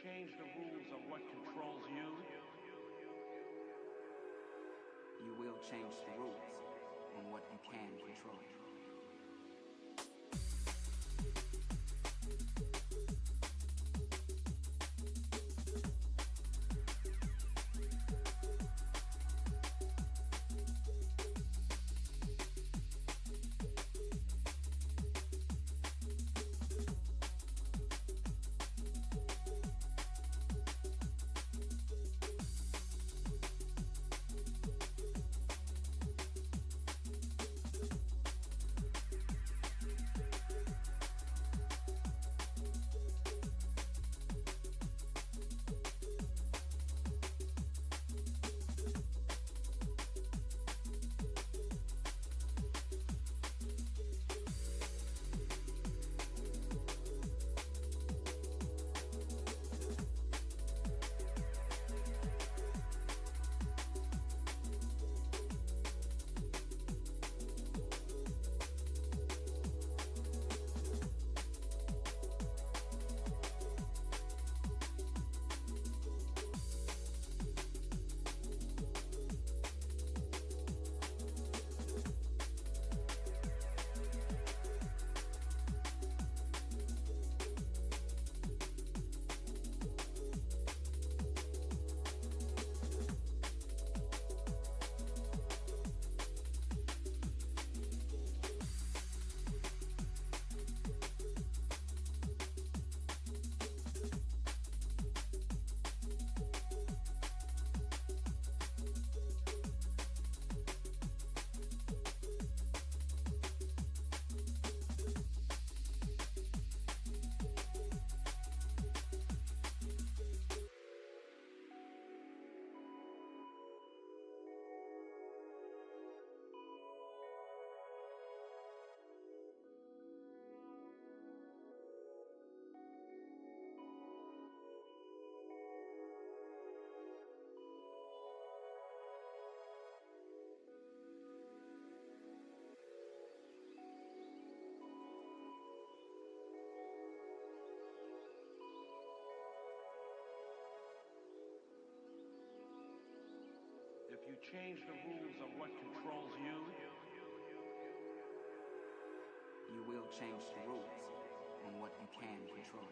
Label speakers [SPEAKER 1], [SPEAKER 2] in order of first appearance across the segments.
[SPEAKER 1] change the rules of what controls you,
[SPEAKER 2] you will change the rules on what you can control.
[SPEAKER 1] if you change the rules of what controls you,
[SPEAKER 2] you will change the rules on what you can control.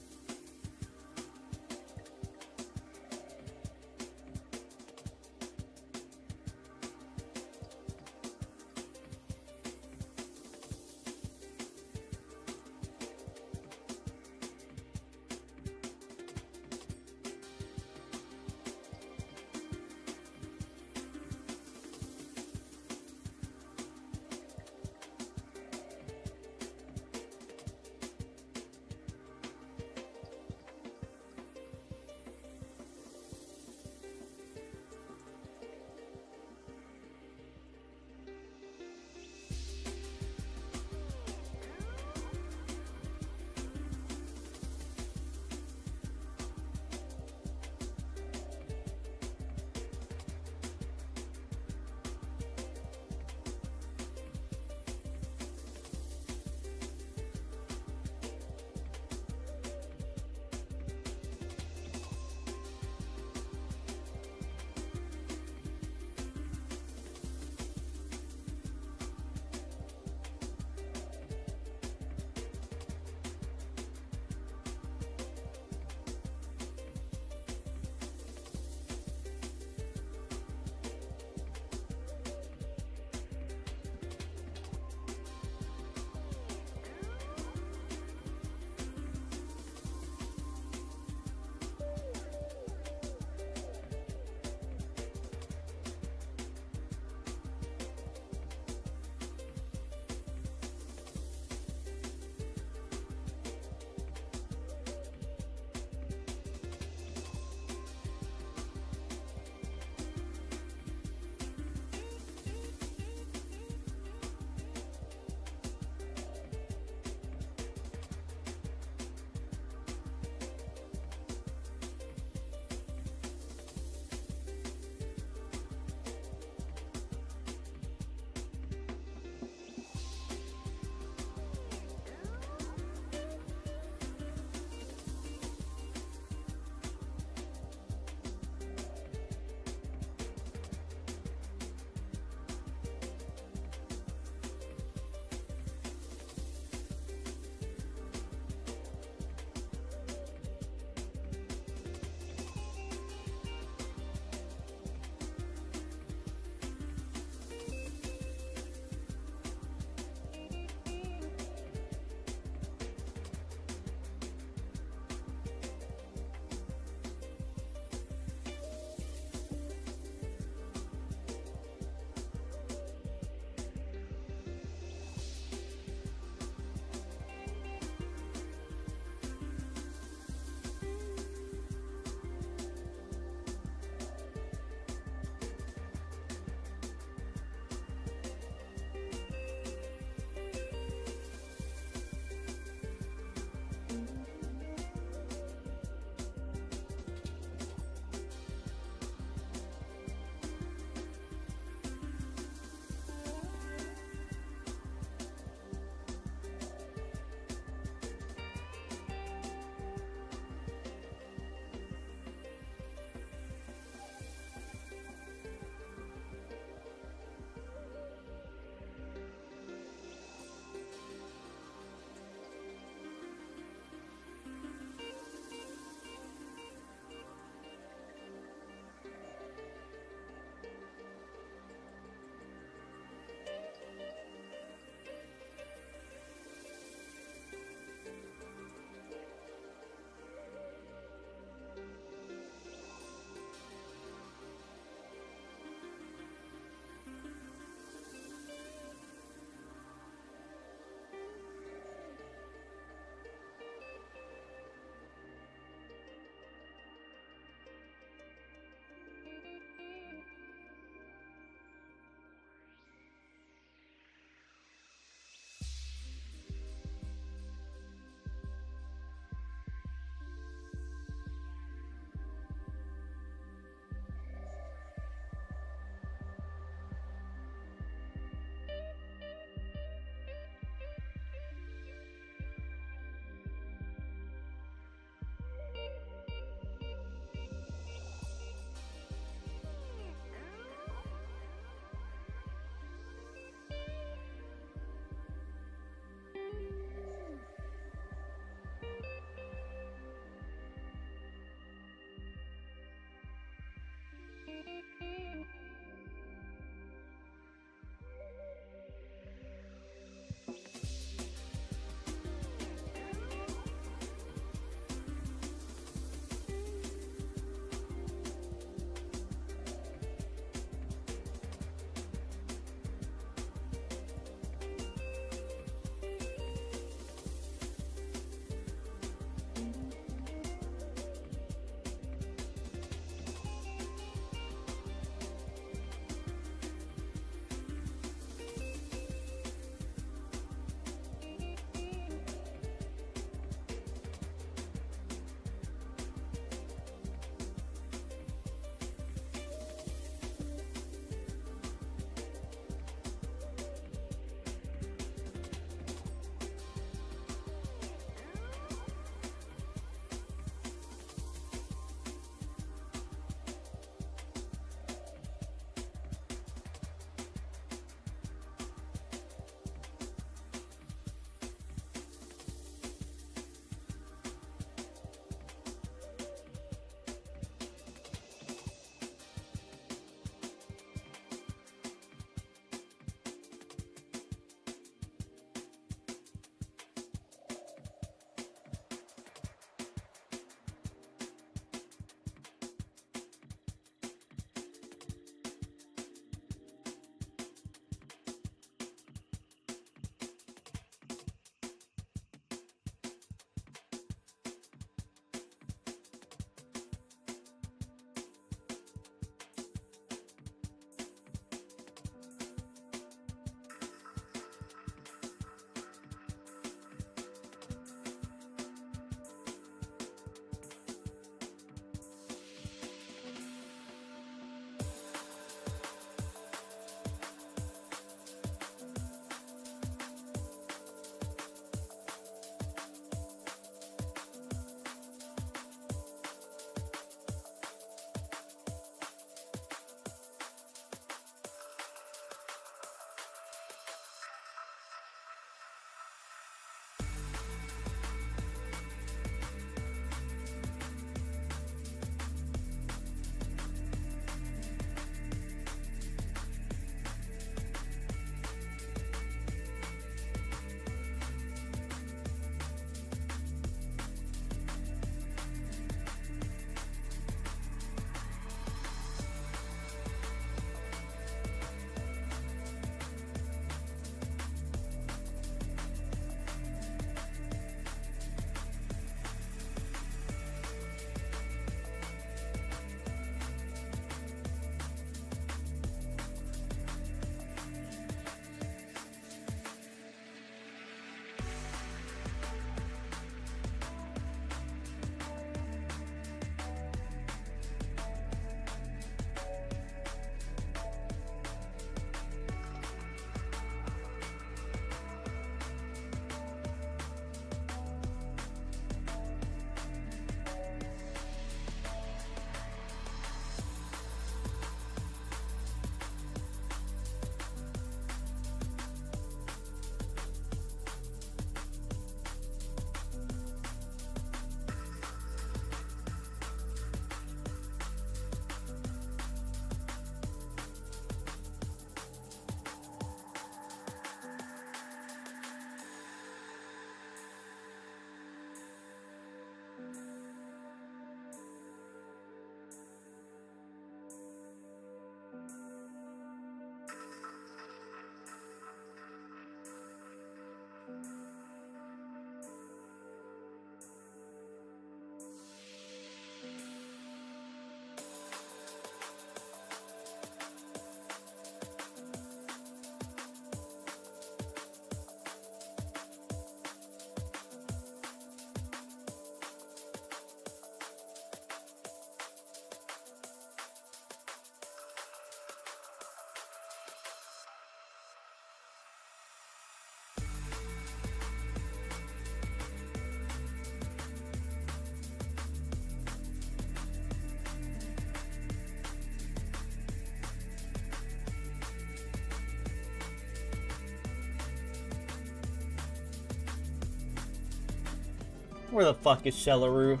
[SPEAKER 3] Where the fuck is Celeru?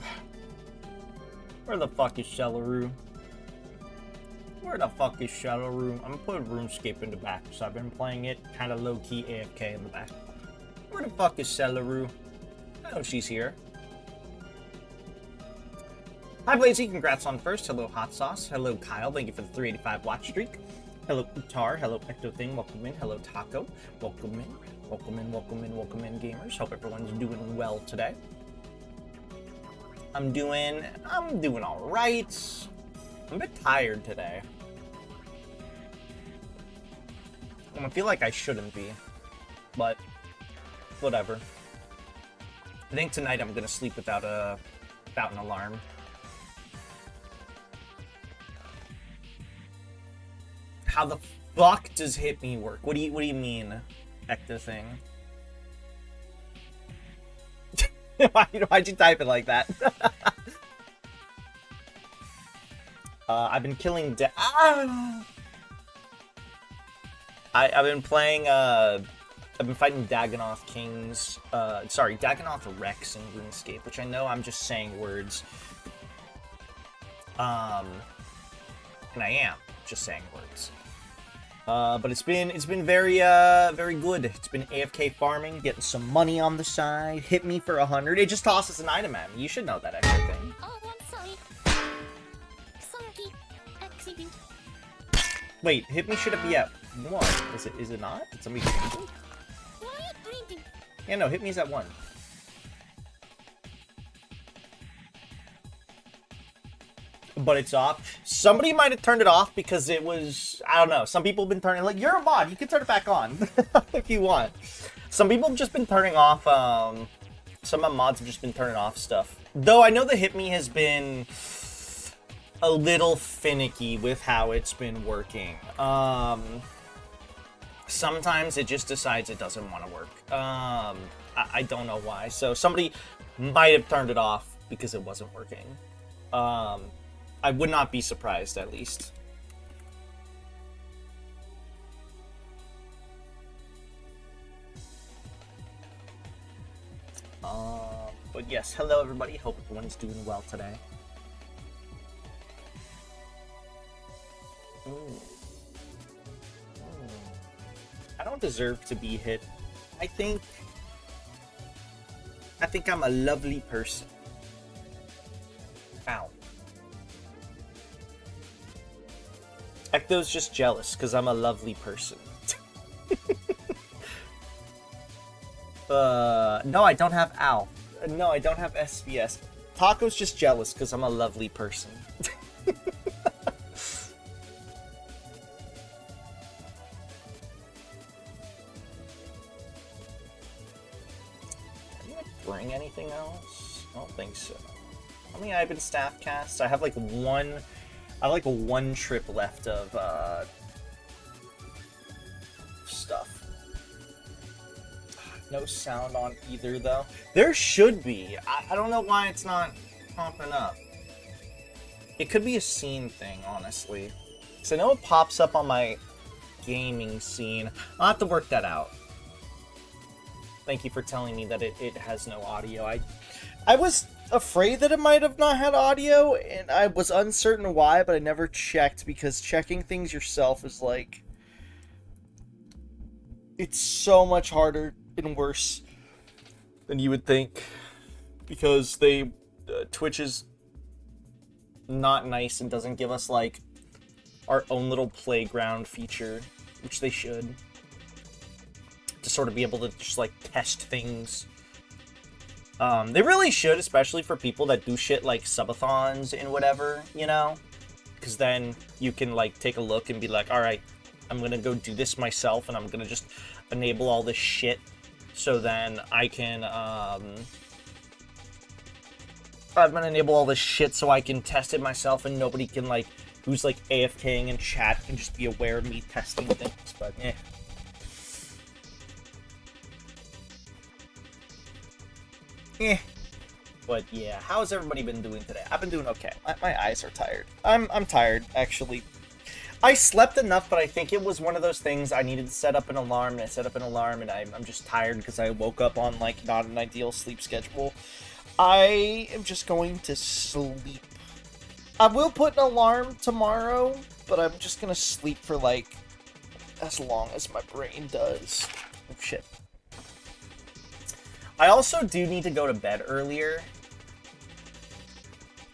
[SPEAKER 3] Where the fuck is Celeru? Where the fuck is Celeru? I'm gonna put RuneScape in the back, so I've been playing it kind of low-key AFK in the back. Where the fuck is Celeru? I know she's here. Hi Blazy, congrats on first. Hello Hot Sauce. Hello Kyle, thank you for the 385 watch streak. Hello Utar, hello Ectothing, welcome in. Hello Taco, welcome in. Welcome in, welcome in, welcome in gamers. Hope everyone's doing well today. I'm doing alright. I'm a bit tired today. I feel like I shouldn't be, but whatever. I think tonight I'm gonna sleep without an alarm. How the fuck does hit me work? What do you mean, Ecto thing? Why'd you type it like that? I've been killing I've been playing I've been fighting Dagannoth Kings, Dagannoth Rex in RuneScape, which I know I'm just saying words. And I am just saying words. But it's been very good. It's been AFK farming, getting some money on the side. Hit me for 100. It just tosses an item at me. You should know that extra thing.
[SPEAKER 4] Oh, I'm sorry. Accident.
[SPEAKER 3] Wait, hit me should it be at 1? Is it not? Did somebody change it?
[SPEAKER 4] Why are you drinking?
[SPEAKER 3] Yeah, no, hit me's at 1. But it's off. Somebody might have turned it off because it was, I don't know. Some people have been turning, like, you're a mod, you can turn it back on if you want. Some people have just been turning off, some of my mods have just been turning off stuff. Though I know the Hit Me has been a little finicky with how it's been working. Sometimes it just decides it doesn't want to work. I don't know why. So somebody might have turned it off because it wasn't working. I would not be surprised, at least. But yes, hello everybody. Hope everyone's doing well today. I don't deserve to be hit. I think I'm a lovely person. Ow. Ecto's just jealous because I'm a lovely person. No, I don't have Ow. No, I don't have SBS. Taco's just jealous because I'm a lovely person. Bring anything else? I don't think so. How many I've been staff casts? I have like one. I have like one trip left of stuff. No sound on either though. There should be. I don't know why it's not popping up. It could be a scene thing, honestly. Because I know it pops up on my gaming scene. I'll have to work that out. Thank you for telling me that it has no audio. I was afraid that it might have not had audio, and I was uncertain why, but I never checked, because checking things yourself is like... It's so much harder and worse than you would think, because Twitch is not nice and doesn't give us, like, our own little playground feature, which they should. To sort of be able to just, like, test things. They really should, especially for people that do shit like subathons and whatever, you know? Because then you can, like, take a look and be like, alright, I'm gonna go do this myself, and I'm gonna just enable all this shit, so then I can, I'm gonna enable all this shit so I can test it myself, and nobody can, like, who's, like, AFKing in chat can just be aware of me testing things, but, eh. But yeah, how's everybody been doing today? I've been doing okay. My eyes are tired. I'm tired, actually. I slept enough, but I think it was one of those things I needed to set up an alarm, and I set up an alarm, and I'm just tired because I woke up on, like, not an ideal sleep schedule. I am just going to sleep. I will put an alarm tomorrow, but I'm just gonna sleep for like as long as my brain does. Oh, shit. I also do need to go to bed earlier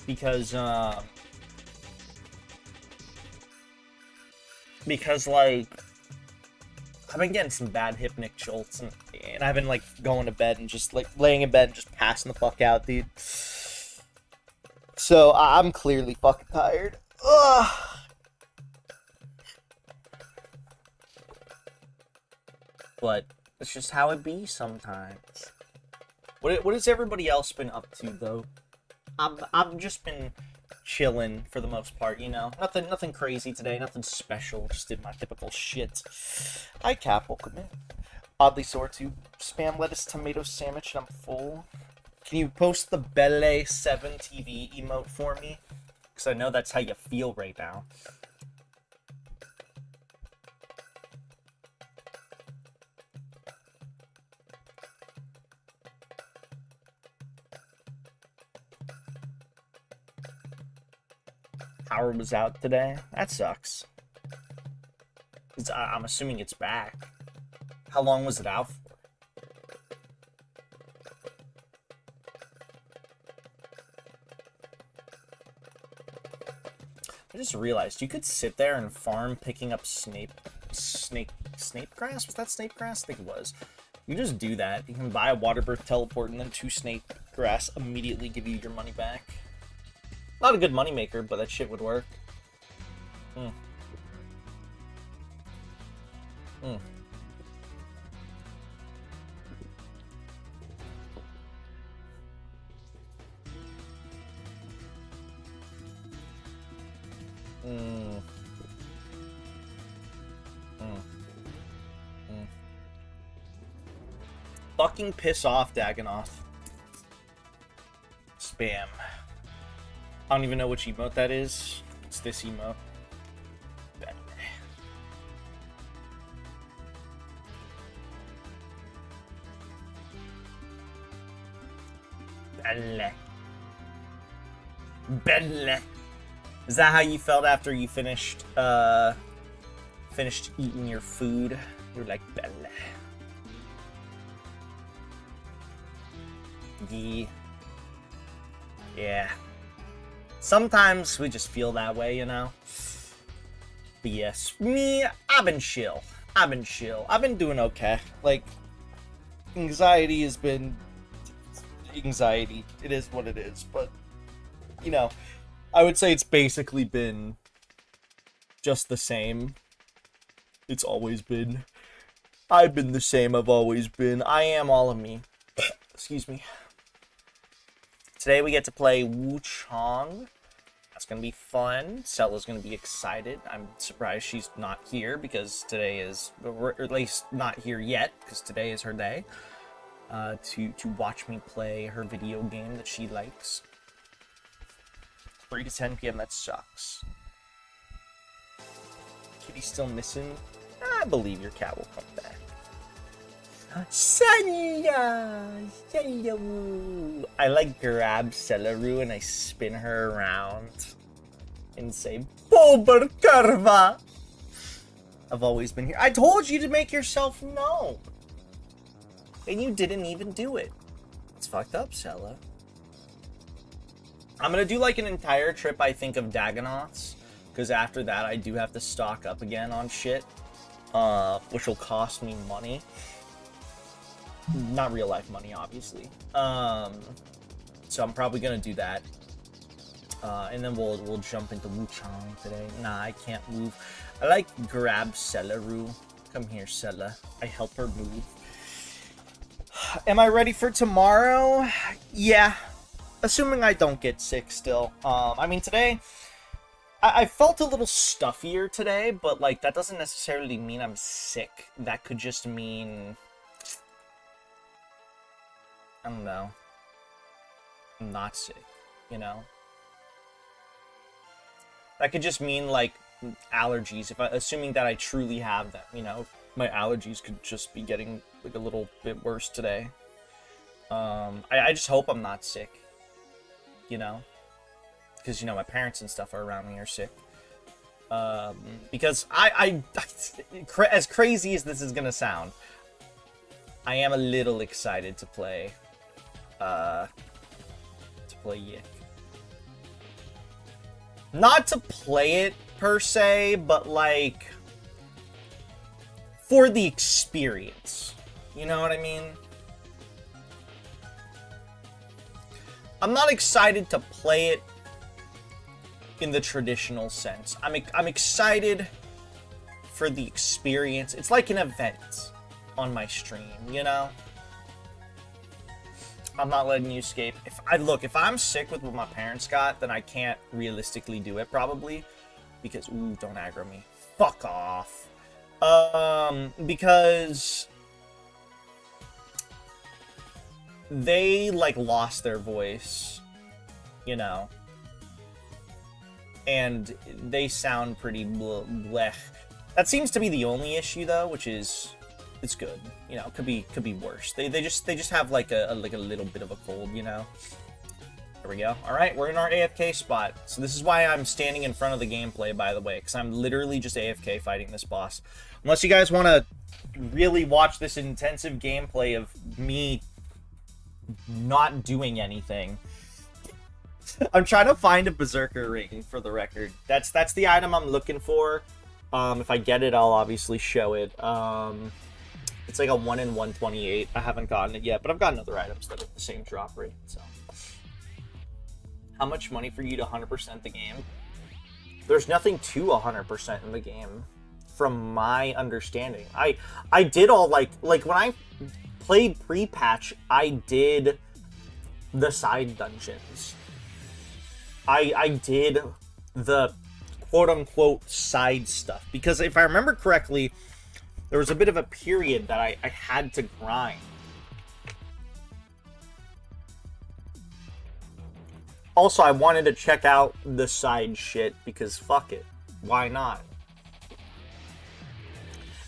[SPEAKER 3] because like I've been getting some bad hypnic jolts and I've been like going to bed and just like laying in bed and just passing the fuck out, dude. So I'm clearly fucking tired. Ugh. But it's just how it be sometimes. What has everybody else been up to though? I've just been chilling for the most part, you know. Nothing crazy today, nothing special. Just did my typical shit. Hi Cap, welcome in. Oddly sore too. Spam lettuce tomato sandwich and I'm full. Can you post the Belle 7 TV emote for me? Because I know that's how you feel right now. Power was out today. That sucks. I'm assuming it's back. How long was it out for? I just realized you could sit there and farm picking up snake grass? Was that snake grass? I think it was. You just do that. You can buy a water birth teleport and then 2 snake grass immediately give you your money back. Not a good moneymaker, but that shit would work. Mm. Fucking piss off, Dagonoth. Spam. I don't even know which emote that is. It's this emote. Belle. Belle. Is that how you felt after you finished eating your food? You're like, Belle. Yeah. Sometimes we just feel that way, you know? But yes, me, I've been chill. I've been doing okay. Like, anxiety has been anxiety. It is what it is. But, you know, I would say it's basically been just the same. It's always been. I've been the same I've always been. I am all of me. Excuse me. Today we get to play Wuchang. That's going to be fun. Cella's going to be excited. I'm surprised she's not here because today is, or at least not here yet, because today is her day. To watch me play her video game that she likes. 3 to 10 p.m. That sucks. Kitty's still missing? I believe your cat will come back. Sanya! I like grab Celeru and I spin her around and say, Pober Curva! I've always been here. I told you to make yourself known! And you didn't even do it. It's fucked up, Cella. I'm gonna do like an entire trip, I think, of Dagonoths. Because after that, I do have to stock up again on shit. Which will cost me money. Not real life money, obviously. So I'm probably gonna do that. And then we'll jump into Wuchang today. Nah, I can't move. I like grab Celeru. Come here, Cella. I help her move. Am I ready for tomorrow? Yeah. Assuming I don't get sick still. I mean, today, I felt a little stuffier today, but, like, that doesn't necessarily mean I'm sick. That could just mean, I don't know, I'm not sick, you know? That could just mean, like, allergies. Assuming that I truly have them, you know? My allergies could just be getting, like, a little bit worse today. I just hope I'm not sick, you know, because, you know, my parents and stuff are around me are sick. Because as crazy as this is gonna sound, I am a little excited to play Yick. Not to play it per se, but like for the experience. You know what I mean? I'm not excited to play it in the traditional sense. I'm excited for the experience. It's like an event on my stream, you know? I'm not letting you escape. If I'm sick with what my parents got, then I can't realistically do it probably. Because, ooh, don't aggro me. Fuck off. Because they, like, lost their voice, you know? And they sound pretty blech. That seems to be the only issue, though, which is, it's good. You know, could be worse. They just have like a little bit of a cold, you know. There we go. All right, we're in our AFK spot. So this is why I'm standing in front of the gameplay, by the way, because I'm literally just AFK fighting this boss. Unless you guys want to really watch this intensive gameplay of me not doing anything. I'm trying to find a Berserker ring for the record. That's the item I'm looking for. If I get it, I'll obviously show it. It's like a 1 in 128. I haven't gotten it yet, but I've gotten other items that have the same drop rate. So, how much money for you to 100% the game? There's nothing to 100% in the game, from my understanding. I did all like when I played pre-patch, I did the side dungeons. I did the quote-unquote side stuff. Because if I remember correctly, there was a bit of a period that I had to grind. Also, I wanted to check out the side shit, because fuck it. Why not?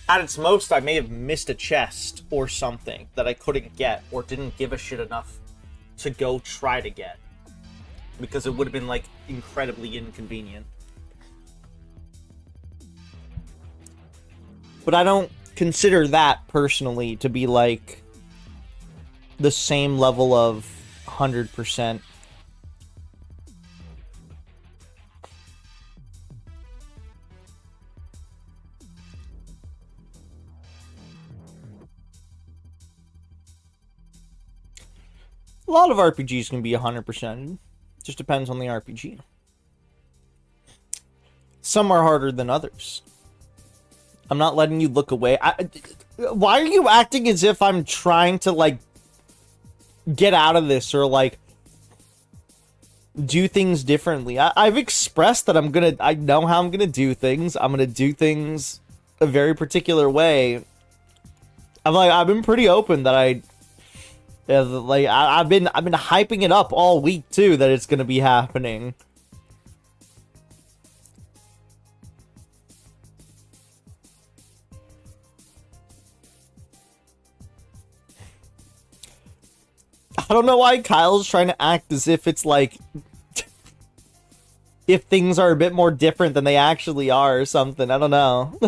[SPEAKER 3] At its most, I may have missed a chest or something that I couldn't get, or didn't give a shit enough to go try to get. Because it would have been, like, incredibly inconvenient. But I don't consider that, personally, to be, like, the same level of 100%. A lot of RPGs can be 100%. Just depends on the RPG. Some are harder than others. I'm not letting you look away. Why are you acting as if I'm trying to, like, get out of this or, like, do things differently? I've expressed that I know how I'm gonna do things. I'm gonna do things a very particular way. I've been pretty open that I've been hyping it up all week too that it's gonna be happening. I don't know why Kyle's trying to act as if it's like if things are a bit more different than they actually are or something. I don't know.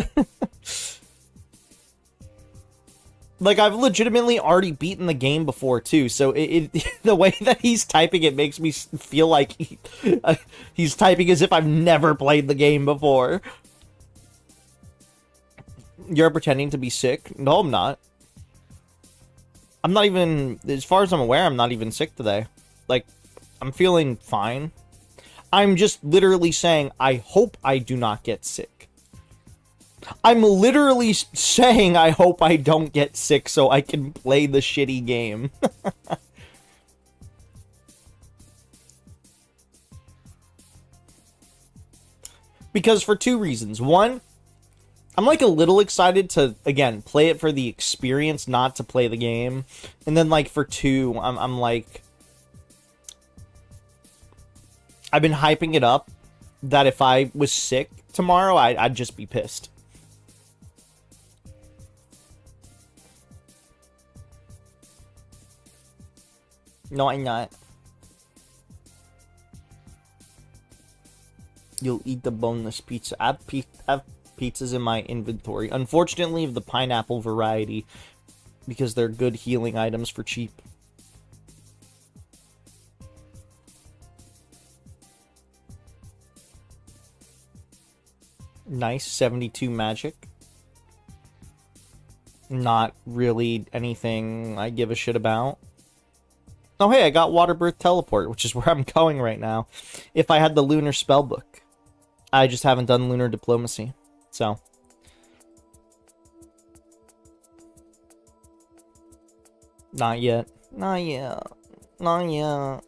[SPEAKER 3] Like, I've legitimately already beaten the game before, too, so the way that he's typing it makes me feel like he's typing as if I've never played the game before. You're pretending to be sick? No, I'm not. I'm not even, as far as I'm aware, I'm not even sick today. Like, I'm feeling fine. I'm just literally saying, I hope I do not get sick. I'm literally saying I hope I don't get sick so I can play the shitty game. Because for two reasons. One, I'm like a little excited to, again, play it for the experience, not to play the game. And then like for two, I'm like, I've been hyping it up that if I was sick tomorrow, I'd just be pissed. No, I'm not. You'll eat the boneless pizza. I have pizzas in my inventory. Unfortunately, of the pineapple variety, because they're good healing items for cheap. Nice, 72 magic. Not really anything I give a shit about. Oh, hey, I got Water Birth Teleport, which is where I'm going right now. If I had the Lunar Spellbook. I just haven't done Lunar Diplomacy. So. Not yet. Not yet. Not yet.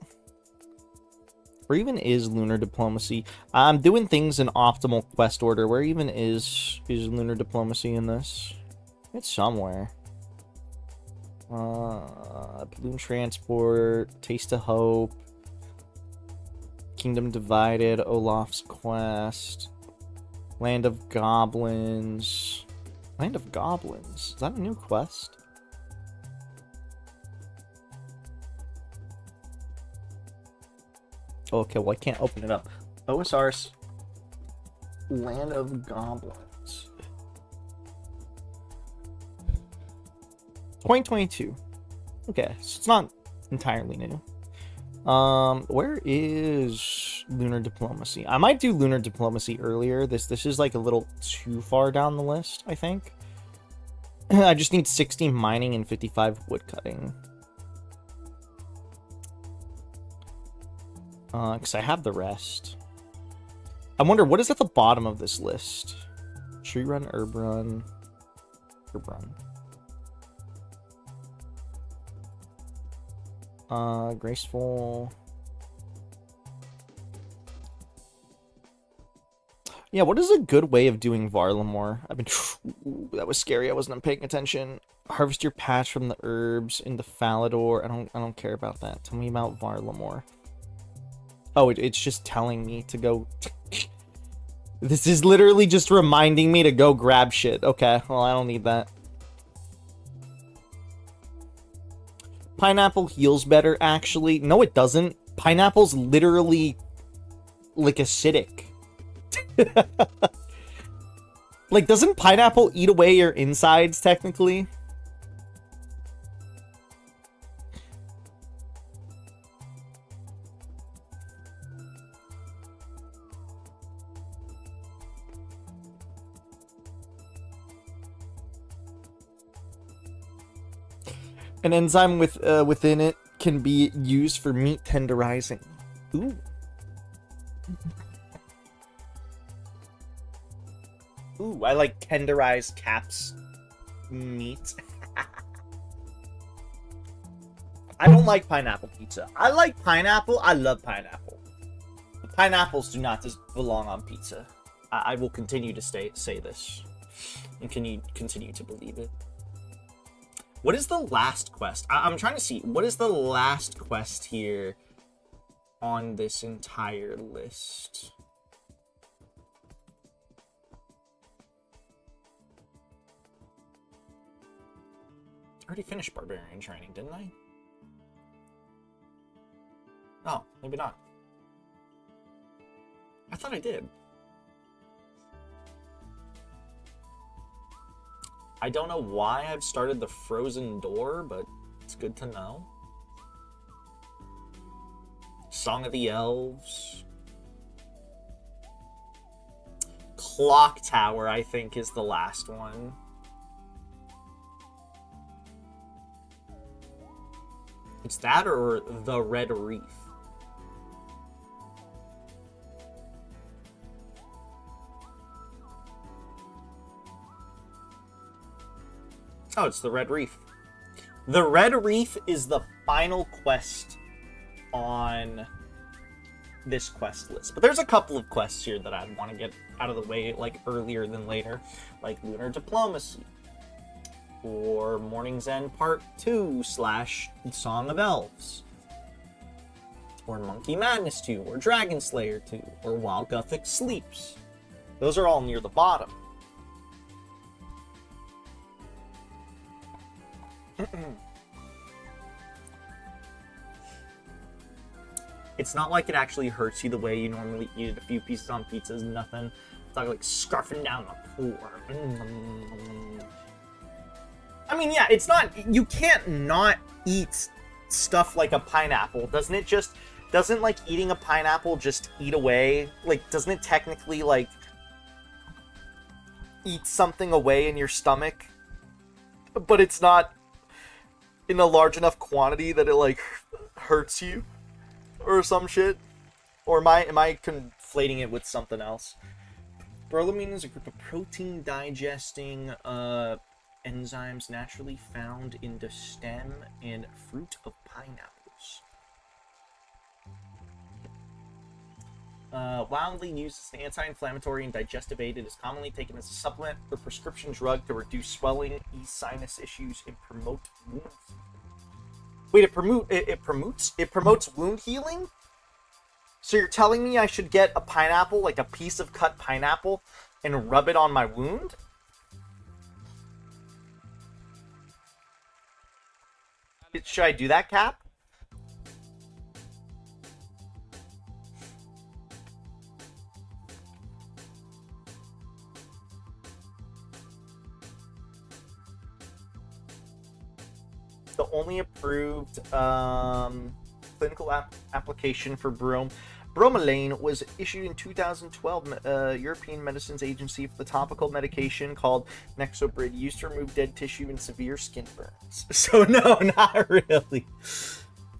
[SPEAKER 3] Where even is Lunar Diplomacy? I'm doing things in optimal quest order. Where even is Lunar Diplomacy in this? It's somewhere. Balloon Transport, Taste of Hope, Kingdom Divided, Olaf's Quest, Land of Goblins. Land of Goblins? Is that a new quest? Okay, well I can't open it up. OSR's Land of Goblins. 2022. Okay, so it's not entirely new. Where is Lunar Diplomacy? I might do Lunar Diplomacy earlier. This is like a little too far down the list, I think. I just need 60 mining and 55 woodcutting. Because I have the rest. I wonder, what is at the bottom of this list? Tree Run, Herb Run. Herb Run. Graceful. Yeah, what is a good way of doing Varlamore? I've been... Ooh, that was scary. I wasn't paying attention. Harvest your patch from the herbs in the Falador. I don't care about that. Tell me about Varlamore. Oh, it's just telling me to go... This is literally just reminding me to go grab shit. Okay, well, I don't need that. Pineapple heals better, actually. No, it doesn't. Pineapple's literally, like, acidic. Like, doesn't pineapple eat away your insides, technically? An enzyme within it can be used for meat tenderizing. Ooh. Ooh, I like tenderized Cap's meat. I don't like pineapple pizza. I like pineapple. I love pineapple. But pineapples do not belong on pizza. I will continue to say this. And continue to believe it. What is the last quest? I'm trying to see. What is the last quest here on this entire list? I already finished Barbarian training, didn't I? Oh, maybe not. I thought I did. I don't know why I've started the Frozen Door, but it's good to know. Song of the Elves. Clock Tower, I think, is the last one. It's that or the Red Reef. Oh, it's the Red Reef. The Red Reef is the final quest on this quest list. But there's a couple of quests here that I'd want to get out of the way, like, earlier than later. Like Lunar Diplomacy. Or Morning's End Part 2 / Song of Elves. Or Monkey Madness 2. Or Dragon Slayer 2. Or While Gothic Sleeps. Those are all near the bottom. It's not like it actually hurts you the way you normally eat it. A few pieces on pizza is nothing. It's not like scarfing down the floor. I mean, yeah, it's not... You can't not eat stuff like a pineapple. Doesn't, like, eating a pineapple just eat away? Like, doesn't it technically, like, eat something away in your stomach? But it's not in a large enough quantity that it, like, hurts you? Or some shit? Or am I conflating it with something else? Bromolamine is a group of protein digesting, enzymes naturally found in the stem and fruit of pineapples. Wildly used as an anti-inflammatory and digestive aid, it is commonly taken as a supplement or prescription drug to reduce swelling, ease sinus issues, and promote wound. Wait, it promotes wound healing? So you're telling me I should get a pineapple, like a piece of cut pineapple, and rub it on my wound? Should I do that, Cap? The only approved clinical application for bromelain was issued in 2012. European Medicines Agency for the topical medication called Nexobrid, used to remove dead tissue in severe skin burns. So no, not really.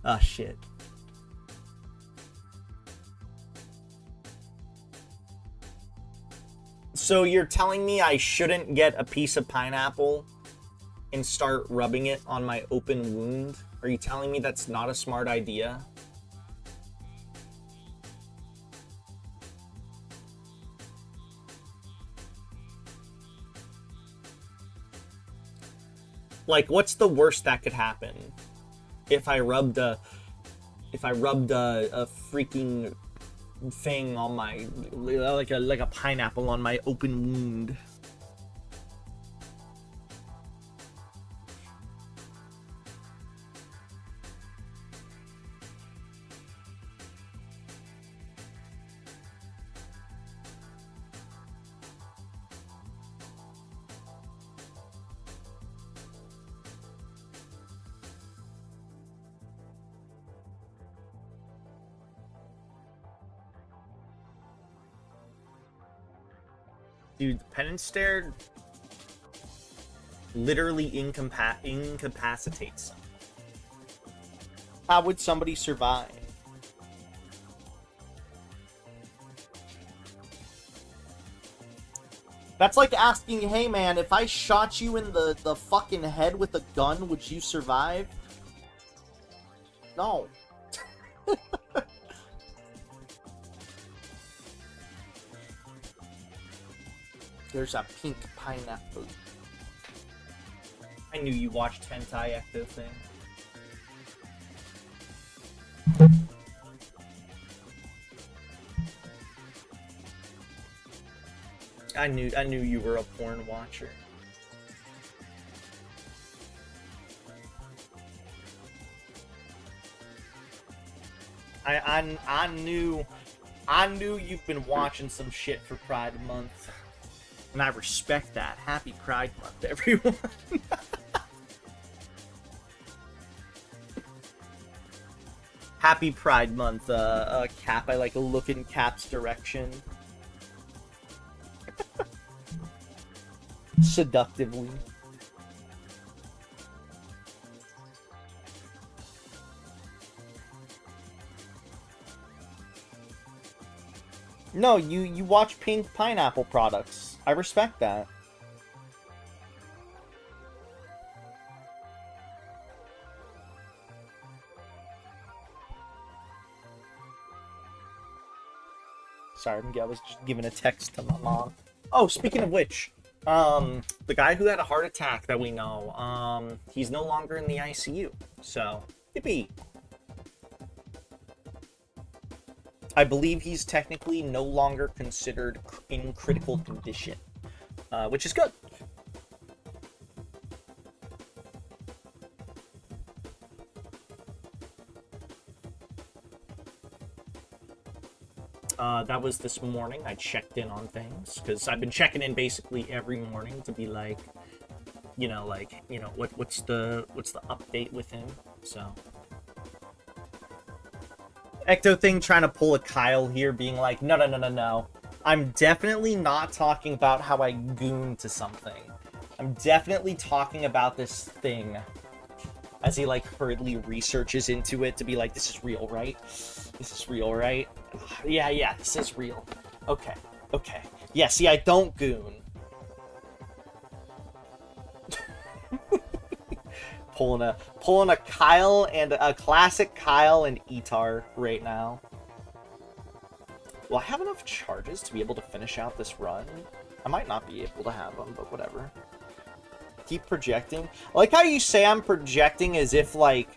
[SPEAKER 3] Oh shit. So you're telling me I shouldn't get a piece of pineapple and start rubbing it on my open wound? Are you telling me that's not a smart idea? Like, what's the worst that could happen? If I rubbed a freaking thing on my, like a pineapple on my open wound. Dude, Penance Stare literally incapacitates them. How would somebody survive? That's like asking, hey man, if I shot you in the fucking head with a gun, would you survive? No. There's a pink pineapple. I knew you watched hentai ecto thing. I knew you were a porn watcher. I knew you've been watching some shit for Pride Month. And I respect that. Happy Pride Month, everyone. Happy Pride Month, Cap. I like a look in Cap's direction. Seductively. No, you watch pink pineapple products. I respect that. Sorry, I was just giving a text to my mom. Oh, speaking of which, the guy who had a heart attack that we know, he's no longer in the ICU. So, yippee. I believe he's technically no longer considered in critical condition, which is good. That was this morning. I checked in on things because I've been checking in basically every morning to be like, what's the update with him. So Ecto thing trying to pull a Kyle here, being like, no. I'm definitely not talking about how I goon to something. I'm definitely talking about this thing. As he, like, hurriedly researches into it to be like, this is real, right? This is real, right? Yeah, this is real. Okay. Yeah, see, I don't goon. pulling a Kyle and a classic Kyle and Etar right now. Will I have enough charges to be able to finish out this run? I might not be able to have them, but whatever. Keep projecting. I like how you say I'm projecting as if, like,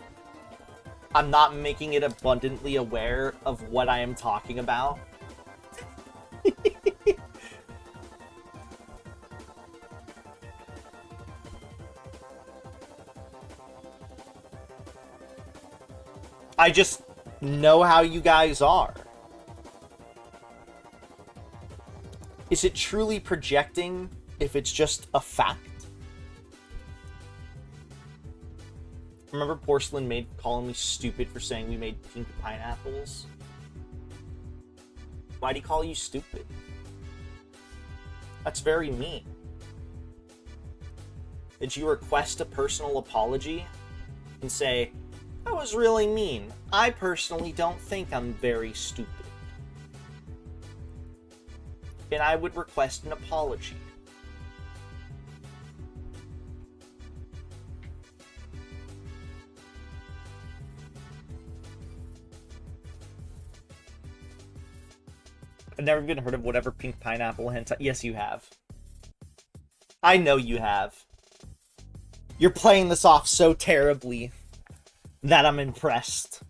[SPEAKER 3] I'm not making it abundantly aware of what I am talking about. I just know how you guys are. Is it truly projecting if it's just a fact? Remember Porcelain Maid calling me stupid for saying we made pink pineapples? Why'd he call you stupid? That's very mean. Did you request a personal apology and say, that was really mean. I personally don't think I'm very stupid. And I would request an apology. I've never even heard of whatever pink pineapple hentai. Yes, you have. I know you have. You're playing this off so terribly that I'm impressed.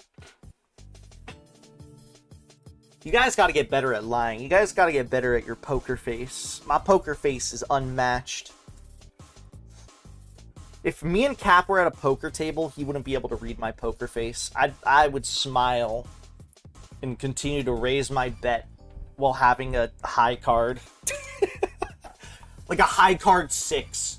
[SPEAKER 3] You guys gotta get better at lying. You guys gotta get better at your poker face. My poker face is unmatched. If me and Cap were at a poker table, he wouldn't be able to read my poker face. I would smile and continue to raise my bet while having a high card. Like a high card 6.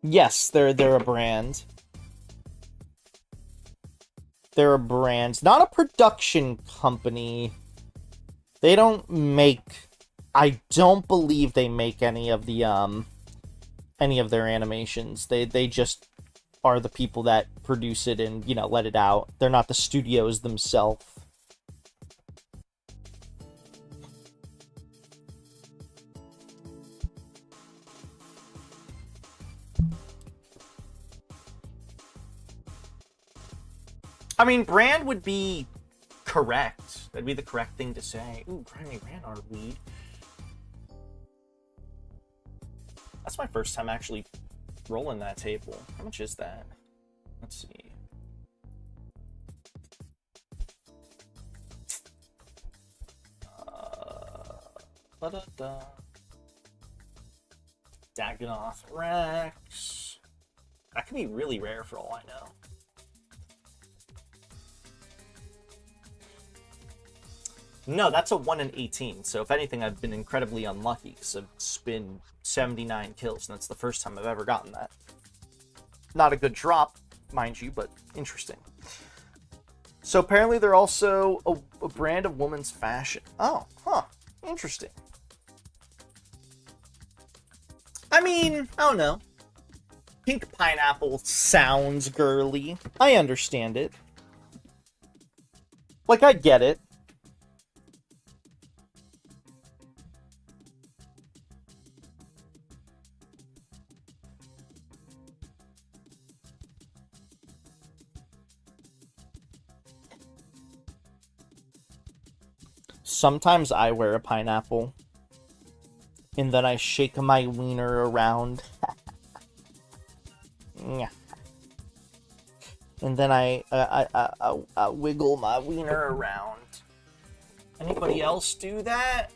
[SPEAKER 3] Yes, they're a brand. They're a brand, not a production company. They don't make. I don't believe they make any of the any of their animations. They just are the people that produce it and, you know, let it out. They're not the studios themselves. I mean, brand would be correct. That'd be the correct thing to say. Ooh, Grimy ran our weed. That's my first time actually rolling that table. How much is that? Let's see. Da-da-da. Dagonoth Rex. That could be really rare for all I know. No, that's a 1 in 18. So if anything, I've been incredibly unlucky because I've been 79 kills, and that's the first time I've ever gotten that. Not a good drop, mind you, but interesting. So apparently they're also a brand of women's fashion. Oh, huh. Interesting. I mean, I don't know. Pink pineapple sounds girly. I understand it. Like, I get it. Sometimes I wear a pineapple, and then I shake my wiener around. And then I wiggle my wiener around. Anybody else do that?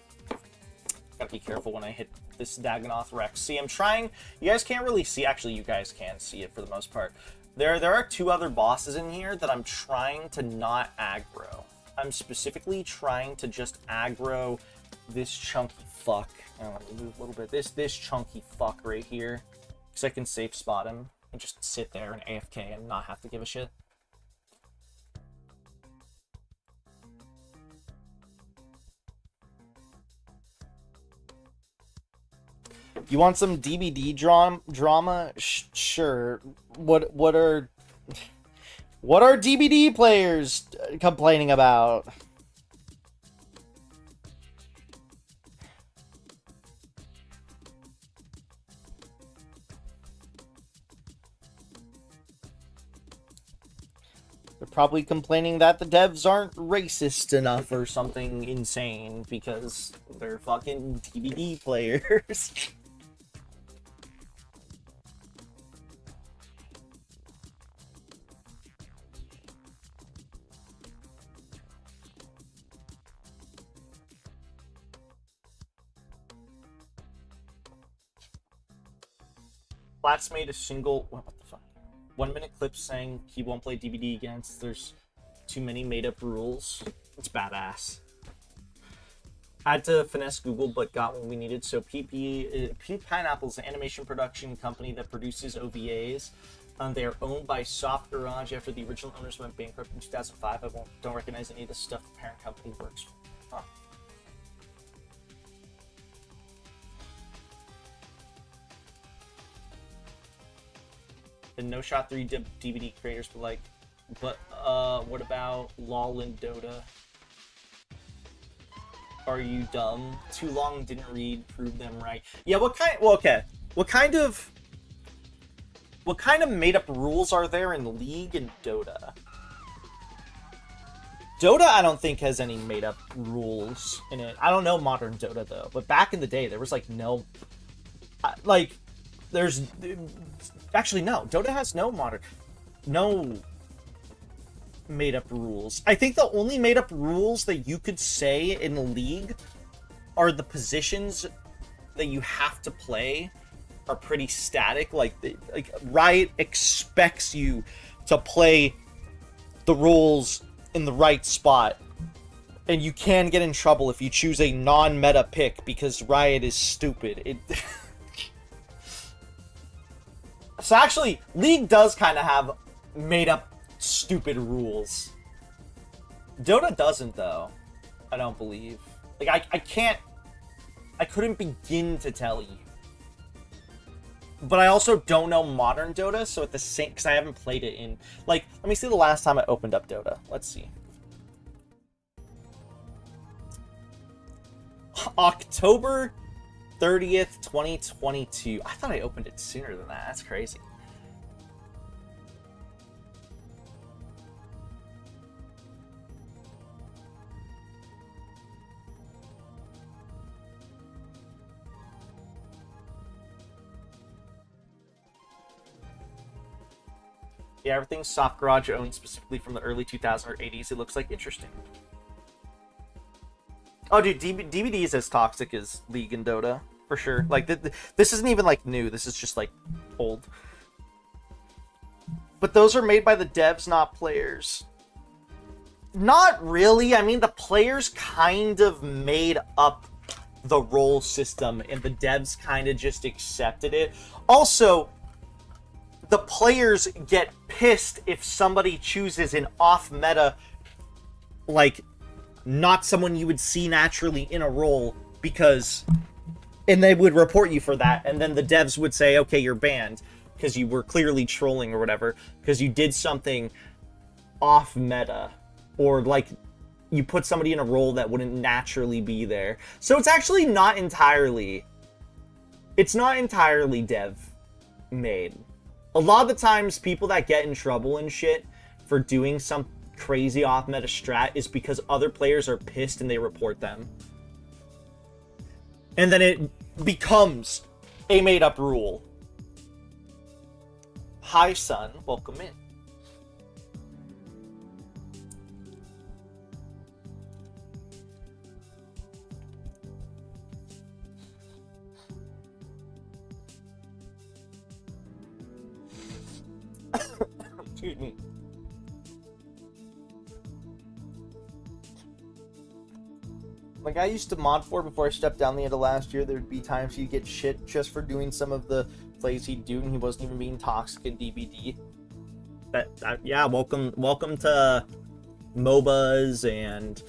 [SPEAKER 3] Gotta be careful when I hit this Dagonoth Rex. See, I'm trying... You guys can't really see... Actually, you guys can see it for the most part. There are 2 other bosses in here that I'm trying to not aggro. I'm specifically trying to just aggro this chunky fuck. Let me move a little bit. This chunky fuck right here. Because I can safe spot him and just sit there and AFK and not have to give a shit. You want some DBD drama? Sure. What are DBD players complaining about? They're probably complaining that the devs aren't racist enough or something insane because they're fucking DBD players. Platts made a single... What the fuck? 1 minute clip saying he won't play DBD against. There's too many made up rules. It's badass. Had to finesse Google, but got what we needed. So Pink Pineapple's an animation production company that produces OVAs. They are owned by Soft Garage after the original owners went bankrupt in 2005. I don't recognize any of the stuff the parent company works for. Huh. The No Shot 3 DVD creators were like, but what about LOL and Dota? Are you dumb? Too long, didn't read, prove them right. Yeah, what kind? Well, okay. What kind of made up rules are there in League and Dota? Dota, I don't think has any made up rules in it. I don't know modern Dota though, but back in the day, there was like no, there's. Actually, no. Dota has no made-up rules. I think the only made-up rules that you could say in the League are the positions that you have to play are pretty static. Like Riot expects you to play the rules in the right spot. And you can get in trouble if you choose a non-meta pick because Riot is stupid. So actually, League does kind of have made-up stupid rules. Dota doesn't, though. I don't believe. Like, I couldn't begin to tell you. But I also don't know modern Dota, so at the same... Because I haven't played it in... Like, let me see the last time I opened up Dota. Let's see. October 30th, 2022. I thought I opened it sooner than that. That's crazy. Yeah, everything's Soft Garage owned specifically from the early 2000s or 80s. It looks like interesting. Oh, dude, DVD is as toxic as League and Dota. For sure. Like, this isn't even, like, new. This is just, like, old. But those are made by the devs, not players. Not really. I mean, the players kind of made up the role system, and the devs kind of just accepted it. Also, the players get pissed if somebody chooses an off-meta, like, not someone you would see naturally in a role, because... And they would report you for that, and then the devs would say, okay, you're banned, because you were clearly trolling or whatever, because you did something off-meta, or, like, you put somebody in a role that wouldn't naturally be there. So it's actually not entirely... It's not entirely dev-made. A lot of the times, people that get in trouble and shit for doing some crazy off-meta strat is because other players are pissed and they report them. And then it becomes a made-up rule. Hi, son. Welcome in. Excuse me. Like I used to mod for before I stepped down the end of last year, there'd be times he'd get shit just for doing some of the plays he'd do, and he wasn't even being toxic in DBD. Yeah, welcome to MOBAs and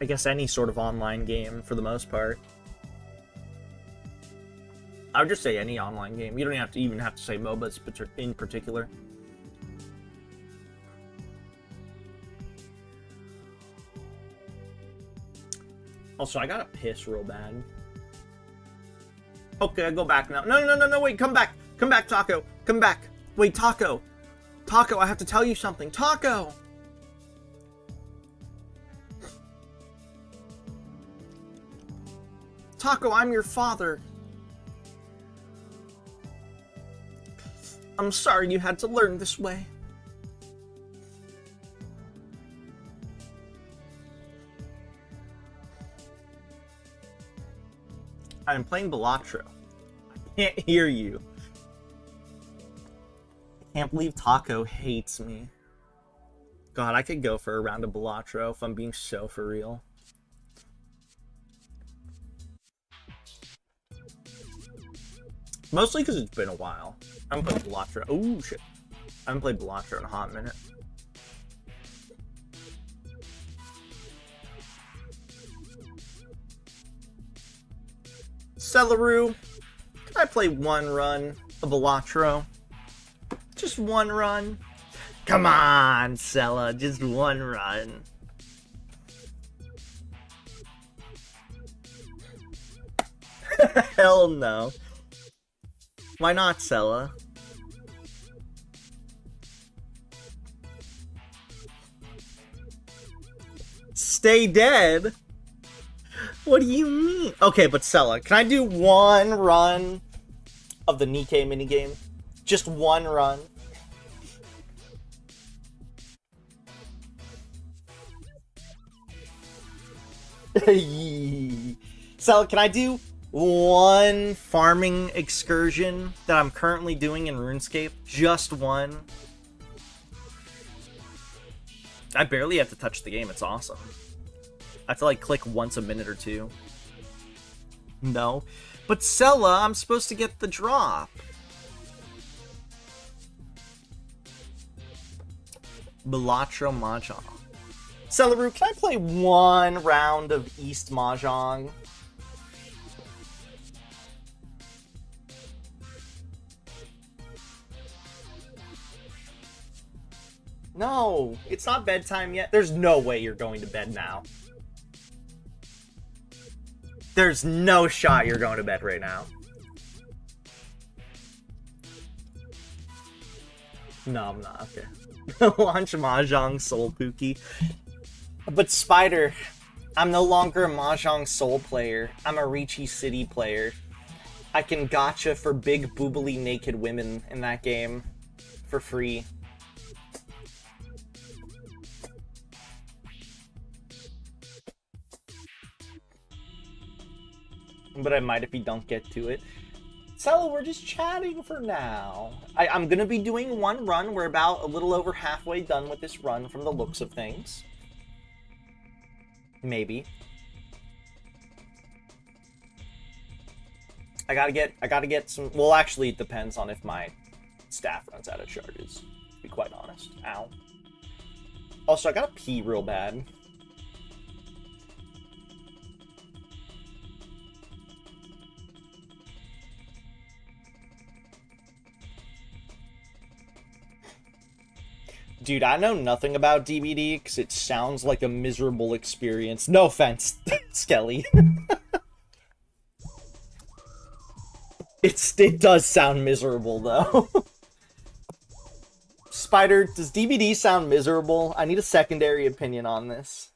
[SPEAKER 3] I guess any sort of online game for the most part. I would just say any online game. You don't have to say MOBAs in particular. Also, I gotta piss real bad. Okay, I go back now. No, wait, come back. Come back, Taco. Come back. Wait, Taco. Taco, I have to tell you something. Taco! Taco, I'm your father. I'm sorry you had to learn this way. I'm playing Balatro. I can't hear you. I can't believe Taco hates me. God, I could go for a round of Balatro if I'm being so for real. Mostly because it's been a while. I haven't played Balatro. Oh, shit. I haven't played Balatro in a hot minute. Celeru, can I play one run of Balatro? Just one run? Come on, Sella, just one run. Hell no. Why not, Sella? Stay dead? What do you mean? Okay, but Sella, can I do one run of the Nikke minigame? Just one run? Sella, can I do one farming excursion that I'm currently doing in RuneScape? Just one? I barely have to touch the game, it's awesome. I have to like click once a minute or two. No. But Sella, I'm supposed to get the drop. Balatro Mahjong. Celeru, can I play one round of East Mahjong? No, it's not bedtime yet. There's no way you're going to bed now. There's no shot you're going to bed right now. No, I'm not. Okay. Launch Mahjong Soul Pookie. But Spider, I'm no longer a Mahjong Soul player. I'm a Ricci City player. I can gacha for big boobily naked women in that game for free. But I might if you don't get to it. So we're just chatting for now. I'm gonna be doing one run. We're about a little over halfway done with this run from the looks of things. Maybe. I gotta get some. Well, actually, it depends on if my staff runs out of charges. To be quite honest. Ow. Also, I gotta pee real bad. Dude, I know nothing about DBD because it sounds like a miserable experience. No offense, Skelly. It does sound miserable, though. Spider, does DBD sound miserable? I need a secondary opinion on this.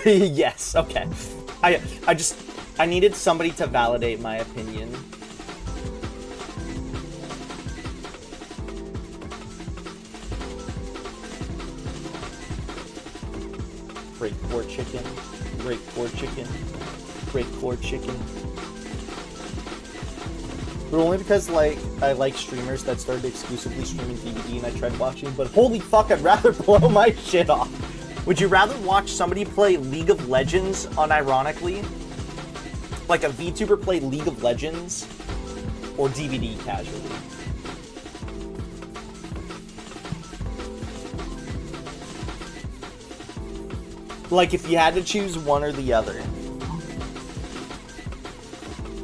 [SPEAKER 3] Yes, okay. I needed somebody to validate my opinion. Great poor chicken. Great poor chicken. Breakcore chicken. But only because, like, I like streamers that started exclusively streaming DVD and I tried watching, but holy fuck, I'd rather blow my shit off. Would you rather watch somebody play League of Legends unironically? Like a VTuber play League of Legends? Or DVD casually? Like, if you had to choose one or the other.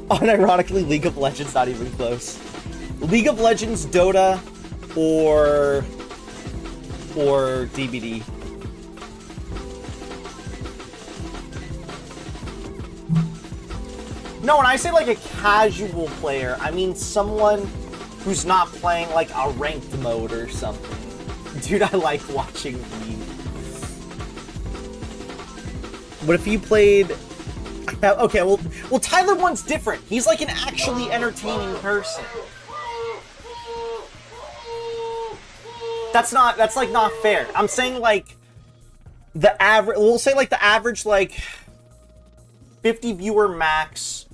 [SPEAKER 3] Unironically, League of Legends, not even close. League of Legends, Dota, or DVD. No, when I say like a casual player, I mean someone who's not playing like a ranked mode or something. Dude, I like watching League. What if you played... Okay, well, Tyler One's different. He's like an actually entertaining person. That's like not fair. I'm saying like the average, we'll say like the average like 50 viewer max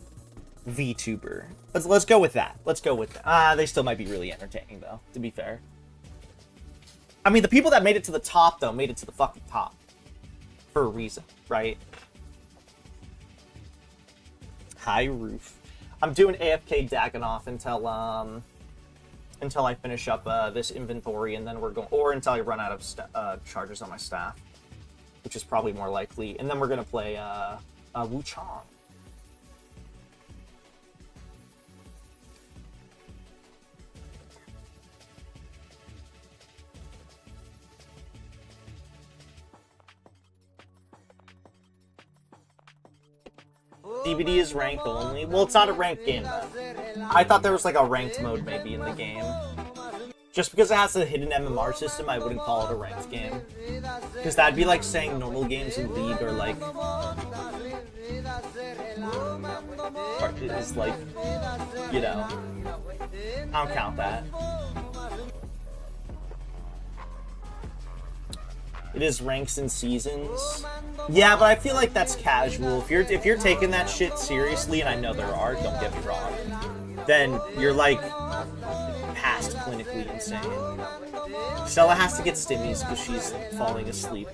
[SPEAKER 3] VTuber. Let's go with that. Let's go with that. They still might be really entertaining though, to be fair. I mean, the people that made it to the top though, made it to the fucking top. For a reason, right? Hi, Roof. I'm doing AFK Dagannoth until I finish up this inventory, and then we're going, or until I run out of charges on my staff, which is probably more likely. And then we're gonna play Wu Chong. DVD is ranked only. Well, it's not a ranked game, though. I thought there was, like, a ranked mode, maybe, in the game. Just because it has a hidden MMR system, I wouldn't call it a ranked game. Because that'd be like saying normal games in League are, like... is, like, you know... I don't count that. It is ranks and seasons. Yeah, but I feel like that's casual. If you're taking that shit seriously, and I know there are, don't get me wrong, then you're like past clinically insane. Stella has to get stimmies because she's falling asleep.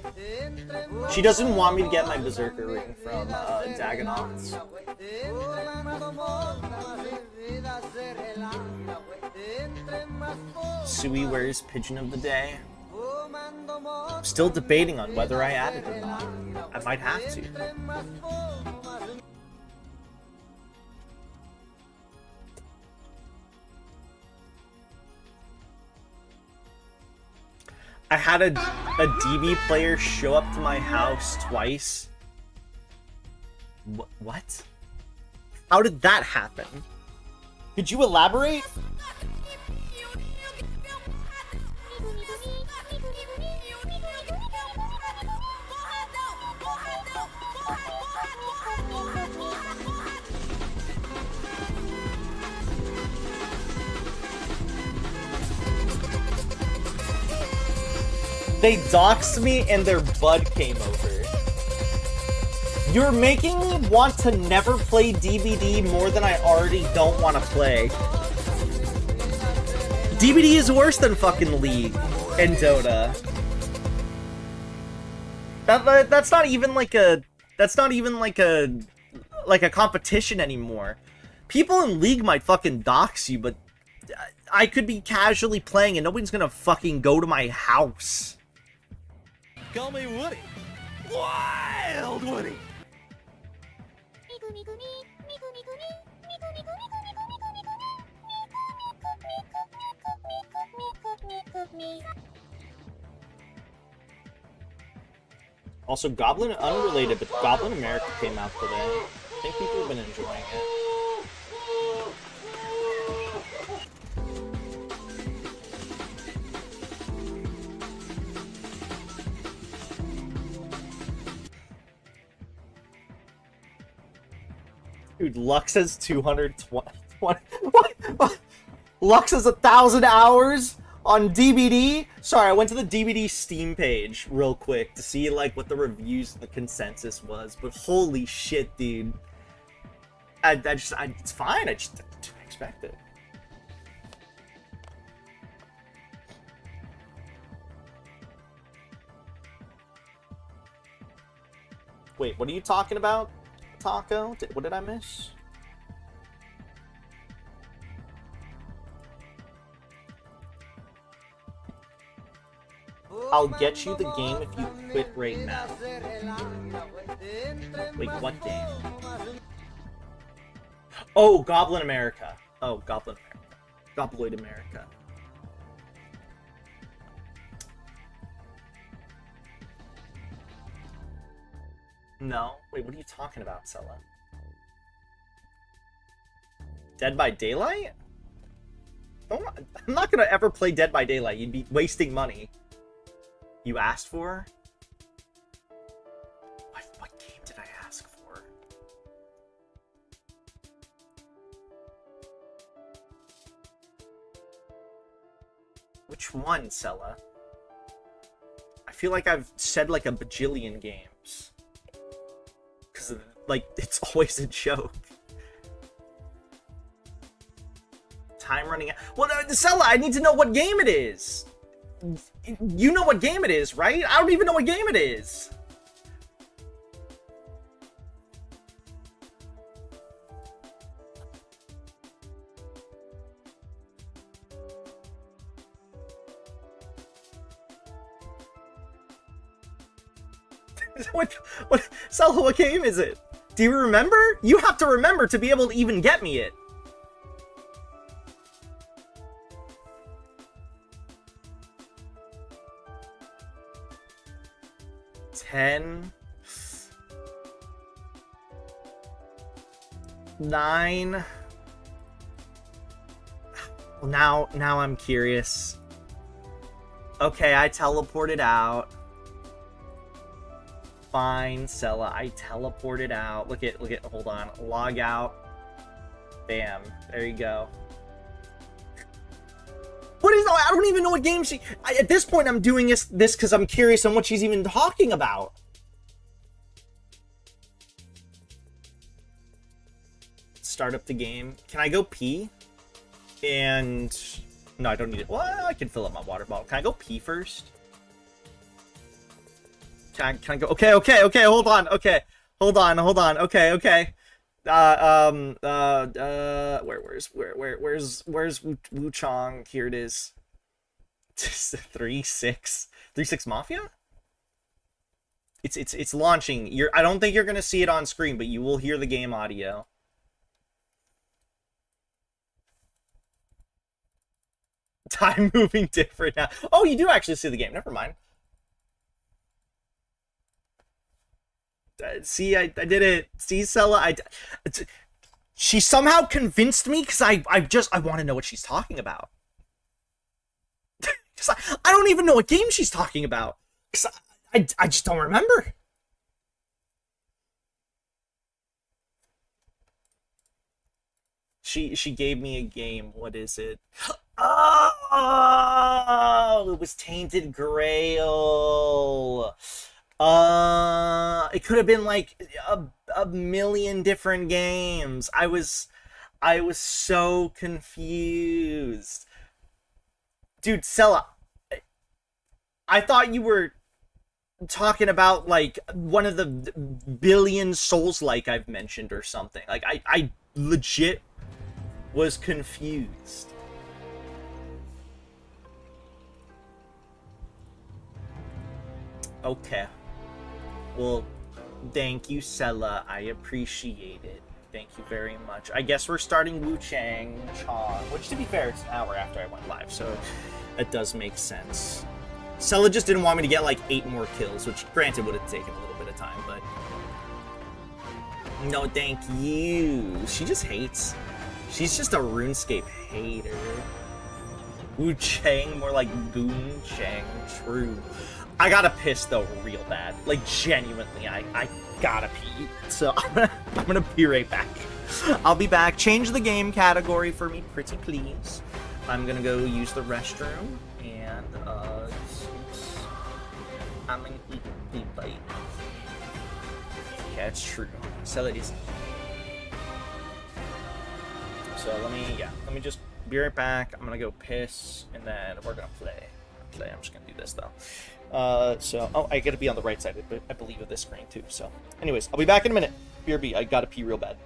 [SPEAKER 3] She doesn't want me to get my Berserker ring from Dagannoths. Sui wears Pigeon of the Day. I'm still debating on whether I add it or not. I might have to. I had a DB player show up to my house twice. What? How did that happen? Could you elaborate? They doxed me and their bud came over. You're making me want to never play DBD more than I already don't want to play. DBD is worse than fucking League and Dota. That's not even like a... That's not even like a competition anymore. People in League might fucking dox you, but I could be casually playing and nobody's gonna fucking go to my house.
[SPEAKER 5] Call me Woody. Wild Woody.
[SPEAKER 3] Also, Goblin, unrelated, but Goblin America came out today. I think people have been enjoying it. Dude, Lux has 220. What? Lux has 1,000 hours on DBD? Sorry, I went to the DBD Steam page real quick to see like what the reviews, the consensus was, but holy shit, dude. it's fine. I just didn't expect it. Wait, what are you talking about, Taco? What did I miss? I'll get you the game if you quit right now. Wait, what game? Oh, Goblin America. Oh, Goblin America. Gobloid America. No. Wait, what are you talking about, Sella? Dead by Daylight? I'm not gonna ever play Dead by Daylight. You'd be wasting money. You asked for? What game did I ask for? Which one, Sella? I feel like I've said like a bajillion games. Because, like, it's always a joke. Time running out. Well, Sella, I need to know what game it is. You know what game it is, right? I don't even know what game it is. What, Sella, what game is it? Do you remember? You have to remember to be able to even get me it. Ten, 9. Well, now I'm curious. Okay, I teleported out. Fine, Sella, I teleported out. Look at, hold on. Log out. Bam. There you go. What is, I don't even know what game she, at this point I'm doing this because I'm curious on what she's even talking about. Start up the game. Can I go pee? And, no, I don't need it. Well, I can fill up my water bottle. Can I go pee first? Can I go? Okay, hold on. Okay, hold on. Okay. Where's Wu Chong? Here it is. 3-6 Mafia? It's launching. I don't think you're gonna see it on screen, but you will hear the game audio. Time moving different now. Oh, you do actually see the game. Never mind. See, I did it. See, Sella, she somehow convinced me because I want to know what she's talking about. Because I don't even know what game she's talking about. Because I just don't remember. She gave me a game. What is it? Oh, it was Tainted Grail. It could have been like a million different games. I was so confused. Dude, Sella, I thought you were talking about like one of the billion Souls-like I've mentioned or something. Like I legit was confused. Okay. Well, thank you, Sella. I appreciate it. Thank you very much. I guess we're starting Wu Chang Chong, which, to be fair, it's an hour after I went live, so that does make sense. Sella just didn't want me to get, like, 8 more kills, which, granted, would have taken a little bit of time, but... No, thank you. She just hates. She's just a RuneScape hater. Wu Chang, more like Goon Chang. True. I gotta piss though real bad. Like genuinely, I gotta pee. So I'm gonna pee right back. I'll be back. Change the game category for me, pretty please. I'm gonna go use the restroom and I'm gonna eat a bite. Yeah, it's true. So that is. So let me just be right back. I'm gonna go piss, and then we're gonna play. I'm just gonna do this though. So I gotta be on the right side, I believe, of this screen too. So, anyways, I'll be back in a minute. BRB, I gotta pee real bad.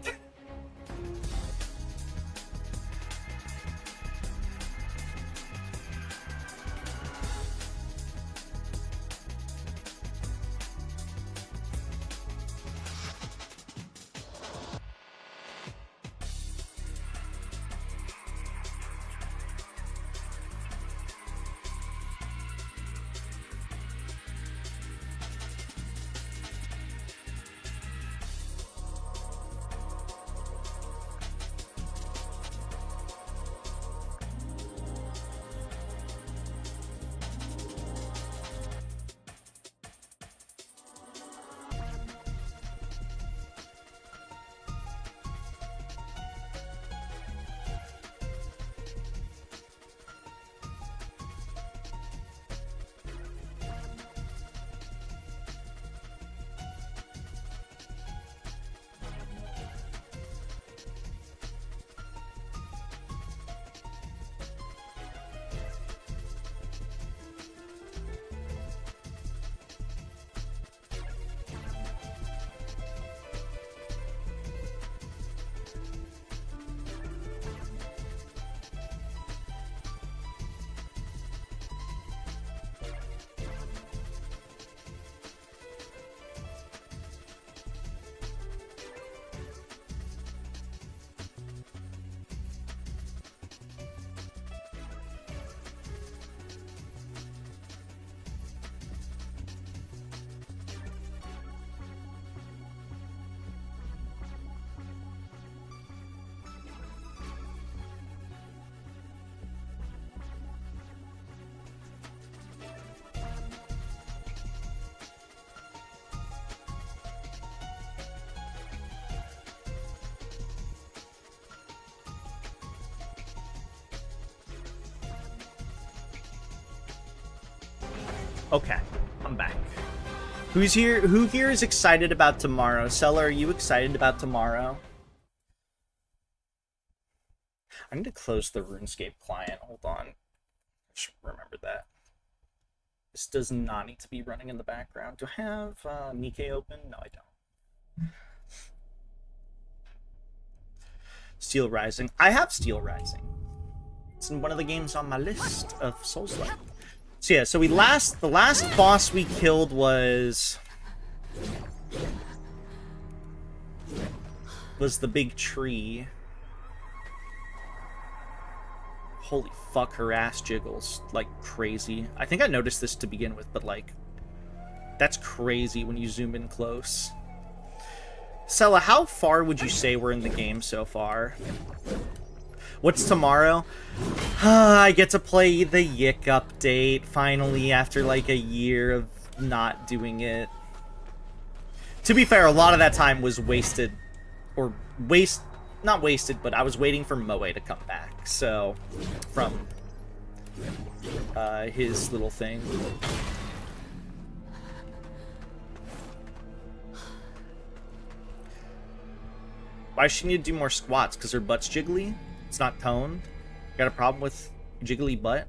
[SPEAKER 3] Okay, I'm back. Who's here? Who here is excited about tomorrow? Sella, are you excited about tomorrow? I need to close the RuneScape client. Hold on. I should remember that. This does not need to be running in the background. Do I have Nikke open? No, I don't. Steel Rising. I have Steel Rising. It's in one of the games on my list of Souls-like. So yeah, so the last boss we killed was the big tree. Holy fuck, her ass jiggles like crazy. I think I noticed this to begin with, but like, that's crazy when you zoom in close. Sella, how far would you say we're in the game so far? What's tomorrow? I get to play the Yick update, finally, after like a year of not doing it. To be fair, a lot of that time was wasted, or not wasted, but I was waiting for Moe to come back, so, from his little thing. Why does she need to do more squats? Because her butt's jiggly? It's not toned? Got a problem with jiggly butt?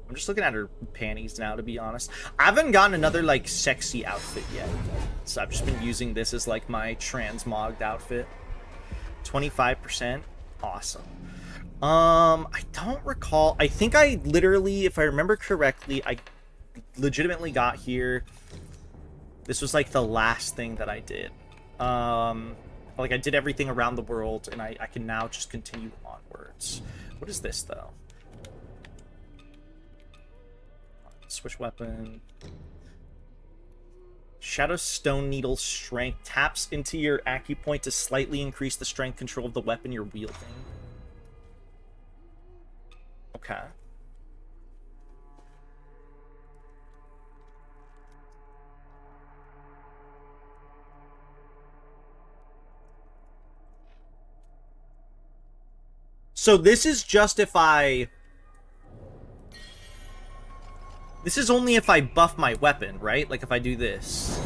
[SPEAKER 3] I'm just looking at her panties now, to be honest. I haven't gotten another, like, sexy outfit yet. So I've just been using this as, like, my transmogged outfit. 25%? Awesome. I don't recall. I think I literally, if I remember correctly, I legitimately got here. This was, like, the last thing that I did. Like, I did everything around the world, and I can now just continue onwards. What is this, though? Switch weapon. Shadow Stone Needle Strength taps into your acupoint to slightly increase the strength control of the weapon you're wielding. Okay. So this is just if I... This is only if I buff my weapon, right? Like if I do this.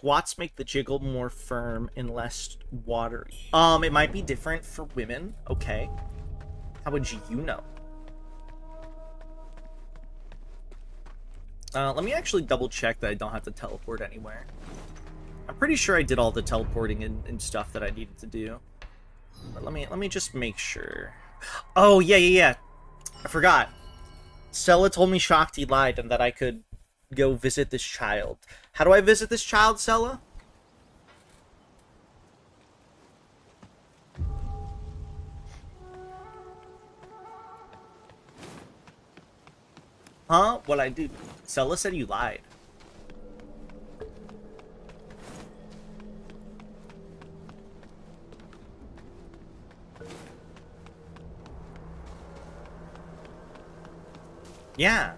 [SPEAKER 3] squats make the jiggle more firm and less watery. It might be different for women. Okay. How would you know? Let me actually double check that I don't have to teleport anywhere. I'm pretty sure I did all the teleporting and stuff that I needed to do. But let me just make sure. Oh, yeah. I forgot. Stella told me Shakti lied and that I could go visit this child. How do I visit this child, Stella? Huh? What I do? Stella said you lied. Yeah.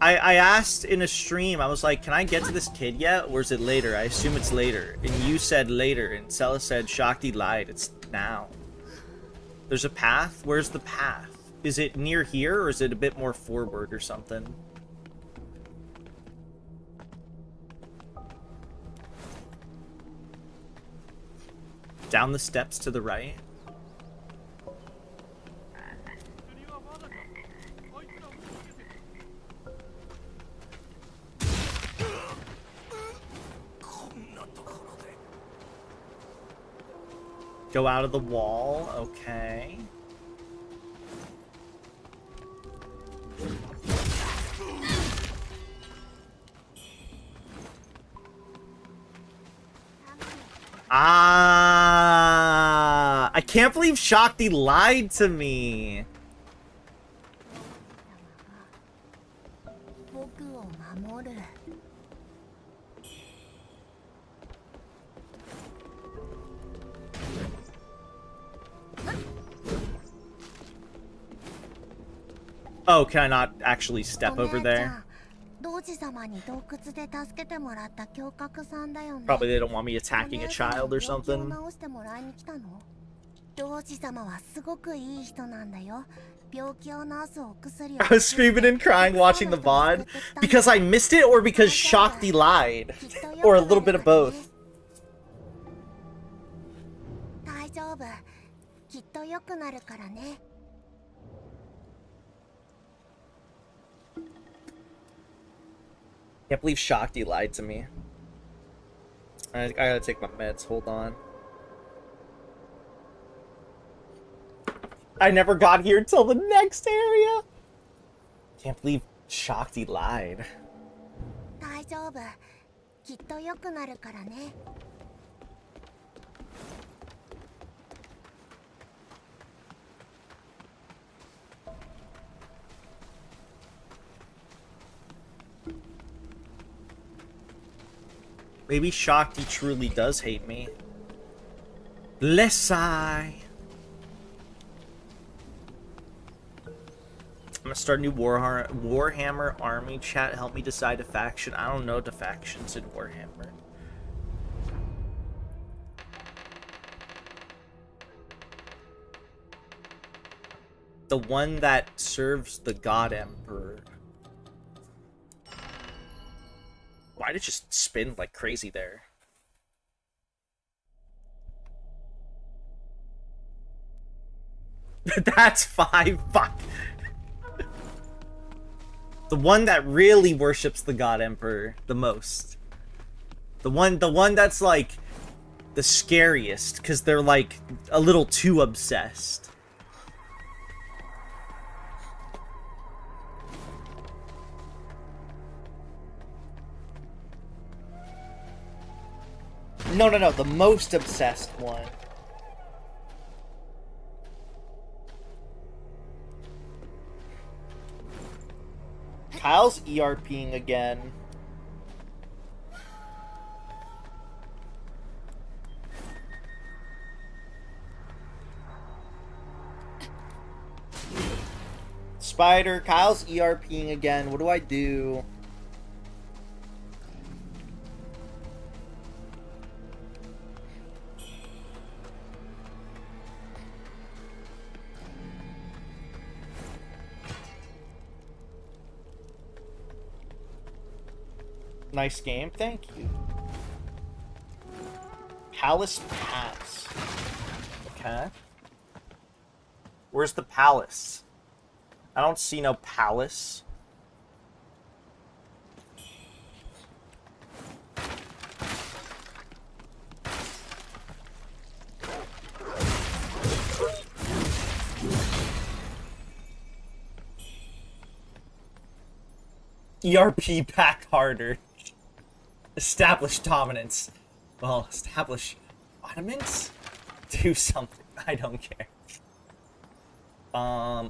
[SPEAKER 3] I asked in a stream, I was like, can I get to this kid yet? Or is it later? I assume it's later. And you said later, and Stella said Shakti lied. It's now. There's a path? Where's the path? Is it near here, or is it a bit more forward or something? Down the steps to the right? Go out of the wall, okay. Ah, I can't believe Shakti lied to me.
[SPEAKER 4] 僕を守る
[SPEAKER 3] Oh, can I not actually step over there?
[SPEAKER 4] 童子様に洞窟で助けてもらった侠客さんだよね
[SPEAKER 3] Probably they don't want me attacking a child or
[SPEAKER 4] お姉さん
[SPEAKER 3] something.
[SPEAKER 4] の病気を治してもらいに来たの童子様はすごくいい人なんだよ病気を治すお薬を
[SPEAKER 3] I was screaming and crying watching the VOD because I missed it or because Shakti lied. Or a little bit of both.
[SPEAKER 4] 大丈夫きっと良くなるからね
[SPEAKER 3] Can't believe Shakti lied to me. I gotta take my meds, hold on. I never got here till the next area. Can't believe Shakti lied.
[SPEAKER 4] 大丈夫きっと良くなるからね
[SPEAKER 3] Maybe Shakti truly does hate me. Lesai. I'm gonna start a new Warhammer army. Chat, help me decide a faction. I don't know the factions in Warhammer. The one that serves the God Emperor. Why'd it just spin like crazy there? That's 5. Fuck. The one that really worships the God Emperor the most. The one that's like the scariest, because they're like a little too obsessed. No, the most obsessed one. Kyle's ERPing again. Spider, Kyle's ERPing again. What do I do? Nice game. Thank you. Palace Pass. Okay. Where's the palace? I don't see no palace. ERP back harder. Establish dominance. Well, establish ornaments? Do something. I don't care.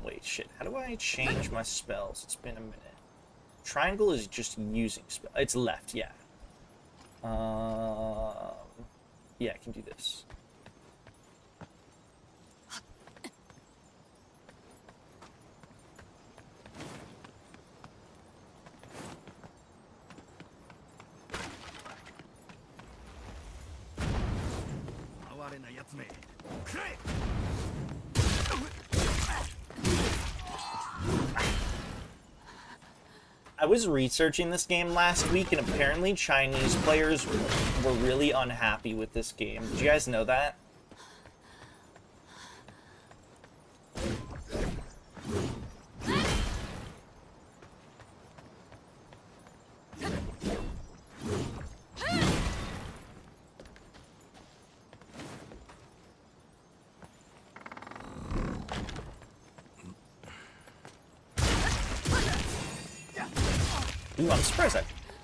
[SPEAKER 3] Wait, shit. How do I change my spells? It's been a minute. Triangle is just using spell. It's left, yeah. Yeah, I can do this. I was researching this game last week, and apparently Chinese players were really unhappy with this game. Did you guys know that? Ooh, I'm surprised I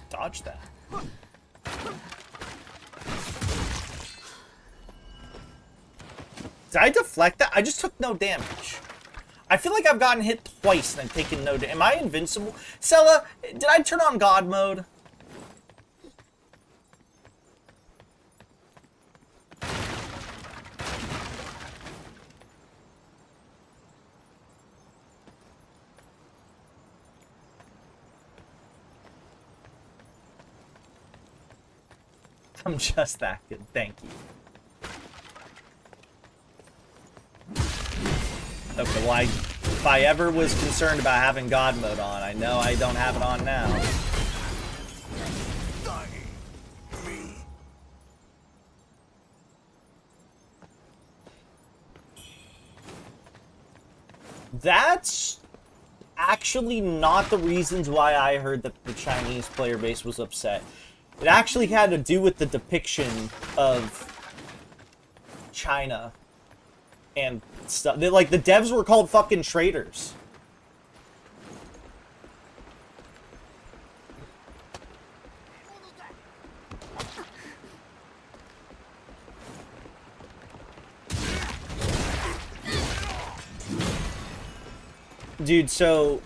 [SPEAKER 3] dodged that. Did I deflect that? I just took no damage. I feel like I've gotten hit twice and I've taken no damage. Am I invincible? Sella, did I turn on God mode? I'm just that good, thank you. Okay, well, if I ever was concerned about having God mode on, I know I don't have it on now. That's actually not the reasons why I heard that the Chinese player base was upset. It actually had to do with the depiction of China and stuff. Like, the devs were called fucking traitors. Dude, so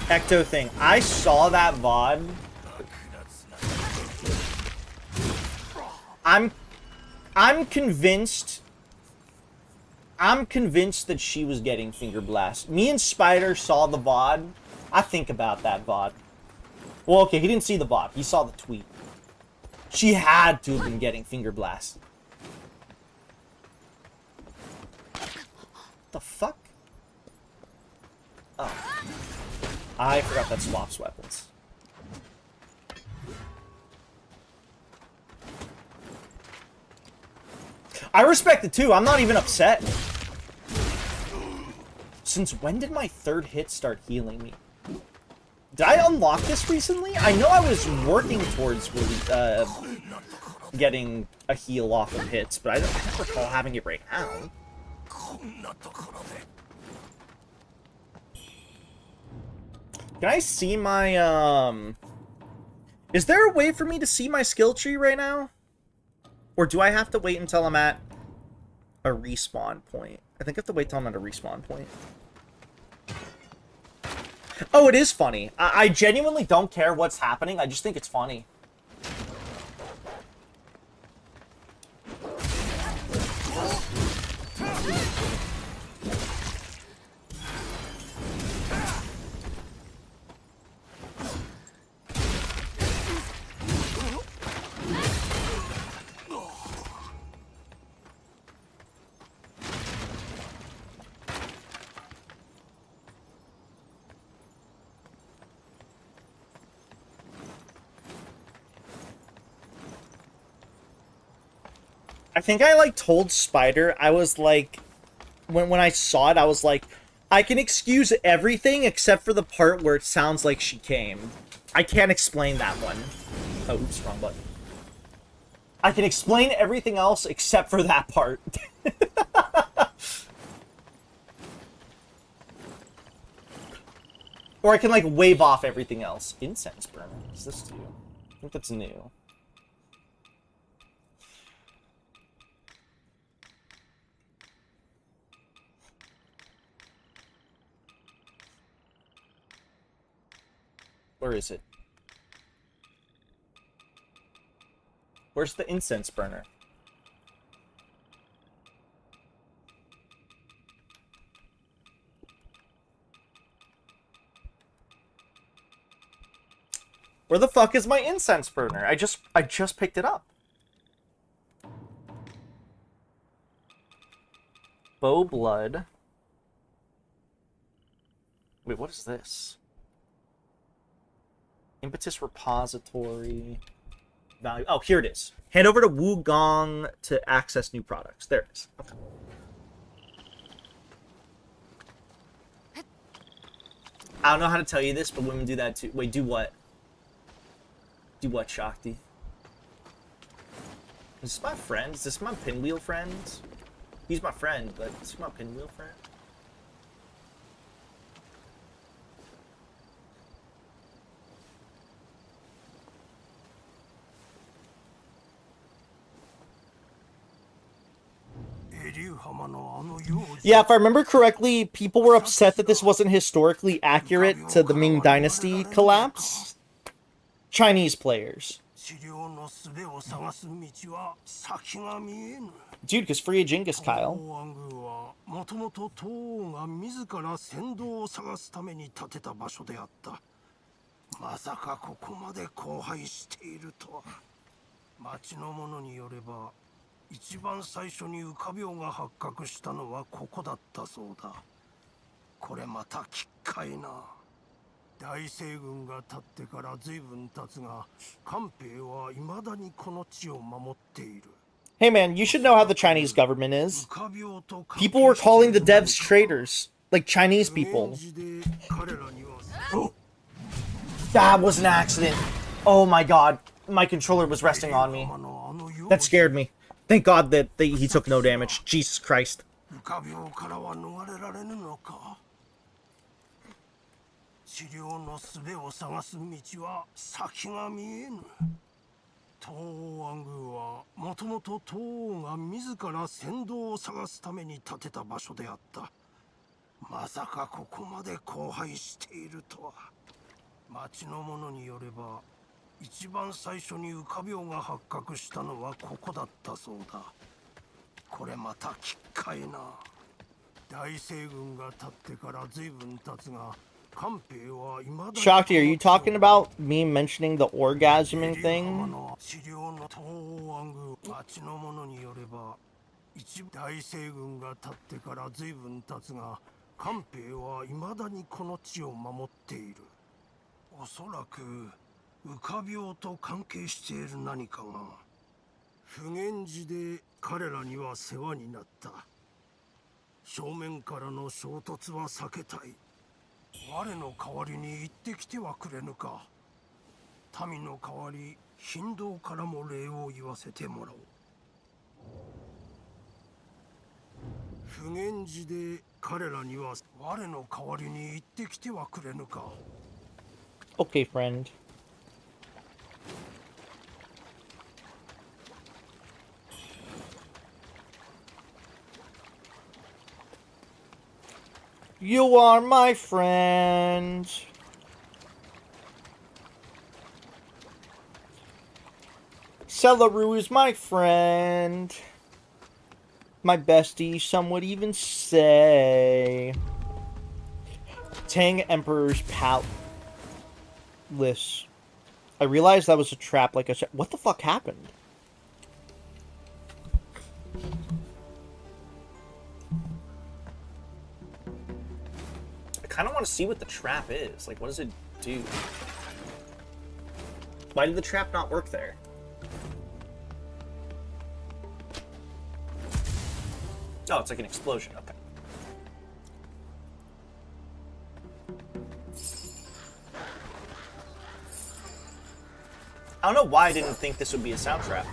[SPEAKER 3] Ecto thing. I saw that VOD. I'm convinced that she was getting finger blast. Me and Spider saw the VOD. I think about that VOD. Well, okay, he didn't see the VOD. He saw the tweet. She had to have been getting finger blast. The fuck? Oh. I forgot that swaps weapons. I respect it too. I'm not even upset. Since when did my third hit start healing me? Did I unlock this recently? I know I was working towards getting a heal off of hits, but I don't recall having it right now. Can I see my, Is there a way for me to see my skill tree right now? Or do I have to wait until I'm at a respawn point? I think I have to wait till I'm at a respawn point. Oh, it is funny. I genuinely don't care what's happening. I just think it's funny. I think I like told Spider, I was like, when I saw it, I was like, I can excuse everything except for the part where it sounds like she came. I can't explain that one. Oh, oops, wrong button. I can explain everything else except for that part. Or I can, like, wave off everything else. Incense burner. What's this do? I think that's new. Where is it? Where's the incense burner? Where the fuck is my incense burner? I just picked it up. Bow blood. Wait, what is this? Impetus repository. Value. Oh, here it is. Head over to Wugong to access new products. There it is. Okay. I don't know how to tell you this, but women do that too. Wait, do what? Do what, Shakti? Is this my friend? Is this my pinwheel friend? He's my friend, but is this my pinwheel friend? Yeah, if I remember correctly, people were upset that this wasn't historically accurate to the Ming Dynasty collapse. Chinese players. Dude, because free Genghis, Kyle. Hey man, you should know how the Chinese government is. People were calling the devs traitors. Like Chinese people. That was an accident. Oh my god. My controller was resting on me. That scared me. Thank god that he took no damage. Jesus Christ. Shakti, are you talking about me mentioning the orgasming thing? Okay, friend. You are my friend. Celeru is my friend. My bestie, some would even say. Tang Emperor's Palace. I realized that was a trap, like I said. What the fuck happened? I kind of want to see what the trap is. Like, what does it do? Why did the trap not work there? Oh, it's like an explosion. Okay. I don't know why I didn't think this would be a sound trap.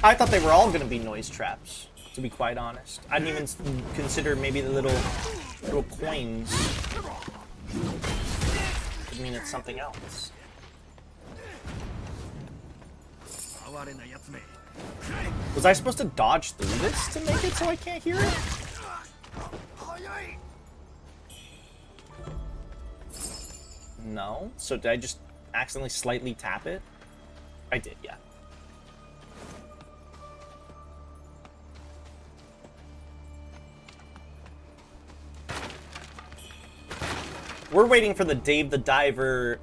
[SPEAKER 3] I thought they were all going to be noise traps, to be quite honest. I didn't even consider maybe the little coins. Could mean it's something else. Was I supposed to dodge through this to make it so I can't hear it? No. So did I just accidentally slightly tap it? I did, yeah. We're waiting for the Dave the Diver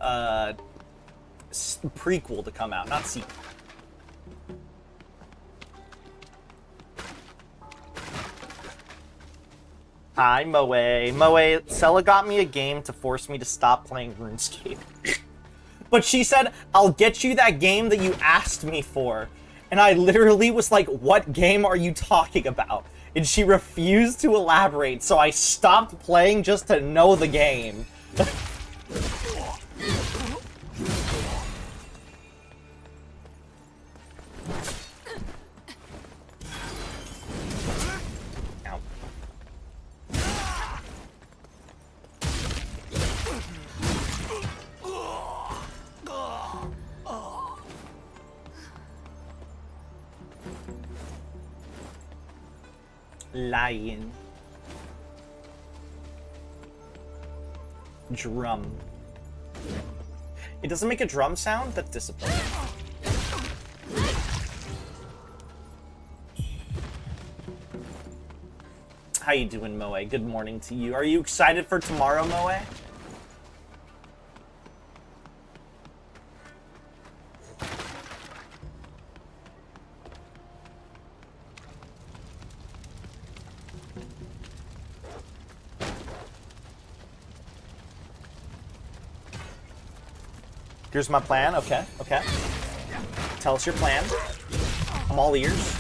[SPEAKER 3] prequel to come out, not sequel. Hi, Moe. Moe, Sella got me a game to force me to stop playing RuneScape. But she said, I'll get you that game that you asked me for. And I literally was like, what game are you talking about? And she refused to elaborate, so I stopped playing just to know the game. Ow. Lion. Drum. It doesn't make a drum sound? That's disappointing. How you doing, Moe? Good morning to you. Are you excited for tomorrow, Moe? Here's my plan. Okay, okay. Tell us your plan. I'm all ears.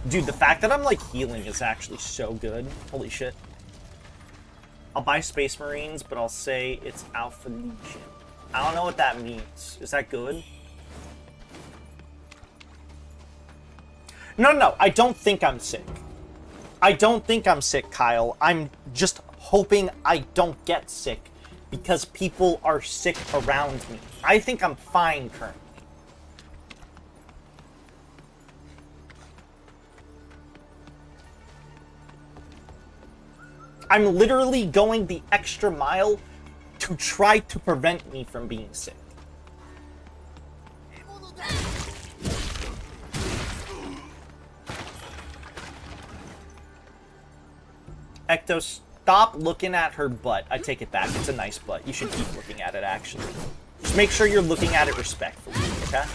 [SPEAKER 3] Dude, the fact that I'm like healing is actually so good. Holy shit. I'll buy Space Marines, but I'll say it's Alpha Legion. I don't know what that means. Is that good? No, I don't think I'm sick. I don't think I'm sick, Kyle. I'm just hoping I don't get sick because people are sick around me. I think I'm fine currently. I'm literally going the extra mile to try to prevent me from being sick. Ecto, stop looking at her butt. I take it back. It's a nice butt. You should keep looking at it, actually. Just make sure you're looking at it respectfully, okay?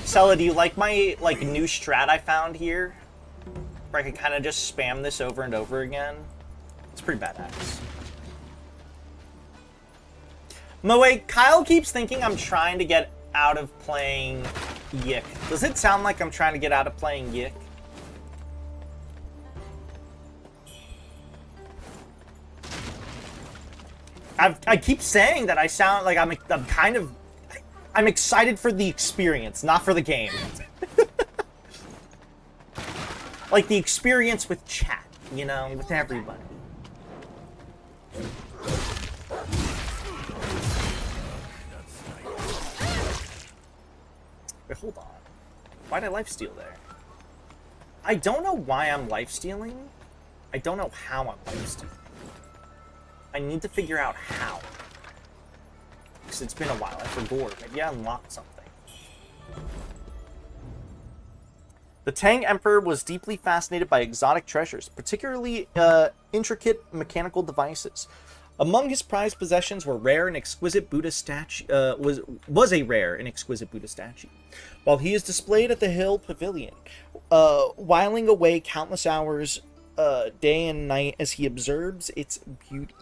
[SPEAKER 3] Sella, do you like my new strat I found here? Where I can kind of just spam this over and over again? It's pretty badass. Moe, Kyle keeps thinking I'm trying to get out of playing Yick. Does it sound like I'm trying to get out of playing Yick? I keep saying that I sound like I'm excited for the experience, not for the game. Like the experience with chat, you know, with everybody. Wait, hold on. Why'd I lifesteal there? I don't know why I'm lifestealing. I don't know how I'm lifestealing. I need to figure out how. Because it's been a while. I forgot. Maybe I unlocked something. The Tang Emperor was deeply fascinated by exotic treasures, particularly intricate mechanical devices. Among his prized possessions were rare and exquisite Buddha statue. Was a rare and exquisite Buddha statue. While he is displayed at the Hill Pavilion, whiling away countless hours day and night as he observes its beauty.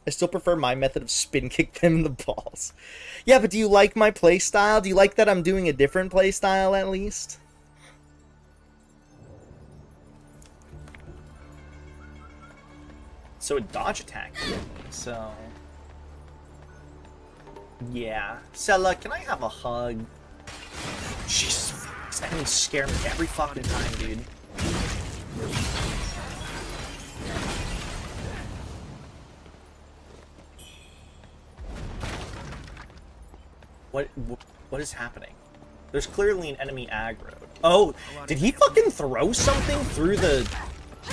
[SPEAKER 3] I still prefer my method of spin kick them in the balls. Yeah, but do you like my playstyle? Do you like that I'm doing a different playstyle at least? So a dodge attack. So yeah. Sella, can I have a hug? Jesus, these enemies scare me every fucking time, dude. What is happening? There's clearly an enemy aggro. Oh, did he fucking throw something through the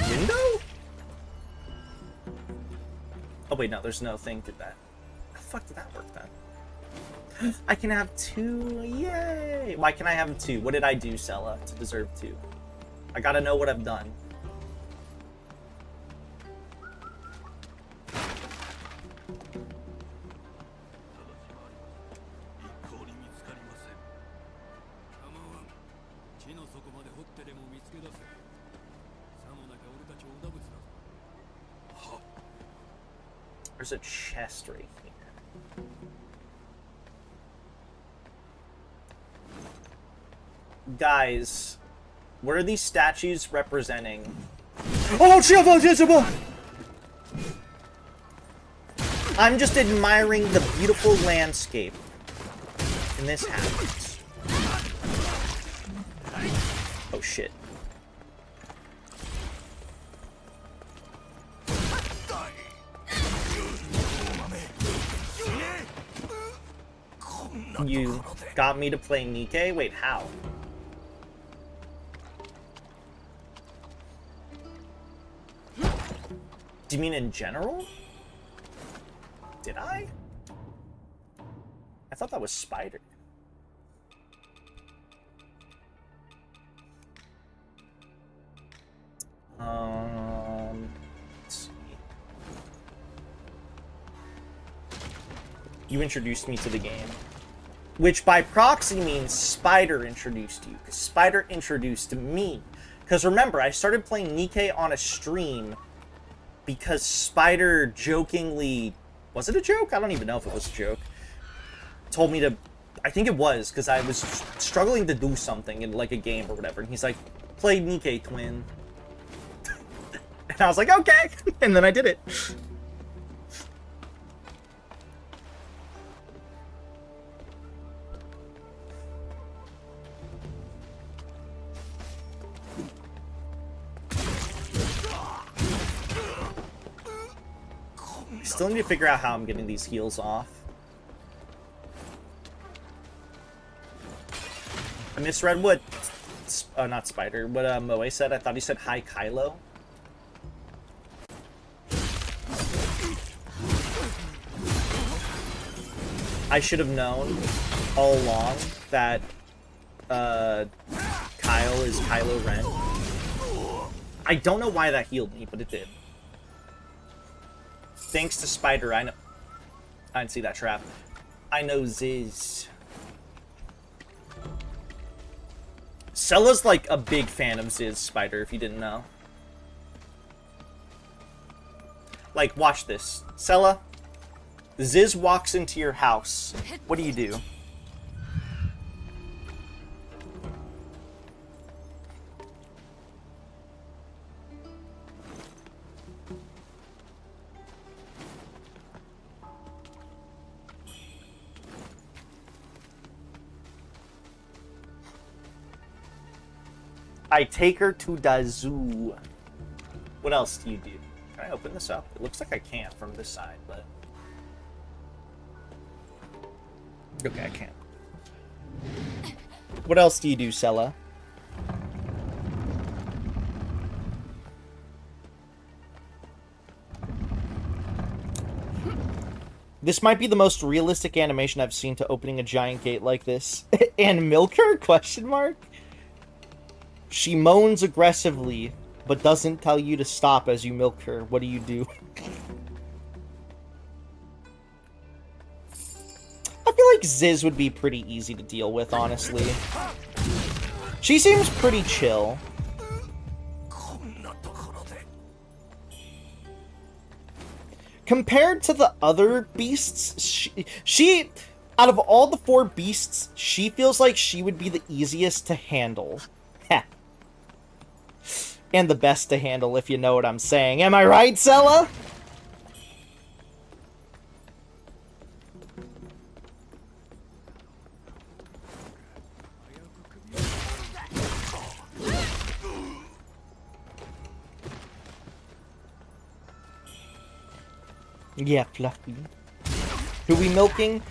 [SPEAKER 3] window? Oh wait, no, there's no thing to that. How the fuck did that work then? I can have 2, yay! Why can I have 2? What did I do, Sella, to deserve 2? I gotta know what I've done. There's a chest right here. Guys, what are these statues representing? Oh, I'm just admiring the beautiful landscape. And this happens. Oh shit. You got me to play Nikke? Wait, how? Do you mean in general? Did I? I thought that was Spider. Let's see. You introduced me to the game. Which by proxy means Spider introduced you. Because Spider introduced me. Because remember, I started playing Nikke on a stream because Spider jokingly... Was it a joke? I don't even know if it was a joke. Told me to... I think it was, because I was struggling to do something in like a game or whatever. And he's like, play Nikke, twin. And I was like, okay! And then I did it. Still need to figure out how I'm getting these heals off. I misread what... not Spider. What Moe said. I thought he said hi, Kylo. I should have known all along that Kyle is Kylo Ren. I don't know why that healed me, but it did. Thanks to Spider, I know... I didn't see that trap. I know Ziz. Sella's like a big fan of Ziz, Spider, if you didn't know. Like, watch this. Sella, Ziz walks into your house. What do you do? I take her to the zoo. What else do you do? Can I open this up? It looks like I can't from this side, but... Okay, I can't. What else do you do, Sella? This might be the most realistic animation I've seen to opening a giant gate like this. And milk her? Question mark? She moans aggressively, but doesn't tell you to stop as you milk her. What do you do? I feel like Ziz would be pretty easy to deal with, honestly. She seems pretty chill. compared to the other beasts, she out of all the 4 beasts, she feels like she would be the easiest to handle. Heh. And the best to handle, if you know what I'm saying. Am I right, Sella? Yeah, Fluffy. Who we milking?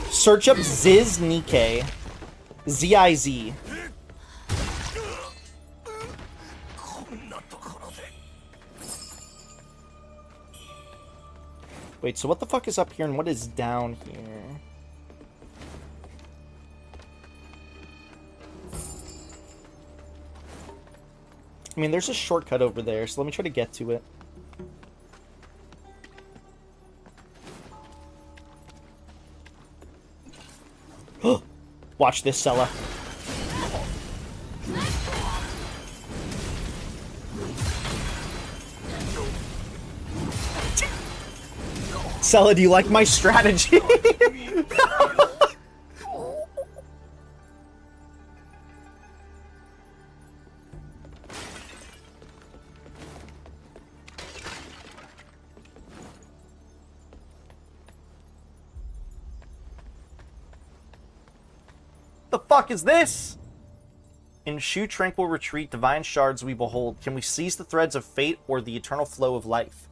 [SPEAKER 3] Search up Ziz Nikkei. Z-I-Z. Wait, so what the fuck is up here and what is down here? I mean, there's a shortcut over there, so let me try to get to it. Watch this, Sella. Sella, do you like my strategy? The fuck is this? In Shu Tranquil Retreat, divine shards we behold. Can we seize the threads of fate or the eternal flow of life?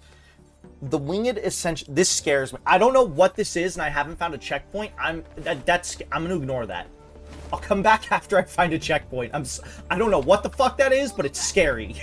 [SPEAKER 3] The winged ascension. This scares me. I don't know what this is, and I haven't found a checkpoint. I'm gonna ignore that. I'll come back after I find a checkpoint. I don't know what the fuck that is, but it's scary.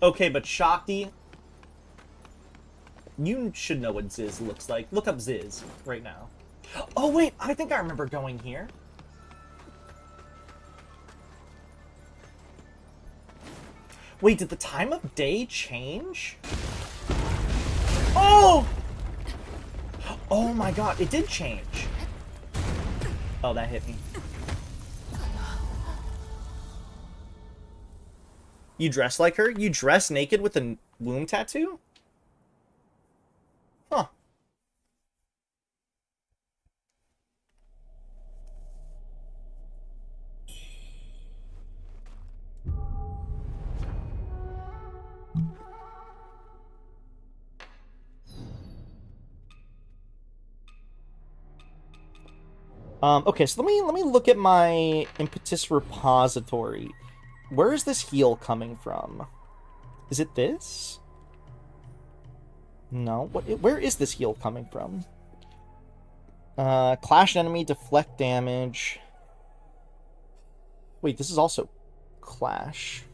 [SPEAKER 3] Okay, but Shakti, you should know what Ziz looks like. Look up Ziz right now. Oh, wait, I think I remember going here. Wait, did the time of day change? Oh! Oh my god, it did change. Oh, that hit me. You dress like her? You dress naked with a womb tattoo? Huh. Okay, so let me look at my impetus repository. Where is this heal coming from? Is it this? No. Where is this heal coming from? Clash enemy, deflect damage. Wait, this is also clash.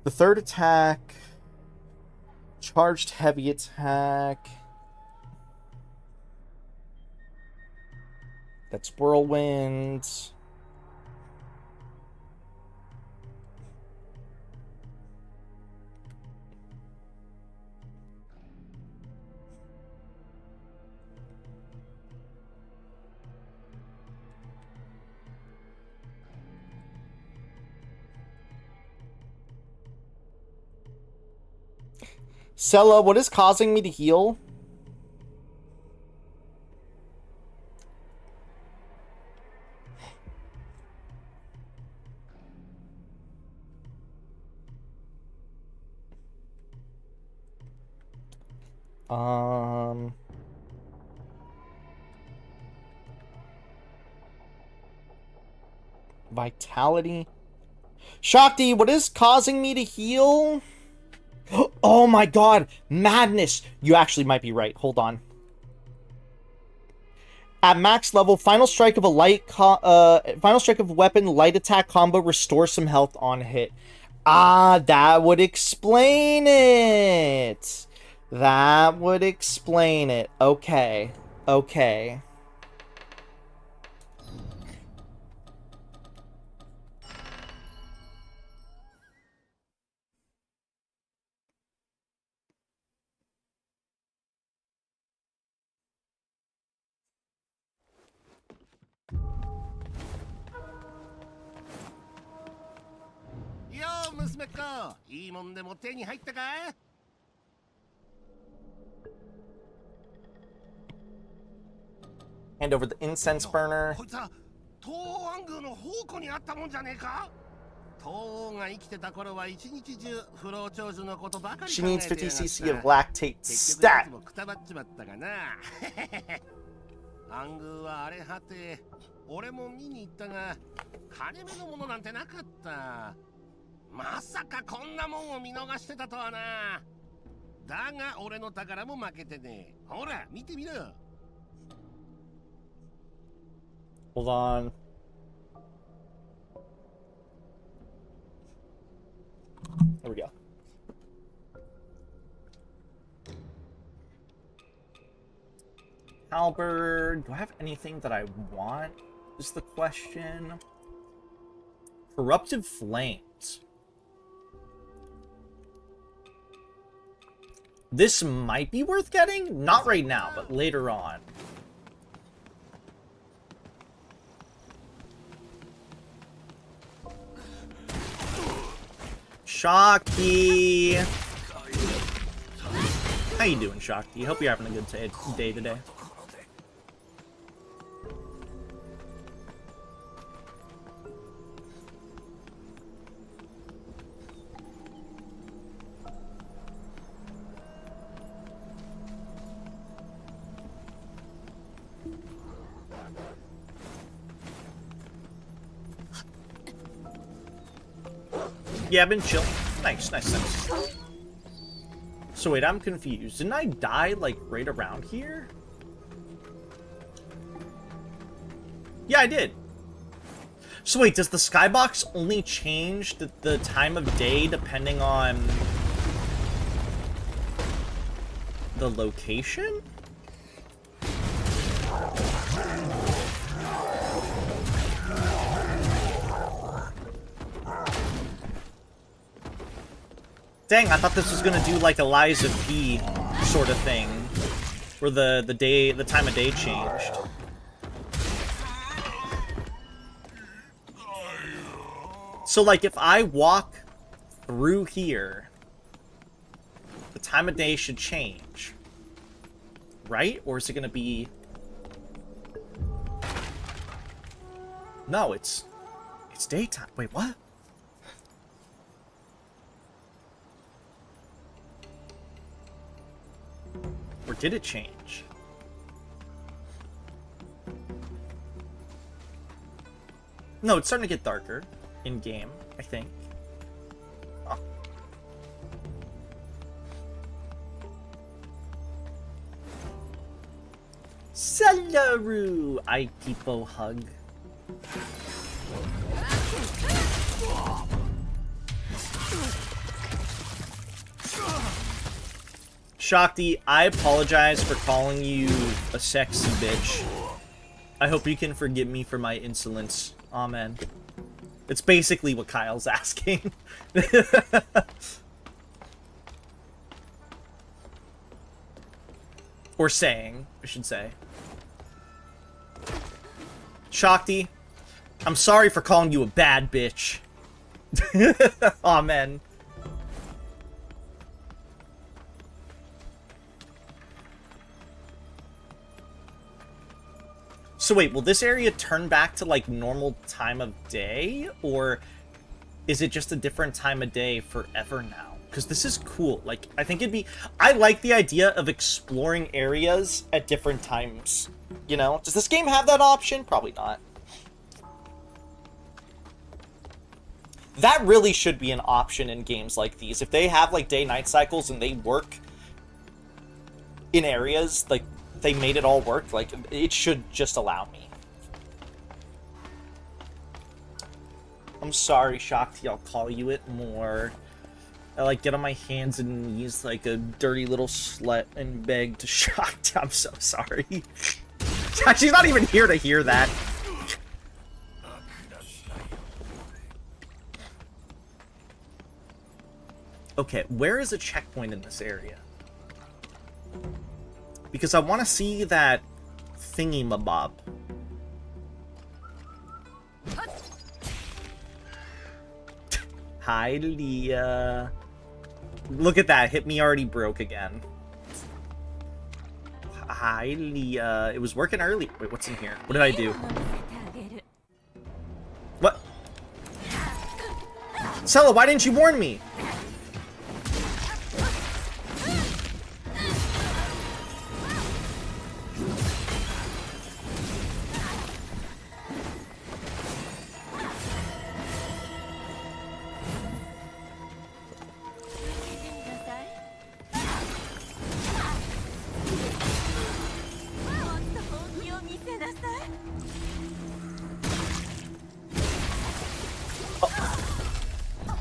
[SPEAKER 3] The third attack. Charged heavy attack. That's whirlwind. Sella, what is causing me to heal? Vitality. Shakti, what is causing me to heal? Oh my god, madness! You actually might be right. Hold on. At max level, final strike of weapon, light attack combo restores some health on hit. Ah, that would explain it. That would explain it. Okay. Okay.
[SPEAKER 6] 娘っ子、いいもんでも手に入ったか？
[SPEAKER 3] Hand over the incense burner.
[SPEAKER 6] こいつは東王暗宮の宝庫にあったもんじゃねえか？東王が生きてた頃は一日中不老長寿のことばかり
[SPEAKER 3] She
[SPEAKER 6] 考え
[SPEAKER 3] needs
[SPEAKER 6] てやがった。
[SPEAKER 3] 50cc of lactate
[SPEAKER 6] 結局や
[SPEAKER 3] stat.
[SPEAKER 6] つもくたばっちまったがな。暗宮は荒れ果て、俺も見に行ったが、金目のものなんてなかった。まさかこんなもんを見逃してたとはな。だが俺の宝も負けてねえ。ほら見てみろ。
[SPEAKER 3] Hold on. There we go. Halberd. Do I have anything that I want? Is the question. Corruptive Flames. This might be worth getting? Not right now, but later on. Shakti! How you doing, Shakti? Hope you're having a good day today. Yeah, I've been chilling. Nice, nice, nice. So wait, I'm confused. Didn't I die, like, right around here? Yeah, I did. So wait, does the skybox only change the time of day depending on the location? Dang, I thought this was gonna do like a Liza P sort of thing, where the time of day changed. So like if I walk through here, the time of day should change, right? Or is it gonna be? No, it's daytime. Wait, what? Or did it change? No, it's starting to get darker in game, I think. Oh. Salaru! I people hug. Shakti, I apologize for calling you a sexy bitch. I hope you can forgive me for my insolence. Amen. It's basically what Kyle's asking. Or saying, I should say. Shakti, I'm sorry for calling you a bad bitch. Amen. So wait, will this area turn back to like normal time of day? Or is it just a different time of day forever now? Because this is cool. Like, I think it'd be... I like the idea of exploring areas at different times. You know? Does this game have that option? Probably not. That really should be an option in games like these. If they have like day-night cycles and they work in areas, like, they made it all work, like, it should just allow me. I'm sorry, Shakti, I'll call you it more. I, like, get on my hands and knees like a dirty little slut and beg to Shakti. I'm so sorry. She's not even here to hear that. Okay, where is a checkpoint in this area? Because I want to see that thingy-mabob. Hi, Leah. Look at that. Hit me already broke again. Hi, Leah. It was working early. Wait, what's in here? What did I do? What? Sella, why didn't you warn me?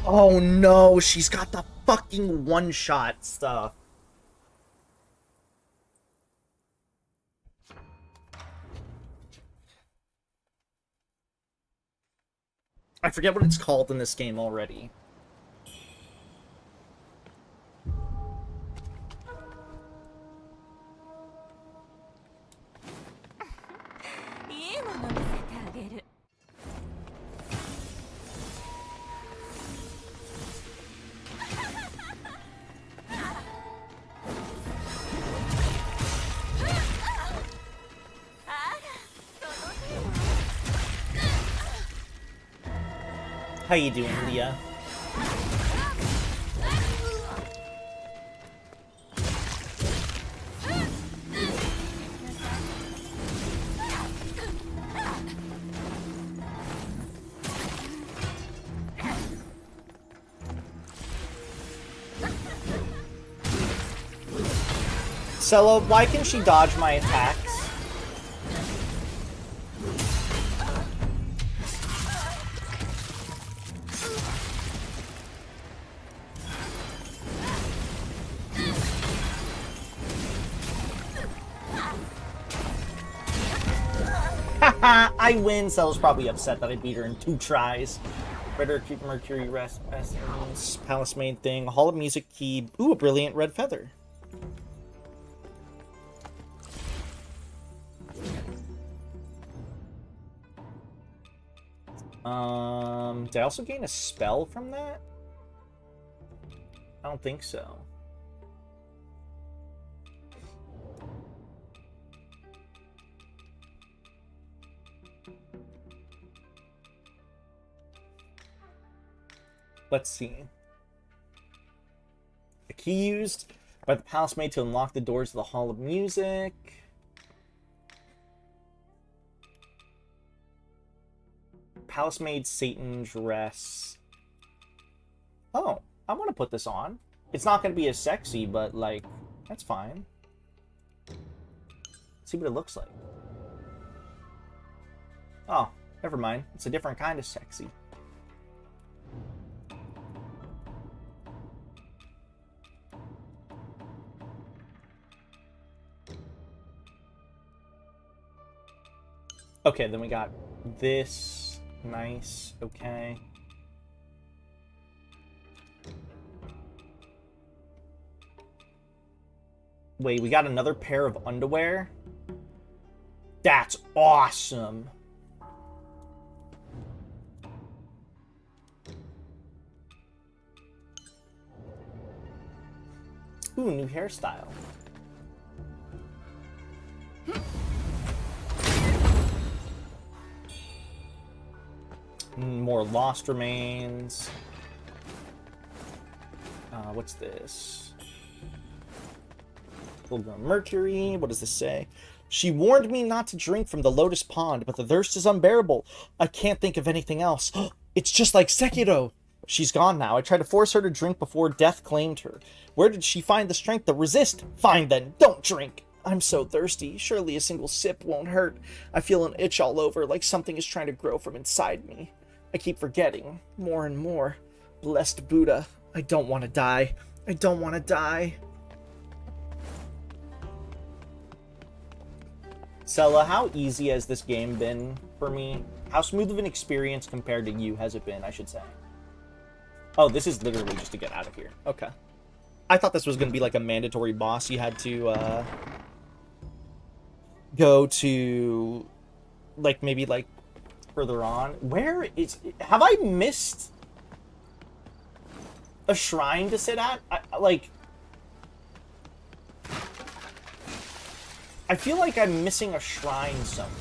[SPEAKER 3] Oh no, she's got the fucking one-shot stuff. I forget what it's called in this game already. How you doing, Leah? Sella, why can she dodge my attacks? I win. Cella's probably upset that I beat her in 2 tries. Redder, keep Mercury, rest, Palace main thing, Hall of Music key. Ooh, a brilliant red feather. Did I also gain a spell from that? I don't think so. Let's see. A key used by the Palace Maid to unlock the doors of the Hall of Music. Palace Maid Satan dress. Oh, I want to put this on. It's not going to be as sexy, but, like, that's fine. Let's see what it looks like. Oh, never mind. It's a different kind of sexy. Okay, then we got this. Nice. Okay. Wait, we got another pair of underwear? That's awesome. Ooh, new hairstyle. More lost remains. What's this? Pilgrim Mercury. What does this say? She warned me not to drink from the Lotus Pond, but the thirst is unbearable. I can't think of anything else. It's just like Sekiro. She's gone now. I tried to force her to drink before death claimed her. Where did she find the strength to resist? Fine then, don't drink. I'm so thirsty. Surely a single sip won't hurt. I feel an itch all over, like something is trying to grow from inside me. I keep forgetting, more and more. Blessed Buddha, I don't want to die. I don't want to die. Sella, how easy has this game been for me? How smooth of an experience compared to you has it been, I should say? Oh, this is literally just to get out of here. Okay. I thought this was going to be like a mandatory boss. You had to go to, like, maybe like further on. Where is... Have I missed a shrine to sit at? Like, I feel like I'm missing a shrine somewhere.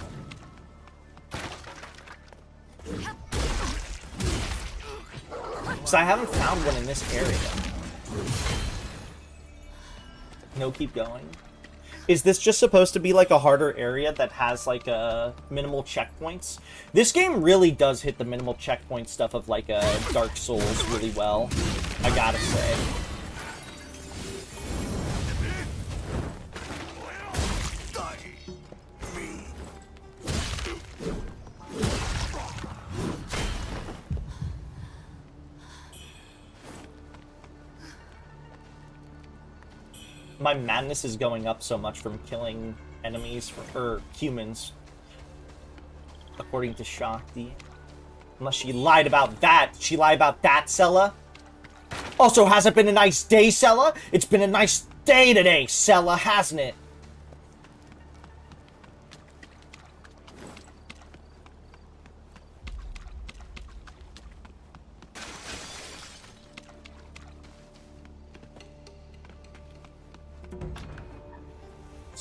[SPEAKER 3] Because I haven't found one in this area. No, keep going. Is this just supposed to be like a harder area that has like minimal checkpoints? This game really does hit the minimal checkpoint stuff of like Dark Souls really well, I gotta say. My madness is going up so much from killing enemies, or humans, according to Shakti. Unless she lied about that. Did she lie about that, Sella? Also, has it been a nice day, Sella? It's been a nice day today, Sella, hasn't it?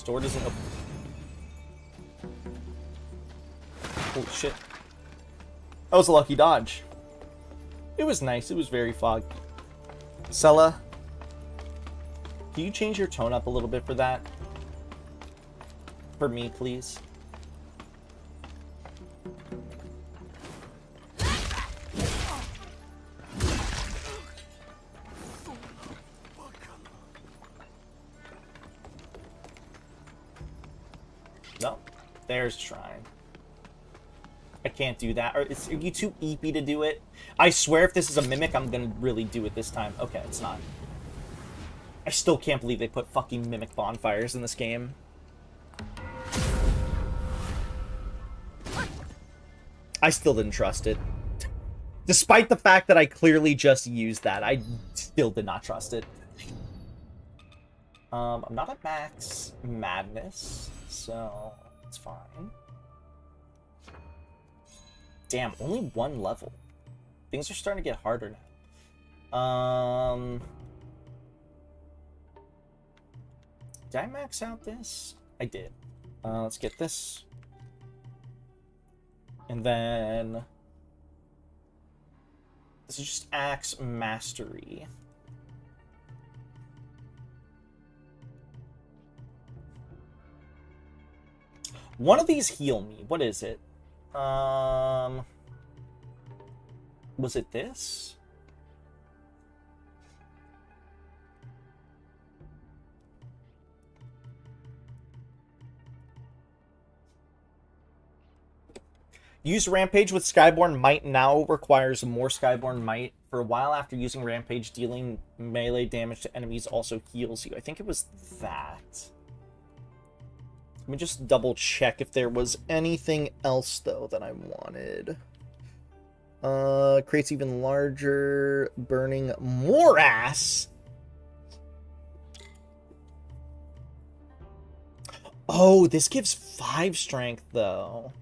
[SPEAKER 3] Door doesn't open. Holy shit. That was a lucky dodge. It was nice. It was very foggy. Sella, can you change your tone up a little bit for that? For me, please. No, there's Shrine. I can't do that. Or are you too eepy to do it? I swear if this is a mimic, I'm gonna really do it this time. Okay, it's not. I still can't believe they put fucking mimic bonfires in this game. I still didn't trust it. Despite the fact that I clearly just used that, I still did not trust it. I'm not at max madness, so it's fine. Damn, only one level. Things are starting to get harder now. Did I max out this? I did. Let's get this. And then this is just Axe Mastery. One of these heal me. What is it? Was it this? Use Rampage with Skyborn Might now requires more Skyborn Might. For a while after using Rampage, dealing melee damage to enemies also heals you. I think it was that. Let me just double check if there was anything else, though, that I wanted. Creates even larger, burning more ass. Oh, this gives 5 strength, though.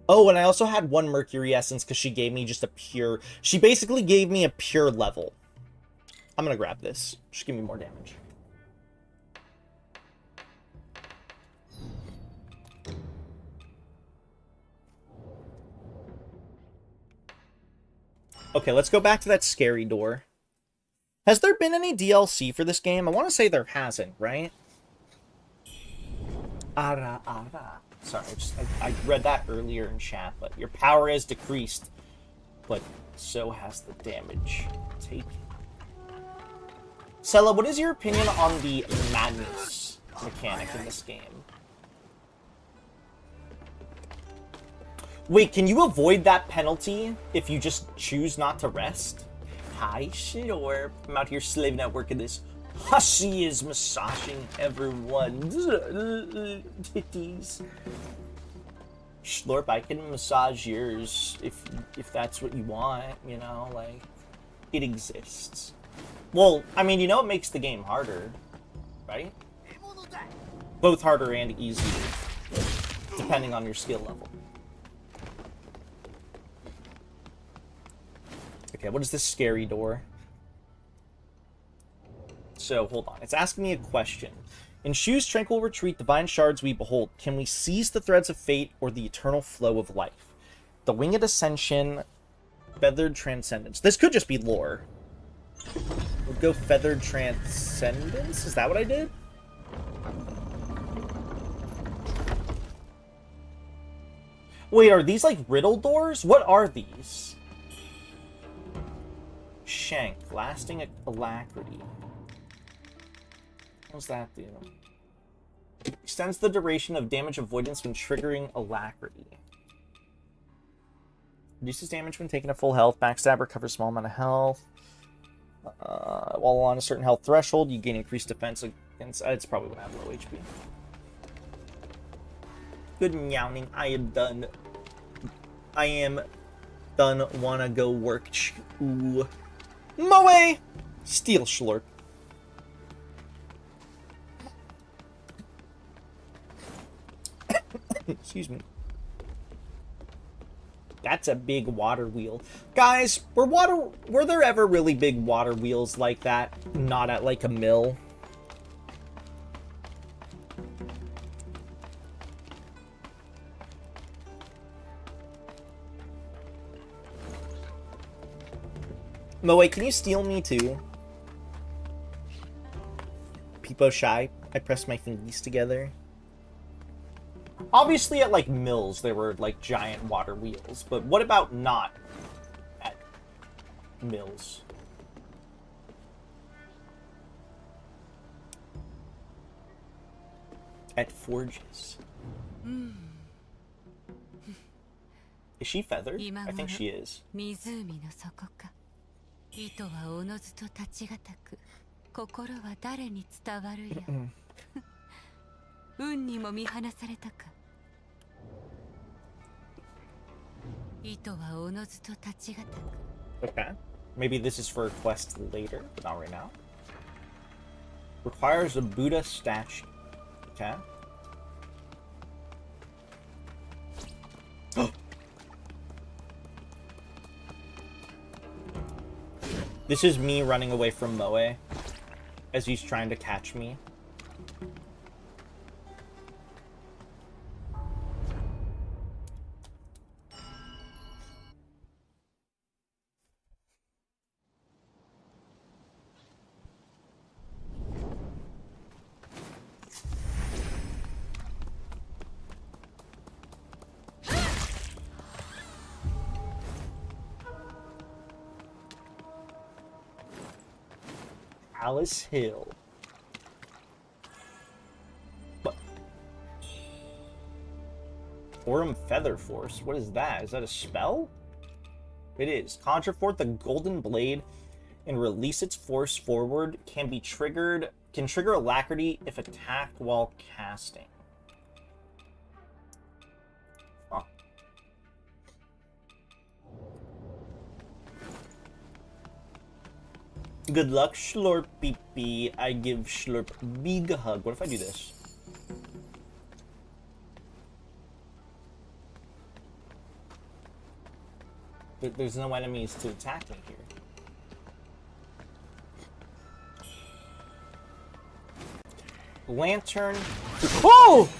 [SPEAKER 3] Oh, and I also had 1 Mercury Essence because she gave me just a pure... She basically gave me a pure level. I'm gonna grab this. Just give me more damage. Okay, let's go back to that scary door. Has there been any DLC for this game? I want to say there hasn't, right? Ara, ara. Sorry, I read that earlier in chat, but your power is decreased, but so has the damage taken. Sella, what is your opinion on the madness mechanic in this game? Wait, can you avoid that penalty if you just choose not to rest? Hi, Shidor. I'm out here slaving at work in this. Hussy is massaging everyone's titties. Schlorp, I can massage yours if that's what you want, you know, like, it exists. Well, I mean, you know it makes the game harder, right? Both harder and easier, depending on your skill level. Okay, what is this scary door? So, hold on. It's asking me a question. In Shu's tranquil retreat, divine shards we behold. Can we seize the threads of fate or the eternal flow of life? The winged ascension, feathered transcendence. This could just be lore. We'll go feathered transcendence? Is that what I did? Wait, are these like riddle doors? What are these? Shank, lasting alacrity. What's that do? Extends the duration of damage avoidance when triggering alacrity. Reduces damage when taking a full health. Backstab recovers small amount of health. While on a certain health threshold, you gain increased defense against... It's probably when I have low HP. Good meowing. I am done. I am done. Wanna go work. Ooh. Moe! Steel Schlurp. Excuse me. That's a big water wheel. Guys, were there ever really big water wheels like that? Not at like a mill? Moe, can you steal me too? Peepo shy. I pressed my fingers together. Obviously at like mills there were like giant water wheels, but what about not at mills? At forges. Is she feathered? I think she is.
[SPEAKER 7] 糸はおのずと立ちがたく、心は誰に伝わるや。運にも見放されたか。糸はおのずと立ちがたく。
[SPEAKER 3] Okay. Maybe this is for a quest later, but not right now. Requires a Buddha statue. Okay. This is me running away from Moe as he's trying to catch me. Alice Hill. What? Aurum Feather Force. What is that? Is that a spell? It is. Conjure forth the golden blade and release its force forward. Can trigger alacrity if attacked while casting. Huh. Good luck, Schlurpee. I give Schlurp big hug. What if I do this? There's no enemies to attack me here. Lantern. Oh!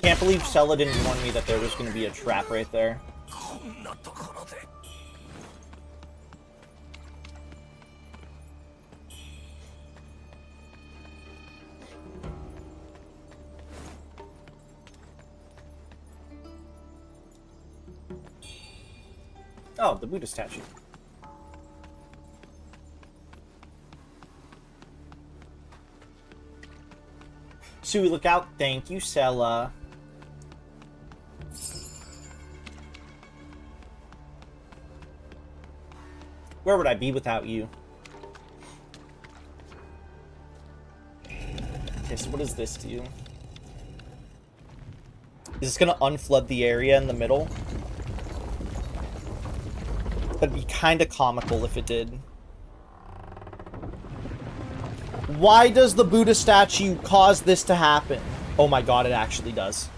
[SPEAKER 3] Can't believe Sella didn't warn me that there was going to be a trap right there. Oh, the Buddha statue. Sui, look out. Thank you, Sella. Where would I be without you? Okay, so what does this do? Is this gonna unflood the area in the middle? That'd be kinda comical if it did. Why does the Buddha statue cause this to happen? Oh my god, it actually does.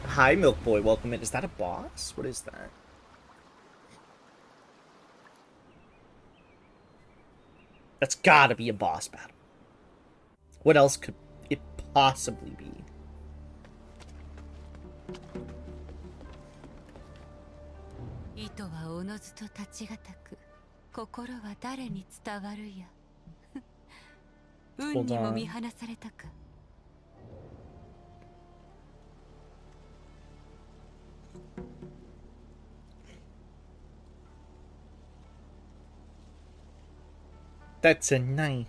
[SPEAKER 3] Hi, Milk Boy. Welcome in. Is that a boss? What is that? That's gotta be a boss battle. What else could it possibly be?
[SPEAKER 7] 糸はおのずと立ちがたく、心は誰に伝わるや。運にも見放されたか。
[SPEAKER 3] That's a knife.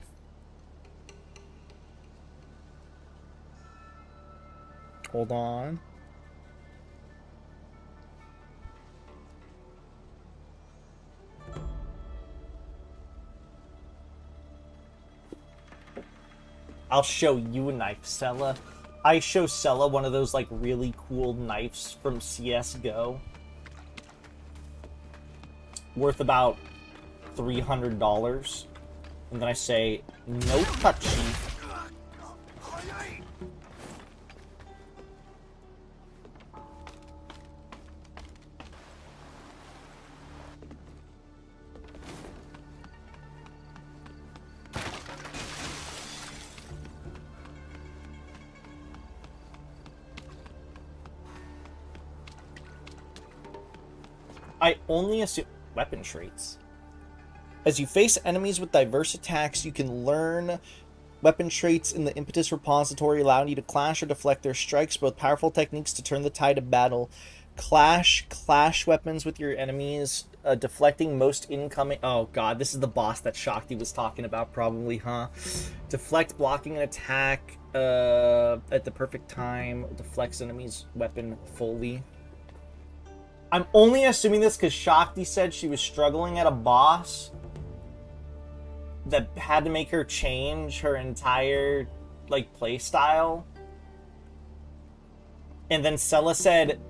[SPEAKER 3] Hold on. I'll show you a knife, Sella. I show Sella one of those like really cool knives from CS:GO. Worth about $300. And then I say, no touchy. I only assume weapon traits. As you face enemies with diverse attacks, you can learn weapon traits in the Impetus repository, allowing you to clash or deflect their strikes, both powerful techniques to turn the tide of battle. Clash weapons with your enemies, deflecting most incoming... Oh god, this is the boss that Shakti was talking about probably, huh? Deflect blocking an attack at the perfect time, deflects enemy's weapon fully. I'm only assuming this because Shakti said she was struggling at a boss that had to make her change her entire, like, play style. And then Sella said,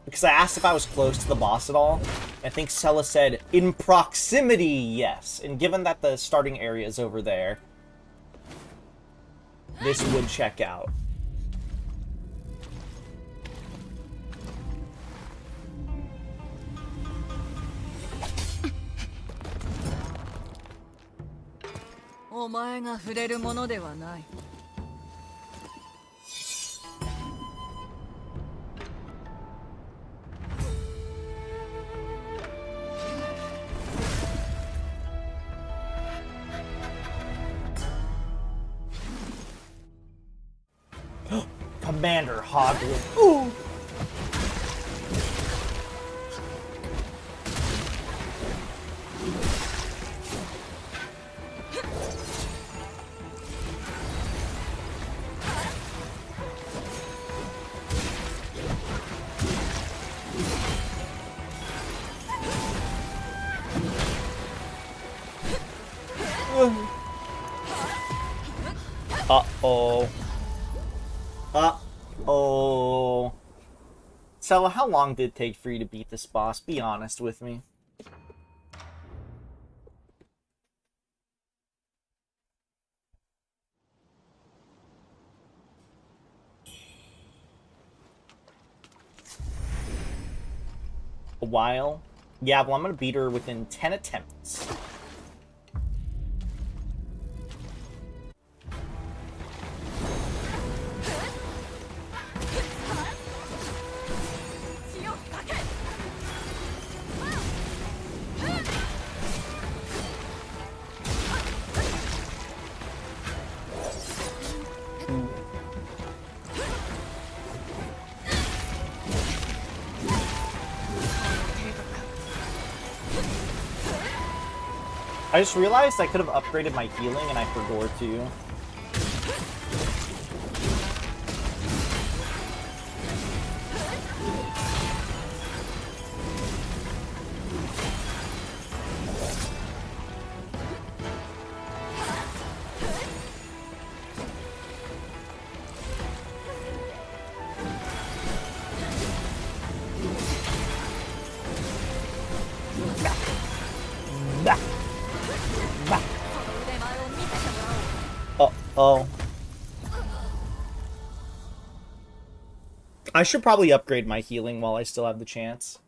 [SPEAKER 3] because I asked if I was close to the boss at all, I think Sella said, in proximity, yes. And given that the starting area is over there, this would check out. Commander Hoglin. Ooh. Uh-oh. Uh-oh. Sella, how long did it take for you to beat this boss? Be honest with me. A while? Yeah, well, I'm gonna beat her within 10 attempts. I just realized I could have upgraded my healing and I forgot to. Oh. I should probably upgrade my healing while I still have the chance.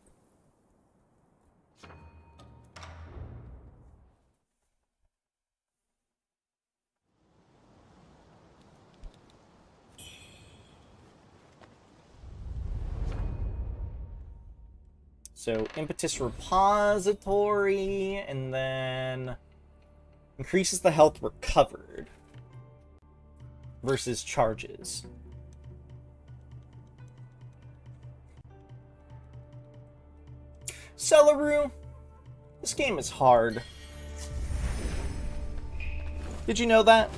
[SPEAKER 3] So, Impetus Repository, and then increases the health recovered versus charges. Celeru, this game is hard. Did you know that?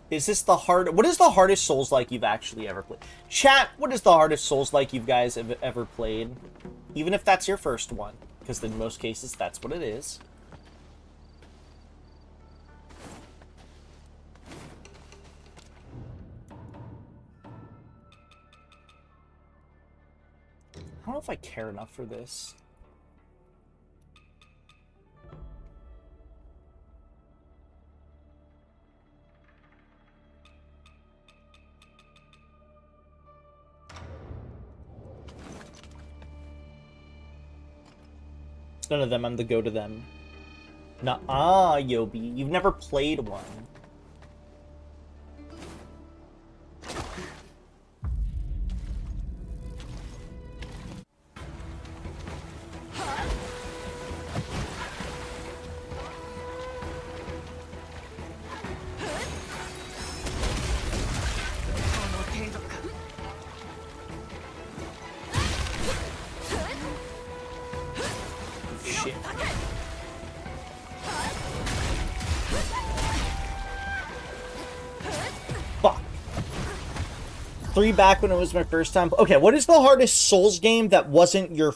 [SPEAKER 3] Is this the hard? What is the hardest Souls-like you've actually ever played? Chat, what is the hardest Souls-like you guys have ever played? Even if that's your first one, because in most cases that's what it is. I don't know if I care enough for this. None of them, I'm the go to them. Nuh-uh, Yobi. You've never played one. Shit. Fuck. 3 back when it was my first time. Okay, what is the hardest Souls game that wasn't your,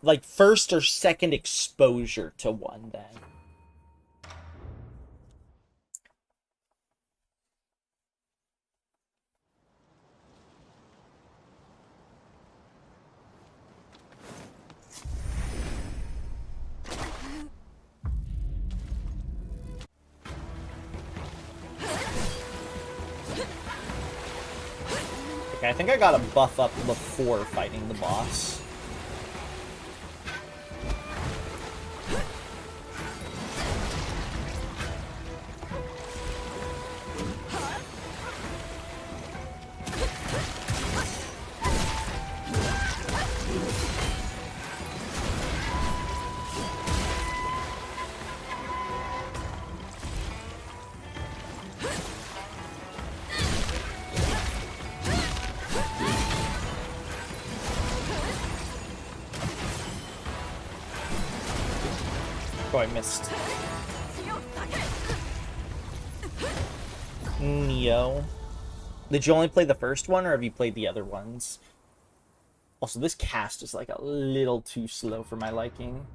[SPEAKER 3] like, first or second exposure to one, then? Okay, I think I gotta buff up before fighting the boss. Oh, I missed. Neo. Did you only play the first one, or have you played the other ones? Also, this cast is like a little too slow for my liking.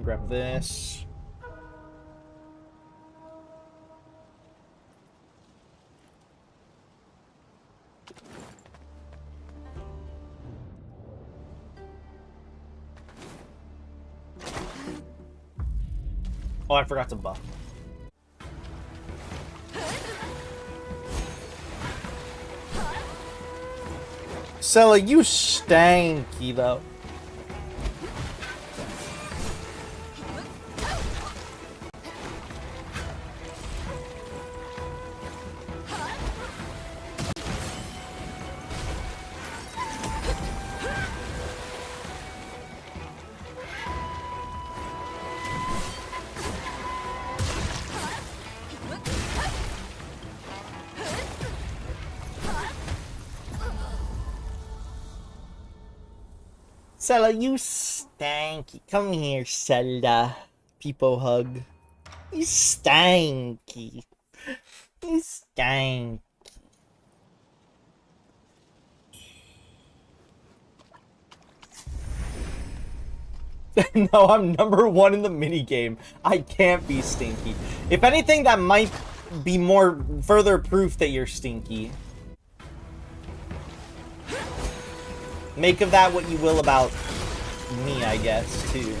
[SPEAKER 3] Grab this. Oh, I forgot to buff. Sella, you stanky though. Sella, you stanky. Come here, Sella. People hug. You stanky. You stank. No, I'm number 1 in the minigame. I can't be stinky. If anything, that might be more further proof that you're stinky. Make of that what you will about me, I guess, too.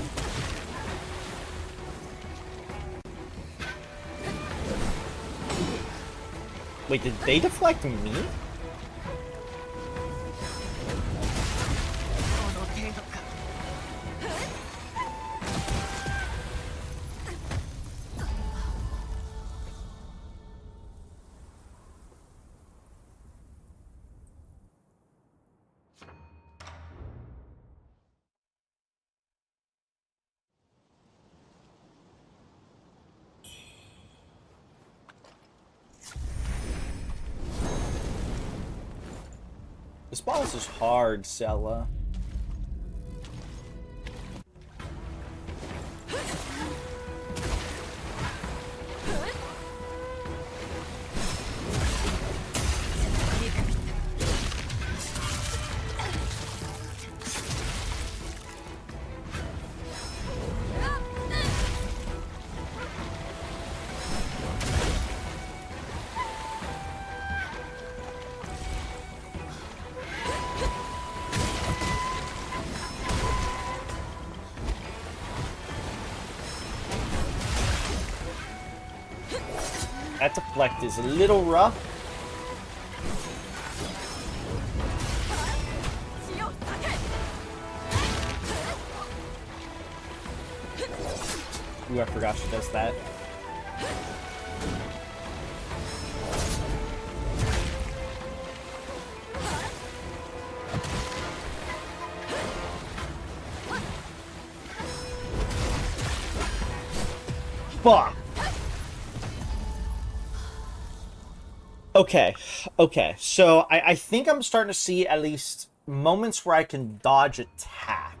[SPEAKER 3] Wait, did they deflect me? This boss is hard, Sella. That deflect is a little rough. Ooh, I forgot she does that. Fuck. Okay, so I think I'm starting to see at least moments where I can dodge attack.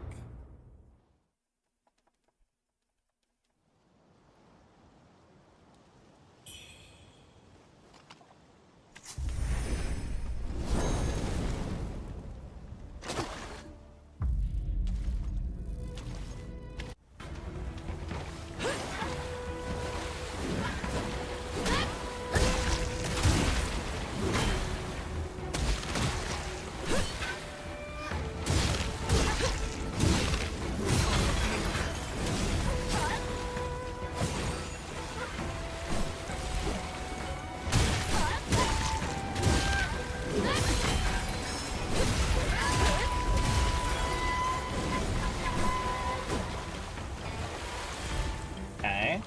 [SPEAKER 3] Okay.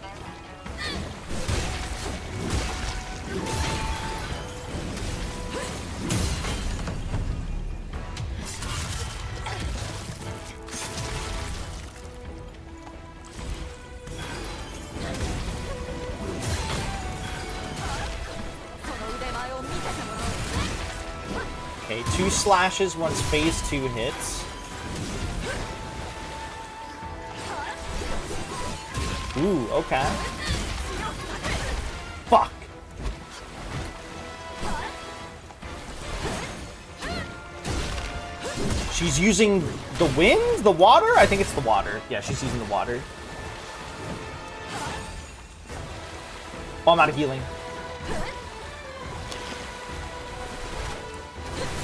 [SPEAKER 3] Okay, 2 slashes once phase 2 hits. Ooh, okay. Fuck. She's using the wind? The water? I think it's the water. Yeah, she's using the water. Oh, I'm out of healing.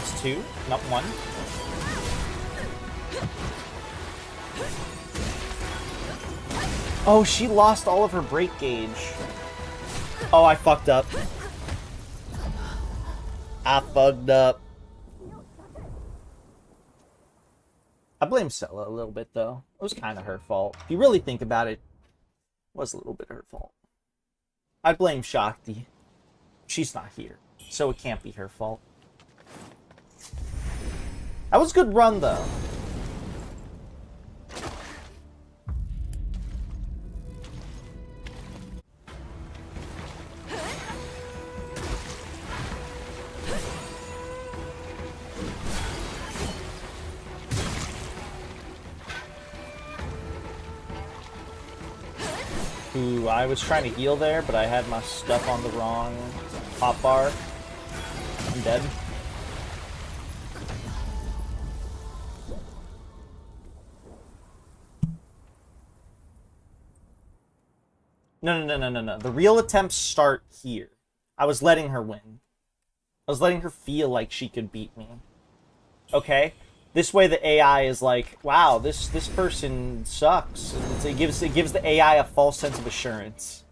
[SPEAKER 3] It's 2, not 1. Oh, she lost all of her break gauge. Oh, I fucked up. I fucked up. I blame Sella a little bit, though. It was kind of her fault. If you really think about it, it was a little bit her fault. I blame Shakti. She's not here, so it can't be her fault. That was a good run, though. Ooh, I was trying to heal there, but I had my stuff on the wrong hot bar. I'm dead. No. The real attempts start here. I was letting her win. I was letting her feel like she could beat me. Okay? This way the AI is like, wow, this person sucks. It gives the AI a false sense of assurance.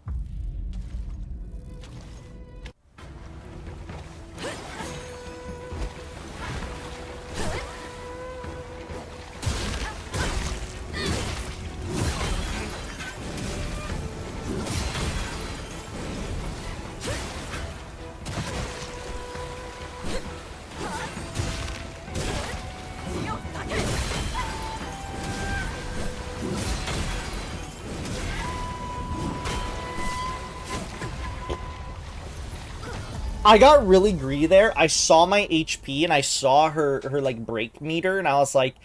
[SPEAKER 3] I got really greedy there. I saw my HP and I saw her like break meter and I was like,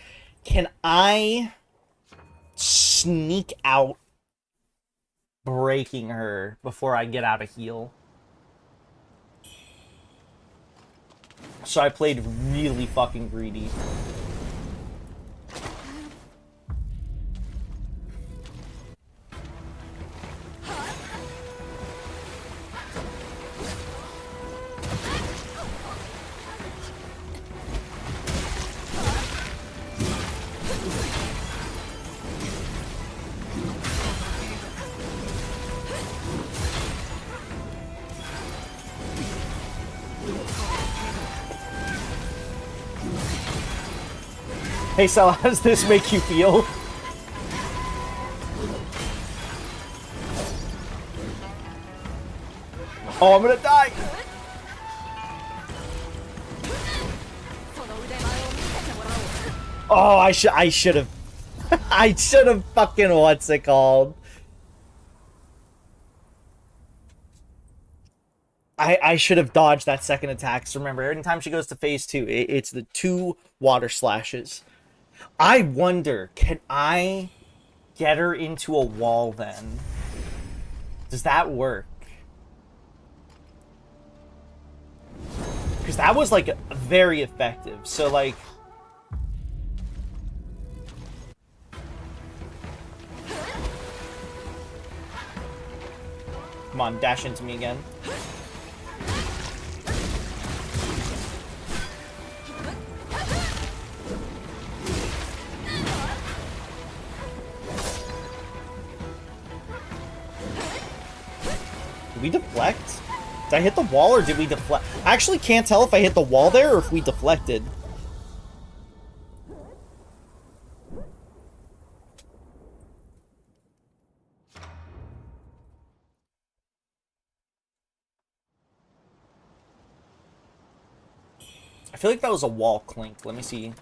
[SPEAKER 3] can I sneak out breaking her before I get out of heal? So I played really fucking greedy. Hey Sal, how does this make you feel? Oh, I'm gonna die! Oh, I should have I should have fucking what's it called? I should have dodged that second attack. So remember, every time she goes to phase 2, it's the 2 water slashes. I wonder, can I get her into a wall then? Does that work? Because that was, like, very effective. So, like... Come on, dash into me again. Did we deflect? Did I hit the wall or did we deflect? I actually can't tell if I hit the wall there or if we deflected. I feel like that was a wall clink. Let me see.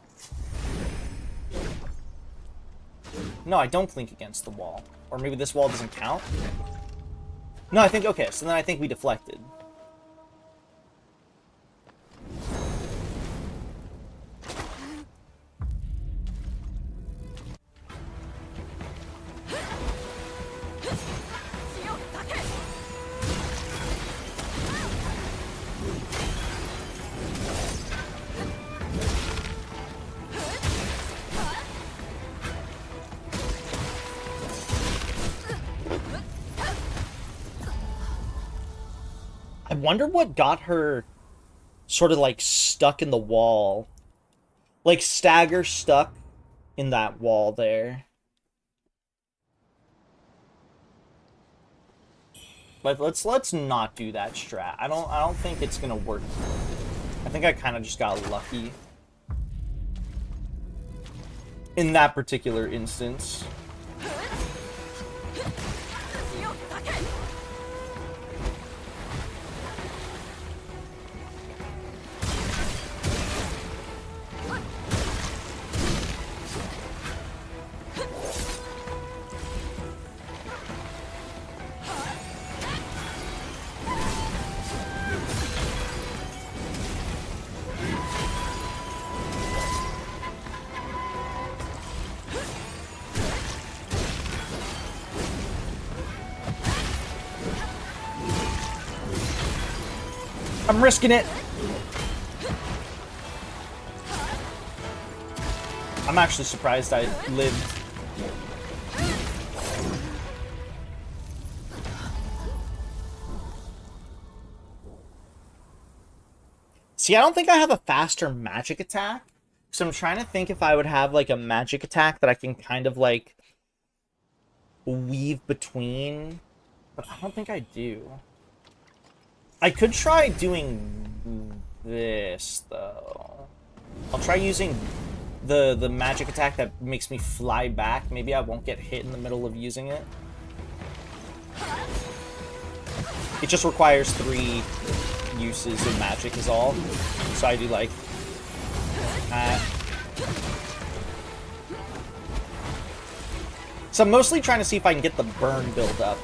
[SPEAKER 3] No, I don't clink against the wall. Or maybe this wall doesn't count? No, I think, okay, so then I think we deflected. I wonder what got her sort of like stuck in the wall. Like stagger stuck in that wall there. But let's not do that strat. I don't think it's gonna work. I think I kind of just got lucky in that particular instance. I'm risking it. I'm actually surprised I lived. See, I don't think I have a faster magic attack. So I'm trying to think if I would have like a magic attack that I can kind of like weave between. But I don't think I do. I could try doing this though. I'll try using the magic attack that makes me fly back. Maybe I won't get hit in the middle of using it. It just requires 3 uses of magic is all. So I do like that. So I'm mostly trying to see if I can get the burn build up.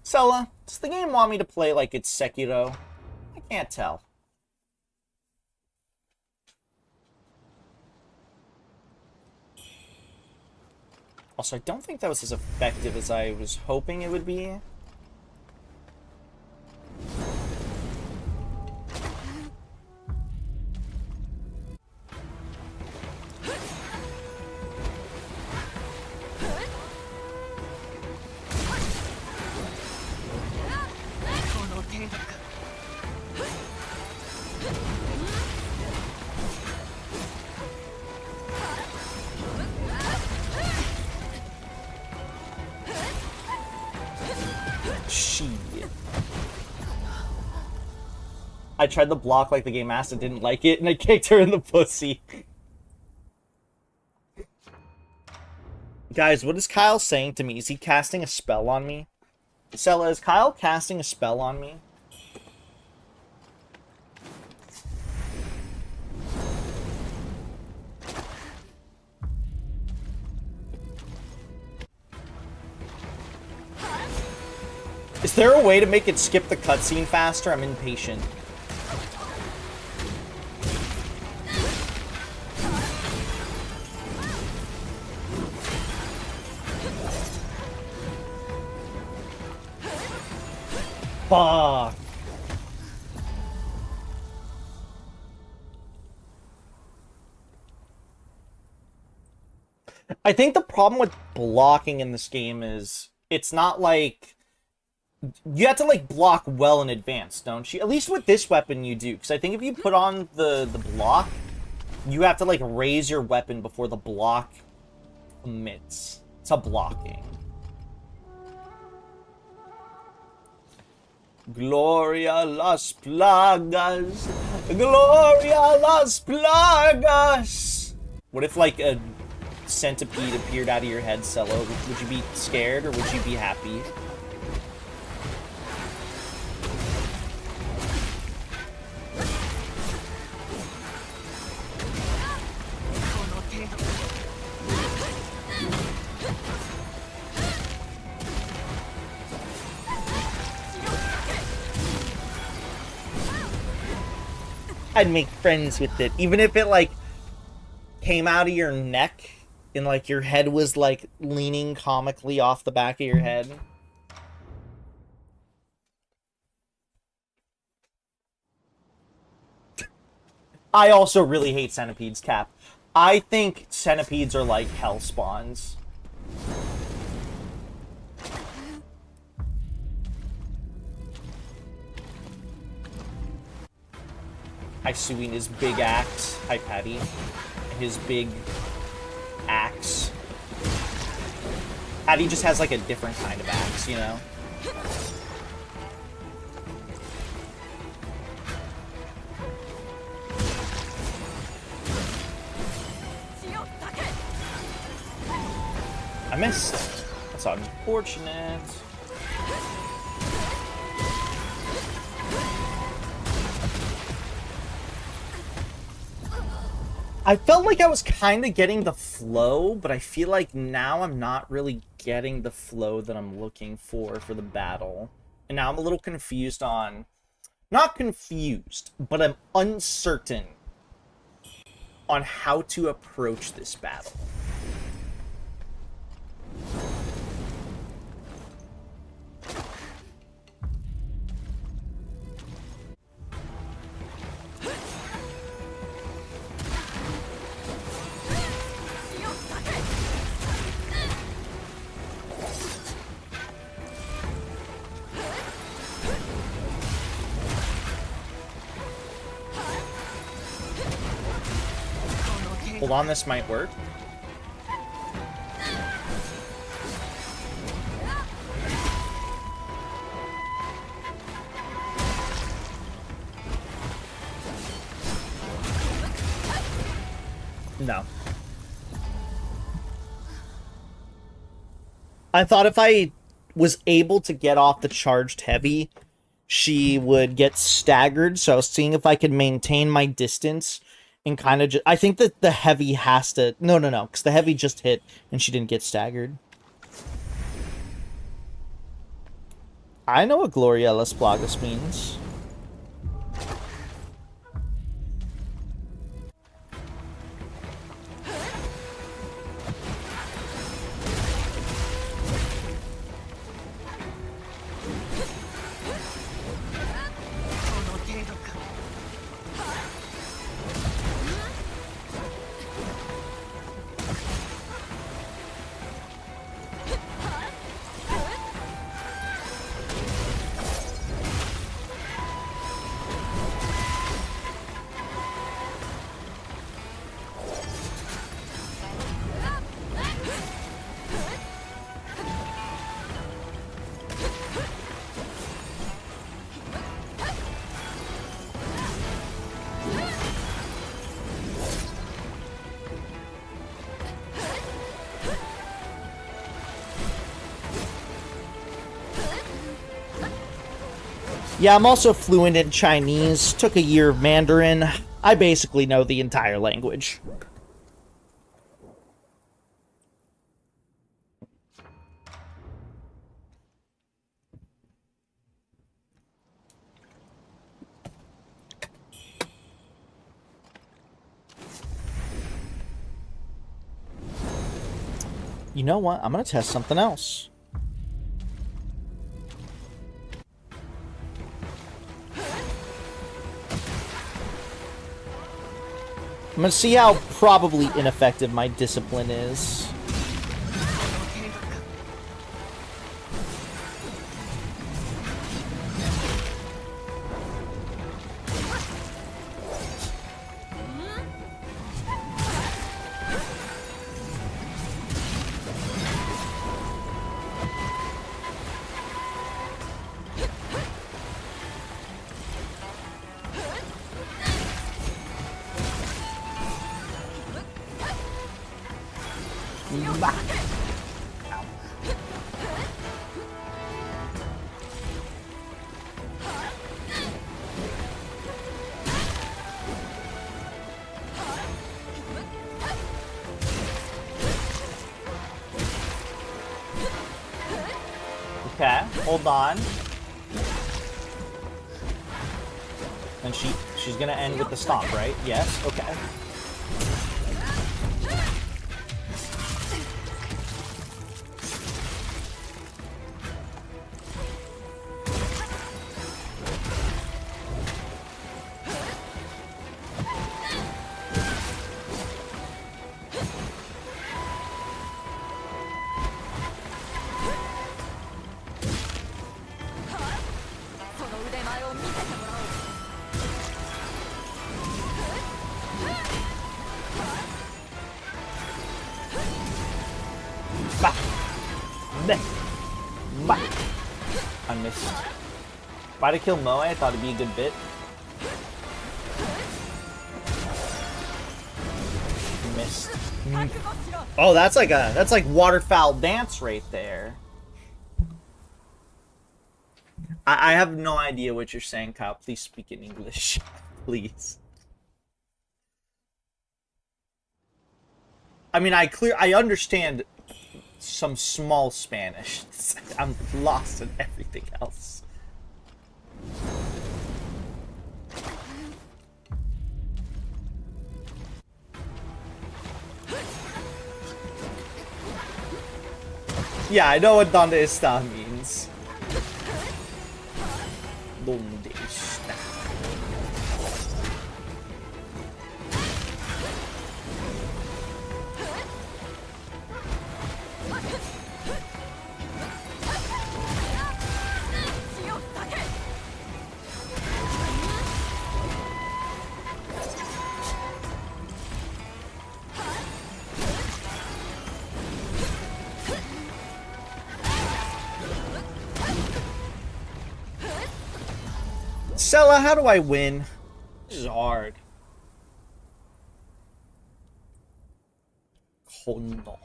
[SPEAKER 3] Sella, does the game want me to play like it's Sekiro? I can't tell. Also, I don't think that was as effective as I was hoping it would be. I tried to block like the game asked and didn't like it, and I kicked her in the pussy. Guys, what is Kyle saying to me? Is he casting a spell on me? Sella, is Kyle casting a spell on me? Is there a way to make it skip the cutscene faster? I'm impatient. Fuck. I think the problem with blocking in this game is it's not like you have to like block well in advance, don't you? At least with this weapon you do, because I think if you put on the block, you have to like raise your weapon before the block commits to blocking. Gloria las plagas, Gloria las plagas. What if like a centipede appeared out of your head, Cello? Would you be scared or would you be happy? I'd make friends with it, even if it like came out of your neck and like your head was like leaning comically off the back of your head. I also really hate centipedes, Cap. I think centipedes are like hell spawns. Hi, Suing, his big axe. Hi, Patty. His big axe. Patty just has like a different kind of axe, you know? I missed. That's unfortunate. I felt like I was kind of getting the flow, but I feel like now I'm not really getting the flow that I'm looking for the battle. And now I'm a little confused on not confused, but I'm uncertain on how to approach this battle. Hold on, this might work. No. I thought if I was able to get off the charged heavy, she would get staggered, so I was seeing if I could maintain my distance and kind of just... I think that the heavy has to... No, because the heavy just hit and she didn't get staggered. I know what Gloria Las Plagas means. Yeah, I'm also fluent in Chinese, took a year of Mandarin. I basically know the entire language. You know what? I'm gonna test something else. I'm gonna see how probably ineffective my discipline is. Okay, hold on. And she's gonna end with the stomp, right? Yes, okay. I missed. If I'd have killed Moe, I thought it'd be a good bit. Missed. Oh, that's like waterfowl dance right there. I have no idea what you're saying, Kyle. Please speak in English. Please. I mean, I understand some small Spanish. I'm lost in everything else. Yeah, I know what Donde está means. Donde está? Sella, how do I win? This is hard. Kondo.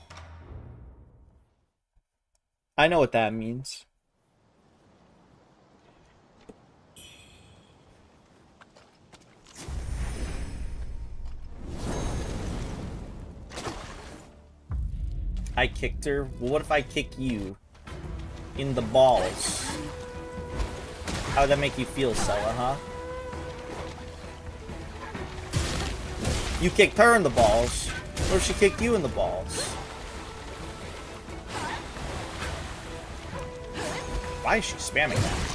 [SPEAKER 3] I know what that means. I kicked her. Well, what if I kick you in the balls? How would that make you feel, Sella, huh? You kicked her in the balls. Or she kicked you in the balls? Why is she spamming that?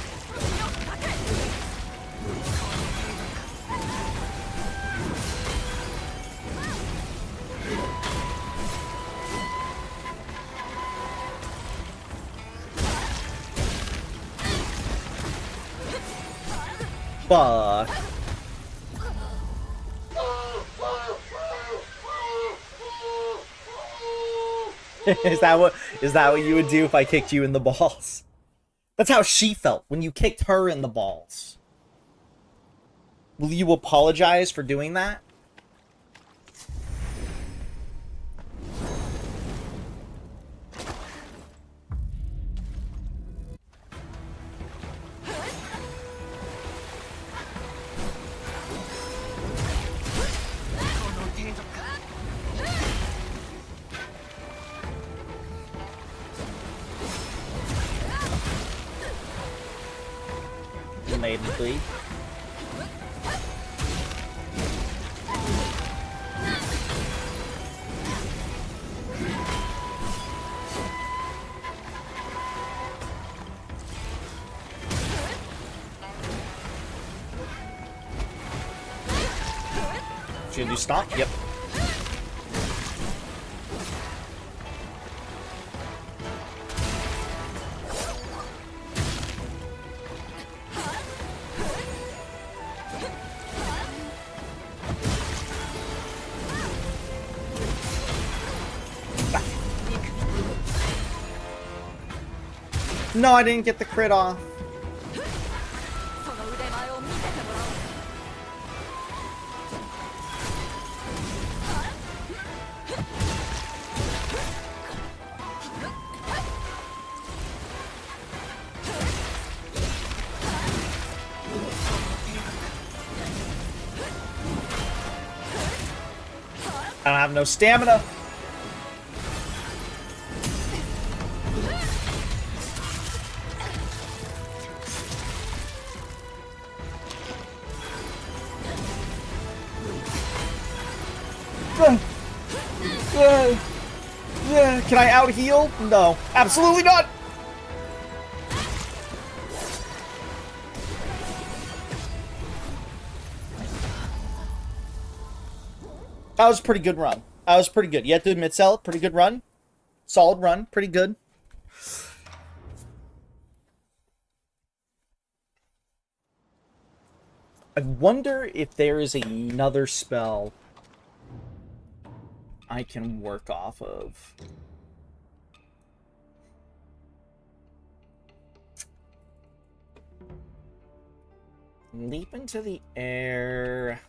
[SPEAKER 3] Fuck. Is that what you would do if I kicked you in the balls? That's how she felt when you kicked her in the balls. Will you apologize for doing that? Maybe. Should you stop? Yep. No, I didn't get the crit off. I don't have no stamina. Can I out heal? No, absolutely not. That was a pretty good run. That was pretty good. You have to admit, Cell, pretty good run. Solid run, pretty good. I wonder if there is another spell I can work off of. Leap into the air.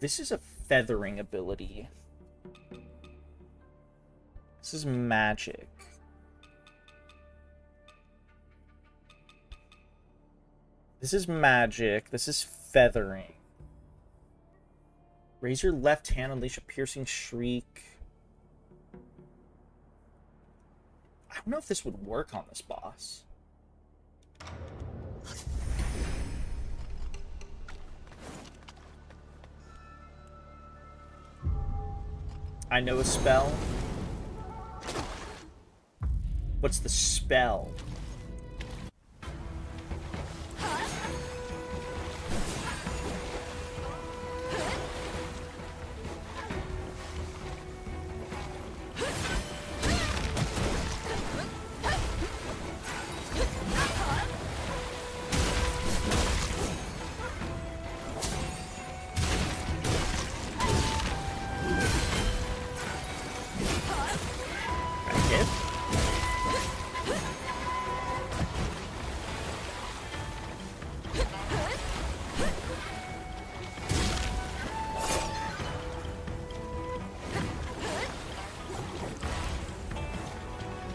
[SPEAKER 3] This is a feathering ability. This is magic. This is magic. This is feathering. Raise your left hand, unleash a piercing shriek. I don't know if this would work on this boss. I know a spell. What's the spell?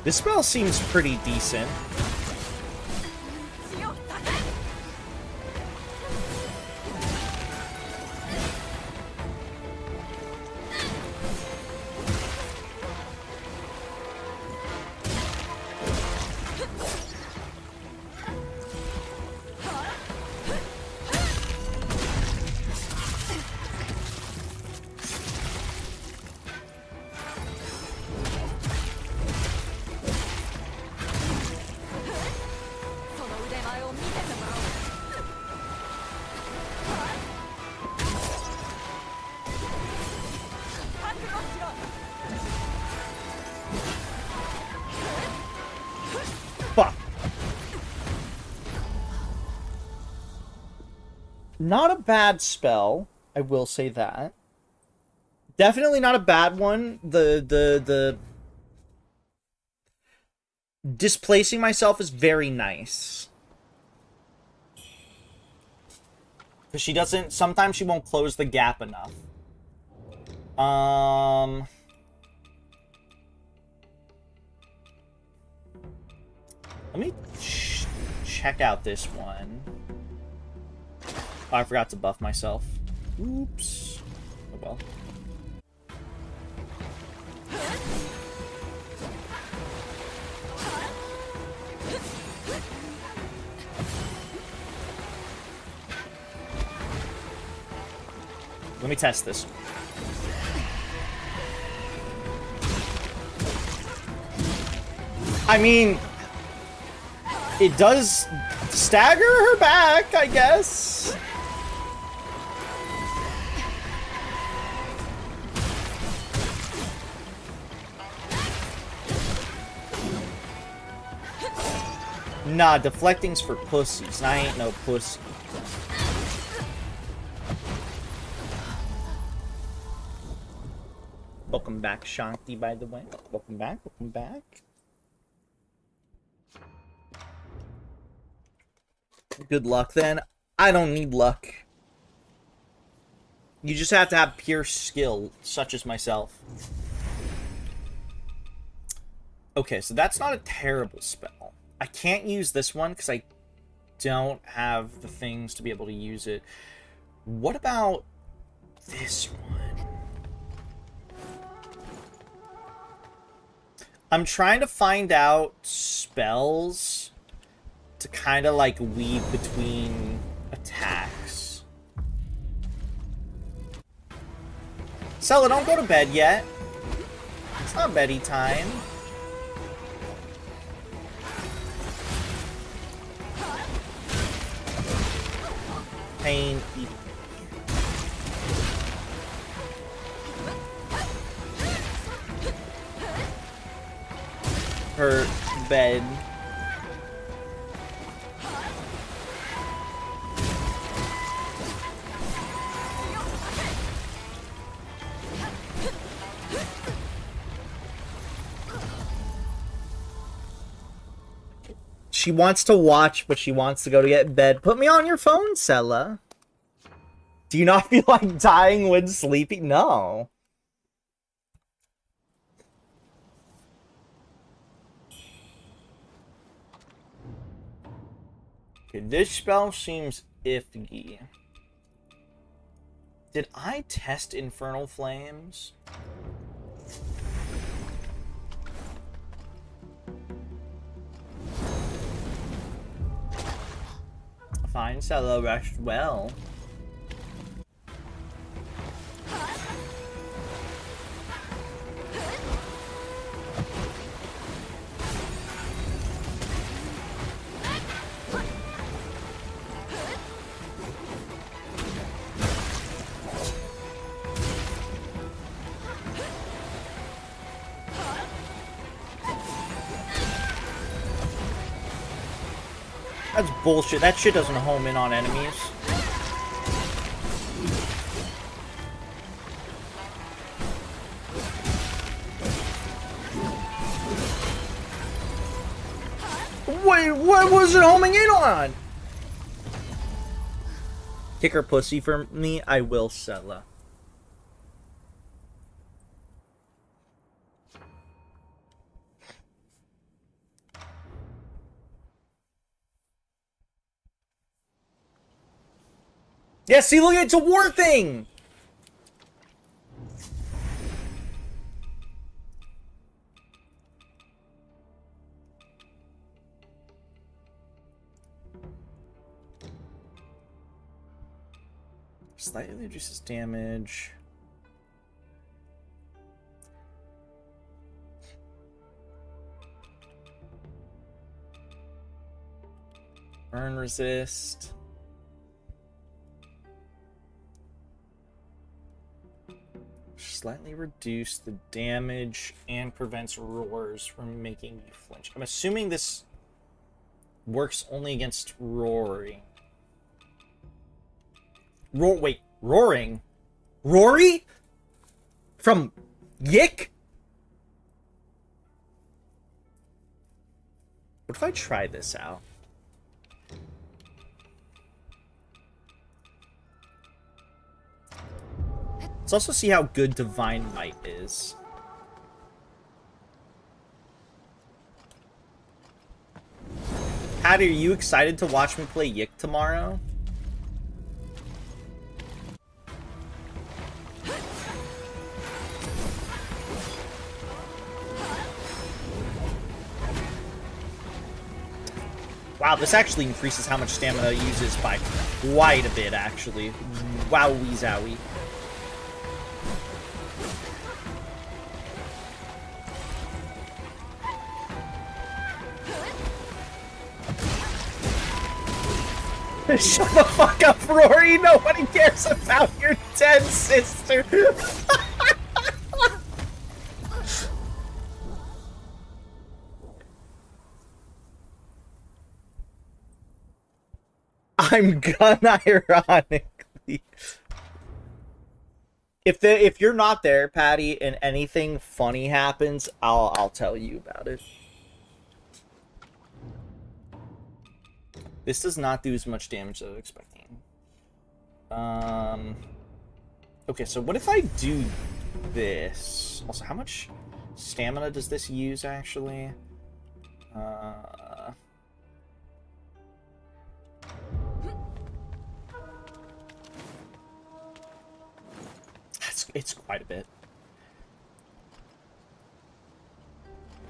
[SPEAKER 3] This spell seems pretty decent. Fuck. Not a bad spell, I will say that. Definitely not a bad one. The displacing myself is very nice. Because she doesn't, sometimes she won't close the gap enough. Let me check out this one. Oh, I forgot to buff myself. Oops. Oh well. Let me test this. I mean, it does stagger her back, I guess. Nah, deflecting's for pussies, and I ain't no pussy. Welcome back, Shanti, by the way. Welcome back, welcome back. Good luck, then. I don't need luck. You just have to have pure skill, such as myself. Okay, so that's not a terrible spell. I can't use this one because I don't have the things to be able to use it. What about this one? I'm trying to find out spells to kind of like weave between attacks. Sella, don't go to bed yet. It's not beddy time. Pain. Her bed. She wants to watch, but she wants to go to get in bed. Put me on your phone, Sella. Do you not feel like dying when sleeping? No. Okay, this spell seems iffy. Did I test Infernal Flames? fine, Sella. Rest well. That's bullshit. That shit doesn't home in on enemies. Wait, what was it homing in on? Kick her pussy for me, I will, Sella. Yeah, see, look, it's a war thing! Slightly reduces damage. Burn resist. Slightly reduce the damage and prevents roars from making you flinch. I'm assuming this works only against roaring. Wait, roaring? Rory? From Yick? What if I try this out? Let's also see how good Divine Might is. Patty, are you excited to watch me play Yick tomorrow? Wow, this actually increases how much stamina it uses by quite a bit, actually. Wowie zowie. Shut the fuck up, Rory! Nobody cares about your dead sister! I'm gonna ironically. If you're not there, Patty, and anything funny happens, I'll tell you about it. This does not do as much damage as I was expecting. Okay, so what if I do this? Also, how much stamina does this use, actually? It's quite a bit.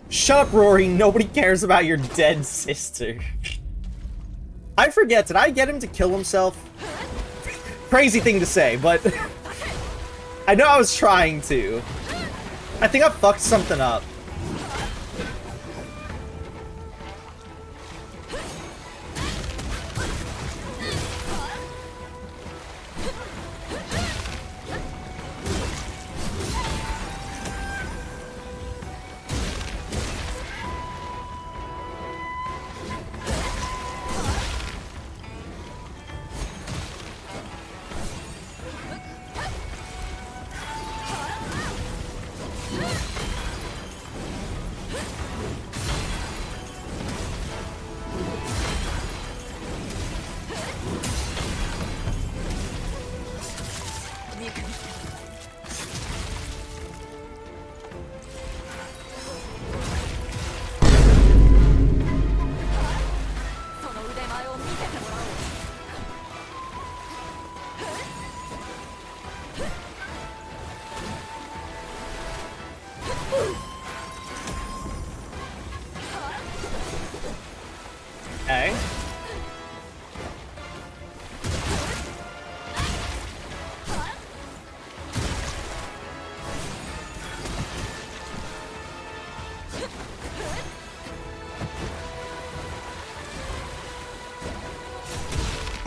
[SPEAKER 3] Shut up, Rory! Nobody cares about your dead sister. I forget, did I get him to kill himself? Crazy thing to say, but I know I was trying to. I think I fucked something up.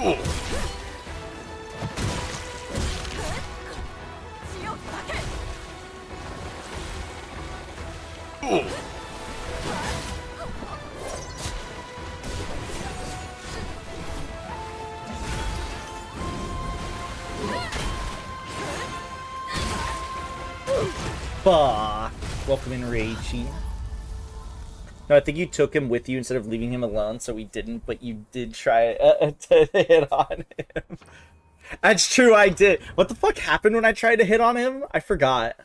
[SPEAKER 3] Fuck. Welcome in, Ragey. No, I think you took him with you instead of leaving him alone, so we didn't, but you did try to hit on him. That's true, I did. What the fuck happened when I tried to hit on him? I forgot.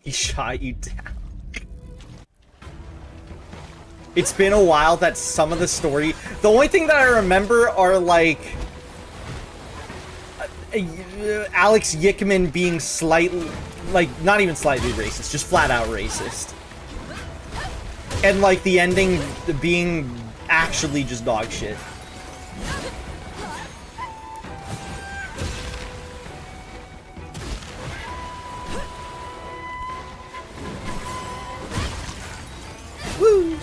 [SPEAKER 3] He shot you down. It's been a while that some of the story... The only thing that I remember are, like... Alex Yickman being slightly... Like, not even slightly racist, just flat out racist. And, like, the ending being actually just dog shit. Woo!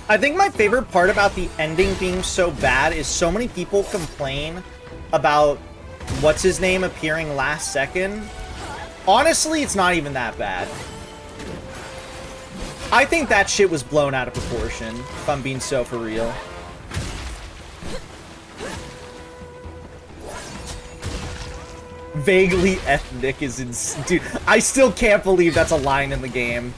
[SPEAKER 3] I think my favorite part about the ending being so bad is so many people complain about what's his name appearing last second. Honestly, it's not even that bad. I think that shit was blown out of proportion, if I'm being so for real. Vaguely ethnic is dude, I still can't believe that's a line in the game.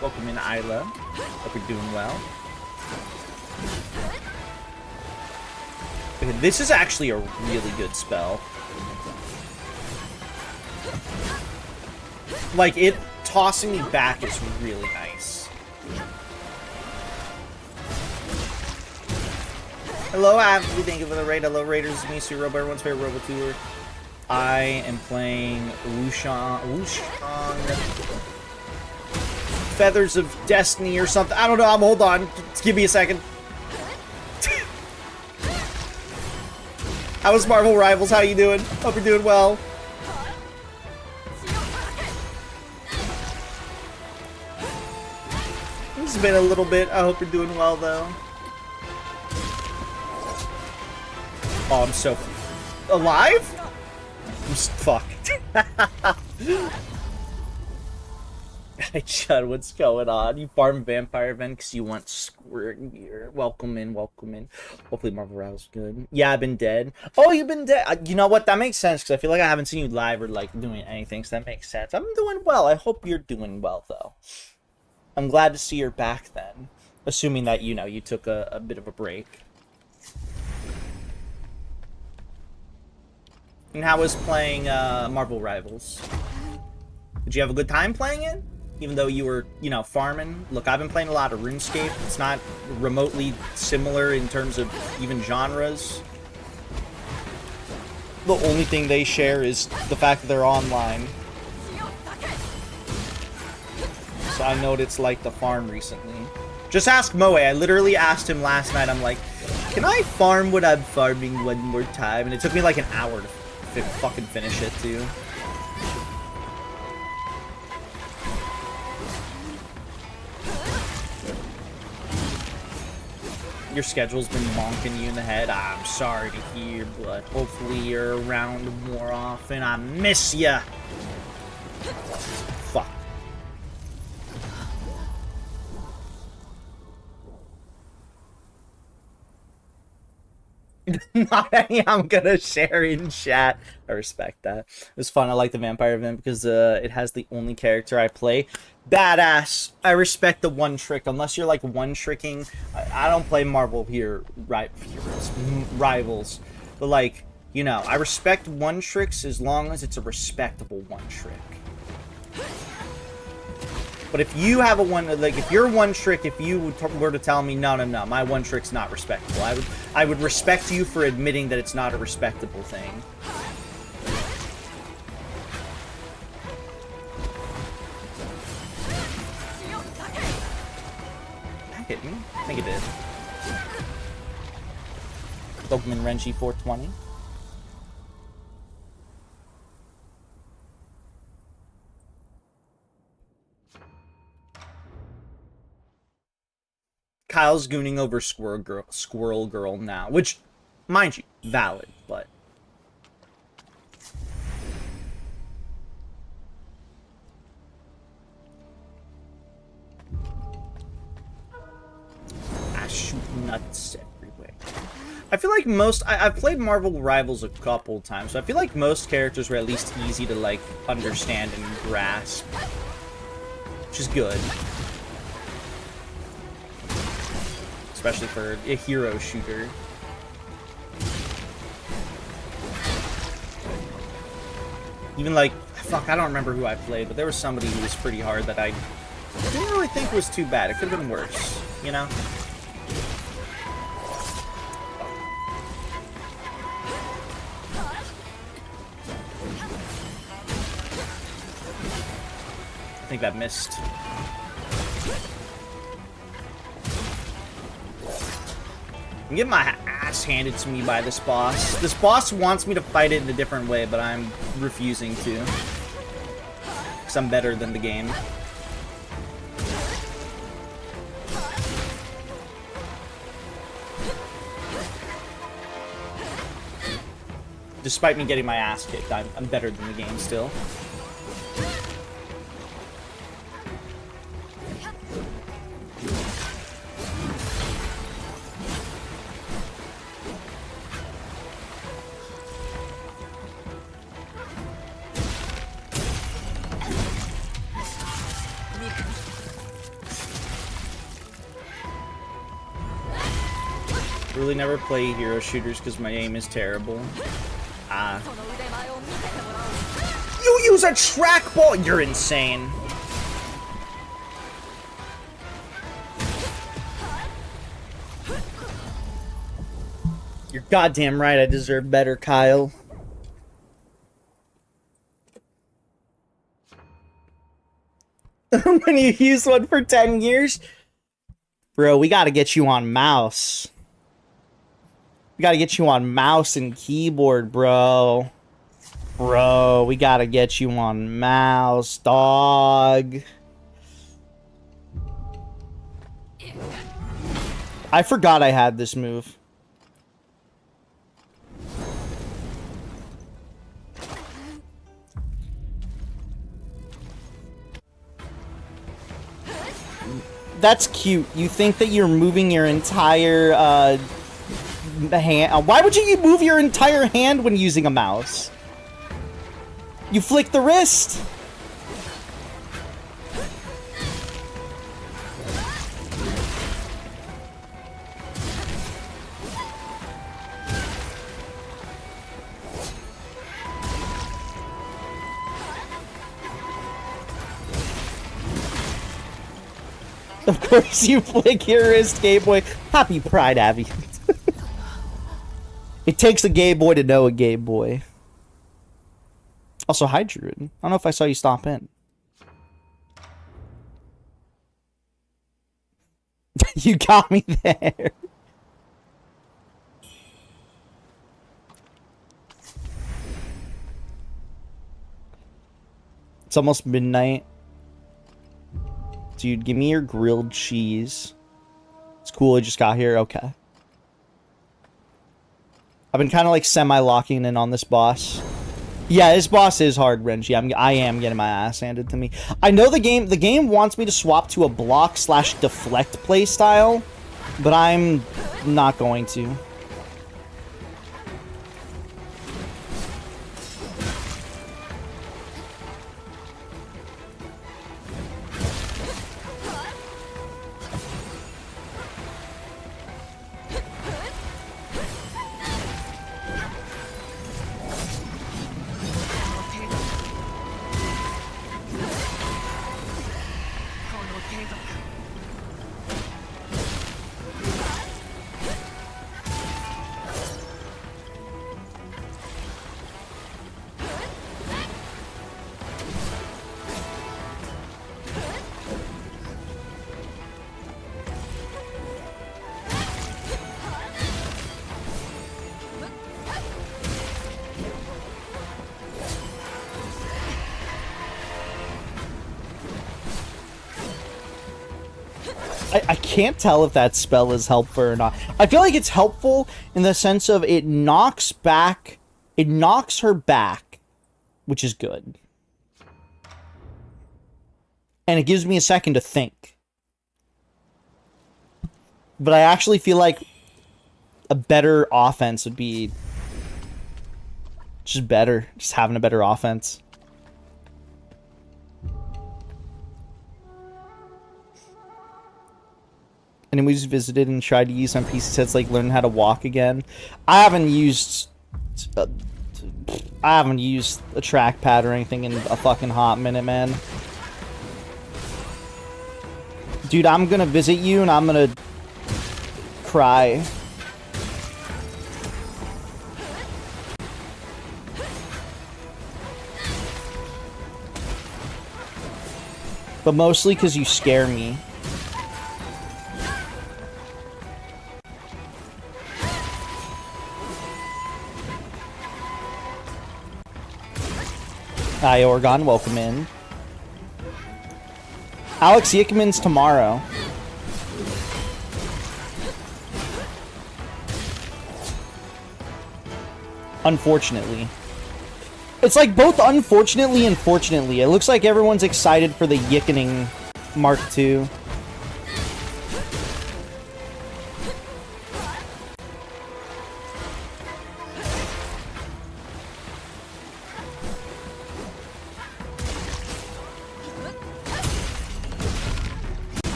[SPEAKER 3] Welcome in, Isla. Hope you're doing well. Okay, this is actually a really good spell. Like, it tossing me back is really nice. Hello, Ashley. Thank you for the raid. Hello, Raiders. Misu Robo, everyone's favorite Robo Tour. I am playing Wushang Feathers of Destiny or something. I don't know. Hold on. Just give me a second. How is Marvel Rivals? How you doing? Hope you're doing well. It's been a little bit. I hope you're doing well, though. Oh, I'm so alive? I'm fuck. Hi, Chud, what's going on? You farm Vampire Event because you want squirt gear. Welcome in, welcome in. Hopefully Marvel Rivals good. Yeah, I've been dead. Oh, you've been dead. You know what? That makes sense because I feel like I haven't seen you live or like doing anything, so that makes sense. I'm doing well. I hope you're doing well, though. I'm glad to see you're back then. Assuming that, you know, you took a bit of a break. And how was playing Marvel Rivals? Did you have a good time playing it? Even though you were, you know, farming? Look, I've been playing a lot of RuneScape. It's not remotely similar in terms of even genres. The only thing they share is the fact that they're online. So I know what it's like to farm recently. Just ask Moe. I literally asked him last night. I'm like, can I farm what I'm farming one more time? And it took me like an hour to fucking finish it, too. Your schedule's been bonking you in the head. I'm sorry to hear, but hopefully you're around more often. I miss ya. Fuck. Not any I'm gonna share in chat. I respect that. It was fun. I like the vampire event because it has the only character I play. Badass. I respect the one trick. Unless you're like one tricking, I don't play Marvel here rivals. But like, you know, I respect one tricks as long as it's a respectable one trick. But if you have a one, like if you're one trick, if you were to tell me no, my one trick's not respectable, I would respect you for admitting that it's not a respectable thing. That hit me. I think it did. Pokemon Renji 420. Kyle's gooning over Squirrel Girl now, which, mind you, valid, but I shoot nuts everywhere. I feel like most I've played Marvel Rivals a couple times, so I feel like most characters were at least easy to like understand and grasp, which is good. Especially for a hero shooter. Even like, fuck, I don't remember who I played, but there was somebody who was pretty hard that I didn't really think was too bad. It could have been worse, you know? I think that missed. I'm getting my ass handed to me by this boss. This boss wants me to fight it in a different way, but I'm refusing to. Because I'm better than the game. Despite me getting my ass kicked, I'm better than the game still. Really never play hero shooters because my aim is terrible. You use a trackball? You're insane. You're goddamn right, I deserve better, Kyle. When you use one for 10 years? Bro, we gotta get you on mouse. We gotta get you on mouse and keyboard, bro. Bro, we gotta get you on mouse, dog. I forgot I had this move. That's cute. You think that you're moving your entire, hand. Why would you move your entire hand when using a mouse? You flick the wrist. Of course you flick your wrist, Game Boy. Happy Pride, Abby. It takes a Game Boy to know a Game Boy. Also, hi, Druid. I don't know if I saw you stop in. You got me there. It's almost midnight. Dude, give me your grilled cheese. It's cool, I just got here. Okay. I've been kind of like semi-locking in on this boss. Yeah, this boss is hard, Renji. I am getting my ass handed to me. I know the game wants me to swap to a block/deflect play style, but I'm not going to. I can't tell if that spell is helpful or not. I feel like it's helpful in the sense of it knocks her back, which is good. And it gives me a second to think. But I actually feel like a better offense would be just better. Just having a better offense. Anybody's visited and tried to use some PC sets like learn how to walk again. I haven't used a trackpad or anything in a fucking hot minute, man. Dude, I'm gonna visit you and I'm gonna cry. But mostly because you scare me. Hi, Oregon. Welcome in. Alex Yickman's tomorrow. Unfortunately. It's like both unfortunately and fortunately. It looks like everyone's excited for the Yickening Mark II.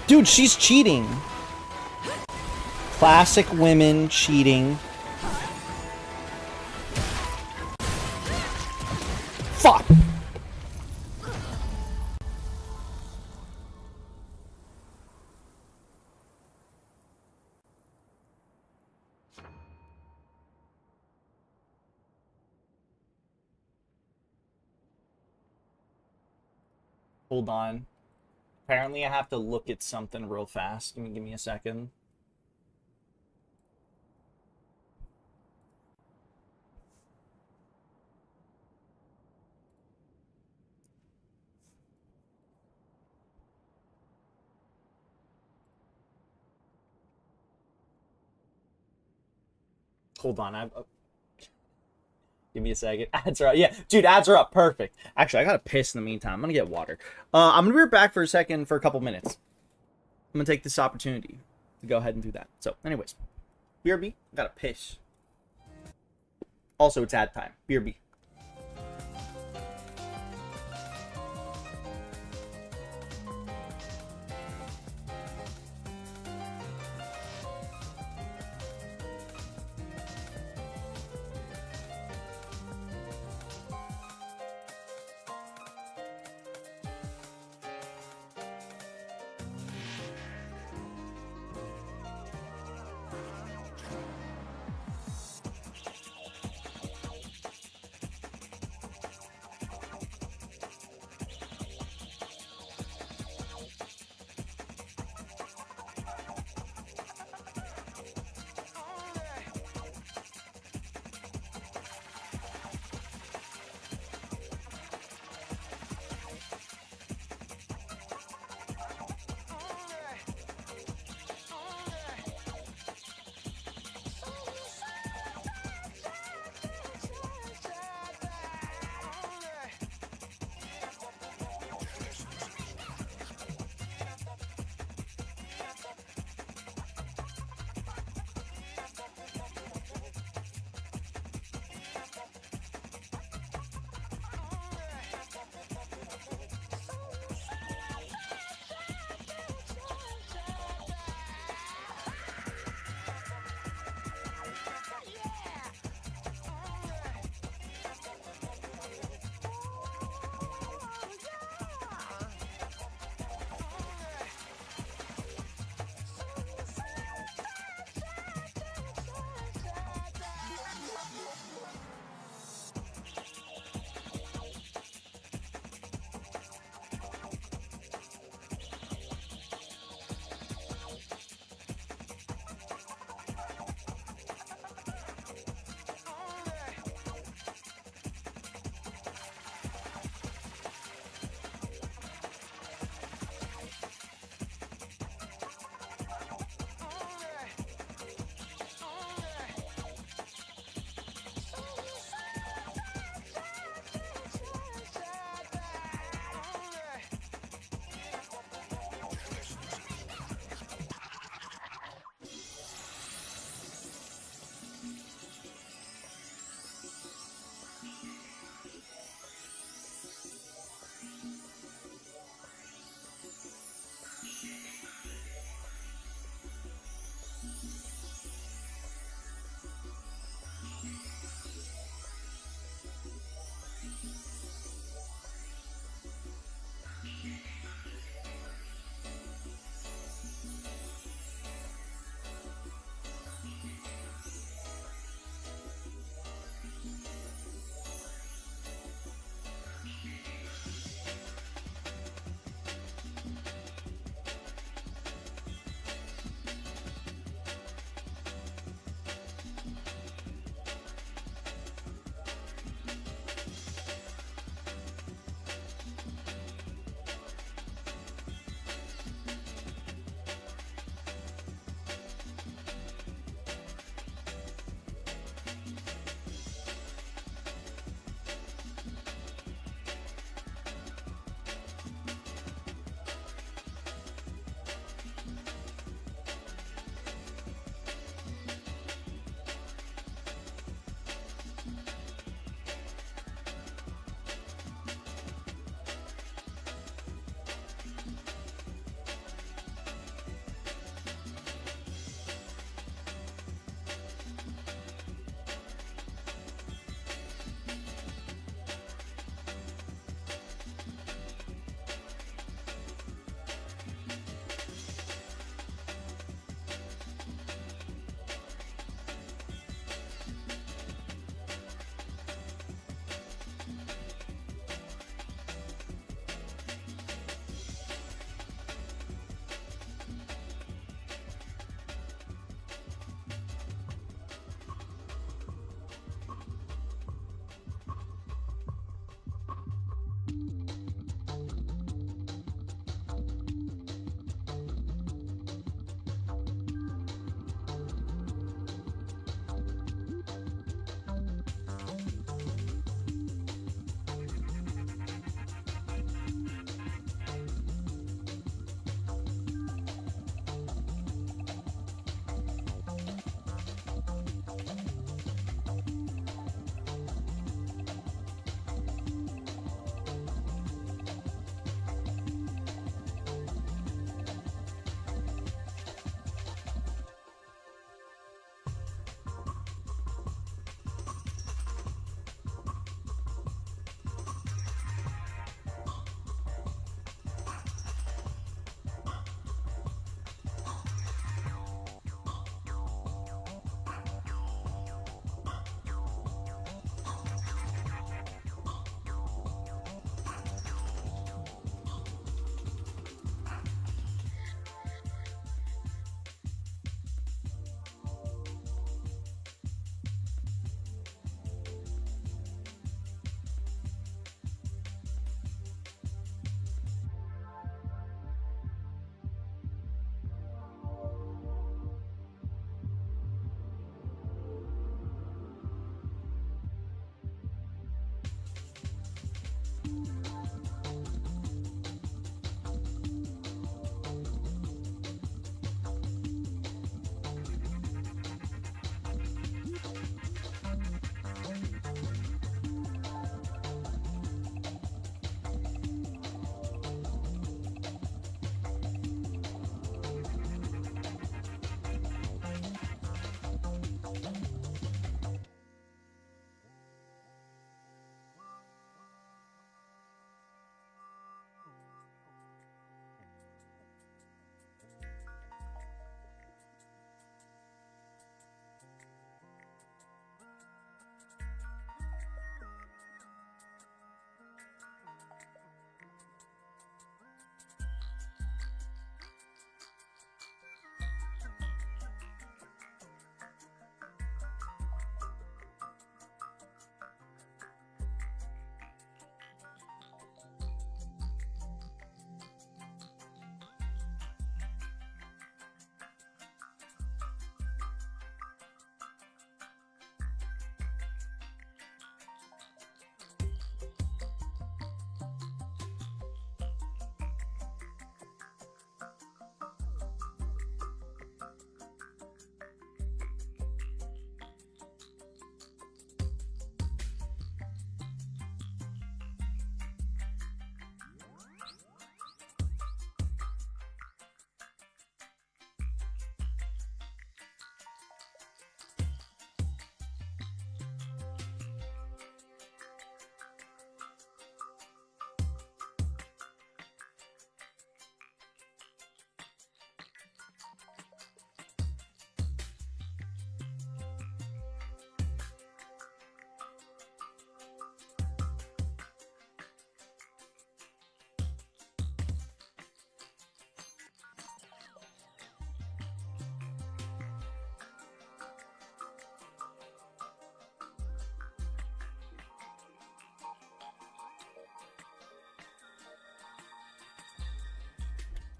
[SPEAKER 3] Dude, she's cheating. Classic women cheating. Fuck. Hold on. Apparently I have to look at something real fast. Give me a second. Hold on. Give me a second. Ads are up. Yeah, dude, ads are up. Perfect. Actually, I gotta piss in the meantime. I'm gonna get water. I'm gonna be right back for a second for a couple minutes. I'm gonna take this opportunity to go ahead and do that. So, anyways, BRB, I gotta piss. Also, it's ad time. BRB.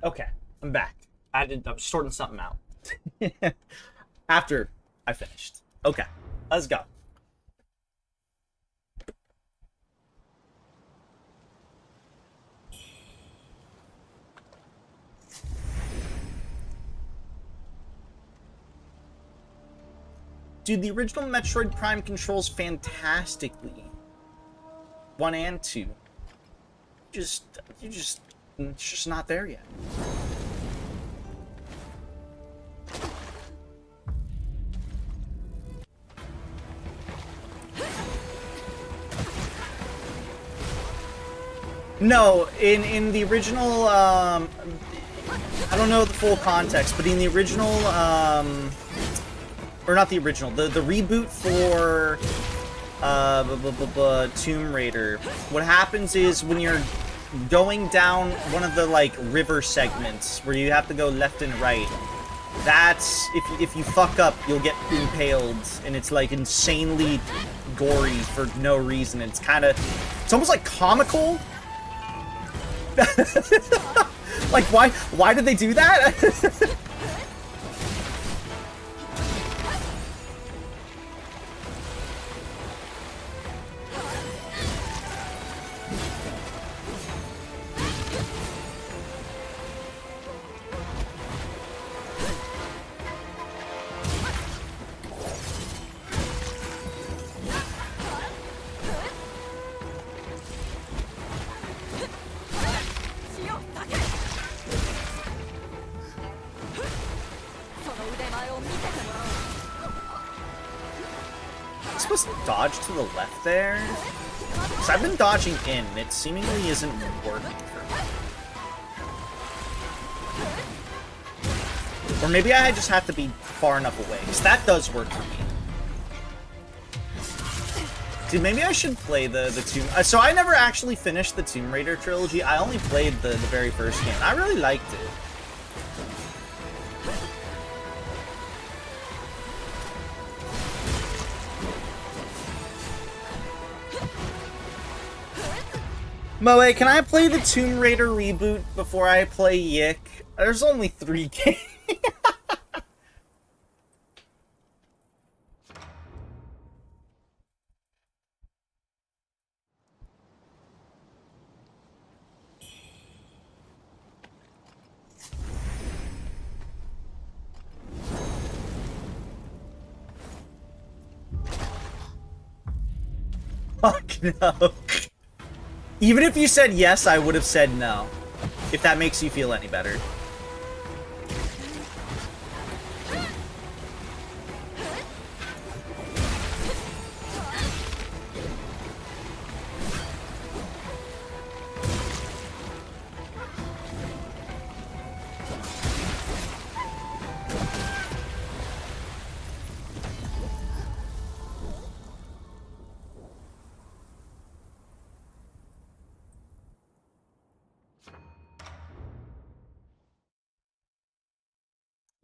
[SPEAKER 3] Okay, I'm back. I'm sorting something out. After I finished. Okay, let's go. Dude, the original Metroid Prime controls fantastically. 1 and 2. It's just not there yet. No, in the original, I don't know the full context, but in the original, or not the original, the reboot for Tomb Raider, what happens is when you're going down one of the like river segments where you have to go left and right, that's if you fuck up, you'll get impaled, and it's like insanely gory for no reason. It's almost like comical. Like why did they do that? Supposed to dodge to the left there? Because I've been dodging in, and it seemingly isn't working for me. Or maybe I just have to be far enough away, because that does work for me. Dude, maybe I should play the Tomb... so I never actually finished the Tomb Raider trilogy. I only played the very first game. I really liked it. Moe, can I play the Tomb Raider reboot before I play Yick? There's only 3 games. Fuck no. Even if you said yes, I would have said no. If that makes you feel any better.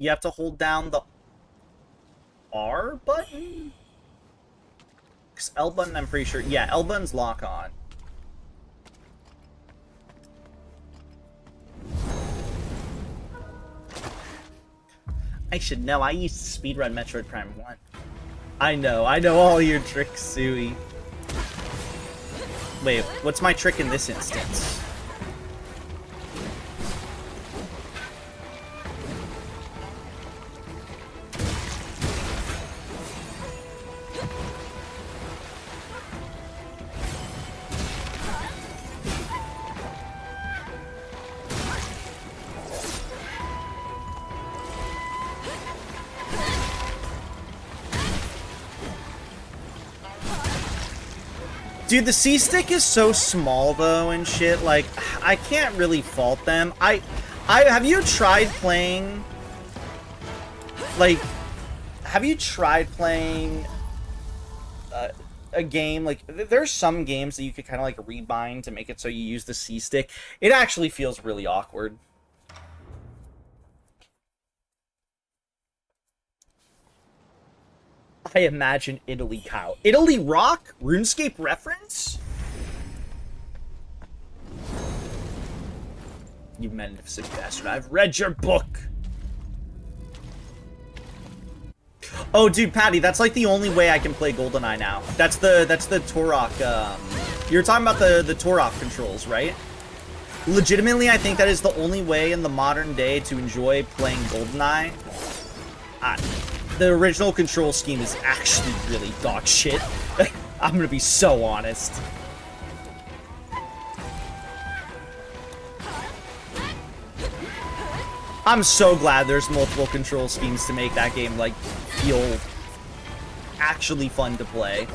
[SPEAKER 3] You have to hold down the R button? Because L button, I'm pretty sure. Yeah, L button's lock on. I should know. I used to speedrun Metroid Prime 1. I know all your tricks, Sui. Wait, what's my trick in this instance? Dude, the C-stick is so small though and shit, like, I can't really fault them. Have you tried playing, like, a game, like, there's some games that you could kind of like rebind to make it so you use the C-stick. It actually feels really awkward. I imagine Italy cow. Italy rock? RuneScape reference? You magnificent bastard. I've read your book. Oh, dude, Patty, that's like the only way I can play GoldenEye now. That's the Torok, you're talking about the Torok controls, right? Legitimately, I think that is the only way in the modern day to enjoy playing GoldenEye. The original control scheme is actually really dog shit. I'm gonna be so honest. I'm so glad there's multiple control schemes to make that game, like, feel actually fun to play.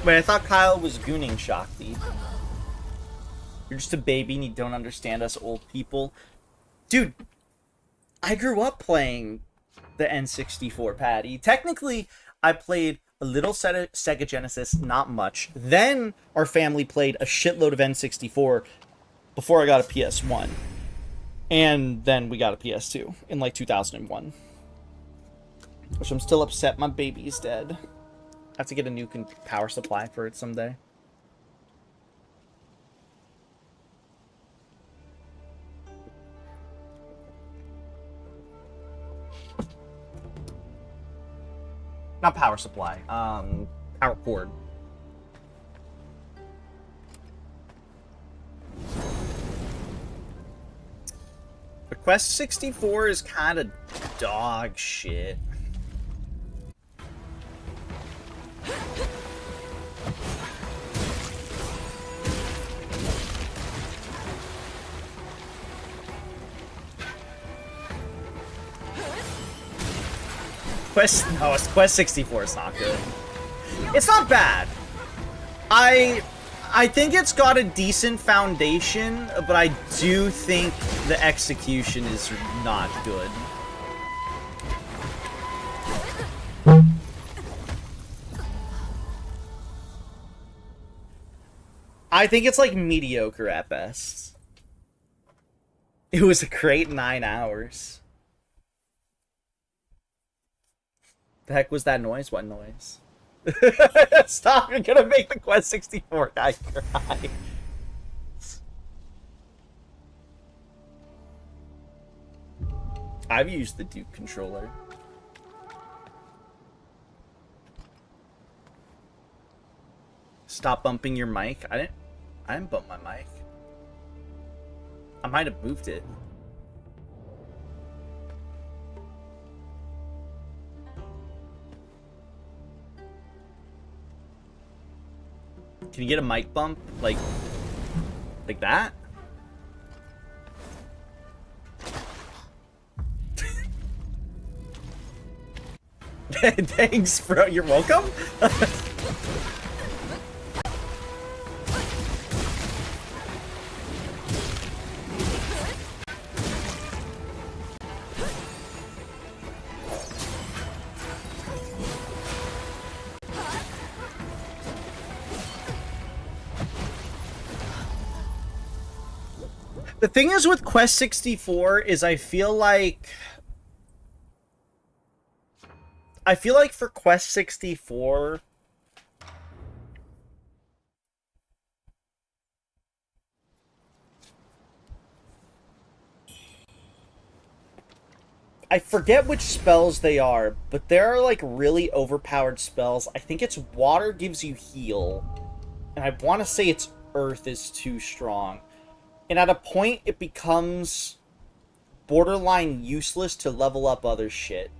[SPEAKER 3] Wait, I thought Kyle was gooning Shakti. You're just a baby and you don't understand us old people. Dude, I grew up playing the N64, Patty. Technically, I played a little Sega Genesis, not much. Then our family played a shitload of N64 before I got a PS1. And then we got a PS2 in like 2001. Which I'm still upset my baby's dead. I have to get a new power supply for it someday. Not power supply, power cord. The Quest 64 is kind of dog shit. Quest 64 is not good. It's not bad. I think it's got a decent foundation, but I do think the execution is not good. I think it's like mediocre at best. It was a great 9 hours. The heck was that noise? What noise? Stop, you're gonna make the Quest 64 guy cry. I've used the Duke controller. stop bumping your mic. I didn't bump my mic. I might have moved it. Can you get a mic bump like that? Thanks, bro. You're welcome. The thing is with Quest 64 is I feel like for Quest 64 I forget which spells they are, but there are like really overpowered spells. I think it's water gives you heal, and I want to say it's earth is too strong. And at a point, it becomes borderline useless to level up other shit.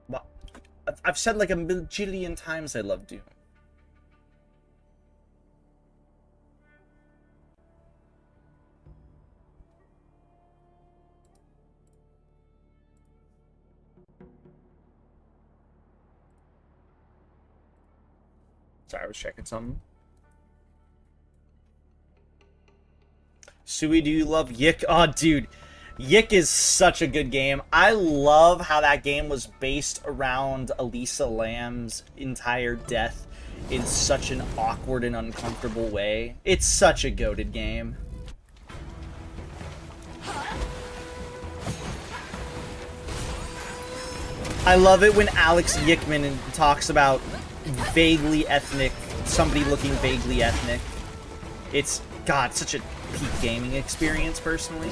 [SPEAKER 3] Well, I've said like a bajillion times I love Doom. Sorry, I was checking something. Sui, do you love Yik? Oh, dude. Yik is such a good game. I love how that game was based around Elisa Lam's entire death in such an awkward and uncomfortable way. It's such a goated game. I love it when Alex Yickman talks about vaguely ethnic, somebody looking vaguely ethnic. It's, God, such a peak gaming experience, personally.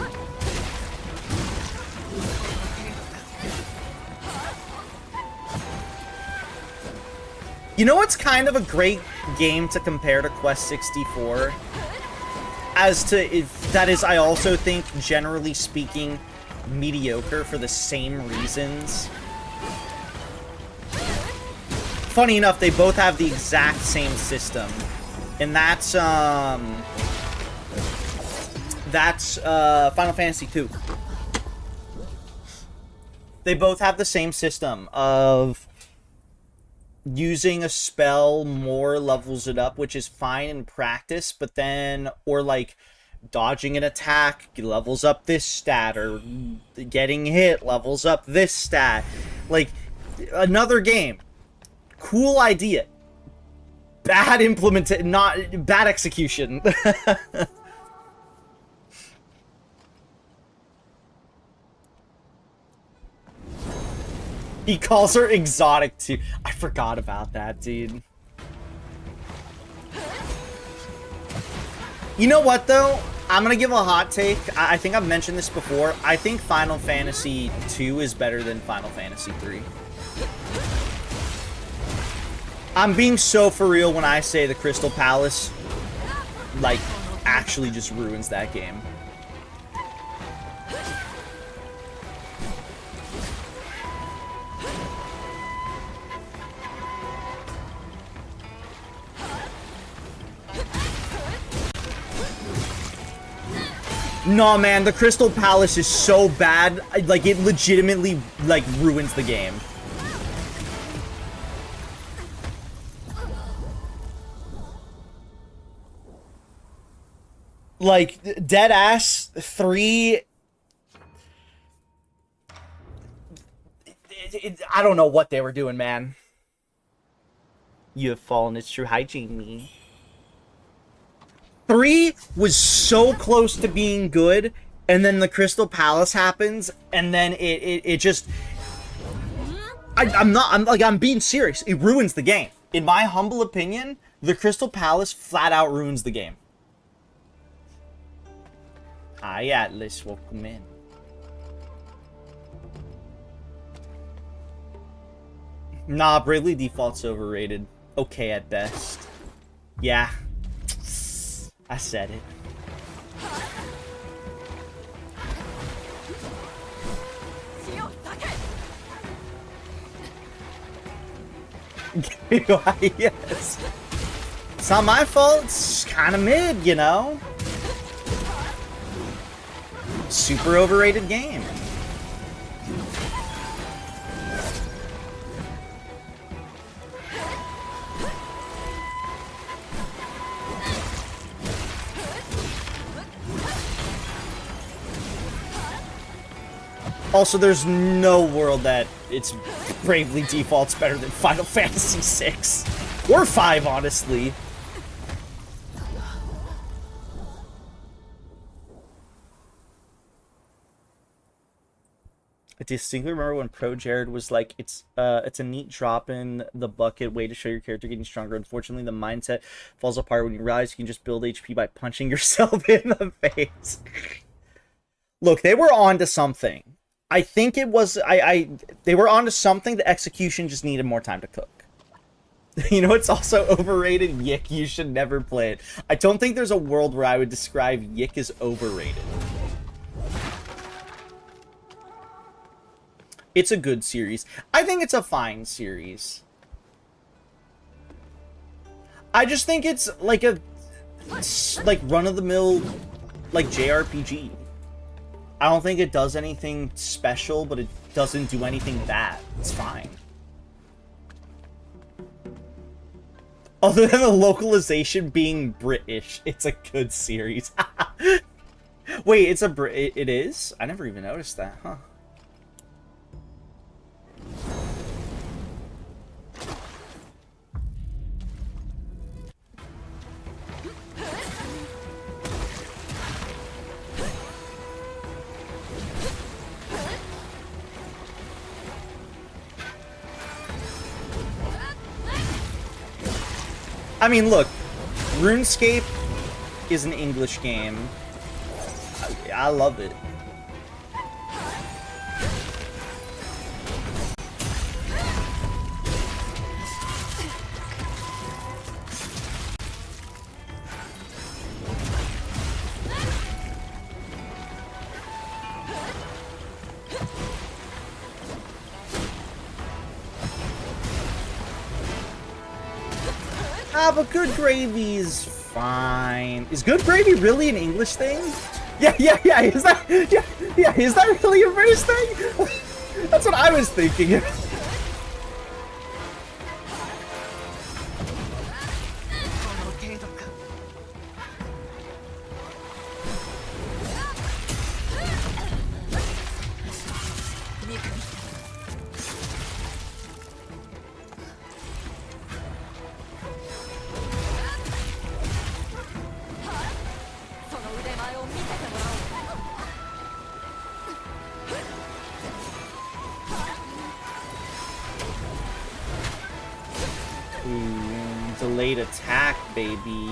[SPEAKER 3] You know what's kind of a great game to compare to Quest 64? As to, if that is, I also think, generally speaking, mediocre for the same reasons. Funny enough, they both have the exact same system, and that's Final Fantasy II. They both have the same system of using a spell more levels it up, which is fine in practice, but then, or like dodging an attack levels up this stat, or getting hit levels up this stat. Like, another game. Cool idea. Bad implementation, not bad execution. He calls her exotic too. I forgot about that, dude. You know what though? I'm gonna give a hot take. I think I've mentioned this before. I think Final Fantasy II is better than Final Fantasy III. I'm being so for real when I say the Crystal Palace, like, actually just ruins that game. No, man, the Crystal Palace is so bad, like, it legitimately, like, ruins the game. Like, Deadass 3... I don't know what they were doing, man. You have fallen, it's true. Hi, Jamie. 3 was so close to being good, and then the Crystal Palace happens, and then it just... I'm being serious. It ruins the game. In my humble opinion, The Crystal Palace flat out ruins the game. Hi, Atlas. Welcome in. Nah, Bravely Default's overrated. Okay at best. Yeah. I said it. Yes. It's not my fault. It's kind of mid, you know? Super overrated game. Also, there's no world that it's Bravely Default's better than Final Fantasy VI. Or 5, honestly. I distinctly remember when Pro Jared was like, it's a neat drop in the bucket way to show your character getting stronger. Unfortunately, the mindset falls apart when you realize you can just build HP by punching yourself in the face. Look, they were on to something. I think it was they were onto something. The execution just needed more time to cook. You know, it's also overrated. Yick, you should never play it. I don't think there's a world where I would describe Yick as overrated. It's a good series. I think it's a fine series. I just think it's like a run-of-the-mill like JRPG. I don't think it does anything special, but it doesn't do anything bad. It's fine. Other than the localization being British, it's a good series. Wait, it's a it is? I never even noticed that, huh? I mean, look, RuneScape is an English game. I love it. Ah, but Good Gravy is fine. Is Good Gravy really an English thing? Yeah. Is that is that really a British thing? That's what I was thinking. Delayed attack, baby.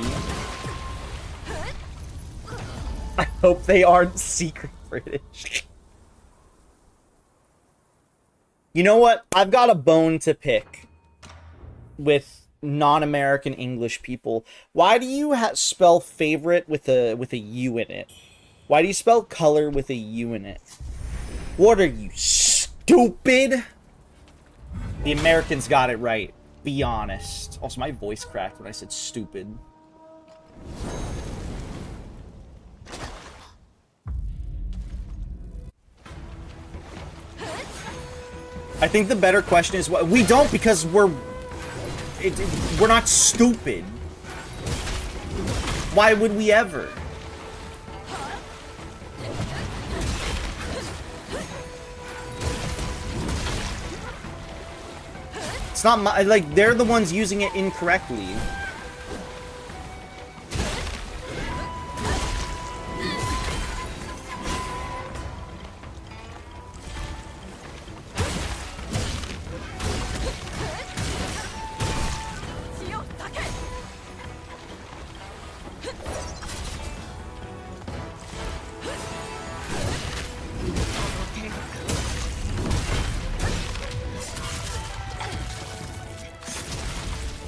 [SPEAKER 3] I hope they aren't secret British. You know what? I've got a bone to pick with non-American English people. Why do you spell favorite with a U in it? Why do you spell color with a U in it? What are you, stupid? The Americans got it right. Be honest. Also, my voice cracked when I said stupid. I think the better question is, what we don't, because we're not stupid. Why would we ever? It's not my, like, they're the ones using it incorrectly.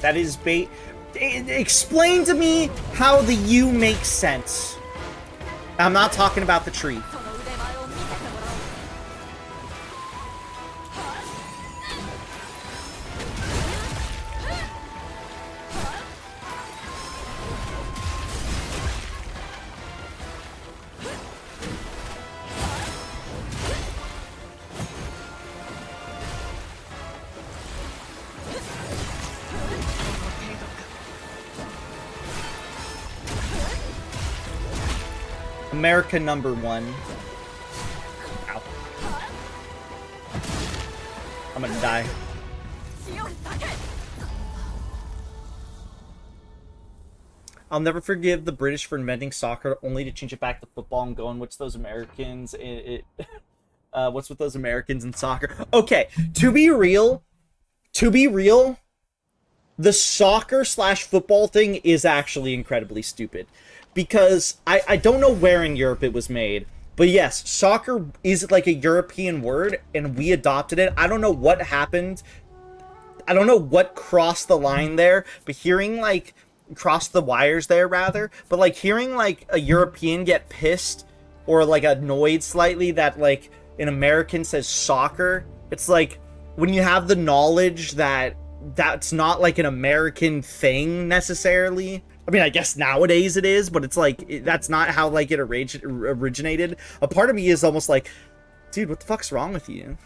[SPEAKER 3] That is explain to me how the U makes sense. I'm not talking about the tree. America #1. Ow. I'm gonna die. I'll never forgive the British for inventing soccer only to change it back to football and going, what's those Americans? What's with those Americans in soccer? Okay, to be real, the soccer/football thing is actually incredibly stupid. Because I don't know where in Europe it was made, but yes, soccer is like a European word, and we adopted it. I don't know what happened. I don't know what crossed the line there, but hearing like crossed the wires there rather, but like hearing like a European get pissed or like annoyed slightly that like an American says soccer, it's like when you have the knowledge that that's not like an American thing necessarily. I mean, I guess nowadays it is, but it's like, that's not how, like, it originated. A part of me is almost like, dude, what the fuck's wrong with you?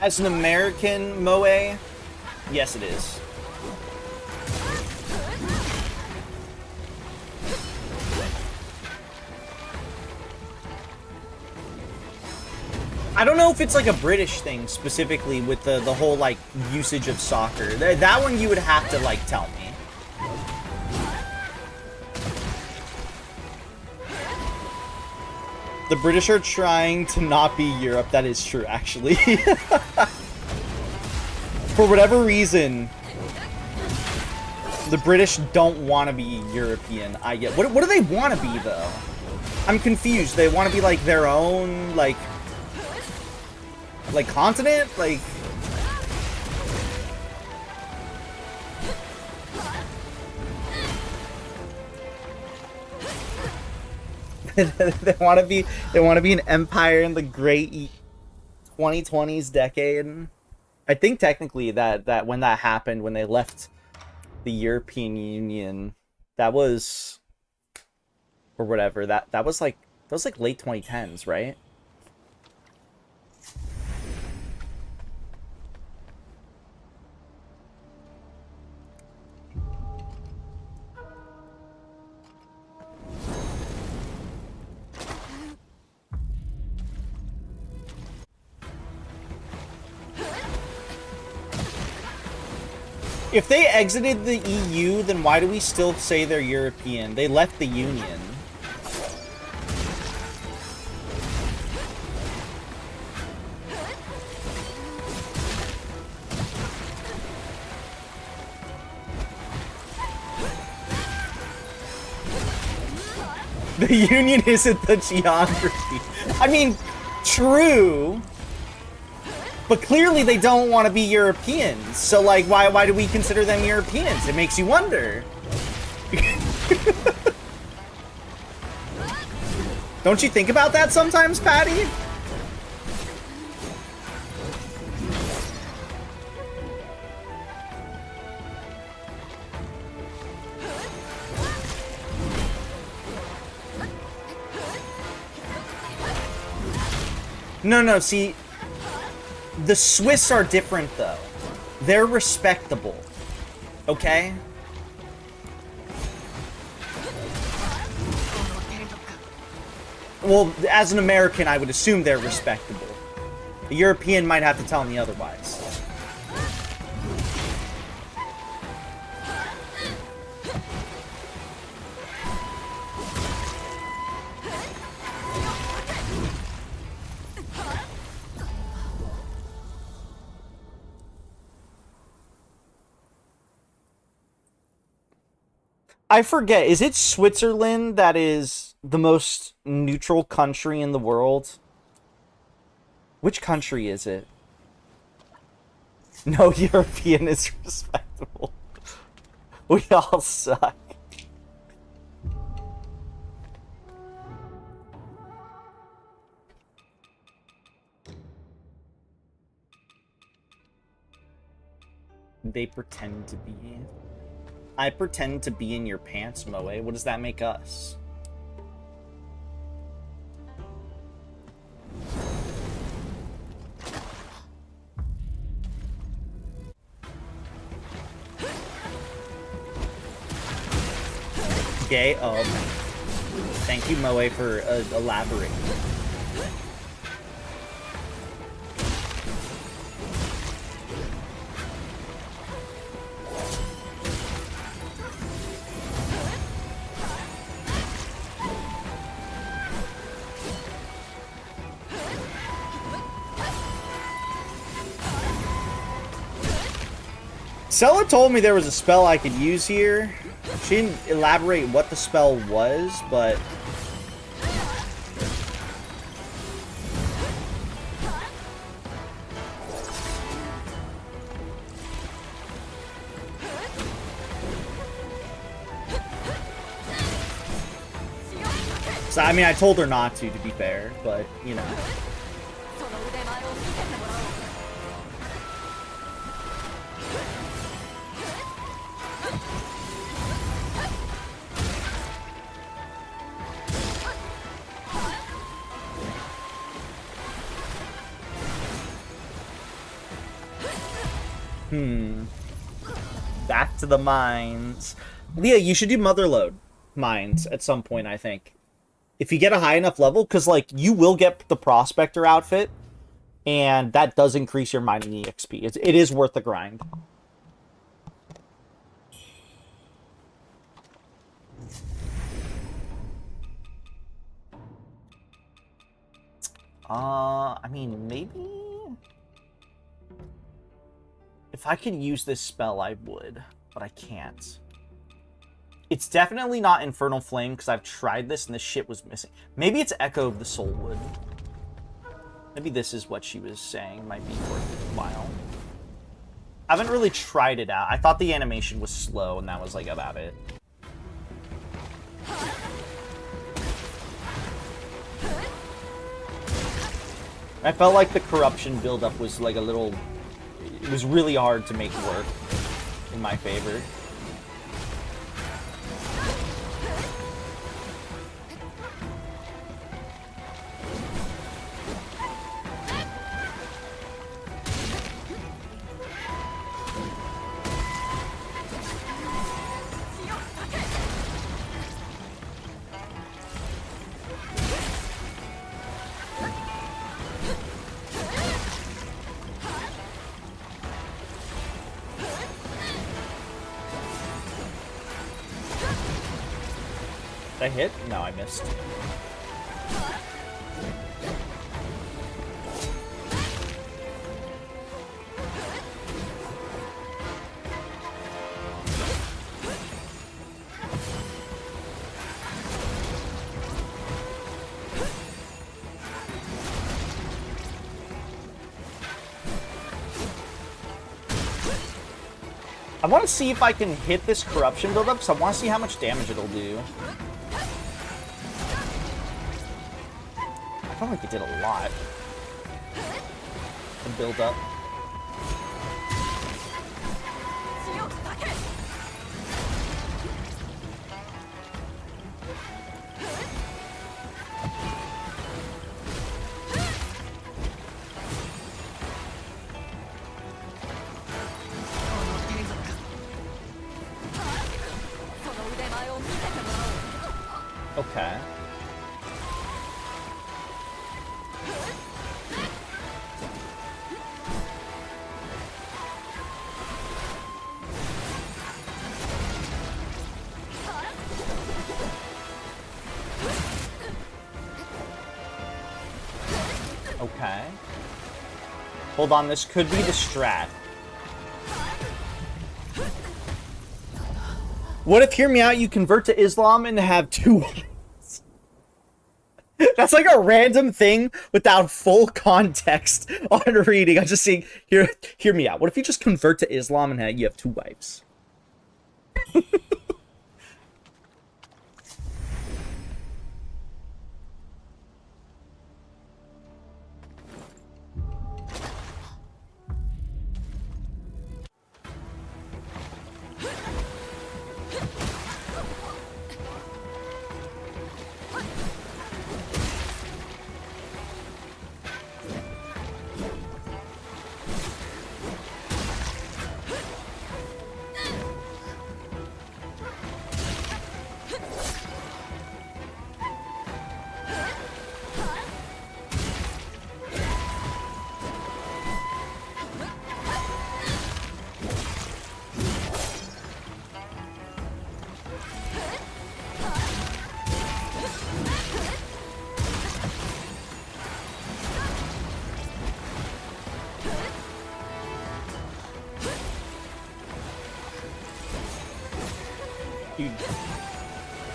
[SPEAKER 3] As an American, Moe, yes it is. I don't know if it's like a British thing specifically with the whole like usage of soccer. That one you would have to like tell me. The British are trying to not be Europe. That is true, actually. For whatever reason, the British don't want to be European. I get. What do they want to be, though? I'm confused. They want to be, like, their own, like continent? Like... they want to be an empire in the great 2020s decade. I think technically that when that happened, when they left the European Union, that was, or whatever, that was like late 2010s, right? If they exited the EU, then why do we still say they're European? They left the Union. The Union isn't the geography. I mean, true. But clearly they don't want to be Europeans. So, like, why do we consider them Europeans? It makes you wonder. Don't you think about that sometimes, Patty? No, see... The Swiss are different, though. They're respectable. Okay? Well, as an American, I would assume they're respectable. A European might have to tell me otherwise. I forget. Is it Switzerland that is the most neutral country in the world? Which country is it? No European is respectable. We all suck. They pretend to be. I pretend to be in your pants, Moe. What does that make us? Gay? Oh, okay. Thank you, Moe, for elaborating. Sella told me there was a spell I could use here. She didn't elaborate what the spell was, but... So, I mean, I told her not to be fair, but, you know. Back to the mines. Leah, you should do Motherlode mines at some point, I think. If you get a high enough level, because, like, you will get the Prospector outfit, and that does increase your mining EXP. It is worth the grind. I mean, maybe... If I could use this spell, I would, but I can't. It's definitely not Infernal Flame, because I've tried this and this shit was missing. Maybe it's Echo of the Soulwood. Maybe this is what she was saying might be worthwhile. I haven't really tried it out. I thought the animation was slow, and that was, like, about it. I felt like the corruption buildup was, like, a little... It was really hard to make work in my favor. Did I hit? No, I missed. I want to see if I can hit this corruption buildup, because I want to see how much damage it'll do. I felt like it did a lot. The build up. Okay. Okay. Hold on, this could be the strat. What if, hear me out, you convert to Islam and have 2 wives? That's like a random thing without full context on reading. I'm just saying, hear me out. What if you just convert to Islam and you have 2 wives? Dude,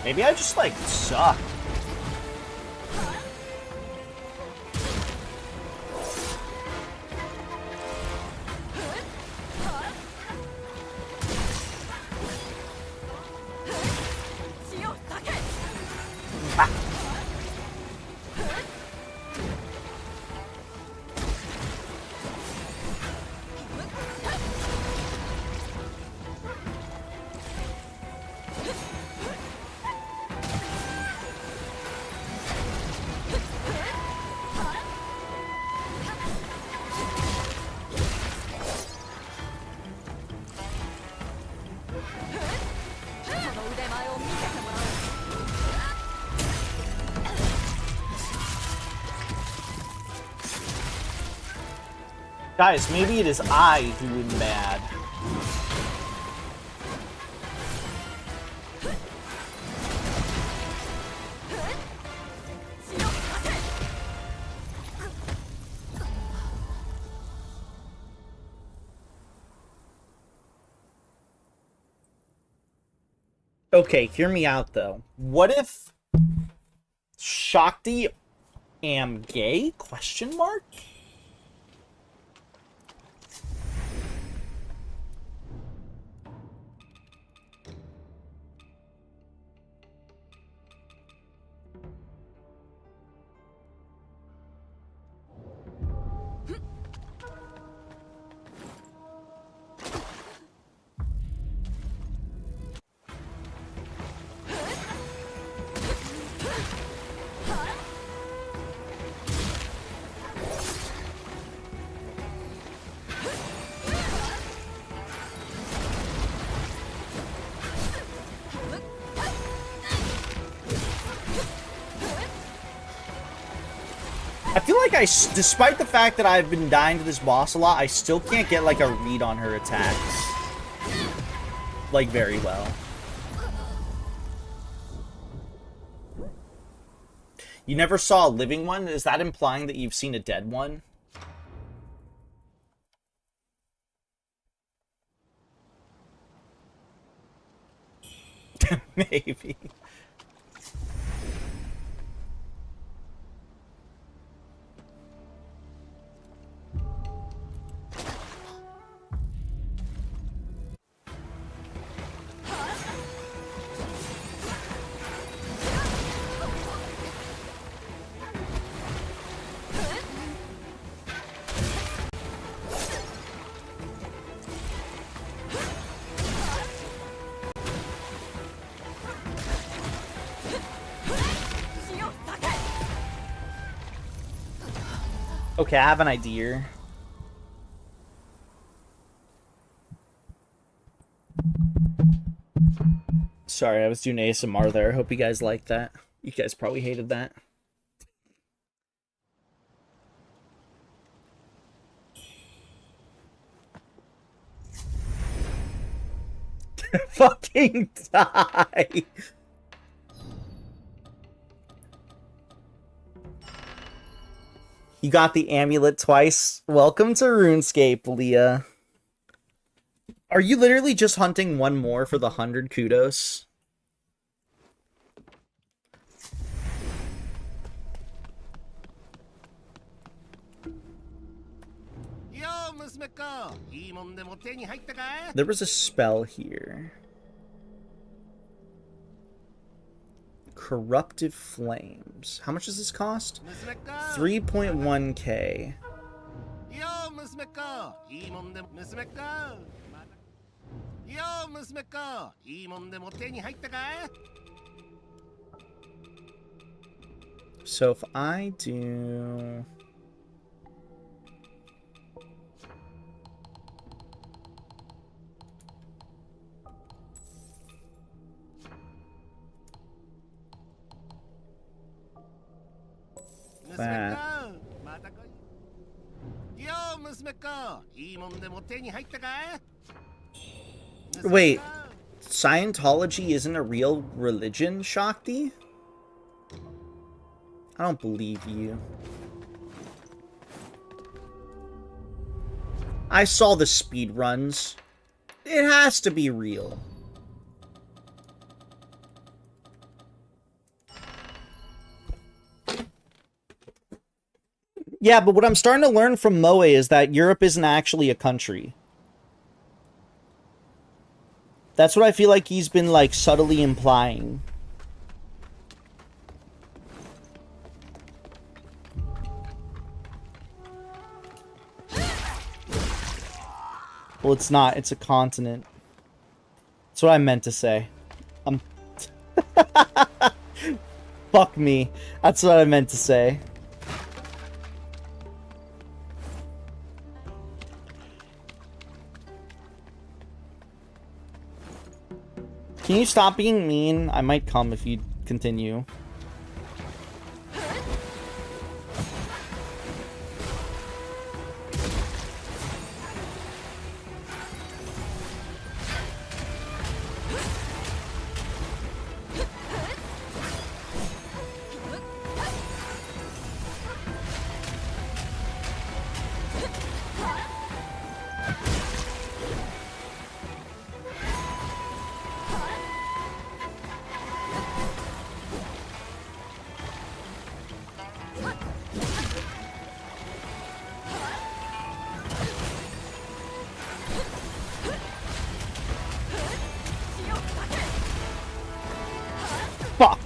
[SPEAKER 3] maybe I just, like, suck. Guys, maybe it is I who am bad. Okay, hear me out though. What if Shakti am gay? Question mark? I feel like despite the fact that I've been dying to this boss a lot, I still can't get, like, a read on her attacks. Like, very well. You never saw a living one? Is that implying that you've seen a dead one? Maybe. Okay, I have an idea. Sorry, I was doing ASMR there. I hope you guys liked that. You guys probably hated that. Fucking die. You got the amulet twice. Welcome to RuneScape, Leah. Are you literally just hunting one more for the 100 kudos? There was a spell here. Corruptive Flames. How much does this cost? 3.1k. So if I do... that. Wait, Scientology isn't a real religion, Shakti? I don't believe you. I saw the speed runs. It has to be real. Yeah, but what I'm starting to learn from Moe is that Europe isn't actually a country. That's what I feel like he's been, like, subtly implying. Well, it's not. It's a continent. That's what I meant to say. Fuck me. That's what I meant to say. Can you stop being mean? I might come if you continue. Fuck.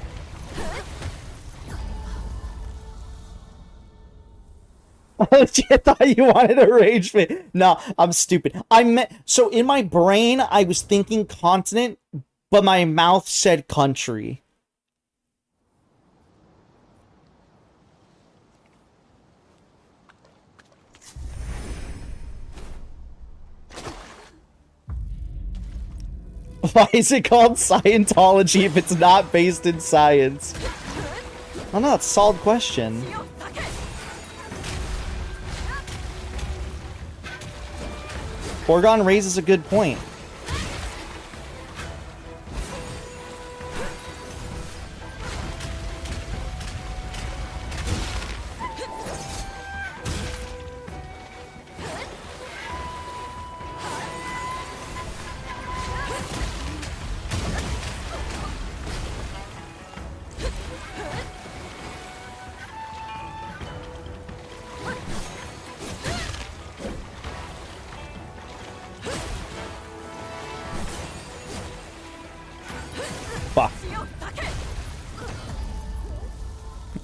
[SPEAKER 3] I thought you wanted a rage fit. No, I'm stupid. I meant, so in my brain, I was thinking continent, but my mouth said country. Why is it called Scientology if it's not based in science? Oh no, it's a solid question. Orgon raises a good point.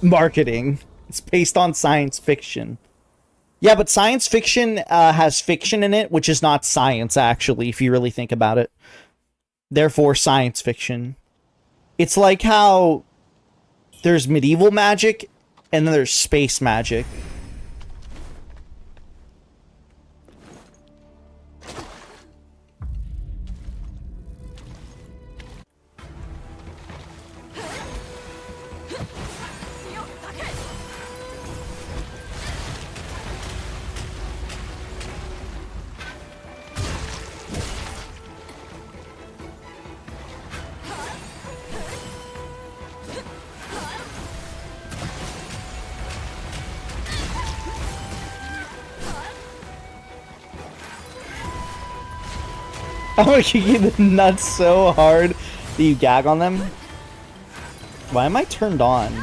[SPEAKER 3] Marketing. It's based on science fiction. Yeah, but science fiction has fiction in it, which is not science, actually, if you really think about it. Therefore, science fiction. It's like how there's medieval magic, and then there's space magic. I'm gonna kick you in the nuts so hard that you gag on them. Why am I turned on?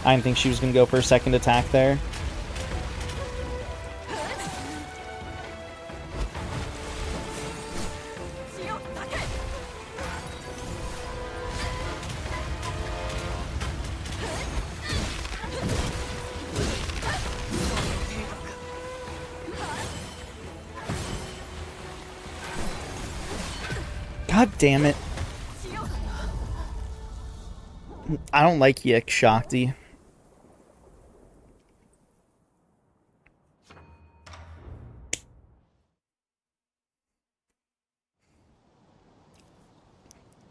[SPEAKER 3] I didn't think she was gonna go for a second attack there. God damn it. I don't like Yik Shakti.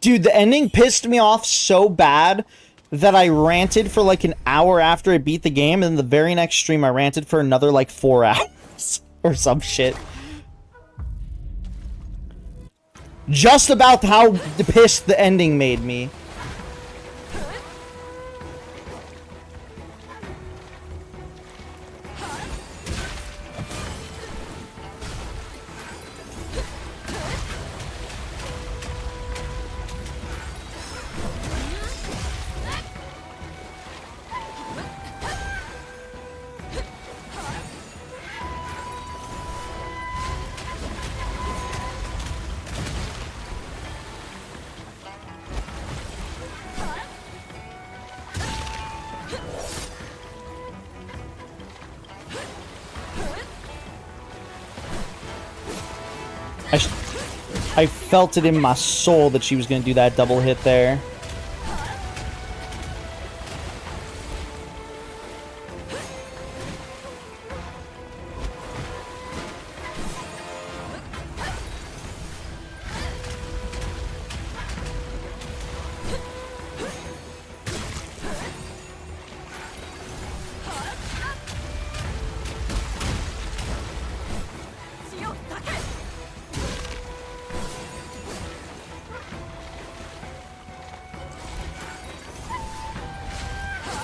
[SPEAKER 3] Dude, the ending pissed me off so bad that I ranted for like an hour after I beat the game, and then the very next stream I ranted for another like 4 hours or some shit. Just about how pissed the ending made me. I felt it in my soul that she was going to do that double hit there.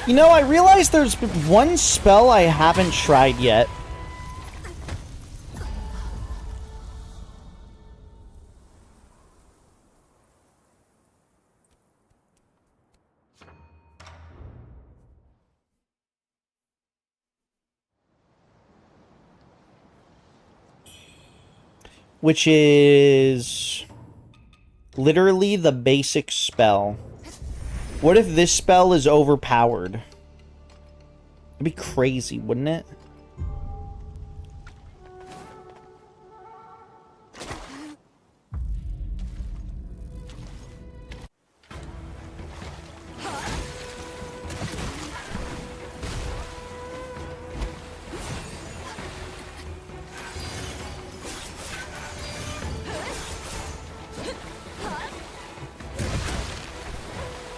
[SPEAKER 3] You know, I realized there's one spell I haven't tried yet. Which is literally the basic spell. What if this spell is overpowered? It'd be crazy, wouldn't it?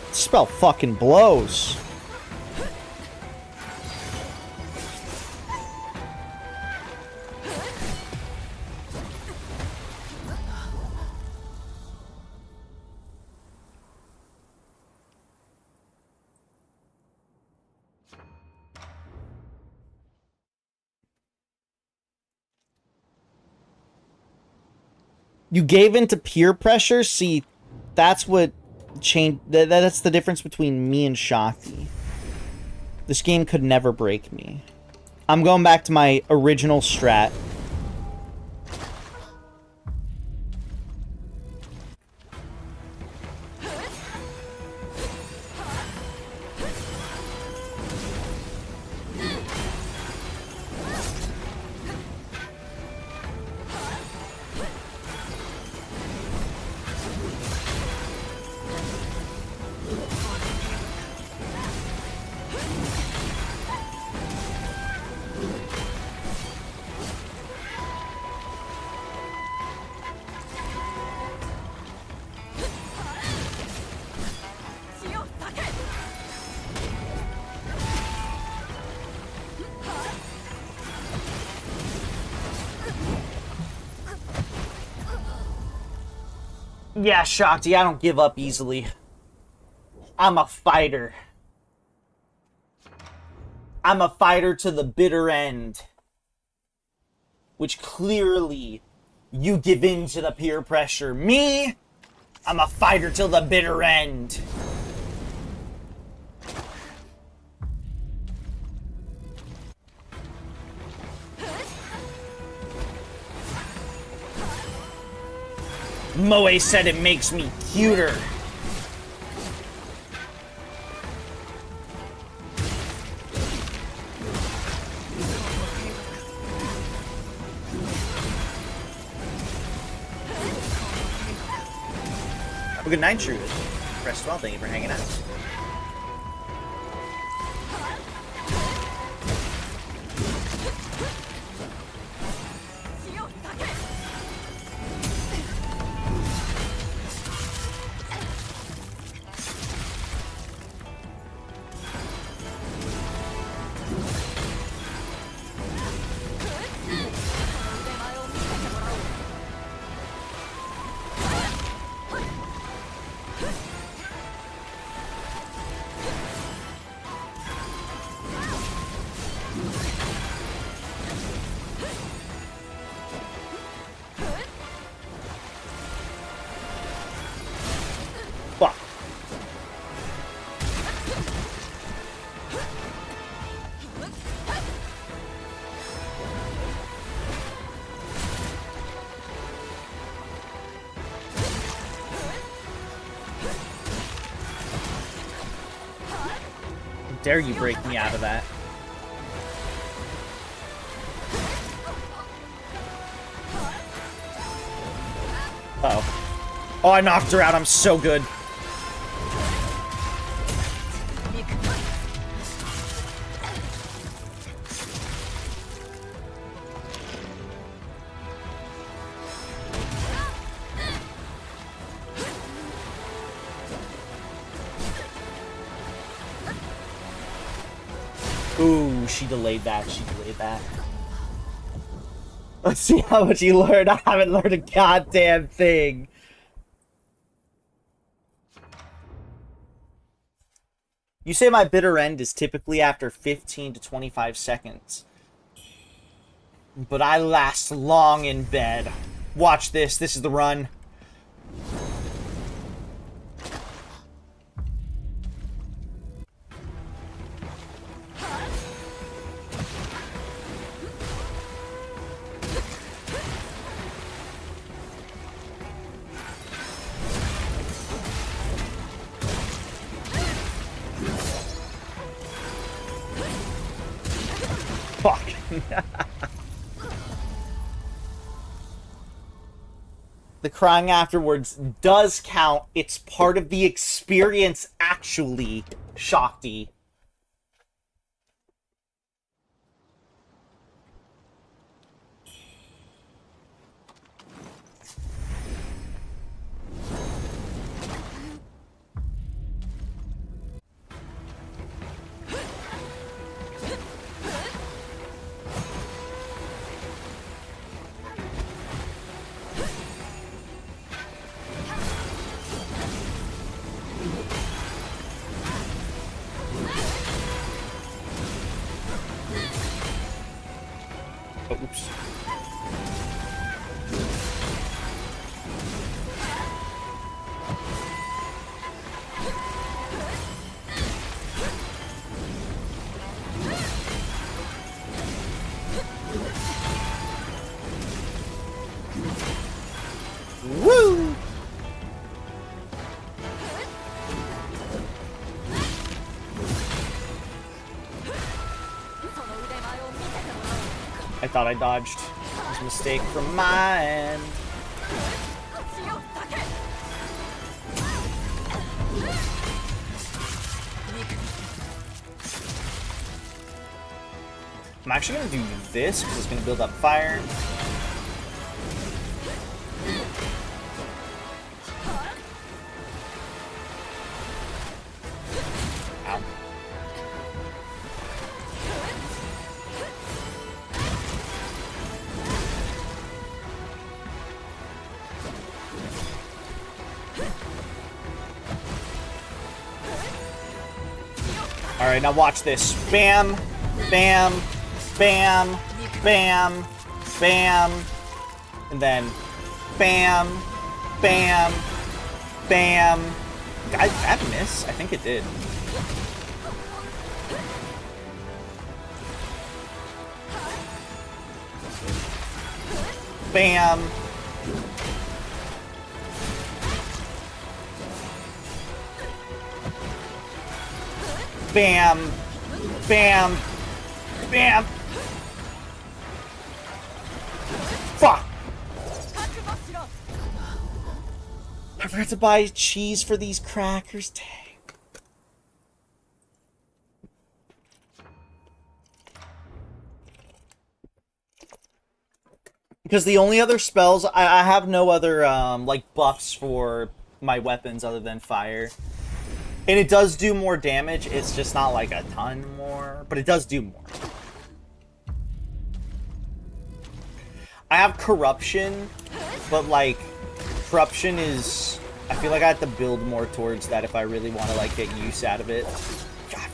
[SPEAKER 3] This spell fucking blows. You gave into peer pressure? See, that's what changed. That's the difference between me and Shakti. This game could never break me. I'm going back to my original strat. Yeah, Shakti, I don't give up easily. I'm a fighter. I'm a fighter to the bitter end. Which clearly you give in to the peer pressure. Me, I'm a fighter till the bitter end. Moe said it makes me cuter. Well, good night, Truth. Press 12, thank you for hanging out. Fuck. How dare you break me out of that? Uh-oh. Oh, I knocked her out. I'm so good. Ooh, she delayed that. She delayed that. Let's see how much you learned. I haven't learned a goddamn thing. You say my bitter end is typically after 15 to 25 seconds. But I last long in bed. Watch this. This is the run. Fuck. The crying afterwards does count. It's part of the experience, actually, Shakti. Oh, oops. Woo! I thought I dodged. It was a mistake from my end. I'm actually gonna do this because it's gonna build up fire. Ow. Alright, now watch this. Bam, bam, bam, bam, bam, and then bam, bam, bam. That miss? I think it did. Bam. Bam. Bam. Bam. Fuck. I forgot to buy cheese for these crackers. Dang. Because the only other spells, I have no other, like, buffs for my weapons other than fire. And it does do more damage, it's just not, like, a ton more, but it does do more. I have Corruption, but, like, Corruption is... I feel like I have to build more towards that if I really want to, like, get use out of it. God,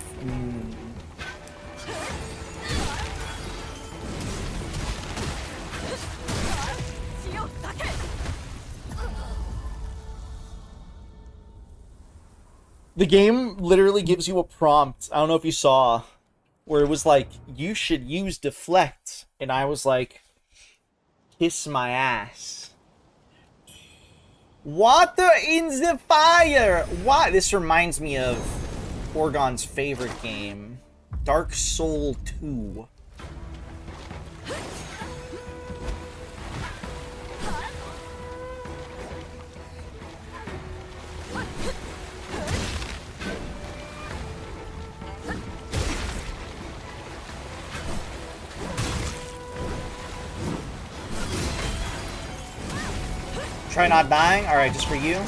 [SPEAKER 3] The game literally gives you a prompt, I don't know if you saw, where it was like, you should use Deflect. And I was like, kiss my ass. Water in the fire! Why? This reminds me of Orgon's favorite game, Dark Soul 2. Try not dying? Alright, just for you.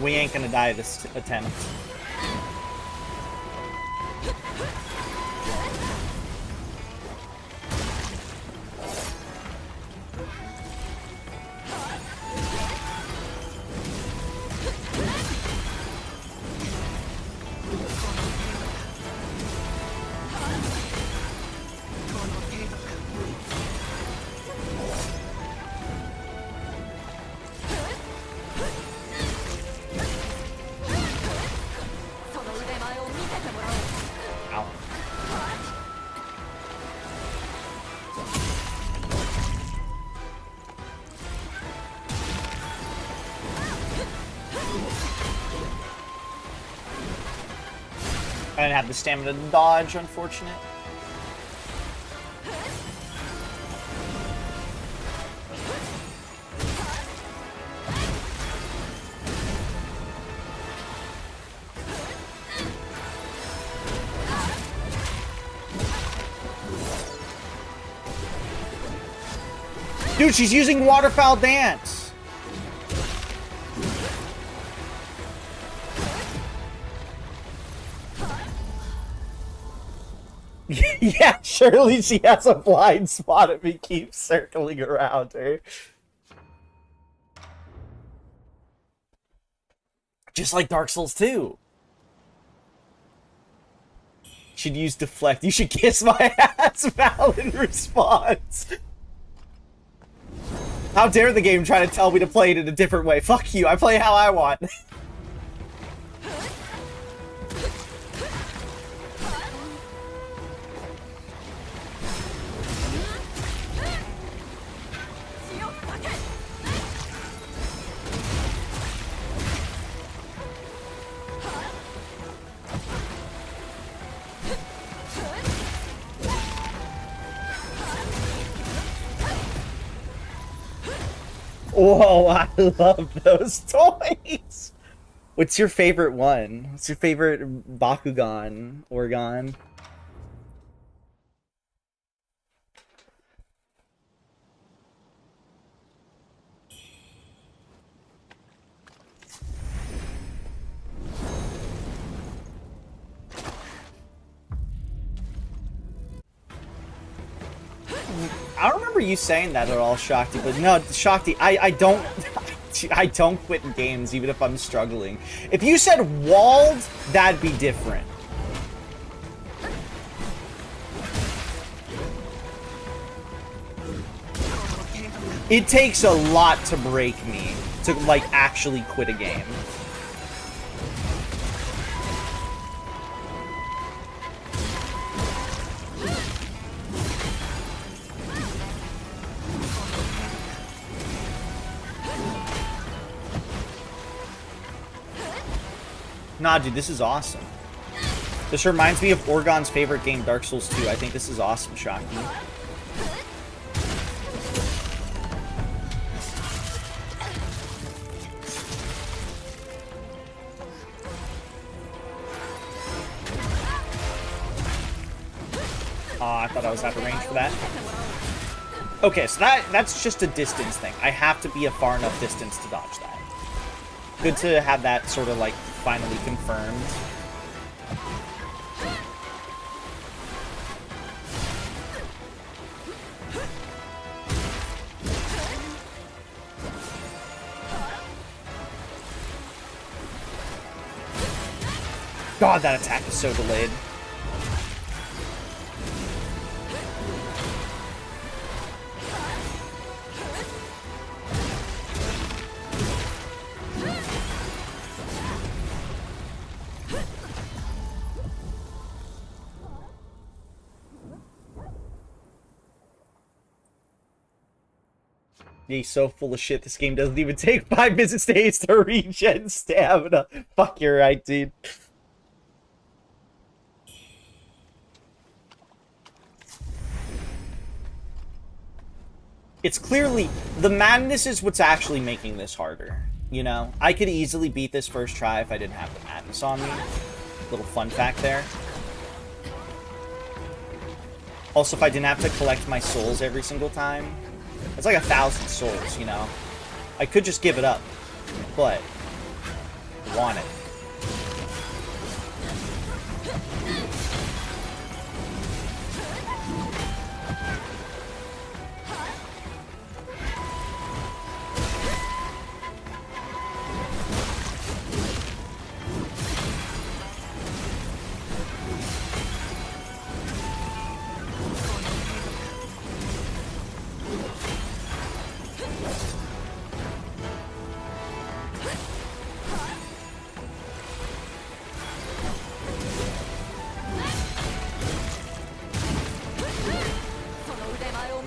[SPEAKER 3] We ain't gonna die this attempt. I didn't have the stamina to dodge, unfortunate. Dude, she's using Waterfowl Dance! Yeah, surely she has a blind spot if he keeps circling around her. Just like Dark Souls 2. Should use Deflect. You should kiss my ass, Val, in response. How dare the game try to tell me to play it in a different way? Fuck you, I play how I want. Whoa, I love those toys! What's your favorite one? What's your favorite Bakugan, Orgon? I don't remember you saying that at all, Shakti, but no, Shakti, I don't quit games even if I'm struggling. If you said walled, that'd be different. It takes a lot to break me to, like, actually quit a game. Nah, dude, this is awesome. This reminds me of Orgon's favorite game, Dark Souls 2. I think this is awesome, Shocky. I thought I was out of range for that. Okay, so that's just a distance thing. I have to be a far enough distance to dodge that. Good to have that sort of, like, finally confirmed. God, that attack is so delayed. He's so full of shit. This game doesn't even take 5 business days to regen stamina. Fuck, you're right, dude. It's clearly... The madness is what's actually making this harder. You know? I could easily beat this first try if I didn't have the madness on me. Little fun fact there. Also, if I didn't have to collect my souls every single time. It's like 1,000 souls, you know? I could just give it up. But... I want it.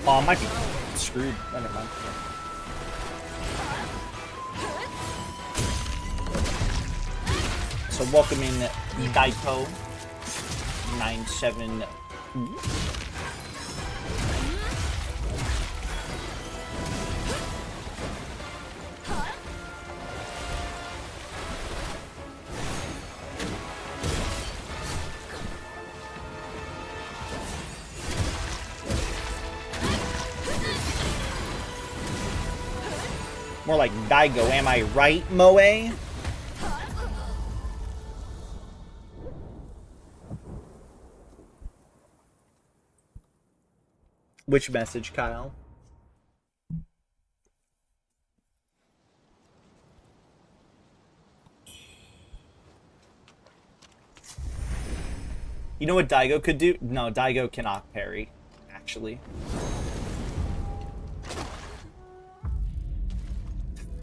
[SPEAKER 3] Oh, I might be screwed. Never mind. So welcome in Daito 97. More like Daigo, am I right, Moe? Which message, Kyle? You know what Daigo could do? No, Daigo cannot parry, actually.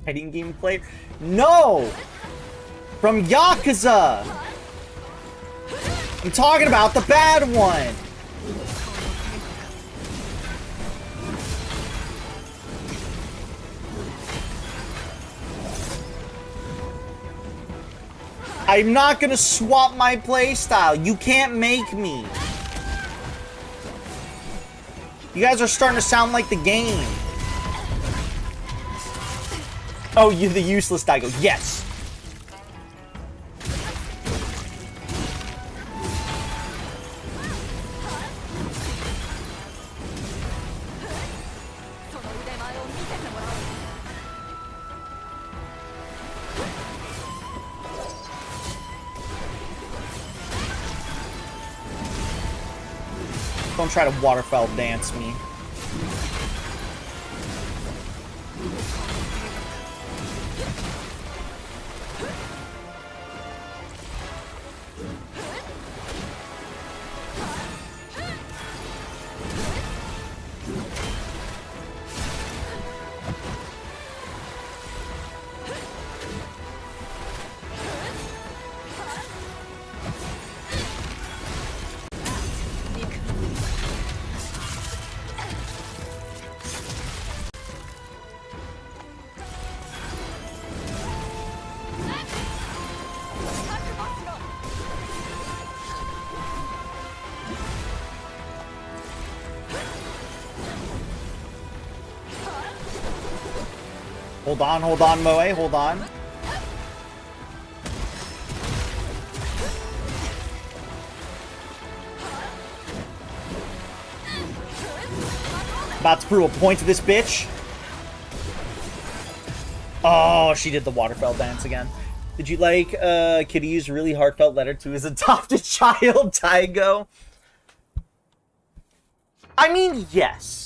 [SPEAKER 3] Fighting game player? No! From Yakuza! I'm talking about the bad one! I'm not gonna swap my playstyle. You can't make me. You guys are starting to sound like the game. Oh, you the useless Daigo. Yes. Don't try to waterfowl dance me. Hold on, Moe, hold on. About to prove a point to this bitch. Oh, she did the waterfall dance again. Did you like Kiryu's really heartfelt letter to his adopted child, Daigo? I mean, yes.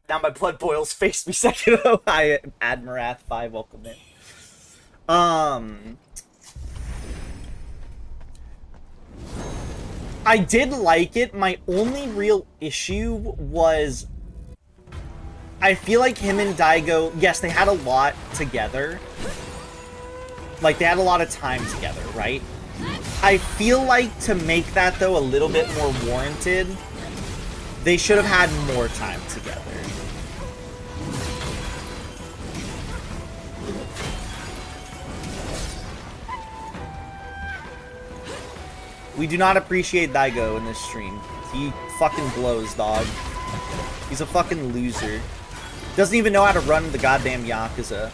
[SPEAKER 3] Now my blood boils. Face me, Sekiro. Hi, Admirath5, welcome in. I did like it. My only real issue was I feel like him and Daigo, yes, they had a lot together. Like, they had a lot of time together, right? I feel like to make that, though, a little bit more warranted, they should have had more time together. We do not appreciate Daigo in this stream. He fucking blows, dog. He's a fucking loser. Doesn't even know how to run the goddamn Yakuza.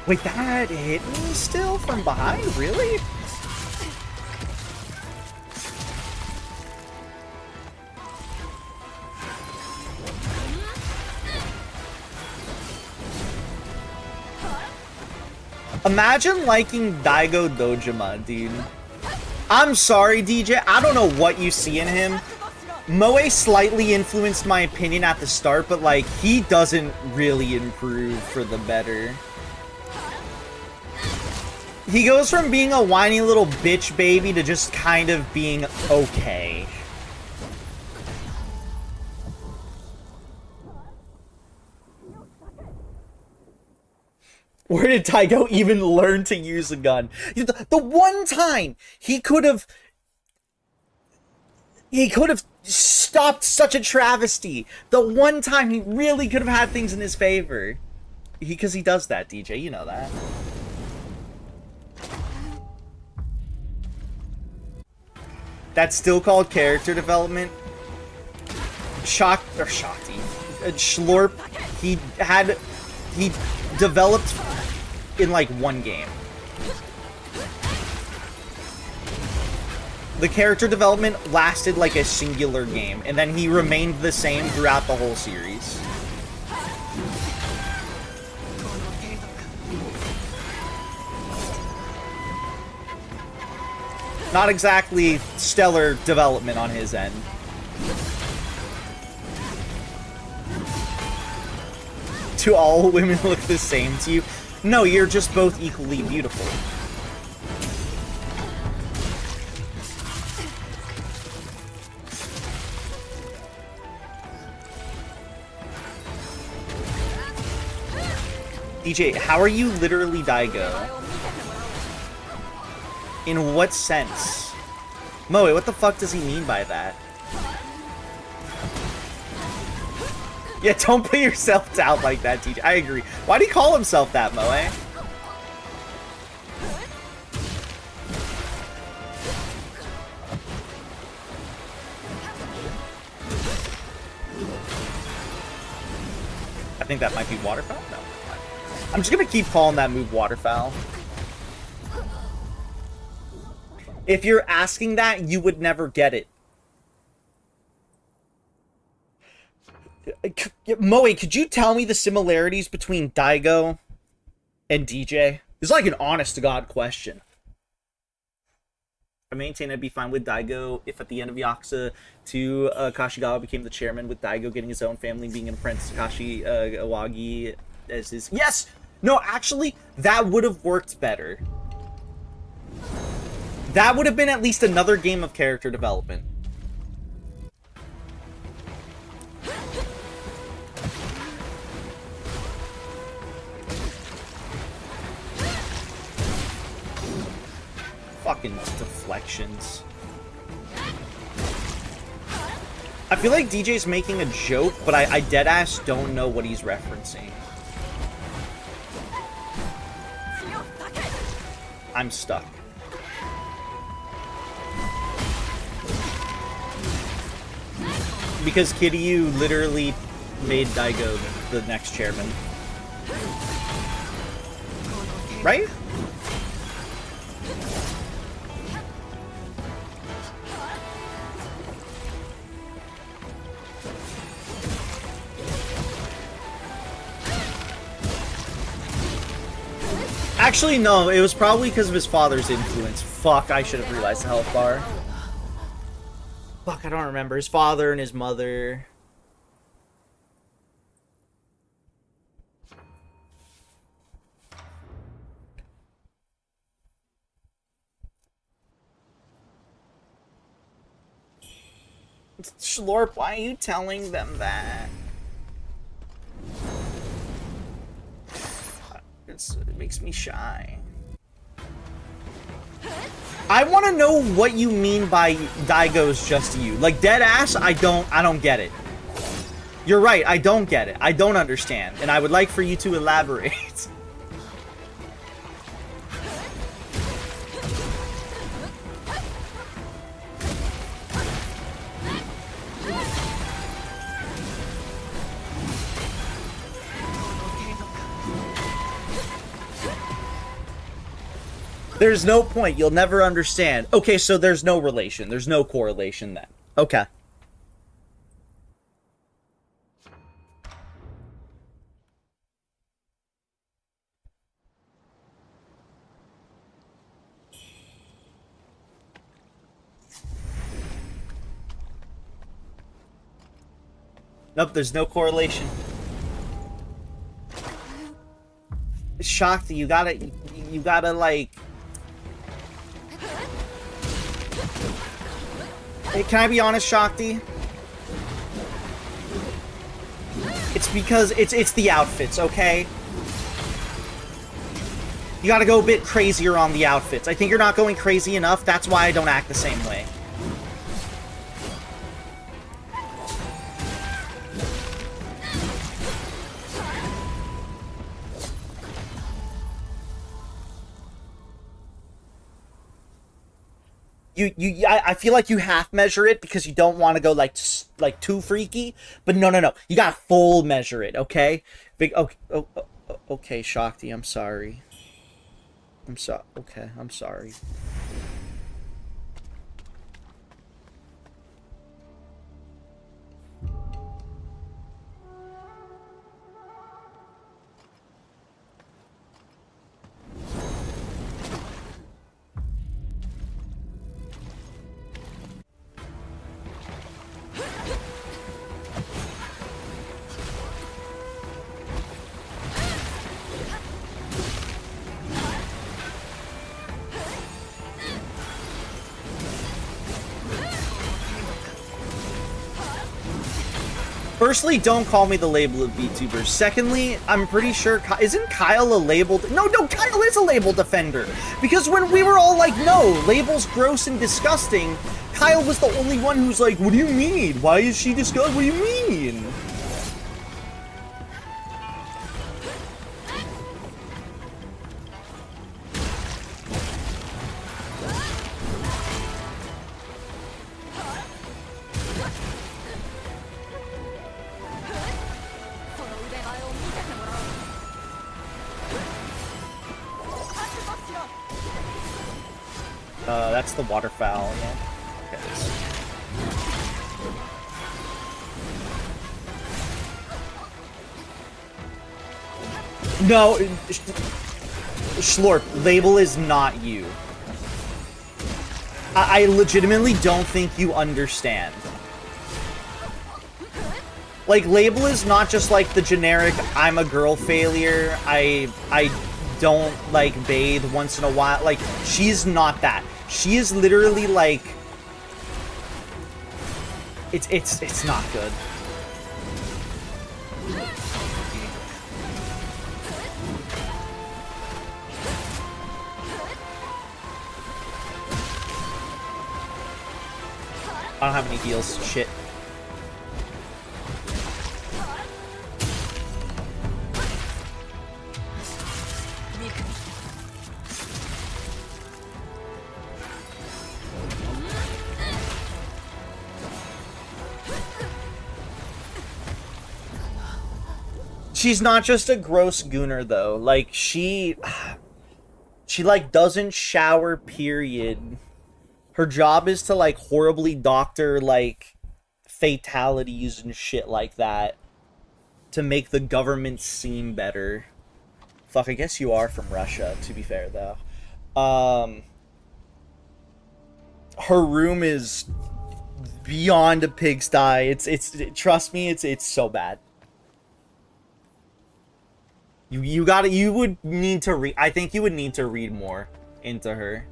[SPEAKER 3] Wait, that hit me still from behind? Really? Imagine liking Daigo Dojima, dude. I'm sorry, DJ. I don't know what you see in him. Moe slightly influenced my opinion at the start, but, like, he doesn't really improve for the better. He goes from being a whiny little bitch baby to just kind of being okay. Where did Daigo even learn to use a gun? The one time he could have stopped such a travesty. The one time he really could have had things in his favor. Because he does that, DJ. You know that. That's still called character development. Shakti, Schlorp, he developed in like one game. The character development lasted like a singular game, and then he remained the same throughout the whole series. Not exactly stellar development on his end. Do all women look the same to you? No, you're just both equally beautiful. DJ, how are you literally Daigo? In what sense? Moe, what the fuck does he mean by that? Yeah, don't put yourself down like that, DJ. I agree. Why do you call himself that, Moe? I think that might be waterfowl? No. I'm just gonna keep calling that move waterfowl. If you're asking that, you would never get it. Moe, could you tell me the similarities between Daigo and DJ? This is like an honest-to-God question. I maintain I'd be fine with Daigo if at the end of Yakuza 2, Kashigawa became the chairman, with Daigo getting his own family, being an apprentice to Kashi Awagi as his... Yes! No, actually, that would have worked better. That would have been at least another game of character development. Fucking deflections. I feel like DJ's making a joke, but I deadass don't know what he's referencing. I'm stuck. Because Kiryu literally made Daigo the next chairman. Right? Actually, no, it was probably because of his father's influence. Fuck, I should have realized the health bar. Fuck, I don't remember. His father and his mother. Schlorp, why are you telling them that? It makes me shy. I want to know what you mean by Daigo's just you. Like, dead ass, I don't get it. You're right, I don't get it. I don't understand. And I would like for you to elaborate. There's no point. You'll never understand. Okay, so there's no relation. There's no correlation then. Okay. Nope, there's no correlation. Shakti, you gotta like... Hey, can I be honest, Shakti? It's because it's the outfits, okay? You gotta go a bit crazier on the outfits. I think you're not going crazy enough. That's why I don't act the same way. I feel like you half measure it because you don't want to go like too freaky, but no, you gotta full measure it, okay? Okay, Shakti, I'm sorry. Okay, I'm sorry. Firstly, don't call me the label of VTubers. Secondly, I'm pretty sure... Isn't Kyle a labeled... No, Kyle is a label defender! Because when we were all like, no, label's gross and disgusting, Kyle was the only one who's like, what do you mean? Why is she disgusting? What do you mean? That's the waterfowl, yeah. Okay. No, Schlorp, label is not you. I legitimately don't think you understand. Like, label is not just like the generic, I'm a girl failure, I don't, like, bathe once in a while. Like, she's not that. She is literally, like... It's not good. I don't have any heals. Shit. she's not just a gross gooner though. Like she like doesn't shower, period. Her job is to like horribly doctor like fatalities and shit like that to make the government seem better. Fuck, I guess you are from Russia, to be fair though. Her room is beyond a pigsty. It's trust me, it's so bad. You would need to read. I think you would need to read more into her.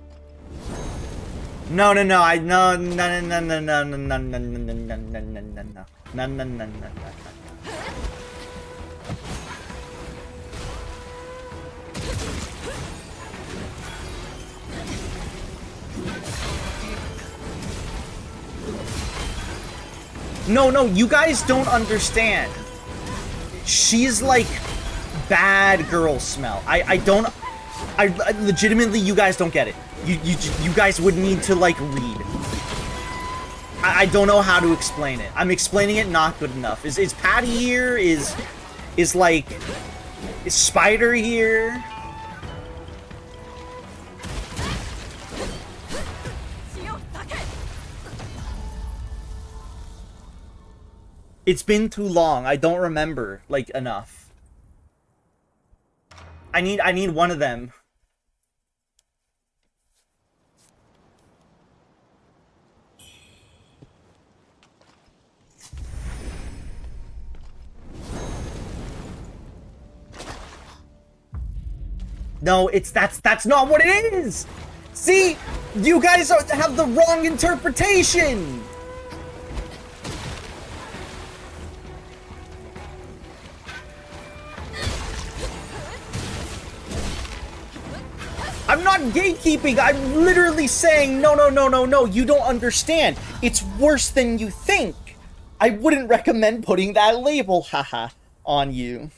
[SPEAKER 3] No, no, no. No, no, no, no, no, no, no, no, no, no, no, no, no, no, no, no, no. No, no, you guys don't understand. She's like bad girl smell. I legitimately, you guys don't get it. You guys would need to like read. I don't know how to explain it. I'm explaining it not good enough. Is Patty here? Is Spider here? It's been too long. I don't remember like enough. I need one of them. No, that's not what it is. See, you guys have the wrong interpretation. I'm not gatekeeping. I'm literally saying, no, no, no, no, no. You don't understand. It's worse than you think. I wouldn't recommend putting that label, haha, on you.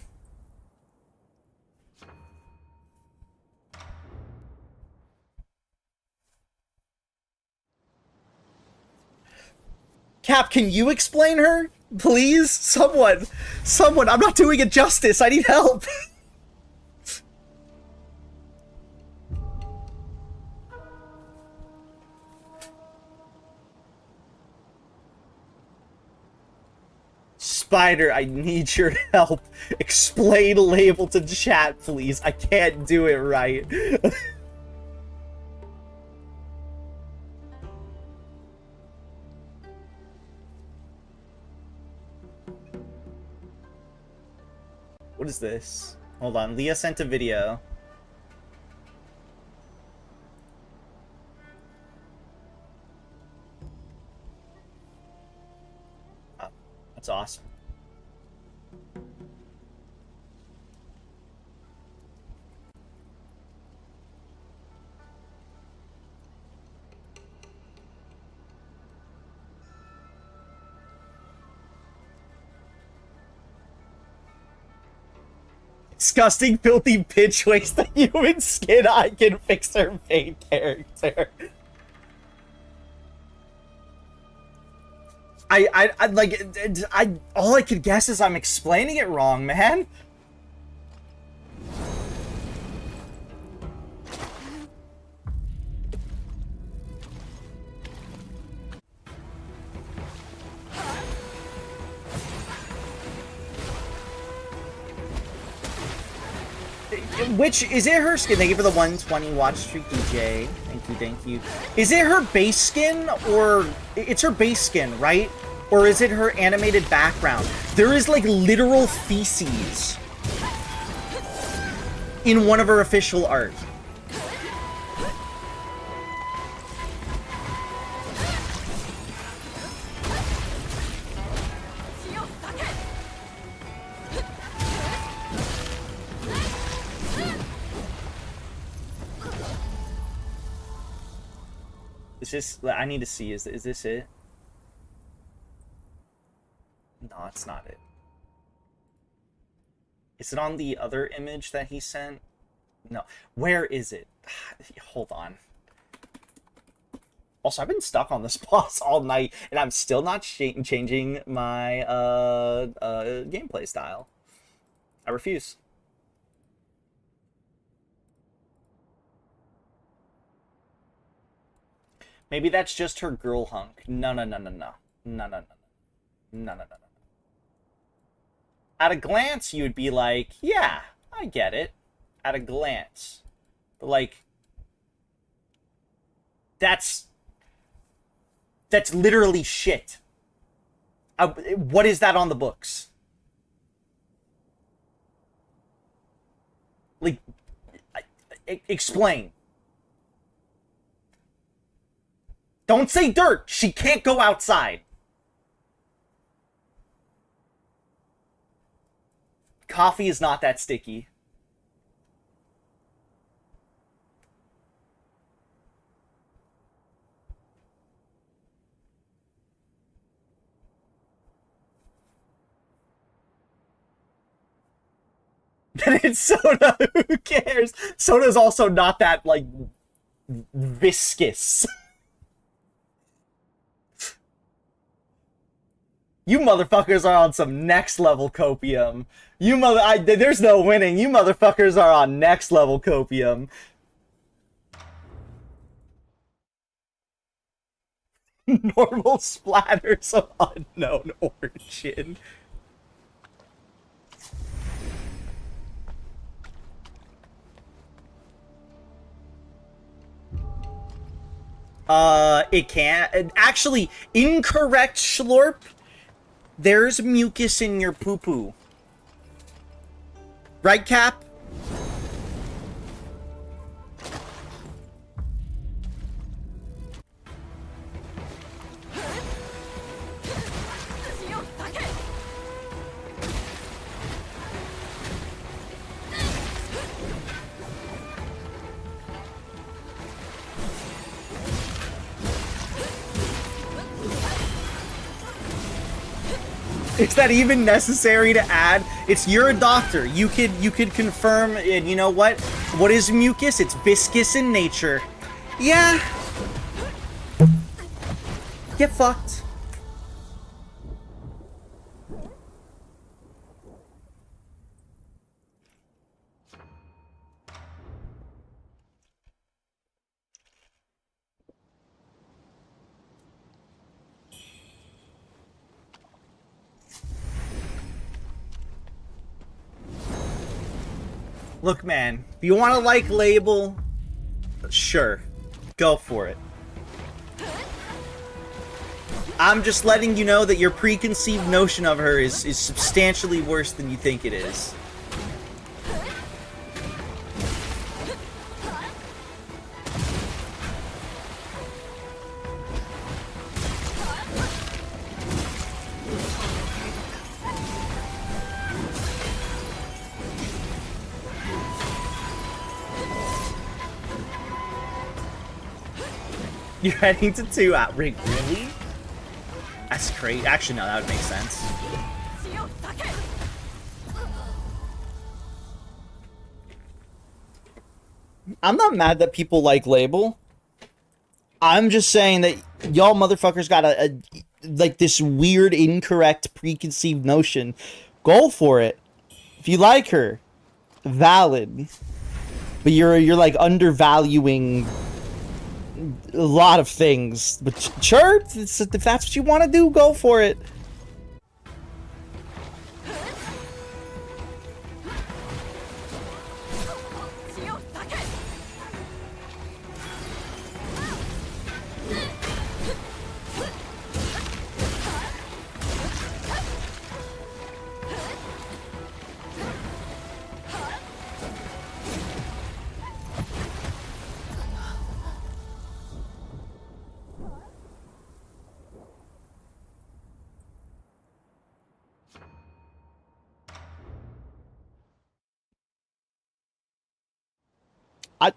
[SPEAKER 3] Cap, can you explain her? Please? Someone. I'm not doing it justice. I need help. Spider, I need your help. Explain label to chat, please. I can't do it right. What is this? Hold on. Leah sent a video. Oh, that's awesome. Disgusting, filthy bitch wastes the human skin. I can fix her main character. All I could guess is I'm explaining it wrong, man. Which, is it her skin? Thank you for the 120 watch streak, DJ. Thank you. Is it her base skin, or... It's her base skin, right? Or is it her animated background? There is, like, literal feces in one of her official art. Is this... I need to see. Is this it? No, it's not it. Is it on the other image that he sent? No. Where is it? Hold on. Also, I've been stuck on this boss all night, and I'm still not changing my gameplay style. I refuse. Maybe that's just her girl hunk. No, no, no, no, no. No, no, no, no. No, no, no, no. At a glance, you would be like, yeah, I get it. At a glance. But, like, that's literally shit. What is that on the books? Like, explain. Don't say dirt. She can't go outside. Coffee is not that sticky. Then it's soda. Who cares? Soda's also not that, like, viscous. You motherfuckers are on some next level copium. There's no winning. You motherfuckers are on next level copium. Normal splatters of unknown origin. It can't. Actually, incorrect, Schlorp. There's mucus in your poo-poo. Right, Cap? Is that even necessary to add? You're a doctor. You could confirm, and you know what? What is mucus? It's viscous in nature. Yeah. Get fucked. Look, man, if you want to like Label, sure, go for it. I'm just letting you know that your preconceived notion of her is substantially worse than you think it is. You're heading to 2 Outbreak, really? That's great. Actually, no, that would make sense. I'm not mad that people like Label. I'm just saying that y'all motherfuckers got like this weird, incorrect, preconceived notion. Go for it. If you like her, valid. But you're like undervaluing a lot of things, but sure, if that's what you want to do, go for it.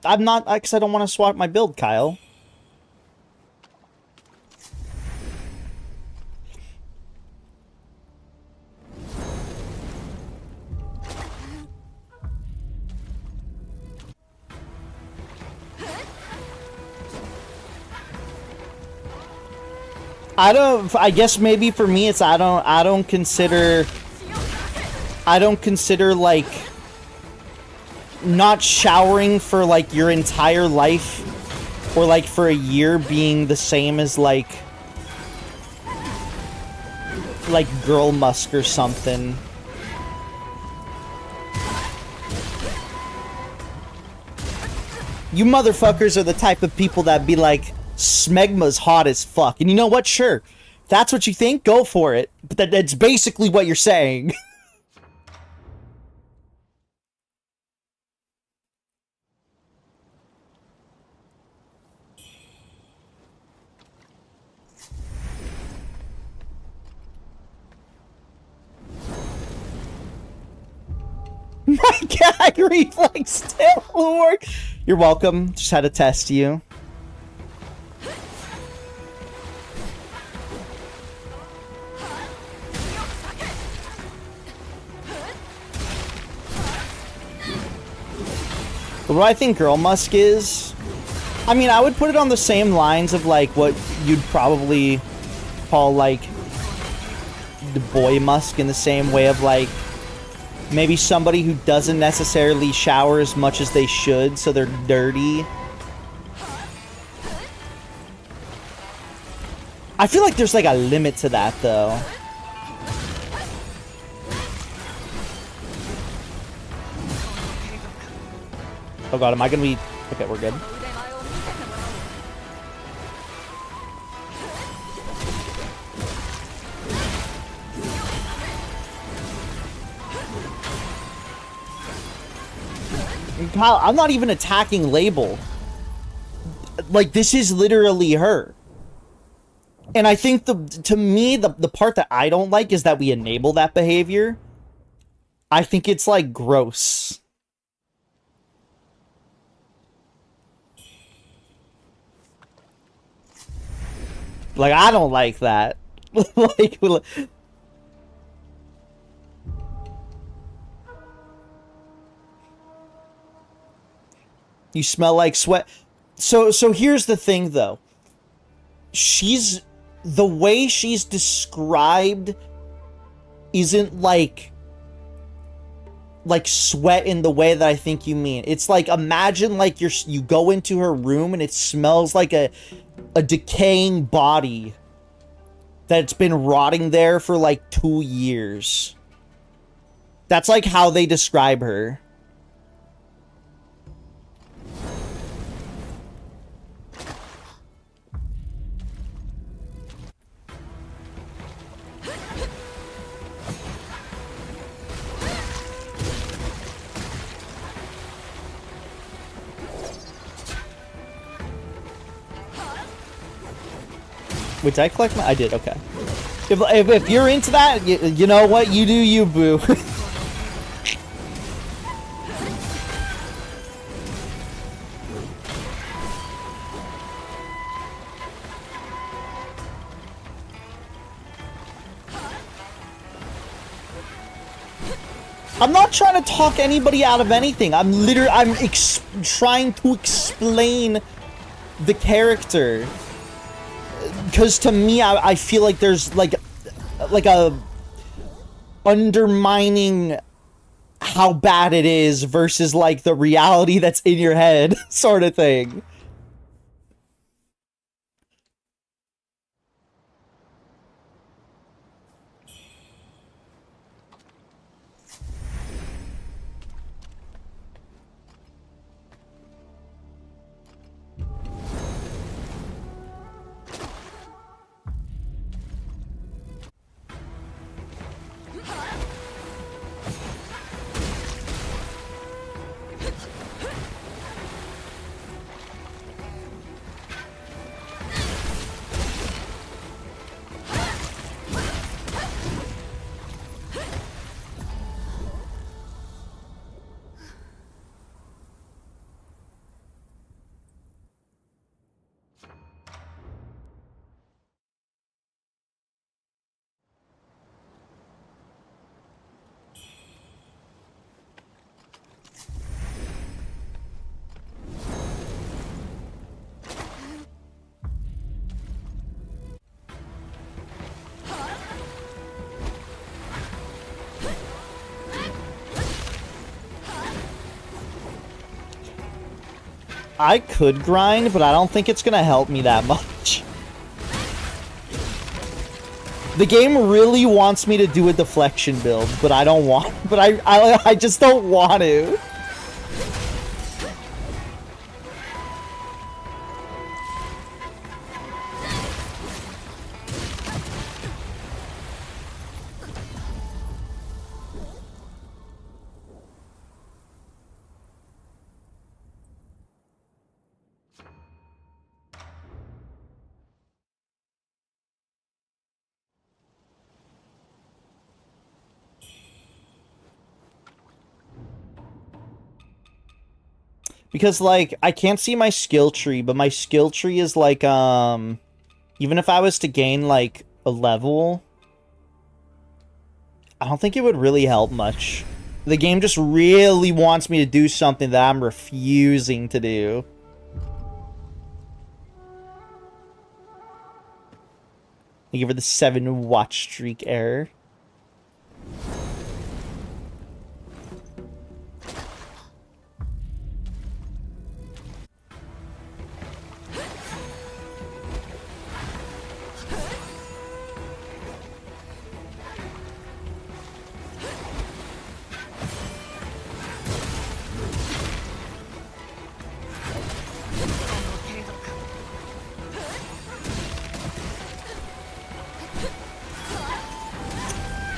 [SPEAKER 3] I'm not, because I don't want to swap my build, Kyle. I guess maybe for me it's I don't consider I don't consider, like, not showering for, like, your entire life or, like, for a year being the same as, like Girl Musk or something. You motherfuckers are the type of people that be like, Smegma's hot as fuck. And you know what? Sure. If that's what you think, go for it. But that's basically what you're saying. My gag reflex still work. You're welcome. Just had to test you. But what I think Girl Musk is, I mean, I would put it on the same lines of, like, what you'd probably call, like, the Boy Musk, in the same way of, like, maybe somebody who doesn't necessarily shower as much as they should, so they're dirty. I feel like there's, like, a limit to that, though. Oh god, am I gonna be... Okay, we're good. Kyle, I'm not even attacking Label. Like, this is literally her. And I think to me, the part that I don't like is that we enable that behavior. I think it's, like, gross. Like, I don't like that. Like, you smell like sweat. So here's the thing, though. The way she's described isn't like sweat in the way that I think you mean. It's like, imagine like you go into her room and it smells like a decaying body that's been rotting there for like 2 years. That's like how they describe her. Wait, did I collect my... I did, okay. If you're into that, you know what? You do you, boo. I'm not trying to talk anybody out of anything. I'm trying to explain the character. Because to me, I feel like there's like a undermining how bad it is versus like the reality that's in your head sort of thing. I could grind, but I don't think it's gonna help me that much. The game really wants me to do a deflection build, but I don't want. But I just don't want to. Because, like, I can't see my skill tree, but my skill tree is, like, even if I was to gain, like, a level, I don't think it would really help much. The game just really wants me to do something that I'm refusing to do. Thank you for the 7 watch streak error.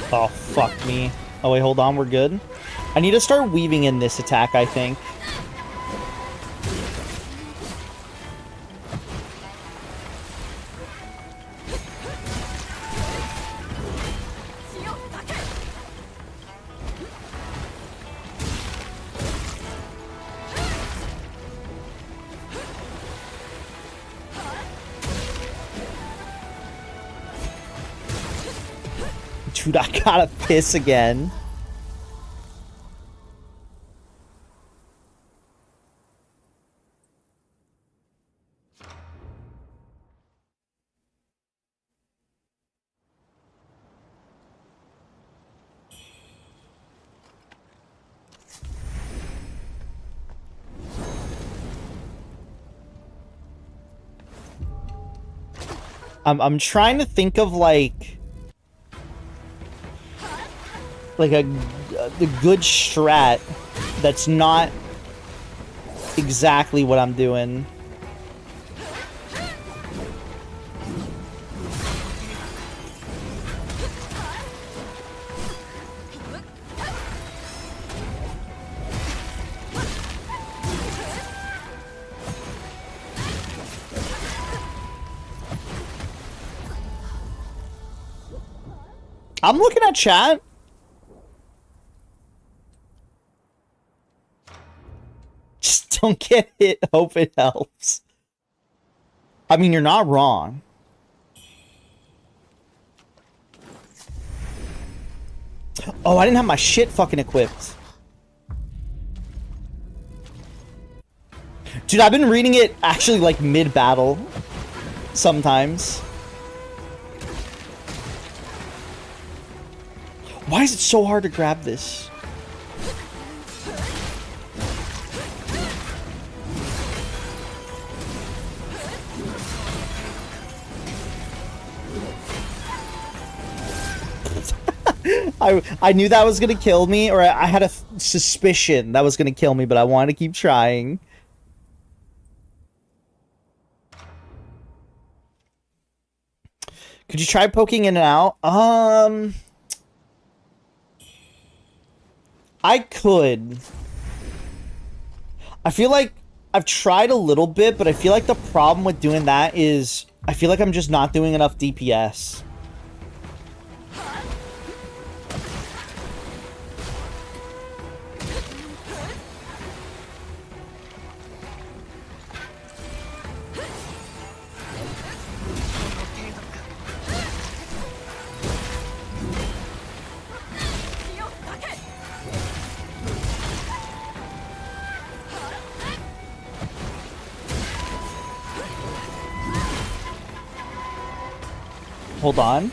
[SPEAKER 3] Oh, fuck me. Oh, wait, hold on. We're good. I need to start weaving in this attack, I think. Dude, I gotta piss again. I'm trying to think of like a good strat that's not exactly what I'm doing. I'm looking at chat. Just don't get hit. Hope it helps. I mean, you're not wrong. Oh, I didn't have my shit fucking equipped. Dude, I've been reading it actually like mid-battle sometimes. Why is it so hard to grab this? I knew that was gonna kill me, or I had a suspicion that was gonna kill me, but I wanted to keep trying. Could you try poking in and out? I could. I feel like I've tried a little bit, but I feel like the problem with doing that is I feel like I'm just not doing enough DPS. Hold on.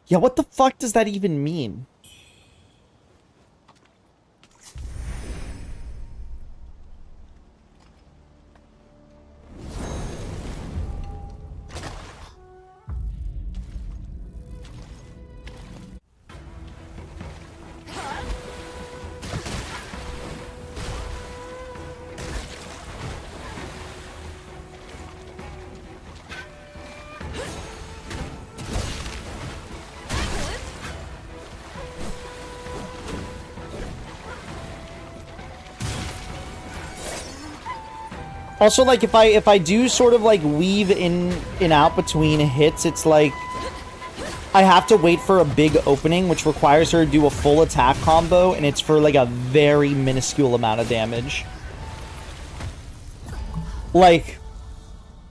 [SPEAKER 3] Yeah, what the fuck does that even mean? Also, like, if I do sort of like weave in and out between hits, it's like I have to wait for a big opening, which requires her to do a full attack combo, and it's for like a very minuscule amount of damage. Like,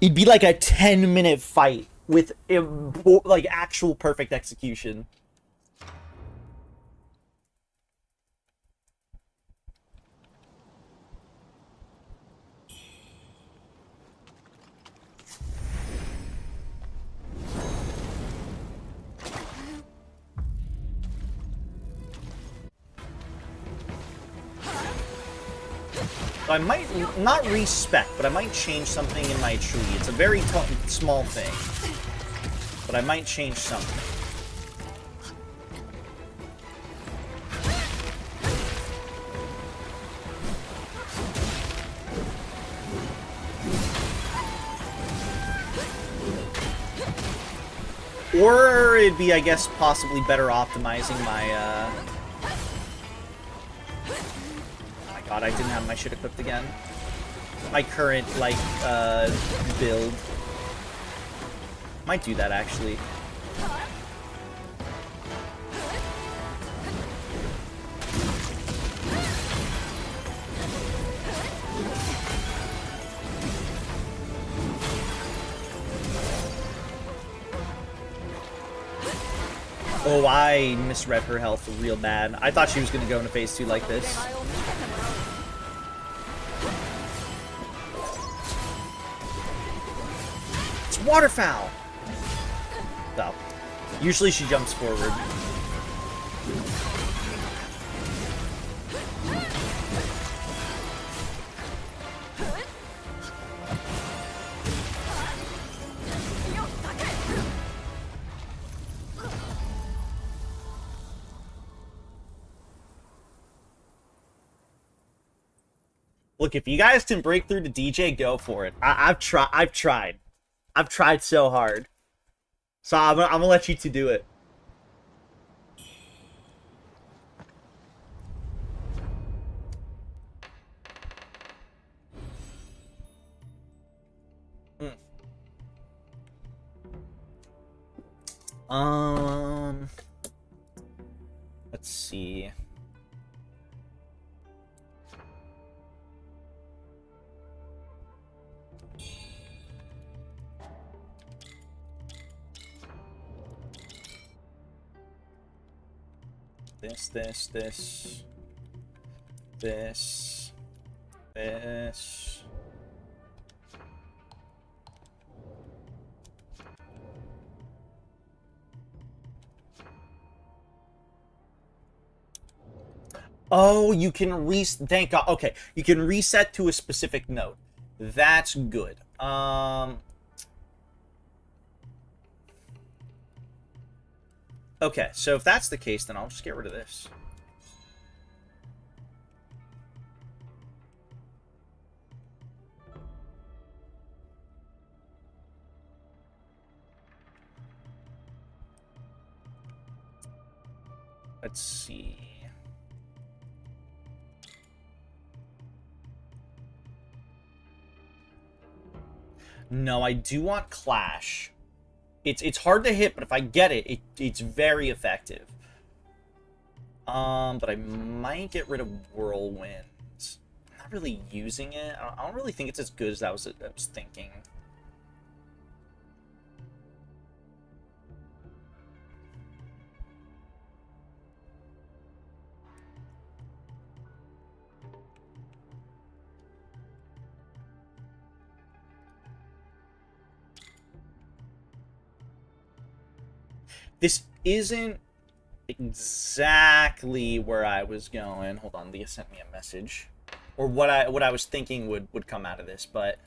[SPEAKER 3] it'd be like a 10-minute fight with like actual perfect execution. I might not respec, but I might change something in my tree. It's a very small thing, but I might change something. Or it'd be, I guess, possibly better optimizing my, God, I didn't have my shit equipped again. My current, like, build. Might do that, actually. Oh, I misread her health real bad. I thought she was going to go into phase 2 like this. Waterfowl! So, usually she jumps forward. Look, if you guys can break through to DJ, go for it. I've tried. I've tried so hard. So I'm gonna let you two do it. Let's see. This. Oh, you can thank God. Okay, you can reset to a specific note. That's good. Okay, so if that's the case, then I'll just get rid of this. Let's see. No, I do want Clash. It's hard to hit, but if I get it, it's very effective. But I might get rid of Whirlwinds. I'm not really using it. I don't really think it's as good as I was thinking. This isn't exactly where I was going. Hold on, Leah sent me a message. Or what I was thinking would come out of this, but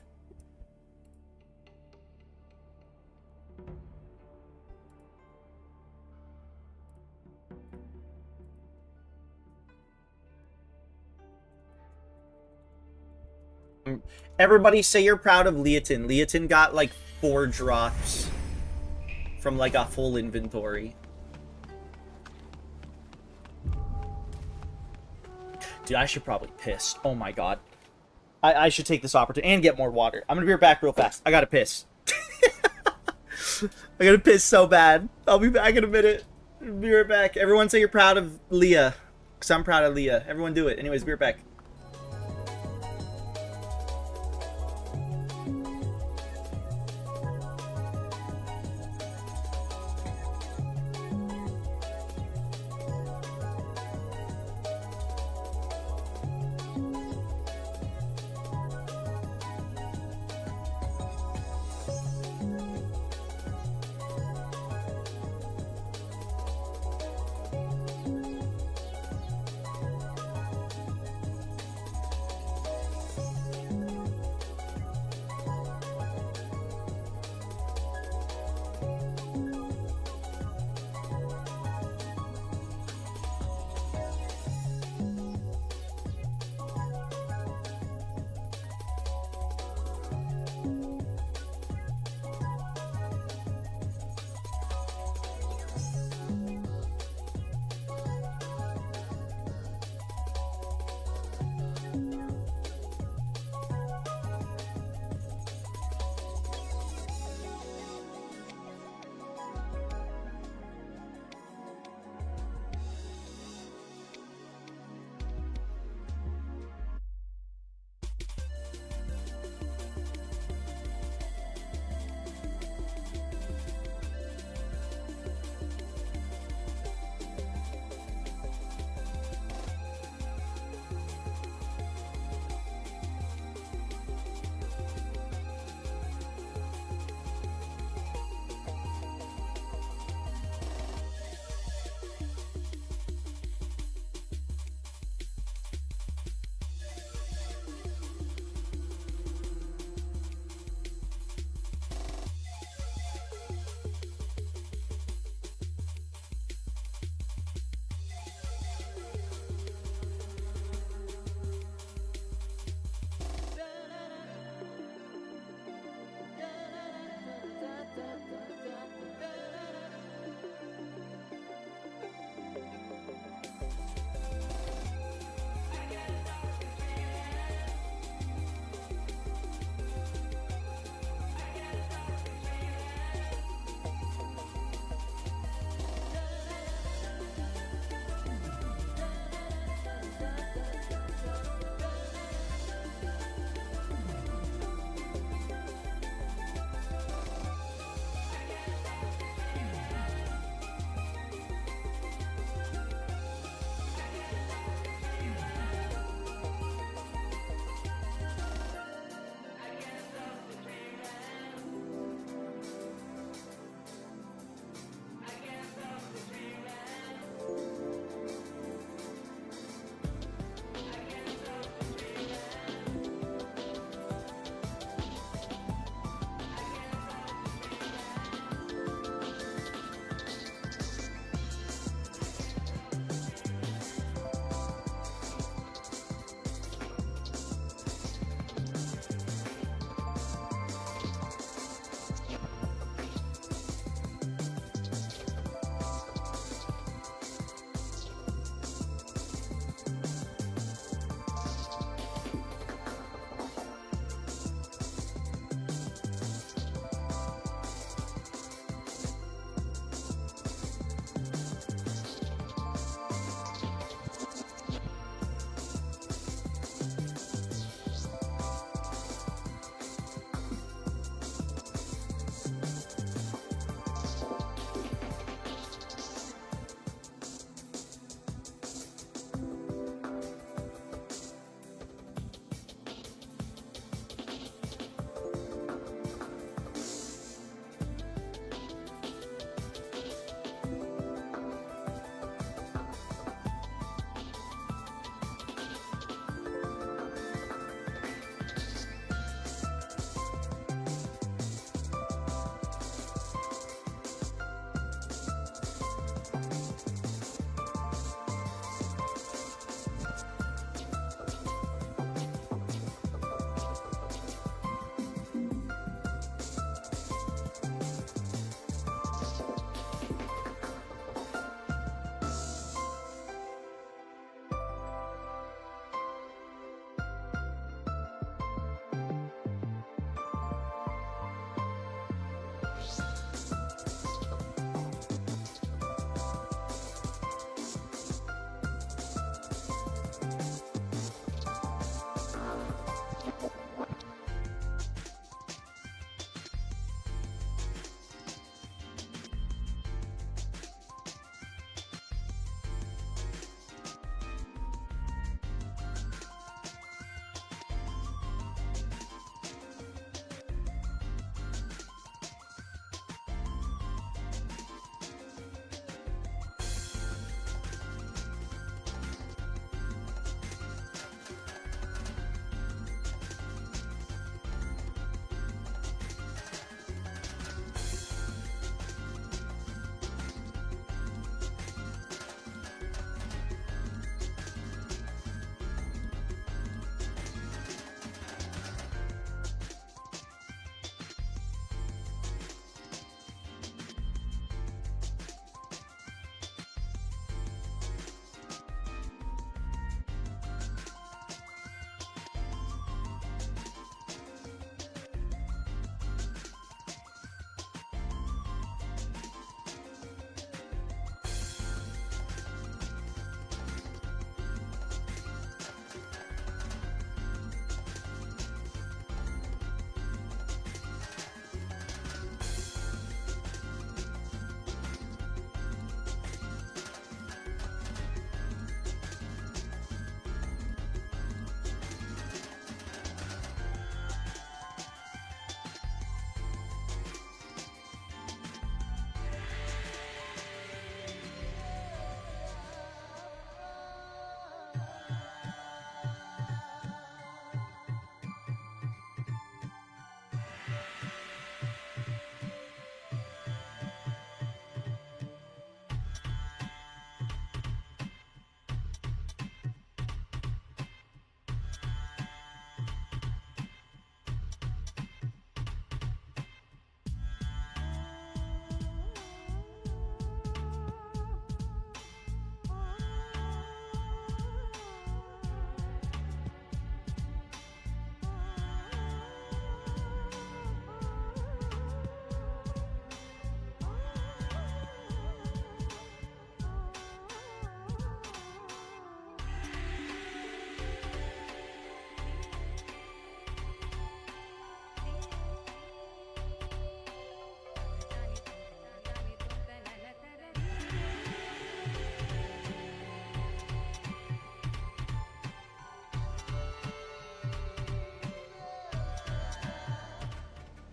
[SPEAKER 3] everybody say you're proud of Leotin. Leotin got like 4 drops from like a full inventory. Dude, I should probably piss. Oh my god. I should take this opportunity and get more water. I'm gonna be right back real fast. I gotta piss. I gotta piss so bad. I'll be back in a minute. Be right back. Everyone say you're proud of Leah. Because I'm proud of Leah. Everyone do it. Anyways, be right back.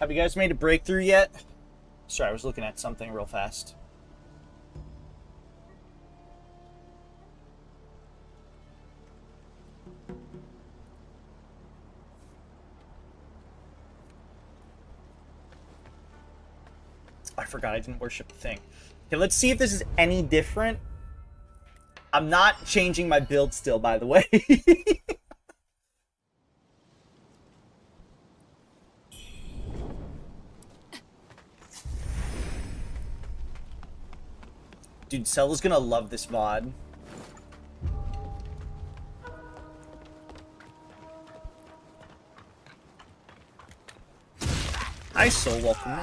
[SPEAKER 3] Have you guys made a breakthrough yet? Sorry, I was looking at something real fast. I forgot I didn't worship the thing. Okay, let's see if this is any different. I'm not changing my build still, by the way. Dude, Cella's gonna love this VOD. Hi, Soul, welcome.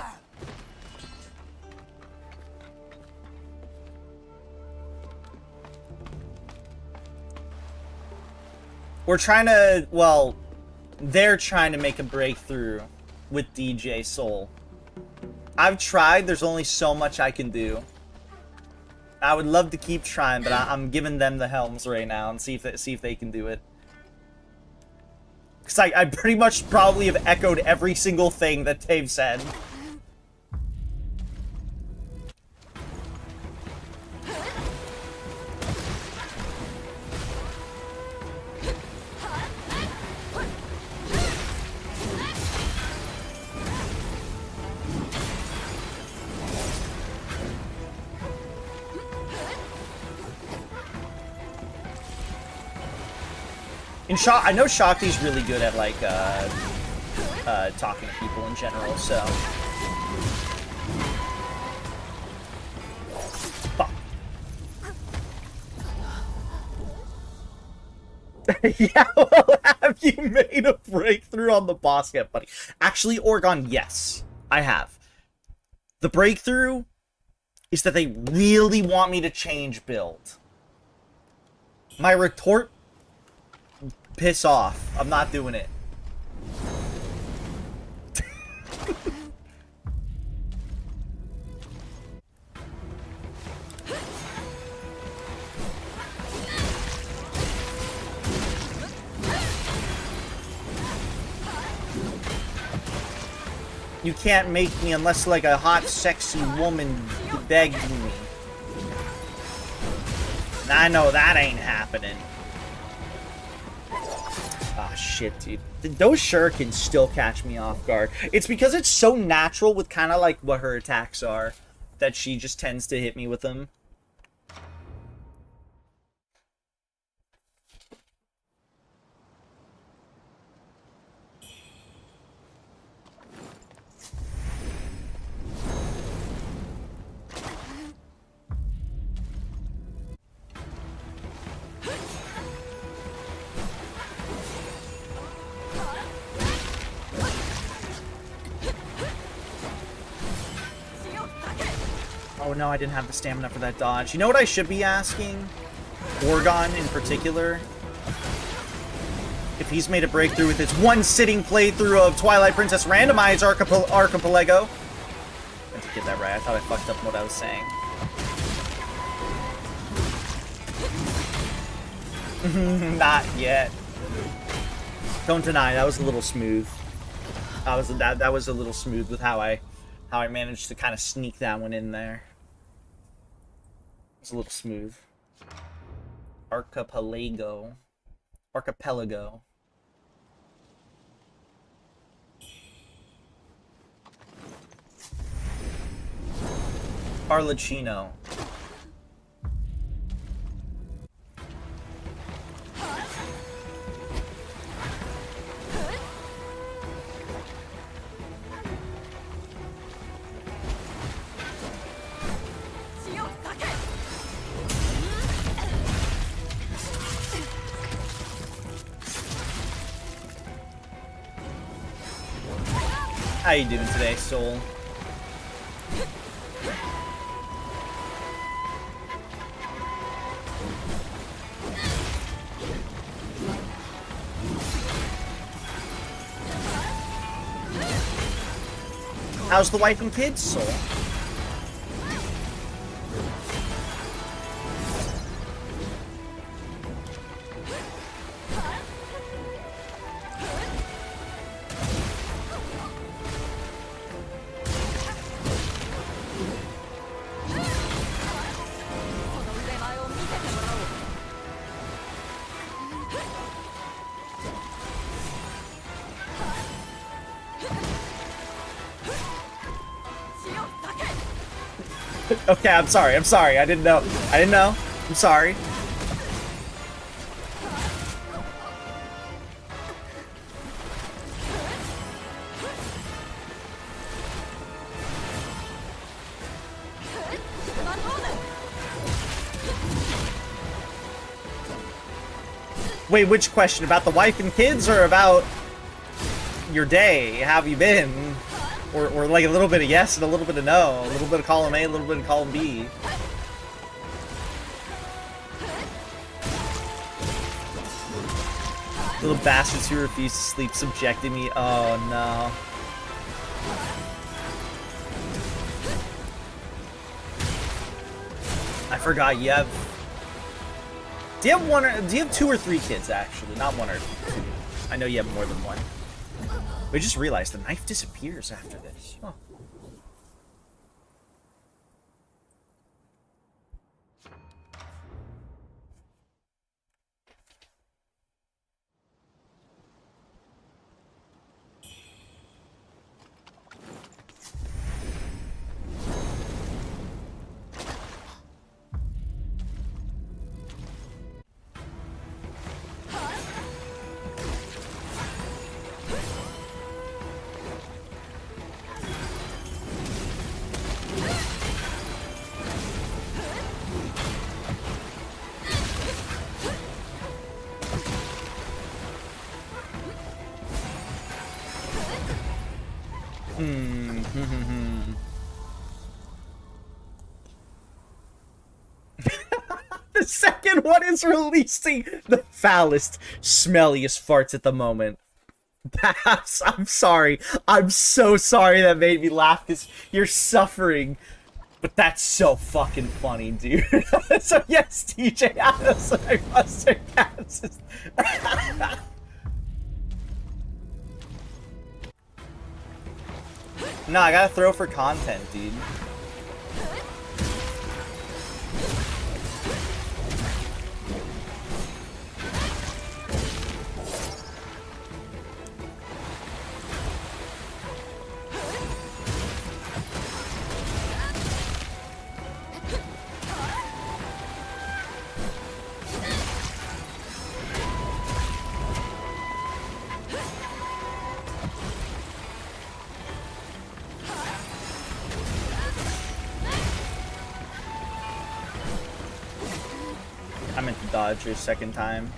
[SPEAKER 3] We're trying to, well, they're trying to make a breakthrough with DJ Soul. I've tried, there's only so much I can do. I would love to keep trying, but I'm giving them the helms right now and see if they can do it. Because I pretty much probably have echoed every single thing that they've said. I know Shakti's really good at, like, talking to people in general, so... Fuck. Yeah, well, have you made a breakthrough on the boss yet, buddy? Actually, Oregon, yes, I have. The breakthrough is that they really want me to change build. My retort... Piss off. I'm not doing it. You can't make me unless like a hot, sexy woman begged me. I know that ain't happening. Ah, shit, dude. Those shurikens still catch me off guard. It's because it's so natural with kind of like what her attacks are that she just tends to hit me with them. Oh no, I didn't have the stamina for that dodge. You know what I should be asking? Oregon in particular. If he's made a breakthrough with his one sitting playthrough of Twilight Princess Randomized Archipelago. I have to get that right. I thought I fucked up what I was saying. Not yet. Don't deny, that was a little smooth. That was a little smooth with how I managed to kind of sneak that one in there. It's a little smooth. Archipelago. Arlecchino. How you doing today, Soul? How's the wife and kids, Soul? Okay, I'm sorry. I'm sorry. I didn't know. I didn't know. I'm sorry. Wait, which question? About the wife and kids or about your day? How have you been? Or like a little bit of yes and a little bit of no. A little bit of column A, a little bit of column B. Little bastards who refuse to sleep subjected me. Oh no. I forgot you have... Do you have 2 or 3 kids actually? Not 1 or 2. I know you have more than 1. We just realized the knife disappears after this. Huh. The second one is releasing the foulest, smelliest farts at the moment. I'm sorry. I'm so sorry that made me laugh because you're suffering. But that's so fucking funny, dude. So yes, TJ Adams, I mustard cats. No, I gotta throw for content, dude. I meant to dodge your second time.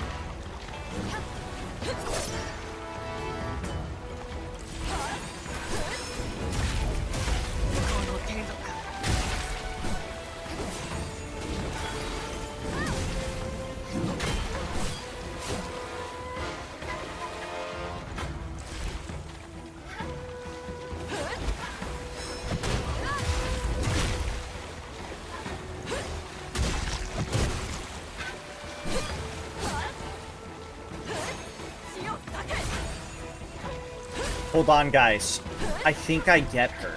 [SPEAKER 3] Hold on, guys. I think I get her.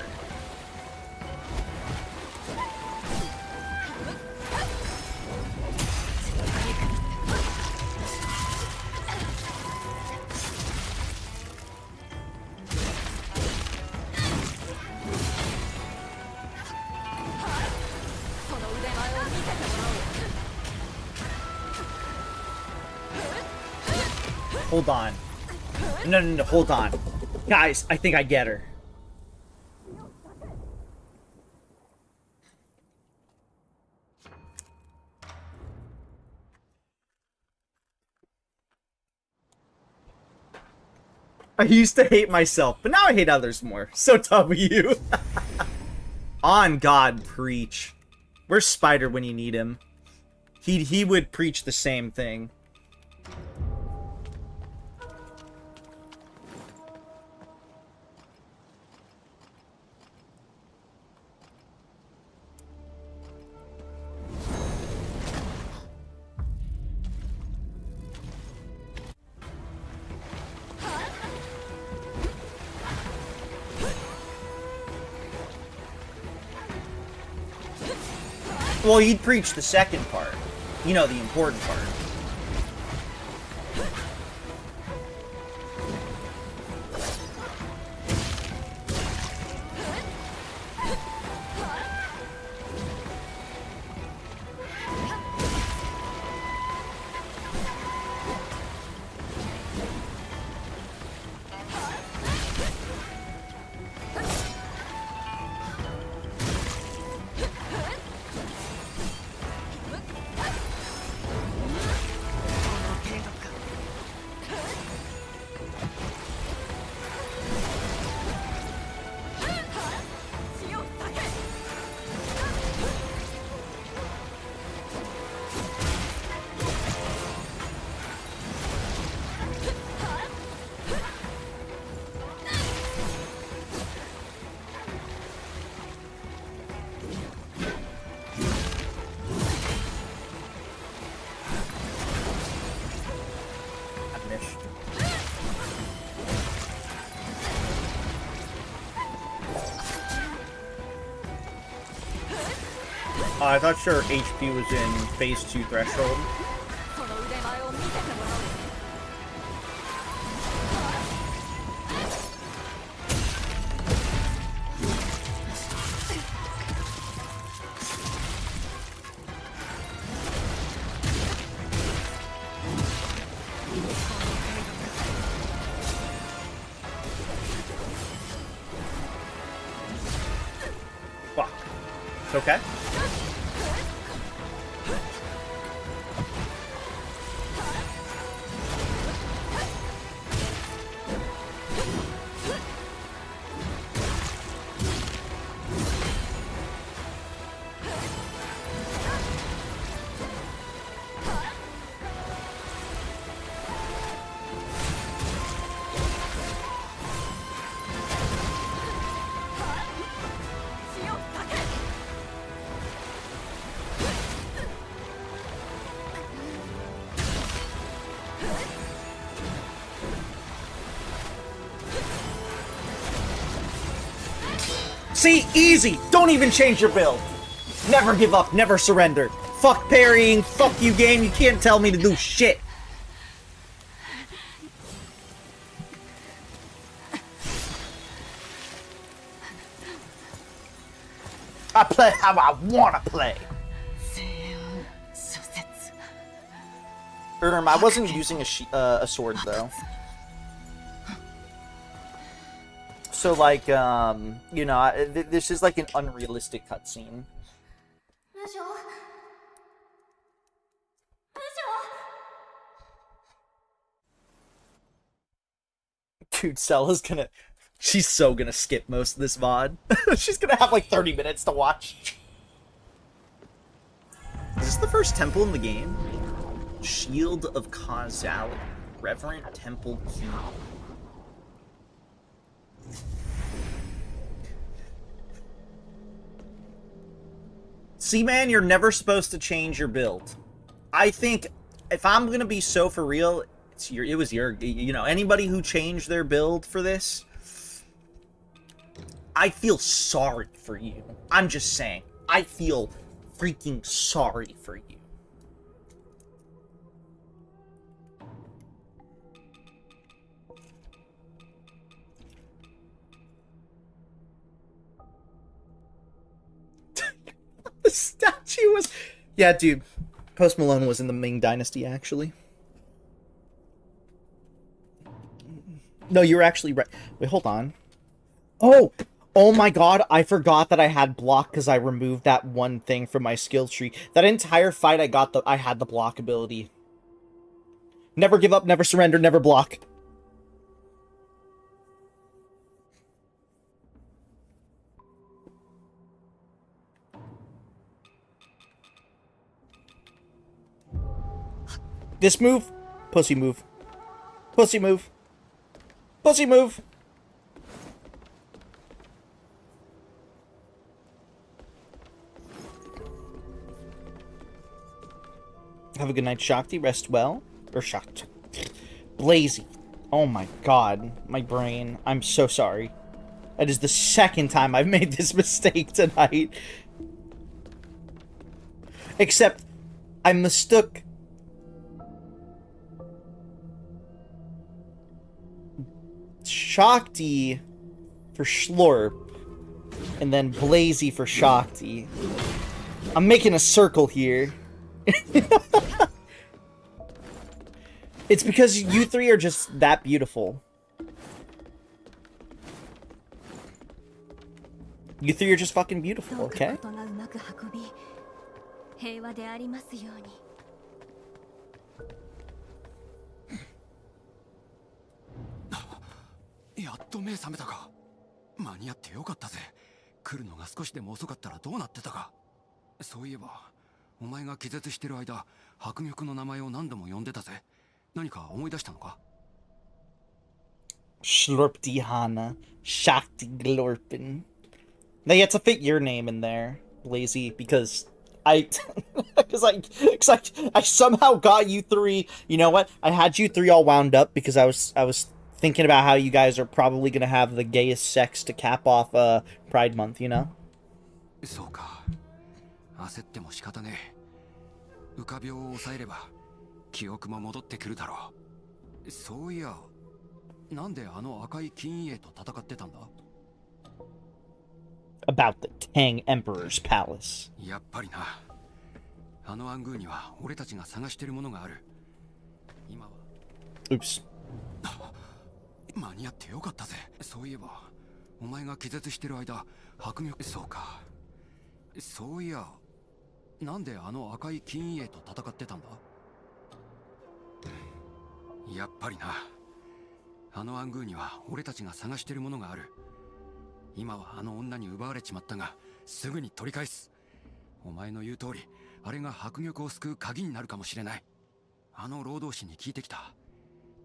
[SPEAKER 3] Hold on. No, hold on. Guys, I think I get her. I used to hate myself, but now I hate others more. So W. On God, preach. Where's Spider when you need him? He would preach the same thing. Well, he'd preach the second part. You know, the important part. I thought your HP was in phase 2 threshold.
[SPEAKER 7] その腕前を見せてもらおう。
[SPEAKER 3] Fuck. It's okay? See, easy. Don't even change your build. Never give up, never surrender. Fuck parrying, fuck you game, you can't tell me to do shit. I play how I wanna play. I wasn't using a sword though. So, like, you know, this is like an unrealistic cutscene. Dude, Cella's gonna... She's so gonna skip most of this VOD. She's gonna have like 30 minutes to watch. Is this the first temple in the game? Shield of Causality. Reverent Temple Key. See, man, you're never supposed to change your build. I think, if I'm gonna be so for real, it was your, you know, anybody who changed their build for this, I feel sorry for you. I'm just saying, I feel freaking sorry for you. The statue was... Yeah, dude. Post Malone was in the Ming Dynasty, actually. No, you were actually right. Wait, hold on. Oh! Oh my god, I forgot that I had block because I removed that one thing from my skill tree. That entire fight I had the block ability. Never give up, never surrender, never block. This move? Pussy move. Pussy move. Pussy move. Have a good night, Shakti. Rest well. Or Shakti. Blazy. Oh my god. My brain. I'm so sorry. That is the second time I've made this mistake tonight. Except, I mistook... Shakti for Schlorp, and then Blazy for Shakti. I'm making a circle here. It's because you three are just that beautiful. You three are just fucking beautiful, okay?
[SPEAKER 7] 平和でありますように。
[SPEAKER 8] やっと目覚めたか。間に合ってよかったぜ。来るのが少しでも遅かったらどうなってたか。そういえばお前が気絶してる間、白玉の名前を何度も呼んでたぜ。何か思い出したのか。
[SPEAKER 3] Schlorpty Hana, Shakti Glorpin. Now you have to fit your name in there, Blazy, because I somehow got you three. You know what? I had you three all wound up because I was thinking about how you guys are probably gonna have the gayest sex to cap off Pride Month, you know?
[SPEAKER 8] そうか。焦っても仕方ねえ。浮かびを抑えれば記憶も戻ってくるだろう。そういや、なんであの赤い金英と戦ってたんだ？
[SPEAKER 3] About the Tang Emperor's palace.
[SPEAKER 8] やっぱりな。あの暗宮には俺たちが探してるものがある。今は
[SPEAKER 3] Oops.
[SPEAKER 8] 間に合ってよかったぜ。そういえばお前が気絶してる間白玉。そうか。そういや、なんであの赤い金英と戦ってたんだ？やっぱりな。あの暗宮には俺たちが探してるものがある。今はあの女に奪われちまったが、すぐに取り返す。お前の言う通り、あれが白玉を救う鍵になるかもしれない。あの労働士に聞いてきた。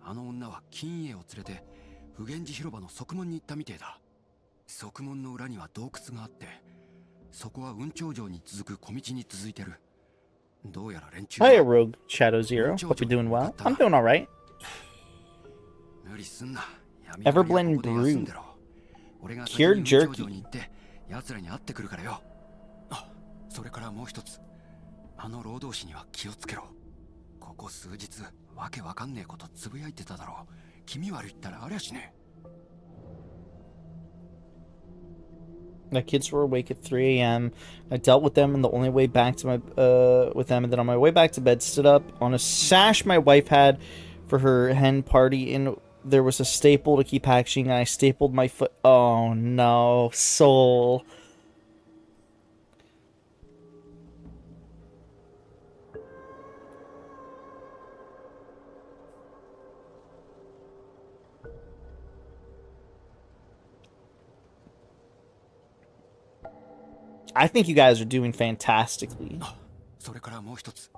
[SPEAKER 8] あの女は金英を連れて普賢寺広場の側門に行ったみてえだ。側門の裏には洞窟があって、そこは雲頂城に続く小道に続いてる。どうやら連中は
[SPEAKER 3] Hiya, Rogue Shadow Zero. Hope you're doing well. I'm doing alright.
[SPEAKER 8] 無理すんな。
[SPEAKER 3] Everblend Brew.
[SPEAKER 8] 俺が
[SPEAKER 3] Cured
[SPEAKER 8] 先に雲頂
[SPEAKER 3] jerky.
[SPEAKER 8] 城に行って奴らに会ってくるからよ。あ、それからもう一つ。あの労働士には気をつけろ。ここ数日わけわかんねえことつぶやいてただろう。気味悪いったらありゃしねえ。
[SPEAKER 3] My kids were awake at 3 a.m. I dealt with them, and the only way back to my with them, and then on my way back to bed, stood up on a sash my wife had for her hen party, and there was a staple to keep packaging, and I stapled my foot. Oh no, soul. I think you guys are doing fantastically.
[SPEAKER 8] それからもう一つ。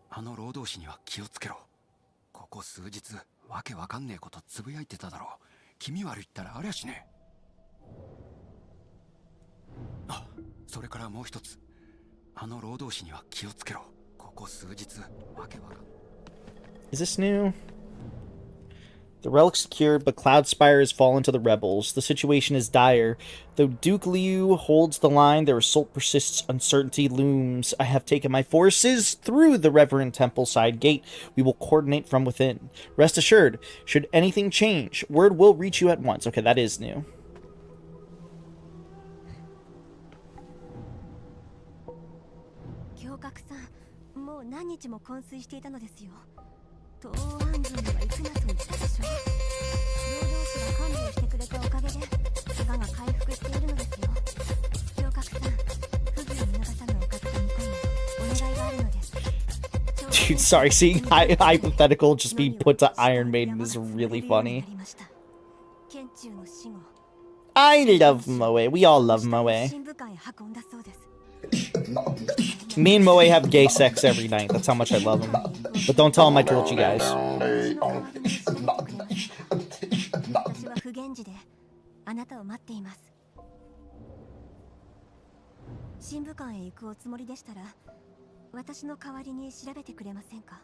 [SPEAKER 8] あの労働士には気をつけろ。ここ数日わけわかんねえことつぶやいてただろう。気味悪いったらありゃしねえ。あ、それからもう一つ。あの労働士には気をつけろ。ここ数日わけわかん。
[SPEAKER 3] Is this new? The relic's secured, but Cloudspire has fallen to the rebels. The situation is dire. Though Duke Liu holds the line, their assault persists, uncertainty looms. I have taken my forces through the Reverend Temple side gate. We will coordinate from within. Rest assured, should anything change, word will reach you at once. Okay, that is new.
[SPEAKER 4] 行格さん、もう何日も昏睡していたのですよ。東欧暗軍には行くなと言ったでしょ。労働士が看病してくれたおかげで怪我が回復しているのですよ。行格さん、不義を見逃さぬお方と見込みお願いがあるのです。
[SPEAKER 3] Dude, sorry, seeing hypothetical just being put to Iron Maiden is really funny.
[SPEAKER 4] 剣中の死後、
[SPEAKER 3] I love Moe. We all love Moe.
[SPEAKER 4] 新部館へ運んだそうです。
[SPEAKER 3] Me and Moe have gay sex every night. That's how much I love him. But don't tell him I told you guys.
[SPEAKER 4] 私は不言寺であなたを待っています。新部館へ行くおつもりでしたら、私の代わりに調べてくれませんか。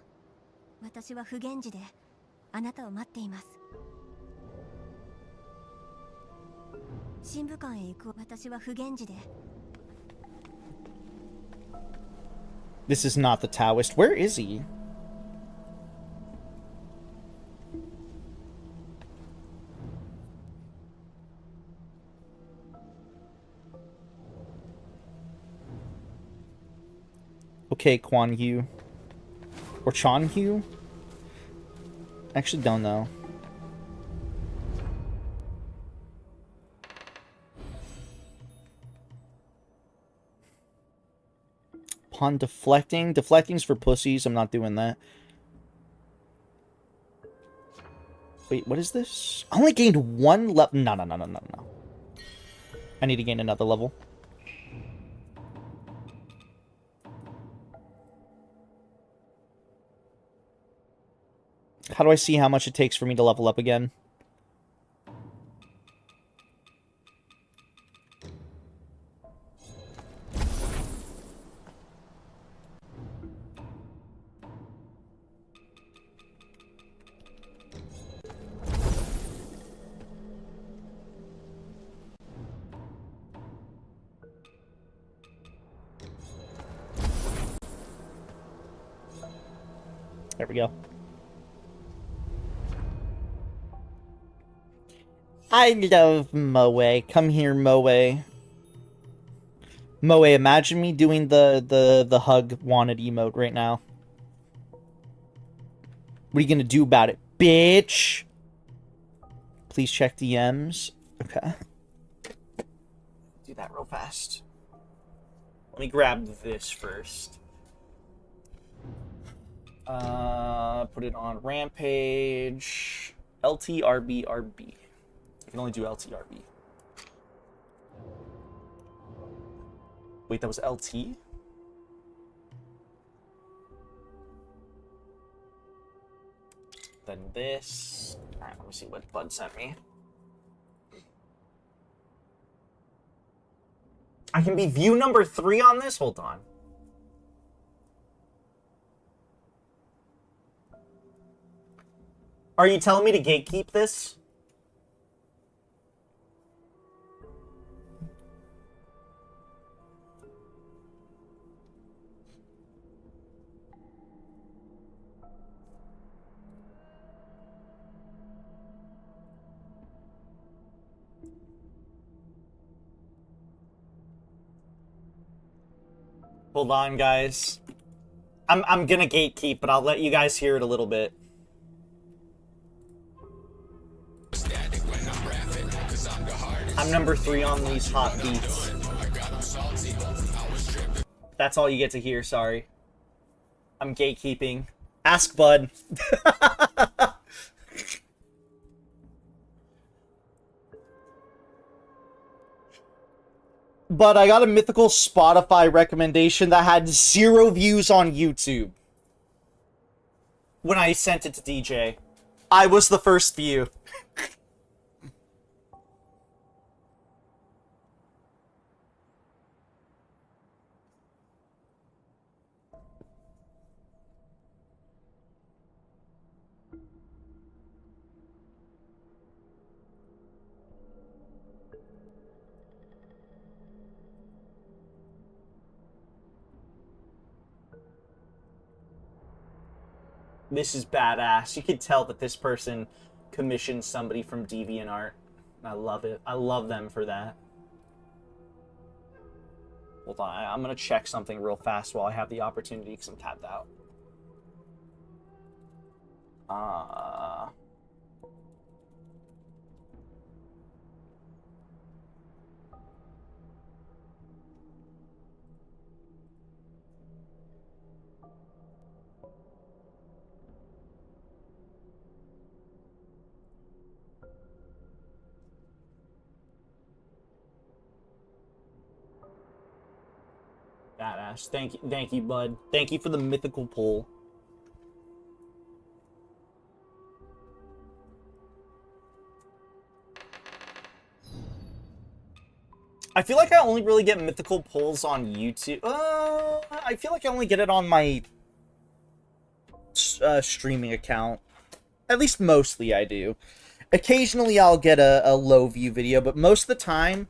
[SPEAKER 4] 私は不言寺であなたを待っています。新部館へ行く私は不言寺で。
[SPEAKER 3] This is not the Taoist. Where is he? Okay, Quan Yu. Or Chan Yu? Actually don't know. Upon deflecting. Deflecting's for pussies. I'm not doing that. Wait, what is this? I only gained one level. No. I need to gain another level. How do I see how much it takes for me to level up again? There we go. I love Moe. Come here, Moe. Moe, imagine me doing the hug wanted emote right now. What are you gonna do about it, bitch? Please check DMs. Okay. Do that real fast. Let me grab this first. Put it on Rampage. LTRBRB. I can only do LTRB. Wait, that was LT? Then this. Alright, let me see what Bud sent me. I can be view number 3 on this? Hold on. Are you telling me to gatekeep this? Hold on, guys. I'm gonna gatekeep, but I'll let you guys hear it a little bit. I'm number 3 on these hot beats. That's all you get to hear, sorry. I'm gatekeeping. Ask Bud. But I got a mythical Spotify recommendation that had 0 views on YouTube. When I sent it to DJ. I was the first view. This is badass. You can tell that this person commissioned somebody from DeviantArt. I love it. I love them for that. Hold on. I'm going to check something real fast while I have the opportunity because I'm tapped out. Badass. Thank you, Bud. Thank you for the mythical pull. I feel like I only really get mythical pulls on YouTube. I feel like I only get it on my streaming account. At least mostly I do. Occasionally I'll get a low view video, but most of the time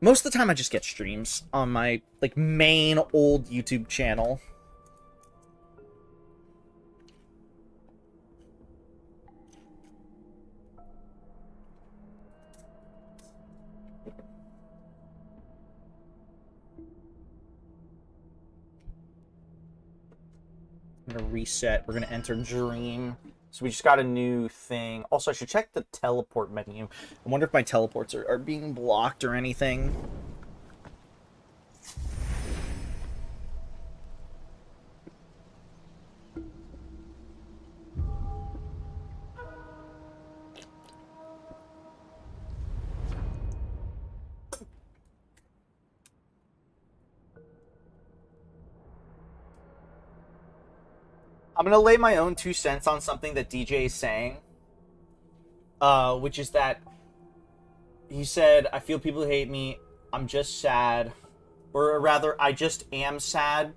[SPEAKER 3] I just get streams on my like main old YouTube channel. I'm gonna reset. We're gonna enter Dream. So we just got a new thing. Also, I should check the teleport menu. I wonder if my teleports are being blocked or anything. I'm gonna lay my own 2 cents on something that DJ is saying. Which is that he said, I feel people hate me, I'm just sad. Or rather, I just am sad,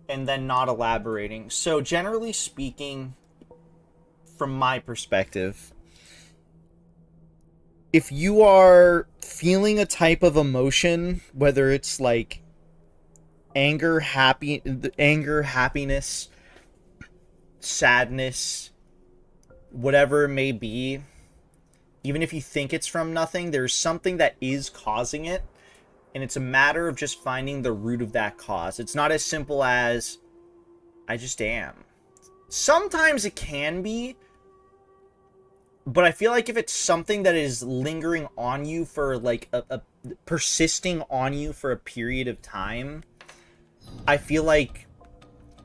[SPEAKER 3] and then not elaborating. So generally speaking, from my perspective, if you are feeling a type of emotion, whether it's like anger, happiness, sadness, whatever it may be, even if you think it's from nothing, there's something that is causing it, and it's a matter of just finding the root of that cause. It's not as simple as, I just am. Sometimes it can be, but I feel like if it's something that is lingering on you for like a persisting on you for a period of time, I feel like,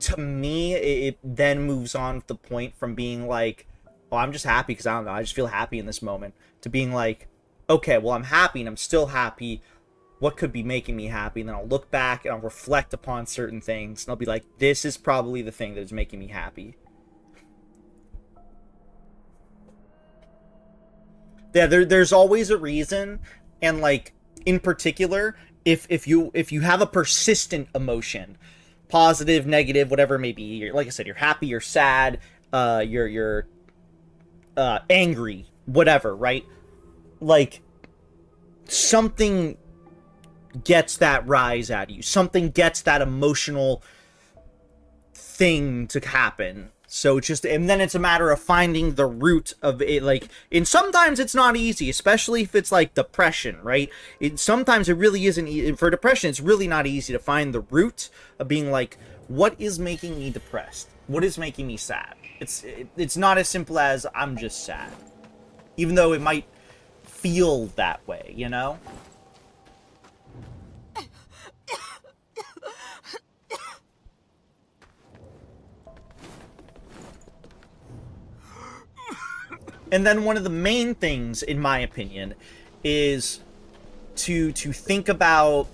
[SPEAKER 3] to me, it then moves on to the point from being like, oh, I'm just happy because I don't know, I just feel happy in this moment, to being like, okay, well, I'm happy and I'm still happy. What could be making me happy? And then I'll look back and I'll reflect upon certain things and I'll be like, this is probably the thing that is making me happy. Yeah, there's always a reason, and like in particular, if you have a persistent emotion, positive, negative, whatever it may be, like I said, you're happy, you're sad, you're angry, whatever, right? Like something gets that rise out of you, something gets that emotional thing to happen. So just, and then it's a matter of finding the root of it, like, and sometimes it's not easy, especially if it's like depression, right? Sometimes it really isn't, for depression, it's really not easy to find the root of being like, what is making me depressed? What is making me sad? It's not as simple as, I'm just sad. Even though it might feel that way, you know? And then one of the main things, in my opinion, is to think about...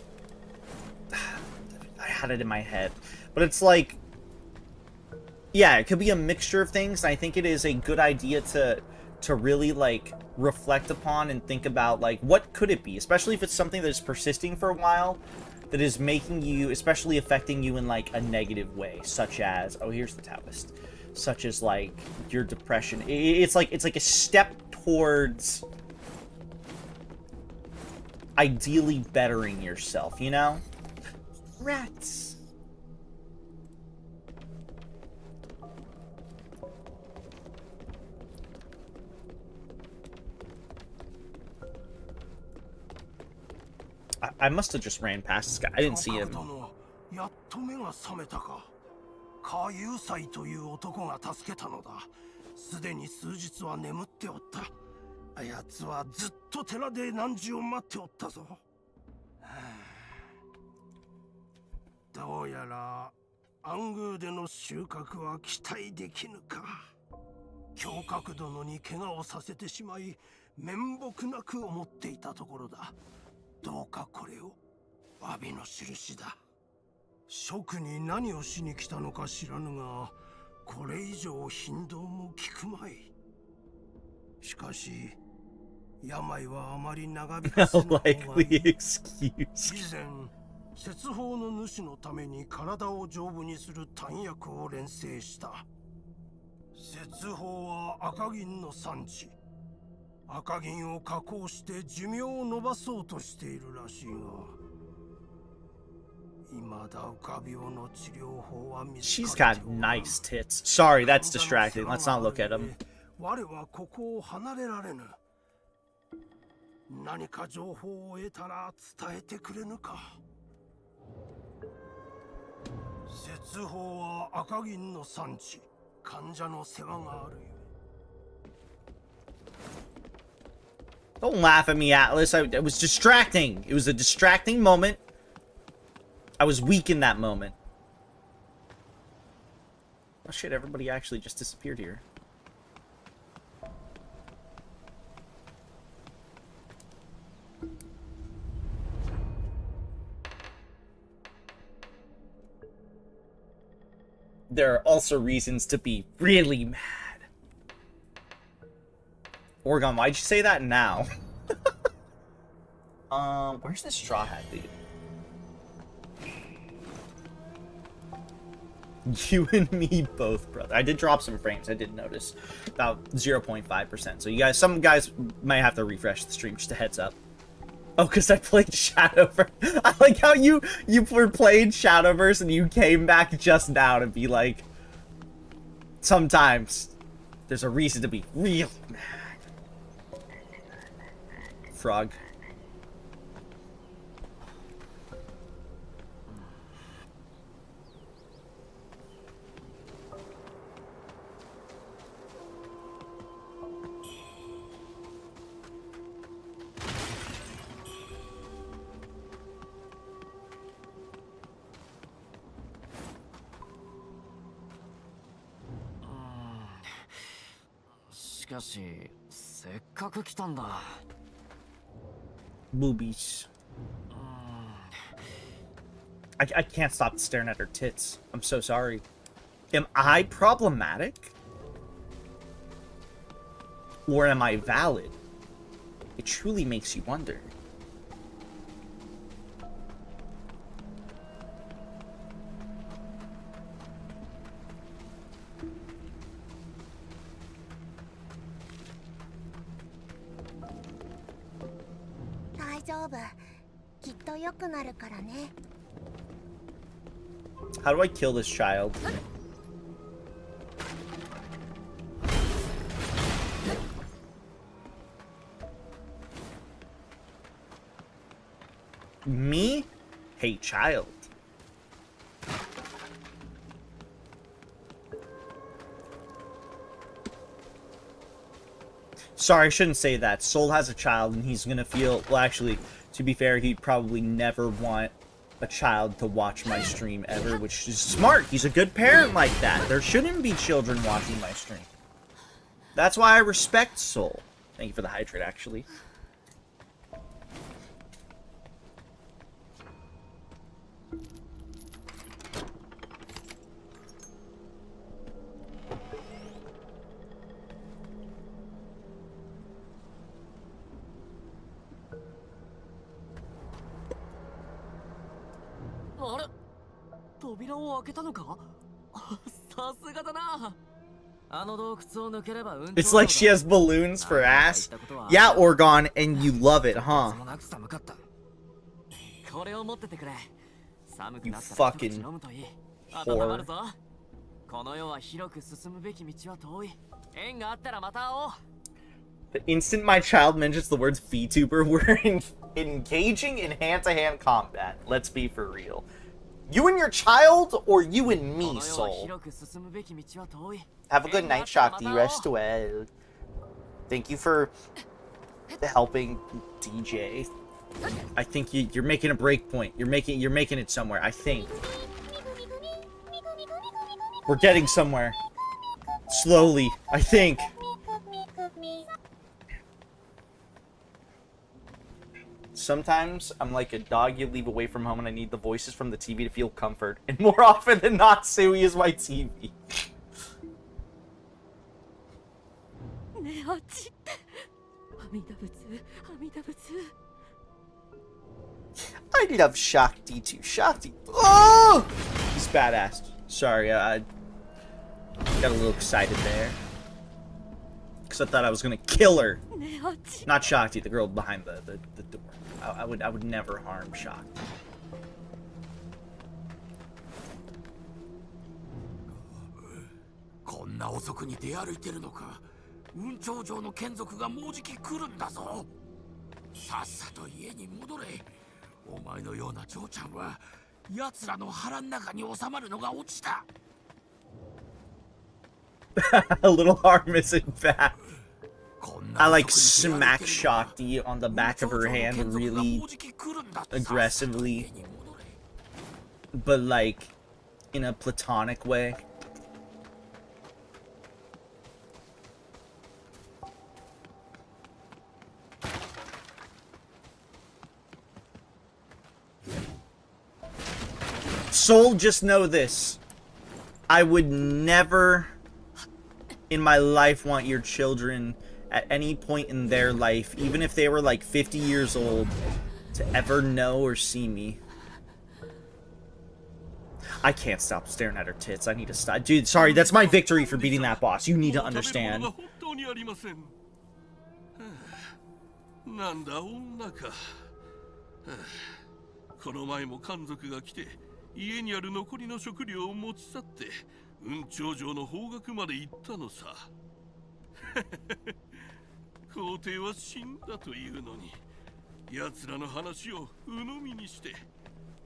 [SPEAKER 3] I had it in my head. But it's like... Yeah, it could be a mixture of things. And I think it is a good idea to really, like, reflect upon and think about, like, what could it be? Especially if it's something that is persisting for a while, that is making you, especially affecting you in, like, a negative way. Such as... Oh, here's the Taoist. Such as like your depression. It's like a step towards ideally bettering yourself, you know? Rats. I must have just ran past this guy. I didn't see him.
[SPEAKER 9] カーユーサイという男が助けたのだ。すでに数日は眠っておった。あやつはずっと寺で何時を待っておったぞ。どうやらアングーでの収穫は期待できぬか。胸郭殿に怪我をさせてしまい、面目なく思っていたところだ。どうかこれを詫びの印だ。職に何をしに来たのか知らぬが、これ以上頻道も聞くまい。しかし、病はあまり長引かせぬ方がいい。以前、説法の主のために体を丈夫にする丹薬を錬成した。説法は赤銀の産地。赤銀を加工して寿命を伸ばそうとしているらしいが。
[SPEAKER 3] She's got nice tits. Sorry, that's distracting. Let's not look at him.
[SPEAKER 9] 何か情報を得たら伝えてくれぬか。説法は赤銀の産地。患者の世話があるよ。
[SPEAKER 3] Don't laugh at me, Atlas. It was distracting. It was a distracting moment. I was weak in that moment. Oh shit, everybody actually just disappeared here. There are also reasons to be really mad. Oregon, why'd you say that now? Where's the straw hat, dude? You and me both, brother. I did drop some frames. I did notice. About 0.5%. So you guys, some guys might have to refresh the stream, just a heads up. Oh, because I played Shadowverse. I like how you were playing Shadowverse and you came back just now to be like, sometimes there's a reason to be real mad. Frog. Boobies. I can't stop staring at her tits. I'm so sorry. Am I problematic? Or am I valid? It truly makes you wonder. How do I kill this child? Me? Hey, child. Sorry, I shouldn't say that. Soul has a child and he's gonna feel... Well, actually, to be fair, he'd probably never want a child to watch my stream ever, which is smart. He's a good parent like that. There shouldn't be children watching my stream. That's why I respect Soul. Thank you for the hydrate, actually. It's like she has balloons for ass. Yeah, Orgon, and you love it, huh? You fucking whore. The instant my child mentions the words VTuber, we're engaging in hand-to-hand combat. Let's be for real. You and your child, or you and me, Soul? Have a good night, Shakti. Rest well. Thank you for helping DJ. I think you're making a break point. You're making it somewhere. I think we're getting somewhere. Slowly, I think. Sometimes I'm like a dog you leave away from home and I need the voices from the TV to feel comfort. And more often than not, Sui is my TV. I love Shakti too. Shakti. Oh! He's badass. Sorry, I got a little excited there. Because I thought I was going to kill her. Not Shakti, the girl behind the door. I would never harm Shakti. A little harm isn't bad. I like smack Shakti on the back of her hand really aggressively, but like in a platonic way. Soul, just know this. I would never in my life want your children at any point in their life, even if they were like 50 years old, to ever know or see me. I can't stop staring at her tits. I need to stop. Dude, sorry, that's my victory for beating that boss. You need to understand.
[SPEAKER 9] なんだ女か。この前も漢族が来て家にある残りの食料を持ち去って
[SPEAKER 5] 雲頂上の方角まで行ったのさ。皇帝は死んだというのに、奴らの話を鵜呑みにして、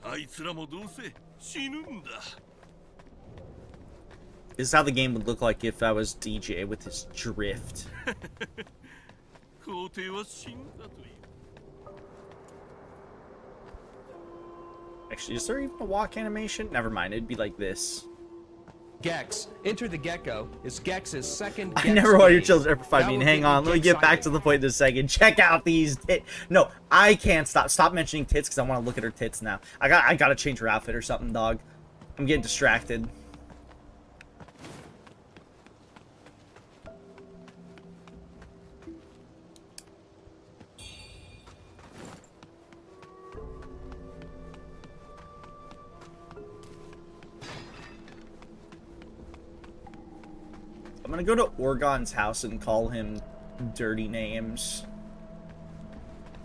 [SPEAKER 5] あいつらもどうせ死ぬんだ。
[SPEAKER 3] This is how the game would look like if I was DJ with his drift.
[SPEAKER 5] 皇帝は死んだという。
[SPEAKER 3] Actually, is there even a walk animation? Never mind, it'd be like this.
[SPEAKER 10] Gex. Enter the Gecko is Gex's second.
[SPEAKER 3] I
[SPEAKER 10] Gex
[SPEAKER 3] never want your
[SPEAKER 10] game.
[SPEAKER 3] children ever find
[SPEAKER 10] That
[SPEAKER 3] me.
[SPEAKER 10] will
[SPEAKER 3] Hang
[SPEAKER 10] get
[SPEAKER 3] on,
[SPEAKER 10] you
[SPEAKER 3] let me get back
[SPEAKER 10] excited.
[SPEAKER 3] to the point in a second. Check out these tits. No, I can't stop. Stop mentioning tits because I want to look at her tits now. I gotta change her outfit or something, dog. I'm getting distracted. I'm gonna go to Orgon's house and call him dirty names.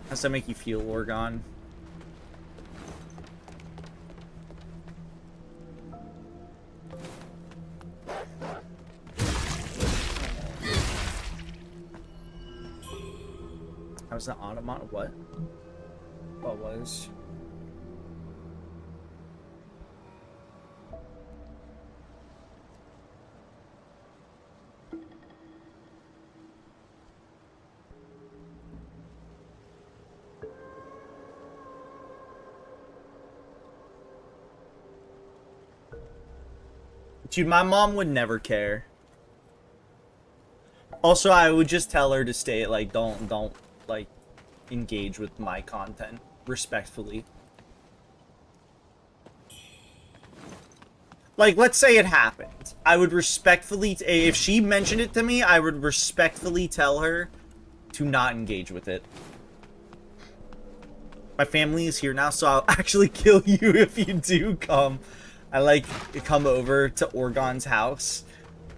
[SPEAKER 3] How's that make you feel, Orgon? How's that Automata? What? What was? Dude, my mom would never care. Also, I would just tell her to stay, like, don't, like, engage with my content, respectfully. Like, let's say it happened. I would respectfully, if she mentioned it to me, I would respectfully tell her to not engage with it. My family is here now, so I'll actually kill you if you do come. I like come over to Orgon's house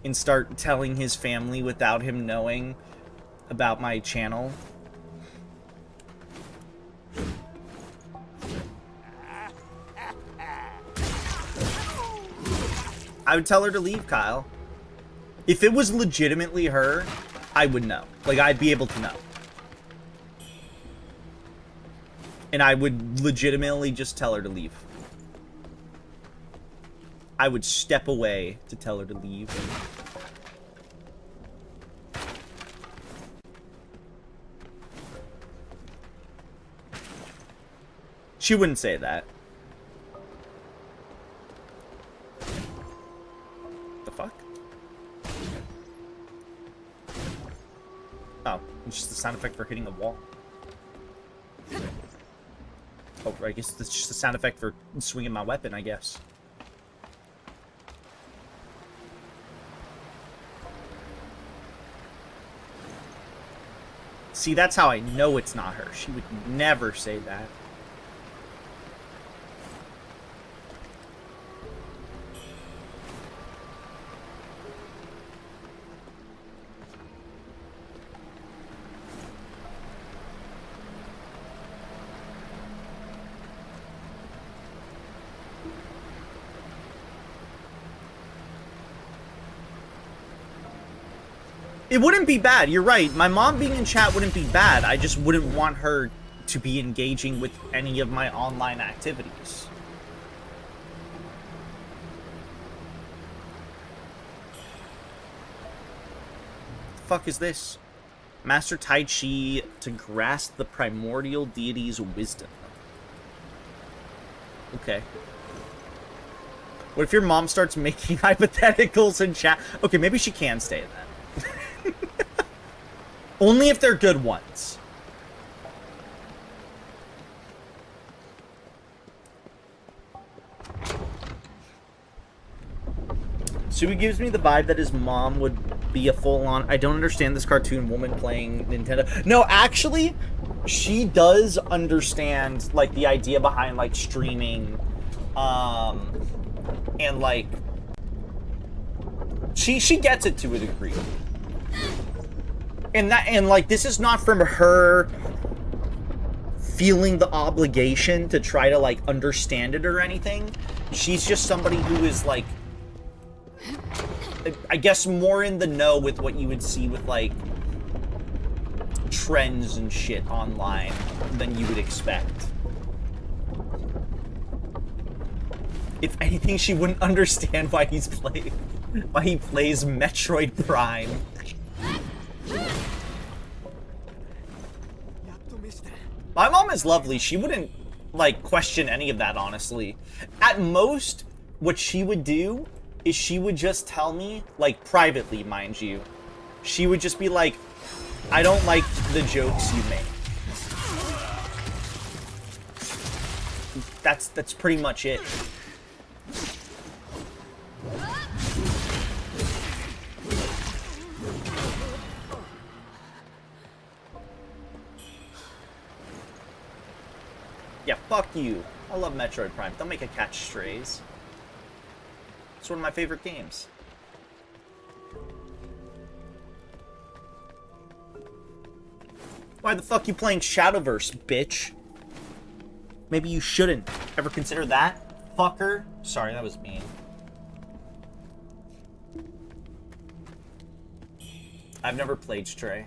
[SPEAKER 3] and start telling his family without him knowing about my channel. I would tell her to leave, Kyle. If it was legitimately her, I would know. Like, I'd be able to know. And I would legitimately just tell her to leave. I would step away to tell her to leave. She wouldn't say that. The fuck? Oh, it's just the sound effect for hitting a wall. Oh, I guess that's just the sound effect for swinging my weapon, I guess. See, that's how I know it's not her. She would never say that. It wouldn't be bad. You're right. My mom being in chat wouldn't be bad. I just wouldn't want her to be engaging with any of my online activities. The fuck is this? Master Tai Chi to grasp the primordial deity's wisdom. Okay. What if your mom starts making hypotheticals in chat? Okay, maybe she can stay then. Only if they're good ones. Subi gives me the vibe that his mom would be a full-on, I don't understand this cartoon woman playing Nintendo. No, actually, she does understand, like, the idea behind, like, streaming, and, like, she gets it to a degree. And like, this is not from her feeling the obligation to try to, like, understand it or anything. She's just somebody who is, like, I guess, more in the know with what you would see with, like, trends and shit online than you would expect. If anything, she wouldn't understand why he plays Metroid Prime. My mom is lovely. She wouldn't, like, question any of that, honestly. At most, what she would do is she would just tell me, like, privately, mind you. She would just be like, I don't like the jokes you make. That's pretty much it. Yeah, fuck you. I love Metroid Prime. Don't make a catch strays. It's one of my favorite games. Why the fuck you playing Shadowverse, bitch? Maybe you shouldn't. Ever consider that, fucker? Sorry, that was mean. I've never played Stray.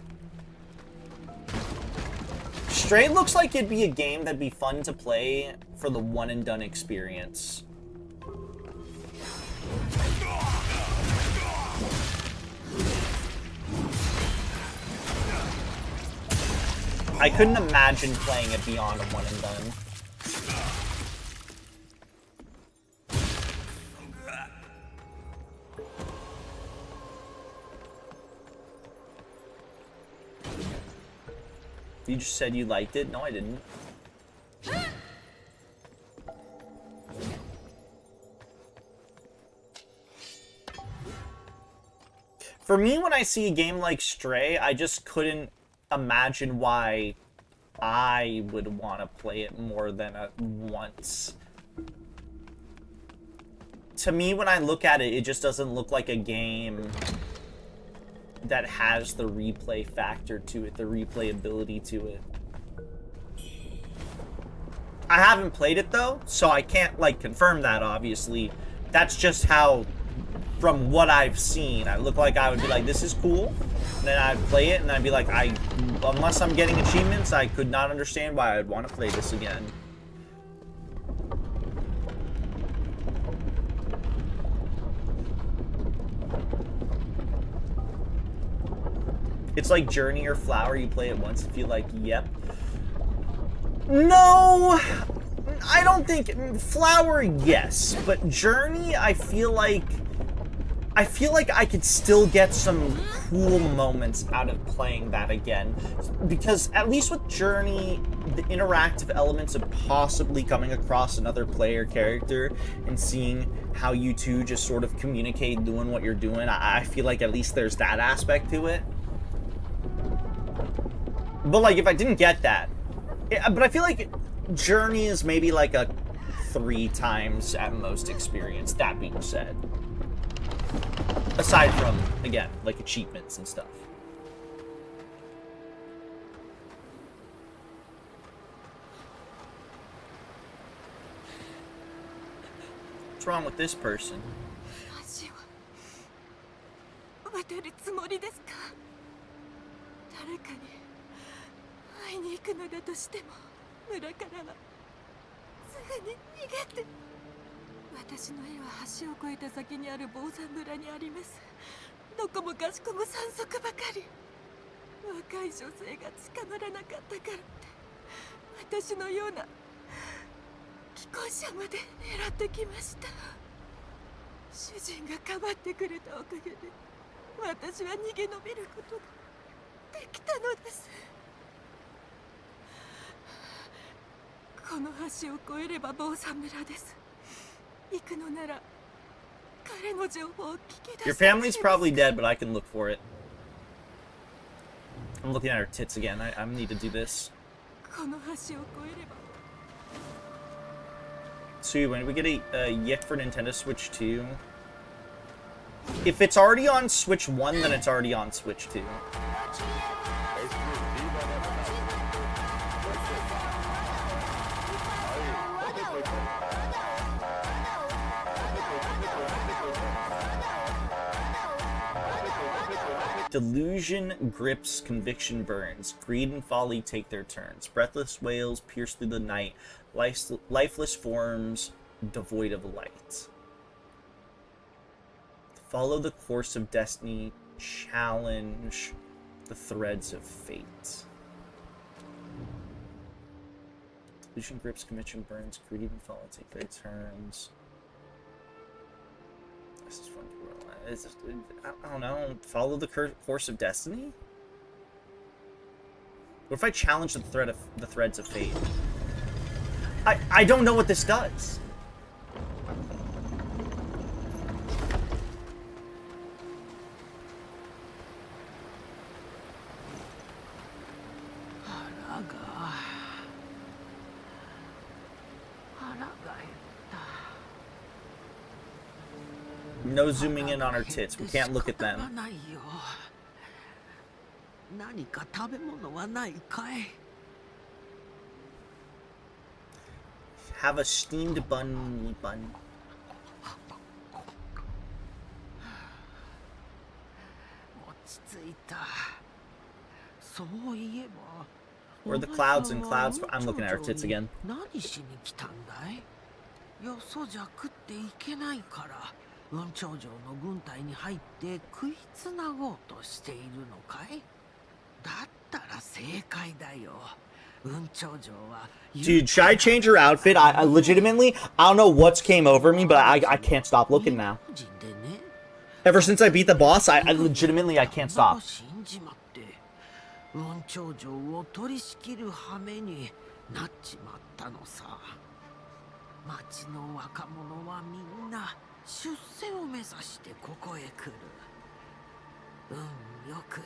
[SPEAKER 3] Stray looks like it'd be a game that'd be fun to play for the one and done experience. I couldn't imagine playing it beyond a one and done. You just said you liked it? No, I didn't. For me, when I see a game like Stray, I just couldn't imagine why I would want to play it more than once. To me, when I look at it, it just doesn't look like a game that has the replay factor to it, the replayability to it. I haven't played it though, so I can't like confirm that, obviously. That's just how, from what I've seen, I look like I would be like, this is cool. And then I'd play it and I'd be like, unless I'm getting achievements, I could not understand why I'd want to play this again. It's like Journey or Flower, you play it once and feel like, yep. No! I don't think... Flower, yes. But Journey, I feel like I could still get some cool moments out of playing that again. Because at least with Journey, the interactive elements of possibly coming across another player character and seeing how you two just sort of communicate doing what you're doing, I feel like at least there's that aspect to it. But like, if I didn't get that... But I feel like Journey is maybe like a 3 times at most experience, that being said. Aside from, again, like achievements and stuff. What's wrong with this person?
[SPEAKER 4] 渡るつもりですか？誰かに会いに行くのだとしても、村からはすぐに逃げて。私の家は橋を越えた先にある坊山村にあります。どこもかしこも山賊ばかり。若い女性が捕まらなかったからって、私のような既婚者まで狙ってきました。主人がかばってくれたおかげで、私は逃げ延びることができたのです。この橋を越えれば坊山村です。行くのなら彼の情報を聞き出す。
[SPEAKER 3] Your family's probably dead, but I can look for it. I'm looking at her tits again. I need to do this.
[SPEAKER 4] この橋を越えれば。
[SPEAKER 3] So when we get a Yick for Nintendo Switch 2, if it's already on Switch 1, then it's already on Switch 2. Delusion grips, conviction burns. Greed and folly take their turns. Breathless wails pierce through the night. Lifeless forms devoid of light. Follow the course of destiny. Challenge the threads of fate. Delusion grips, conviction burns. Greed and folly take their turns. This is fun. I don't know. Follow the course of destiny? What if I challenge the threads of fate? I don't know what this does. No zooming in on her tits. We can't look at them. Have a steamed bun. Or the clouds and clouds. I'm looking at her tits again.
[SPEAKER 11] 雲頂城の軍隊に入って食いつなごうとしているのかい？だったら正解だよ。雲頂城は
[SPEAKER 3] Dude, should I change her outfit? I legitimately, I don't know what's came over me, but I can't stop looking now. Ever since I beat the boss, I legitimately I can't stop.
[SPEAKER 11] 雲頂城を取り仕切る羽目になっちまったのさ。町の若者はみんな 出世を目指してここへ来る。運よく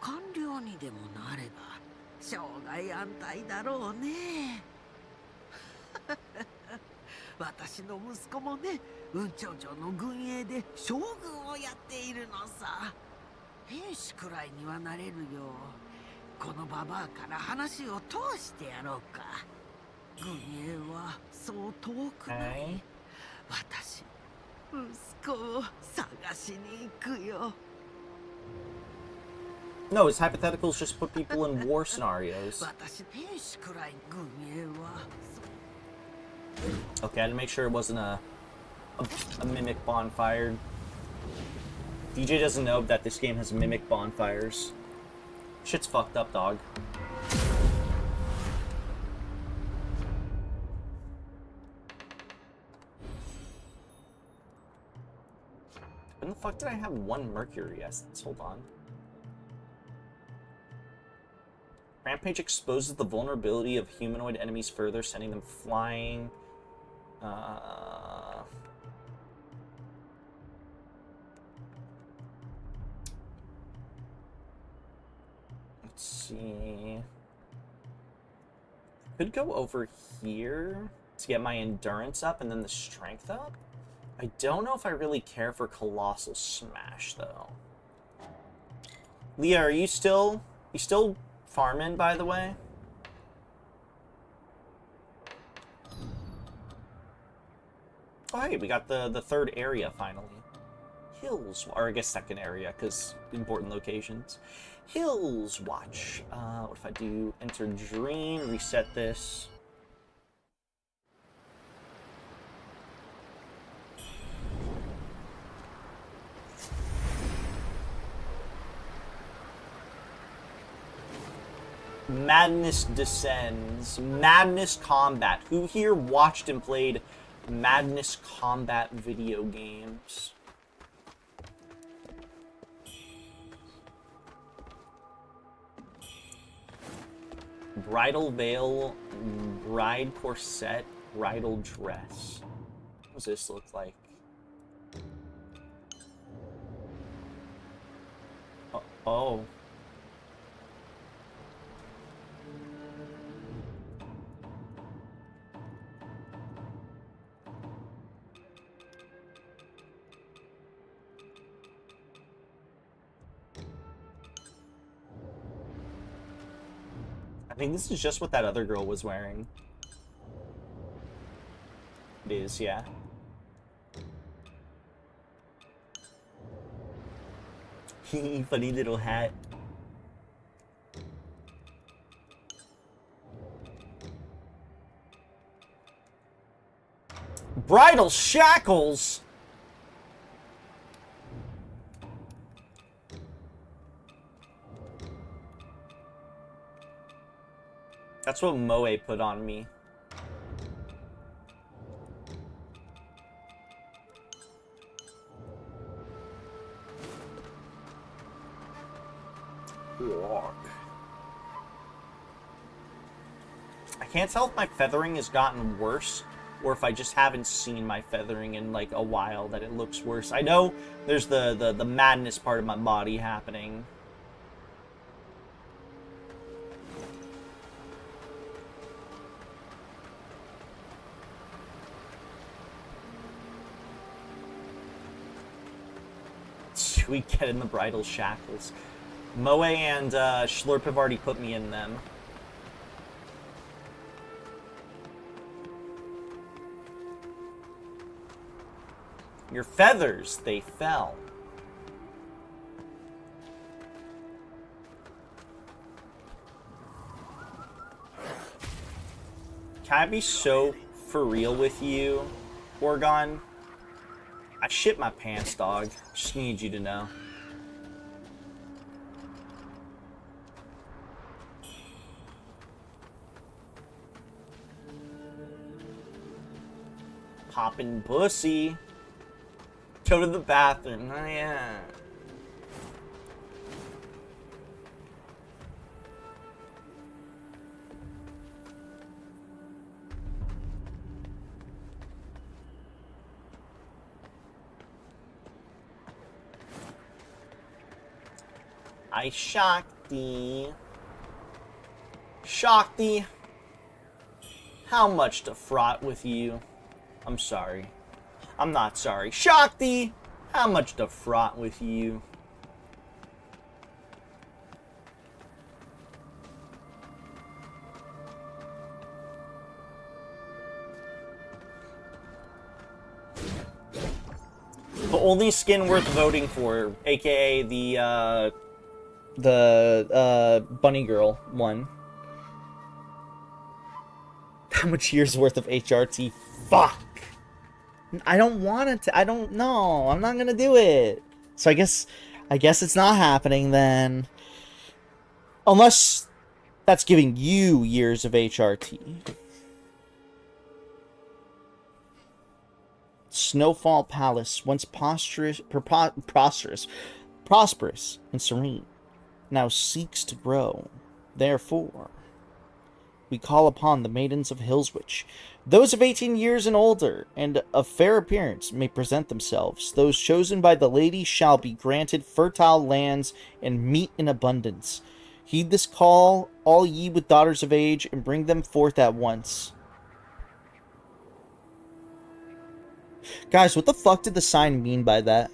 [SPEAKER 11] 官僚にでもなれば生涯安泰だろうね。私の息子もね、雲頂城の軍営で将軍をやっているのさ。兵士くらいにはなれるよ。このババアから話を通してやろうか。軍営はそう遠くない。私
[SPEAKER 3] No, his hypotheticals just put people in war scenarios. Okay, I had to make sure it wasn't a mimic bonfire. DJ doesn't know that this game has mimic bonfires. Shit's fucked up, dog. When the fuck did I have one Mercury essence? Hold on. Rampage exposes the vulnerability of humanoid enemies further, sending them flying. Let's see. Could go over here to get my endurance up and then the strength up. I don't know if I really care for Colossal Smash, though. Leah, are you still farming, by the way? Oh, hey, we got the third area, finally. Hills, or I guess second area, because important locations. Hills Watch. What if I do enter dream, reset this? Madness Descends. Madness Combat. Who here watched and played Madness Combat video games? Bridal Veil, Bride Corset, Bridal Dress. What does this look like? Oh. I think this is just what that other girl was wearing. It is, yeah. Funny little hat. Bridal shackles? That's what Moe put on me. I can't tell if my feathering has gotten worse or if I just haven't seen my feathering in like a while that it looks worse. I know there's the madness part of my body happening. We get in the bridal shackles. Moe and Schlurp have already put me in them. Your feathers, they fell. Can I be so for real with you, Orgon? I shit my pants, dog. Just need you to know. Poppin' pussy. Go to the bathroom. Oh, yeah. I Shakti. Shakti. How much to fraught with you? I'm sorry. I'm not sorry. Shakti! How much to fraught with you? The only skin worth voting for, aka the bunny girl one. How much years worth of HRT? Fuck! I don't want it to. I don't know. I'm not gonna do it. So I guess it's not happening then. Unless that's giving you years of HRT. Snowfall Palace, once prosperous and serene, now seeks to grow. Therefore, we call upon the maidens of Hillswitch. Those of 18 years and older, and of fair appearance, may present themselves. Those chosen by the lady shall be granted fertile lands and meat in abundance. Heed this call, all ye with daughters of age, and bring them forth at once. Guys, what the fuck did the sign mean by that?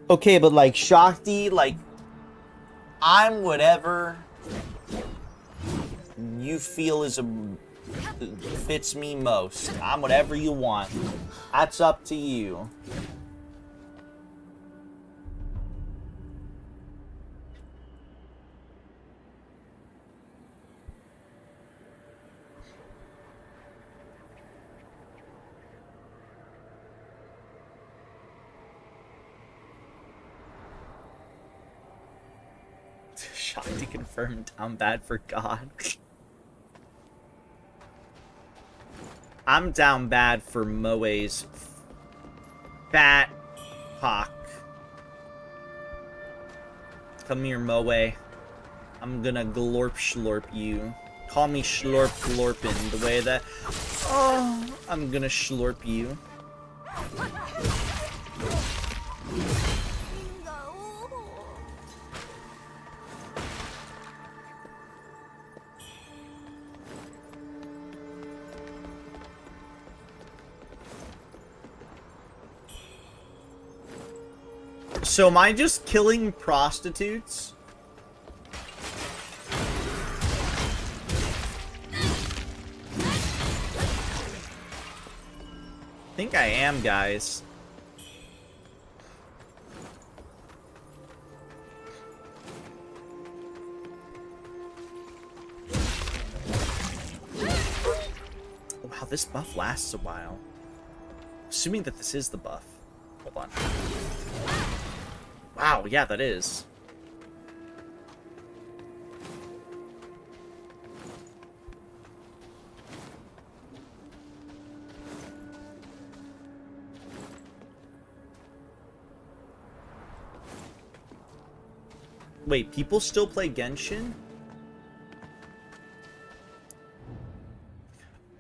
[SPEAKER 3] Okay, but like Shakti, like I'm whatever you feel is fits me most. I'm whatever you want. That's up to you. Shakti confirmed I'm bad for God. I'm down bad for Moe's fat hawk. Come here, Moe. I'm gonna glorp schlorp you. Call me Schlorp Glorpin, the way that... Oh, I'm gonna schlorp you. So am I just killing prostitutes? think I am, guys. Wow, this buff lasts a while. Assuming that this is the buff. Hold on. Wow, yeah, that is. Wait, people still play Genshin?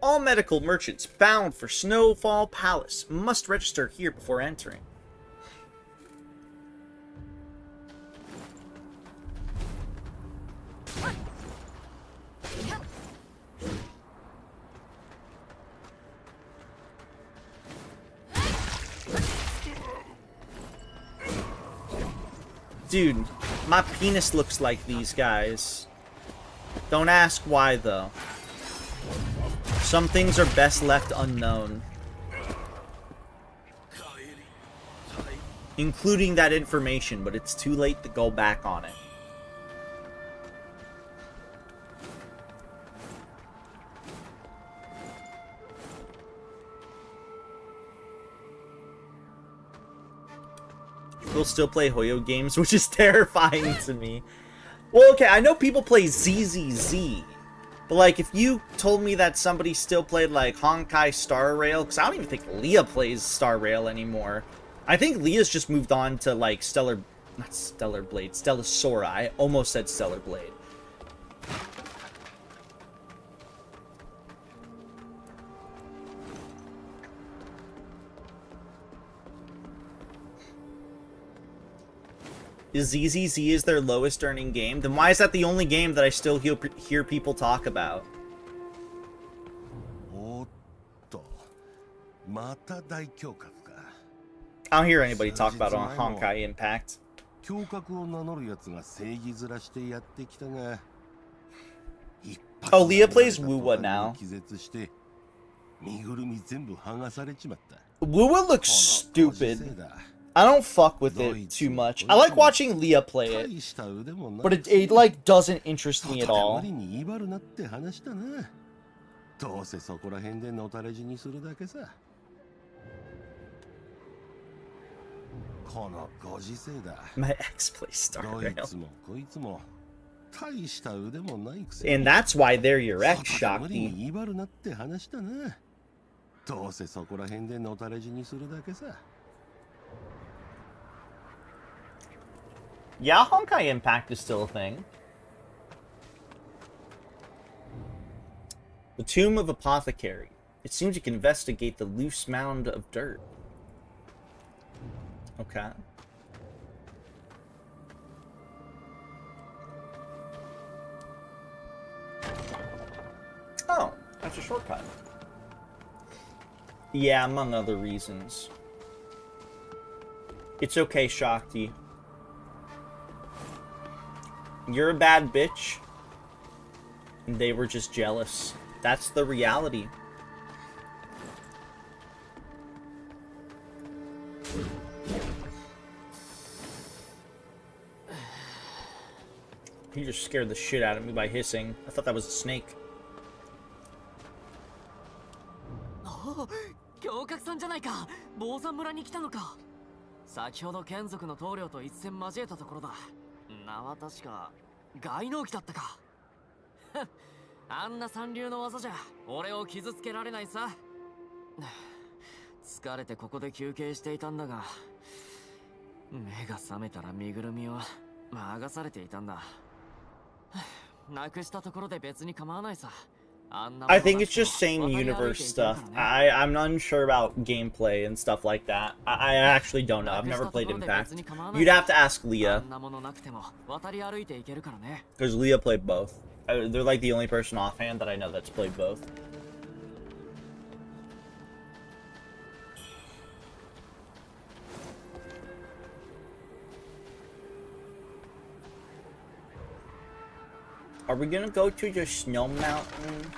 [SPEAKER 3] All medical merchants bound for Snowfall Palace must register here before entering. Dude, my penis looks like these guys. Don't ask why, though. Some things are best left unknown. Including that information, but it's too late to go back on it. People still play Hoyo games, which is terrifying to me. Well, okay, I know people play ZZZ. But, like, if you told me that somebody still played, like, Honkai Star Rail, because I don't even think Leah plays Star Rail anymore. I think Leah's just moved on to, like, not Stellar Blade, Stellar Sora. I almost said Stellar Blade. Is ZZZ is their lowest earning game? Then why is that the only game that I still hear people talk about? I don't hear anybody talk about on Honkai Impact. Oh, Leah plays Wuwa now. Wuwa looks stupid. I don't fuck with it too much. I like watching Leah play it, but it like doesn't interest me at all. My ex plays Star Rail. And that's why they're your ex, Shakti. Yeah, Honkai Impact is still a thing. The Tomb of Apothecary. It seems you can investigate the loose mound of dirt. Okay. Oh, that's a shortcut. Yeah, among other reasons. It's okay, Shakti. You're a bad bitch. And they were just jealous. That's the reality. He just scared the shit out of me by hissing. I thought that was a snake.
[SPEAKER 12] Oh, 侠客さんじゃないか。坊さん村に来たのか。先ほど眷属の棟梁と一戦交えたところだ。名は確か外能機だったか。あんな三流の技じゃ俺を傷つけられないさ。疲れてここで休憩していたんだが、目が覚めたら身ぐるみを剥がされていたんだ。なくしたところで別に構わないさ。
[SPEAKER 3] I think it's just same universe stuff. I'm unsure about gameplay and stuff like that. I actually don't know. I've never played Impact. You'd have to ask Leah. Because Leah played both. They're like the only person offhand that I know that's played both. Are we gonna go to the Snow Mountain?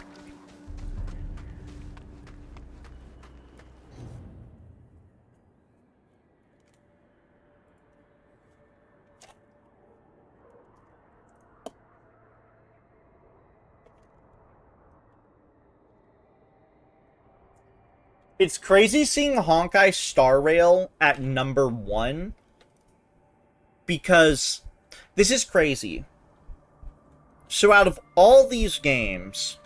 [SPEAKER 3] It's crazy seeing Honkai Star Rail at number 1. Because this is crazy. So out of all these games,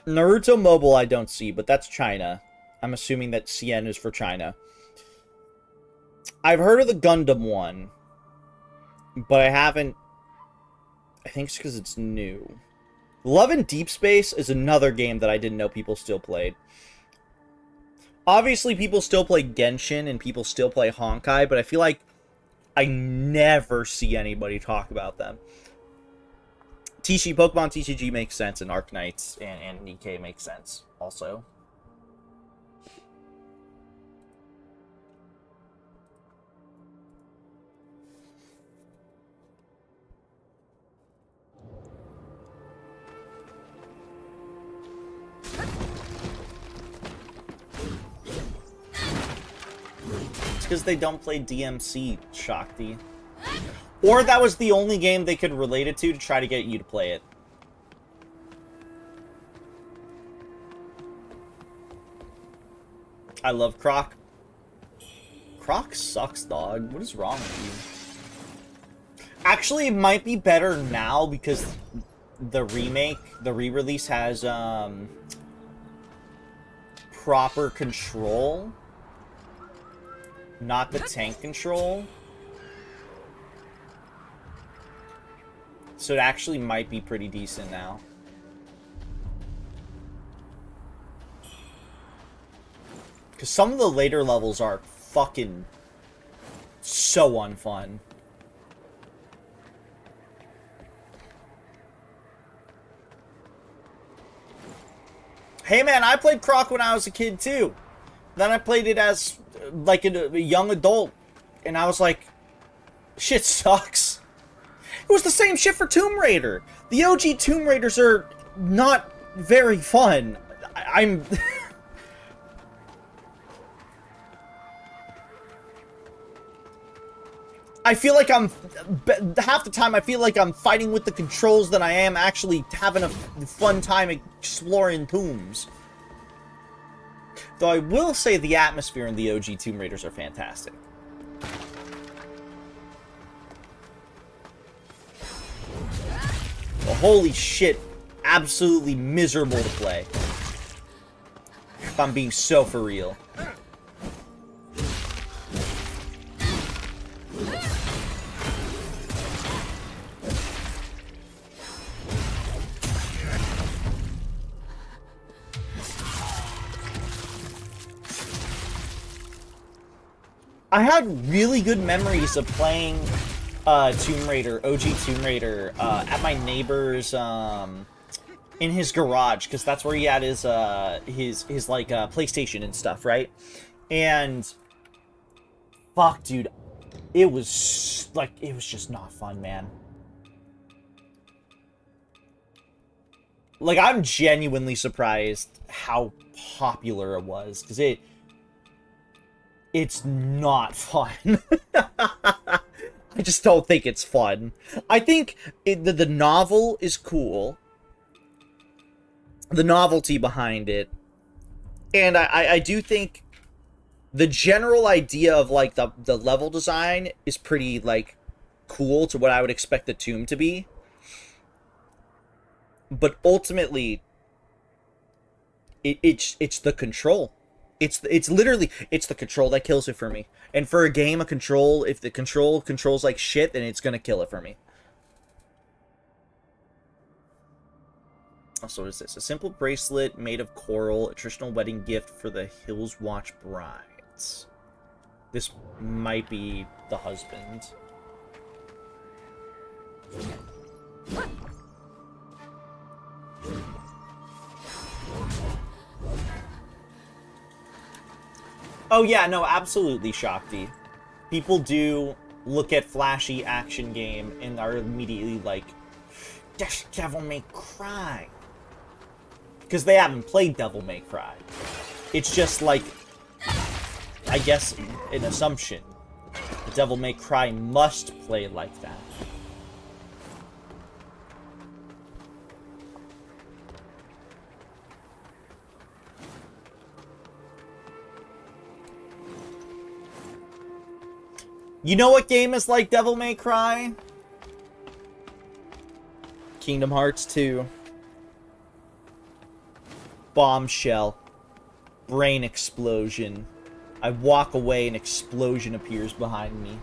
[SPEAKER 3] Naruto Mobile I don't see, but that's China. I'm assuming that CN is for China. I've heard of the Gundam one, but I haven't. I think it's because it's new. Love and Deep Space is another game that I didn't know people still played. Obviously, people still play Genshin and people still play Honkai, but I feel like I never see anybody talk about them. Pokemon TCG makes sense, and Arknights and Nikkei makes sense also. It's because they don't play DMC, Shakti. Or that was the only game they could relate it to try to get you to play it. I love Croc. Croc sucks, dog. What is wrong with you? Actually, it might be better now because the remake, the re-release has proper control. Not the tank control. So it actually might be pretty decent now. Because some of the later levels are fucking so unfun. Hey man, I played Croc when I was a kid too. Then I played it as like a young adult. And I was like, shit sucks. It was the same shit for Tomb Raider. The OG Tomb Raiders are not very fun. I'm... I feel like I'm... Half the time, I feel like I'm fighting with the controls than I am actually having a fun time exploring tombs. Though I will say the atmosphere in the OG Tomb Raiders are fantastic. Well, holy shit, absolutely miserable to play. If I'm being so for real. I had really good memories of playing Tomb Raider, OG Tomb Raider, at my neighbor's, in his garage, because that's where he had his like, PlayStation and stuff, right? And, fuck, dude, it was, like, it was just not fun, man. Like, I'm genuinely surprised how popular it was, because it's not fun. I just don't think it's fun. I think the novel is cool. The novelty behind it. And I do think the general idea of, like, the level design is pretty, like, cool to what I would expect the tomb to be. But ultimately, it's the control. It's literally, it's the control that kills it for me. And for a game of control, if the control controls like shit, then it's gonna kill it for me. Also, what is this? A simple bracelet made of coral, a traditional wedding gift for the Hills Watch brides. This might be the husband. Oh yeah, no, absolutely, Shakti. People do look at flashy action game and are immediately like, that's Devil May Cry. Because they haven't played Devil May Cry. It's just like, I guess, an assumption. Devil May Cry must play like that. You know what game is like Devil May Cry? Kingdom Hearts 2. Bombshell. Brain explosion. I walk away, an explosion appears behind me.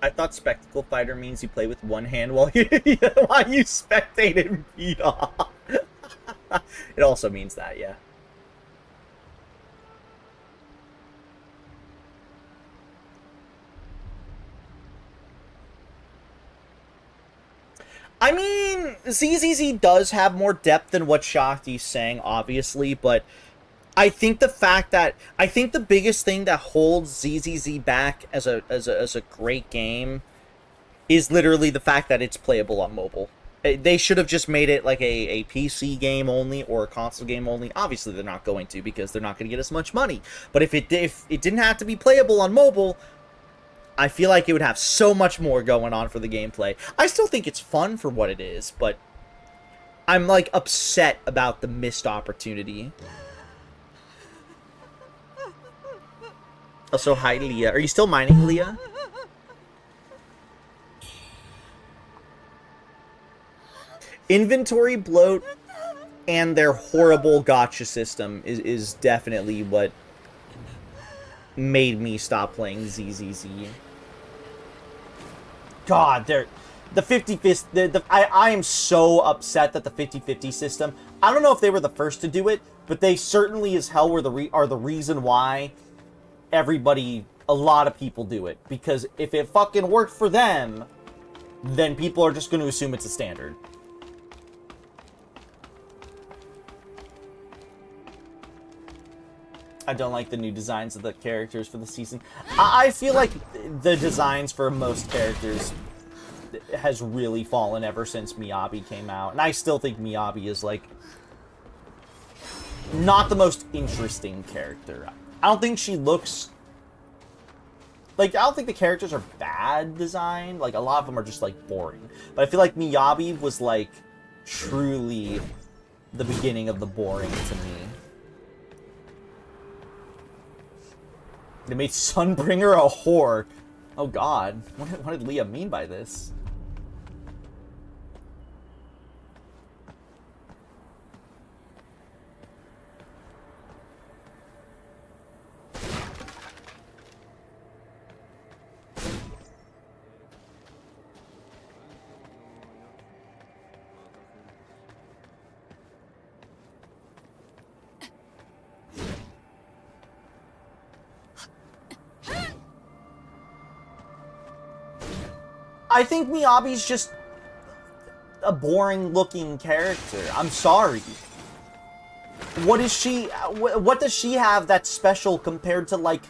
[SPEAKER 3] I thought Spectacle Fighter means you play with one hand while you spectate and beat off. It also means that, yeah. I mean, ZZZ does have more depth than what Shakti's saying, obviously, but I think the biggest thing that holds ZZZ back as a great game is literally the fact that it's playable on mobile. They should have just made it like a PC game only or a console game only. Obviously, they're not going to because they're not going to get as much money. But if it didn't have to be playable on mobile, I feel like it would have so much more going on for the gameplay. I still think it's fun for what it is, but I'm like upset about the missed opportunity. Also, hi, Leah. Are you still mining, Leah? Inventory bloat and their horrible gacha system is definitely what made me stop playing ZZZ. God, the 50-50... I am so upset that the 50-50 system... I don't know if they were the first to do it, but they certainly as hell are the reason why a lot of people do it. Because if it fucking worked for them, then people are just going to assume it's a standard. I don't like the new designs of the characters for the season. I feel like the designs for most characters has really fallen ever since Miyabi came out. And I still think Miyabi is, like, not the most interesting character. I don't think she looks... Like, I don't think the characters are bad designed. Like, a lot of them are just, like, boring. But I feel like Miyabi was, like, truly the beginning of the boring to me. They made Sunbringer a whore. Oh god. What did Leah mean by this? I think Miyabi's just a boring-looking character. I'm sorry. What does she have that's special compared to, like,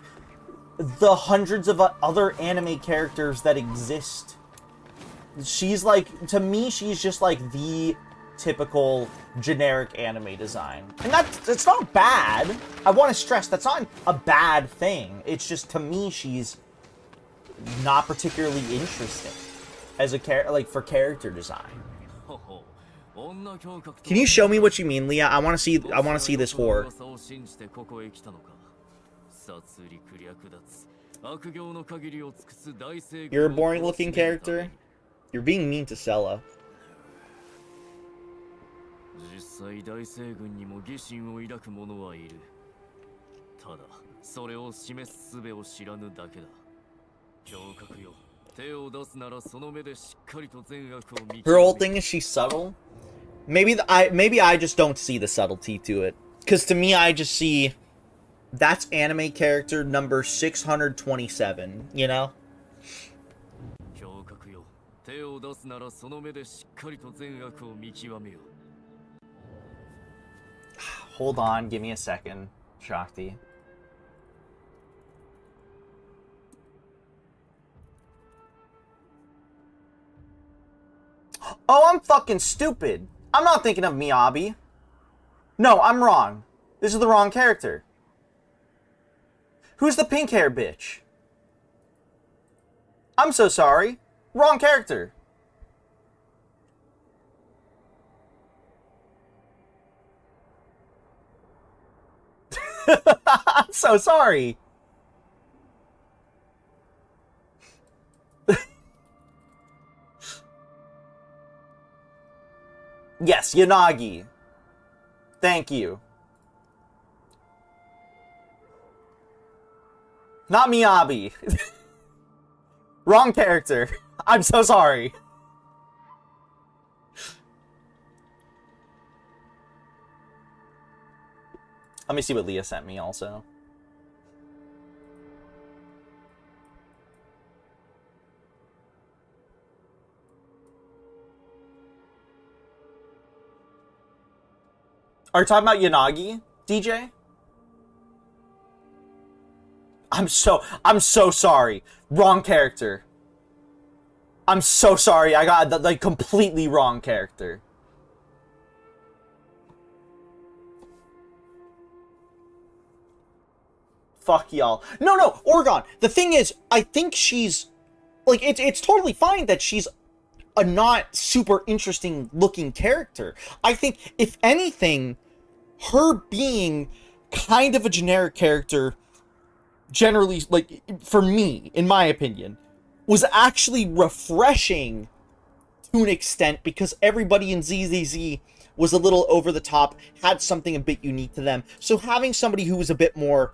[SPEAKER 3] the hundreds of other anime characters that exist? She's, like, to me, she's just, like, the typical generic anime design. And it's not bad. I want to stress, that's not a bad thing. It's just, to me, she's not particularly interesting as for character design. Can you show me what you mean, Leah? I want to see this whore. You're a boring looking character. You're being mean to Sella. Her whole thing is she's subtle. Maybe I just don't see the subtlety to it. Because to me, I just see that's anime character number 627, you know? Hold on, give me a second, Shakti. Oh, I'm fucking stupid. I'm not thinking of Miyabi. No, I'm wrong. This is the wrong character. Who's the pink hair bitch? I'm so sorry. Wrong character. I'm so sorry. Yes, Yanagi. Thank you. Not Miyabi. Wrong character. I'm so sorry. Let me see what Leah sent me also. Are you talking about Yanagi, DJ? I'm so sorry. Wrong character. I'm so sorry. I got the like completely wrong character. Fuck y'all. No, Orgon. The thing is, I think she's like it's totally fine that she's a not super interesting looking character. I think if anything, her being kind of a generic character, generally, like, for me, in my opinion, was actually refreshing to an extent because everybody in ZZZ was a little over the top, had something a bit unique to them. So having somebody who was a bit more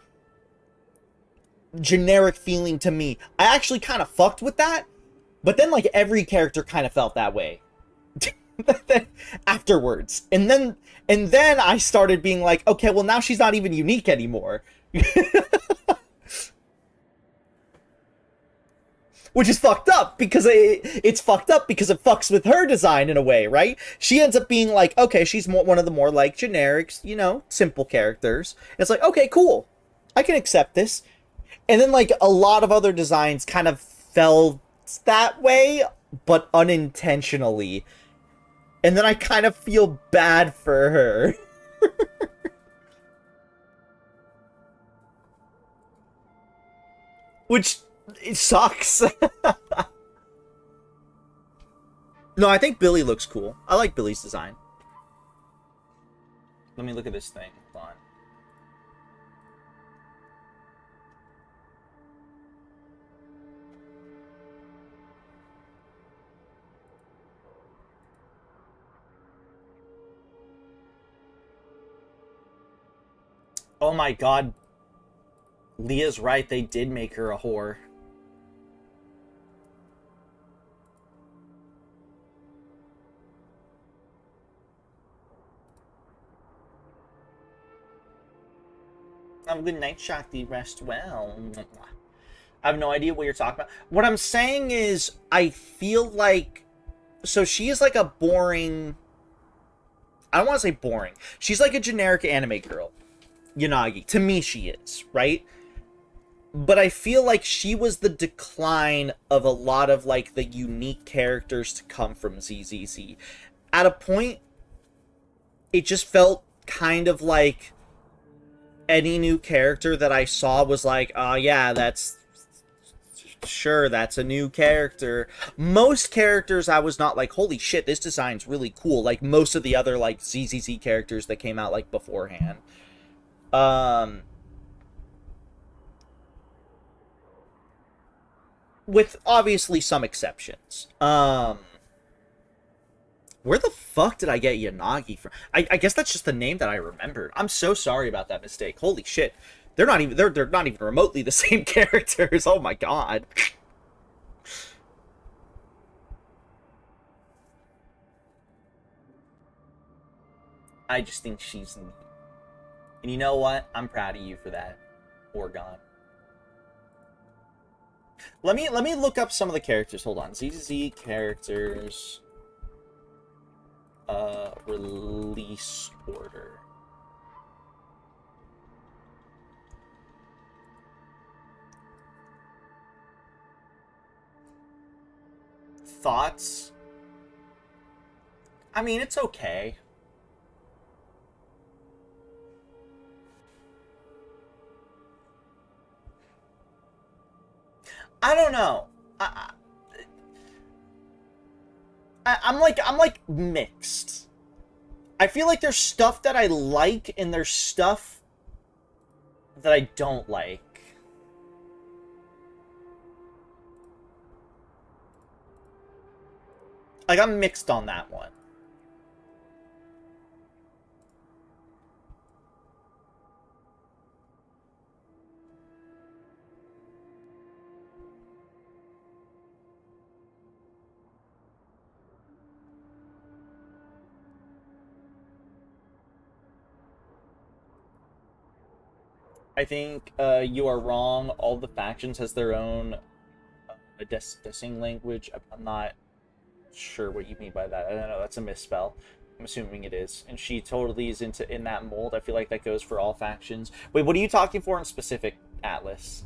[SPEAKER 3] generic feeling to me, I actually kind of fucked with that. But then, like, every character kind of felt that way afterwards. And then I started being like, okay, well, now she's not even unique anymore. Which is fucked up, because it's fucked up because it fucks with her design in a way, right? She ends up being like, okay, she's one of the more, like, generic, you know, simple characters. It's like, okay, cool. I can accept this. And then, like, a lot of other designs kind of fell that way, but unintentionally. And then I kind of feel bad for her. Which, it sucks. No, I think Billy looks cool. I like Billy's design. Let me look at this thing. Hold on. Oh my god. Leah's right, they did make her a whore. Have a good night, Shakti. Rest well. I have no idea what you're talking about. What I'm saying is, I feel like... So she is like a boring... I don't want to say boring. She's like a generic anime girl. Yanagi. To me, she is, right? But I feel like she was the decline of a lot of, like, the unique characters to come from ZZZ. At a point, it just felt kind of like any new character that I saw was like, oh yeah, that's... Sure, that's a new character. Most characters, I was not like, holy shit, this design's really cool. Like, most of the other, like, ZZZ characters that came out, like, beforehand. With obviously some exceptions. Where the fuck did I get Yanagi from? I guess that's just the name that I remembered. I'm so sorry about that mistake. Holy shit. They're not even remotely the same characters. Oh my god. I just think she's neat. And you know what? I'm proud of you for that, Orgon. Let me look up some of the characters. Hold on. ZZZ characters. Release order. Thoughts? I mean, it's okay. I don't know. I'm like mixed. I feel like there's stuff that I like and there's stuff that I don't like. Like, I'm mixed on that one. I think you are wrong. All the factions has their own dissing language. I'm not sure what you mean by that. I don't know. That's a misspell. I'm assuming it is. And she totally is in that mold. I feel like that goes for all factions. Wait, what are you talking for in specific, Atlas?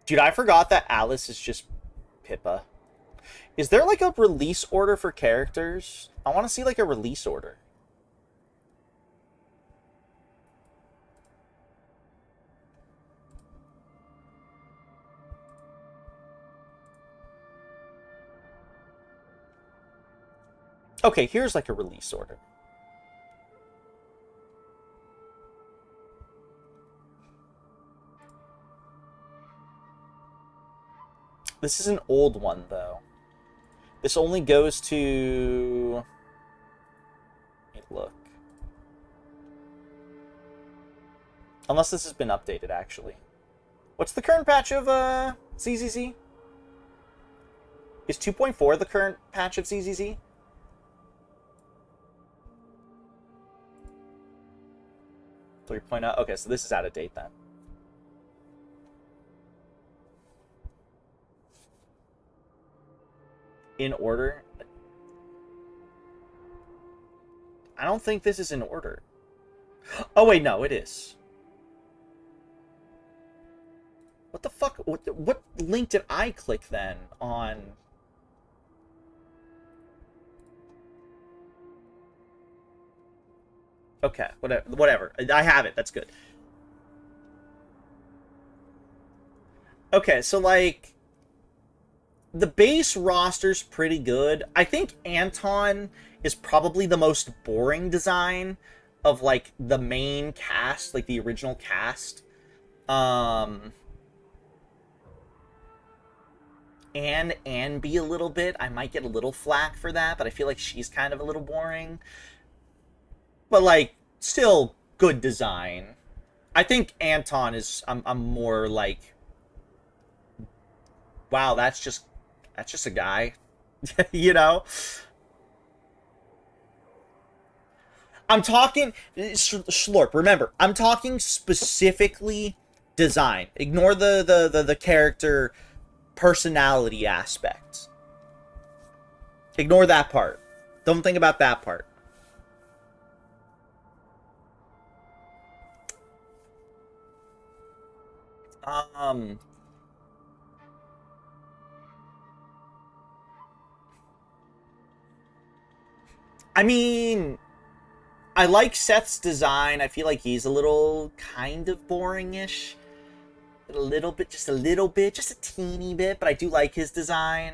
[SPEAKER 3] Dude, I forgot that Alice is just Pippa. Is there like a release order for characters? I want to see like a release order. Okay, here's like a release order. This is an old one, though. This only goes to... Let me look. Unless this has been updated, actually. What's the current patch of ZZZ? Is 2.4 the current patch of ZZZ? Okay, so this is out of date then. In order? I don't think this is in order. Oh wait, no, it is. What the fuck? What link did I click then on? Okay, whatever. I have it. That's good. Okay, so like the base roster's pretty good. I think Anton is probably the most boring design of like the main cast, like the original cast. And be a little bit. I might get a little flack for that, but I feel like she's kind of a little boring. But like still good design. I think Anton is I'm more like, wow, that's just a guy. You know? I'm talking Schlorp, remember, I'm talking specifically design. Ignore the character personality aspects. Ignore that part. Don't think about that part. I mean, I like Seth's design. I feel like he's a little kind of boring-ish. A little bit, just a teeny bit, but I do like his design.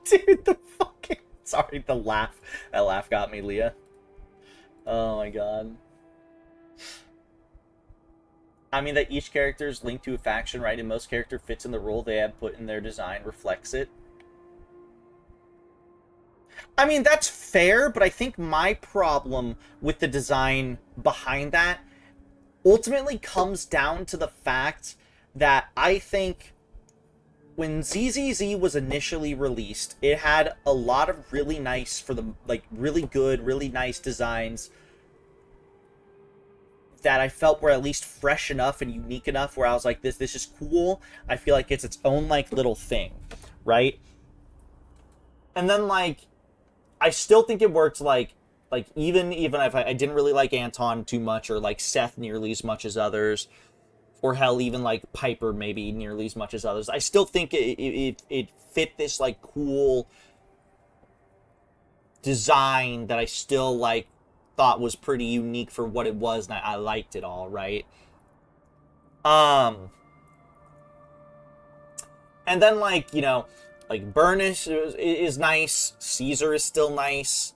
[SPEAKER 3] Dude, the fucking... Sorry, the laugh. That laugh got me, Leah. Oh my god. I mean that each character is linked to a faction, right? And most character fits in the role they have put in their design reflects it. I mean, that's fair, but I think my problem with the design behind that ultimately comes down to the fact that I think when ZZZ was initially released, it had a lot of really nice, really good, really nice designs that I felt were at least fresh enough and unique enough where I was like, this is cool. I feel like it's its own, like, little thing, right? And then, like, I still think it worked, like, Like, even if I didn't really like Anton too much, or like Seth nearly as much as others, or hell, even like Piper maybe nearly as much as others, I still think it fit this like cool design that I still like thought was pretty unique for what it was, and I liked it all, right? And then, like, you know, like Burnus is nice, Caesar is still nice.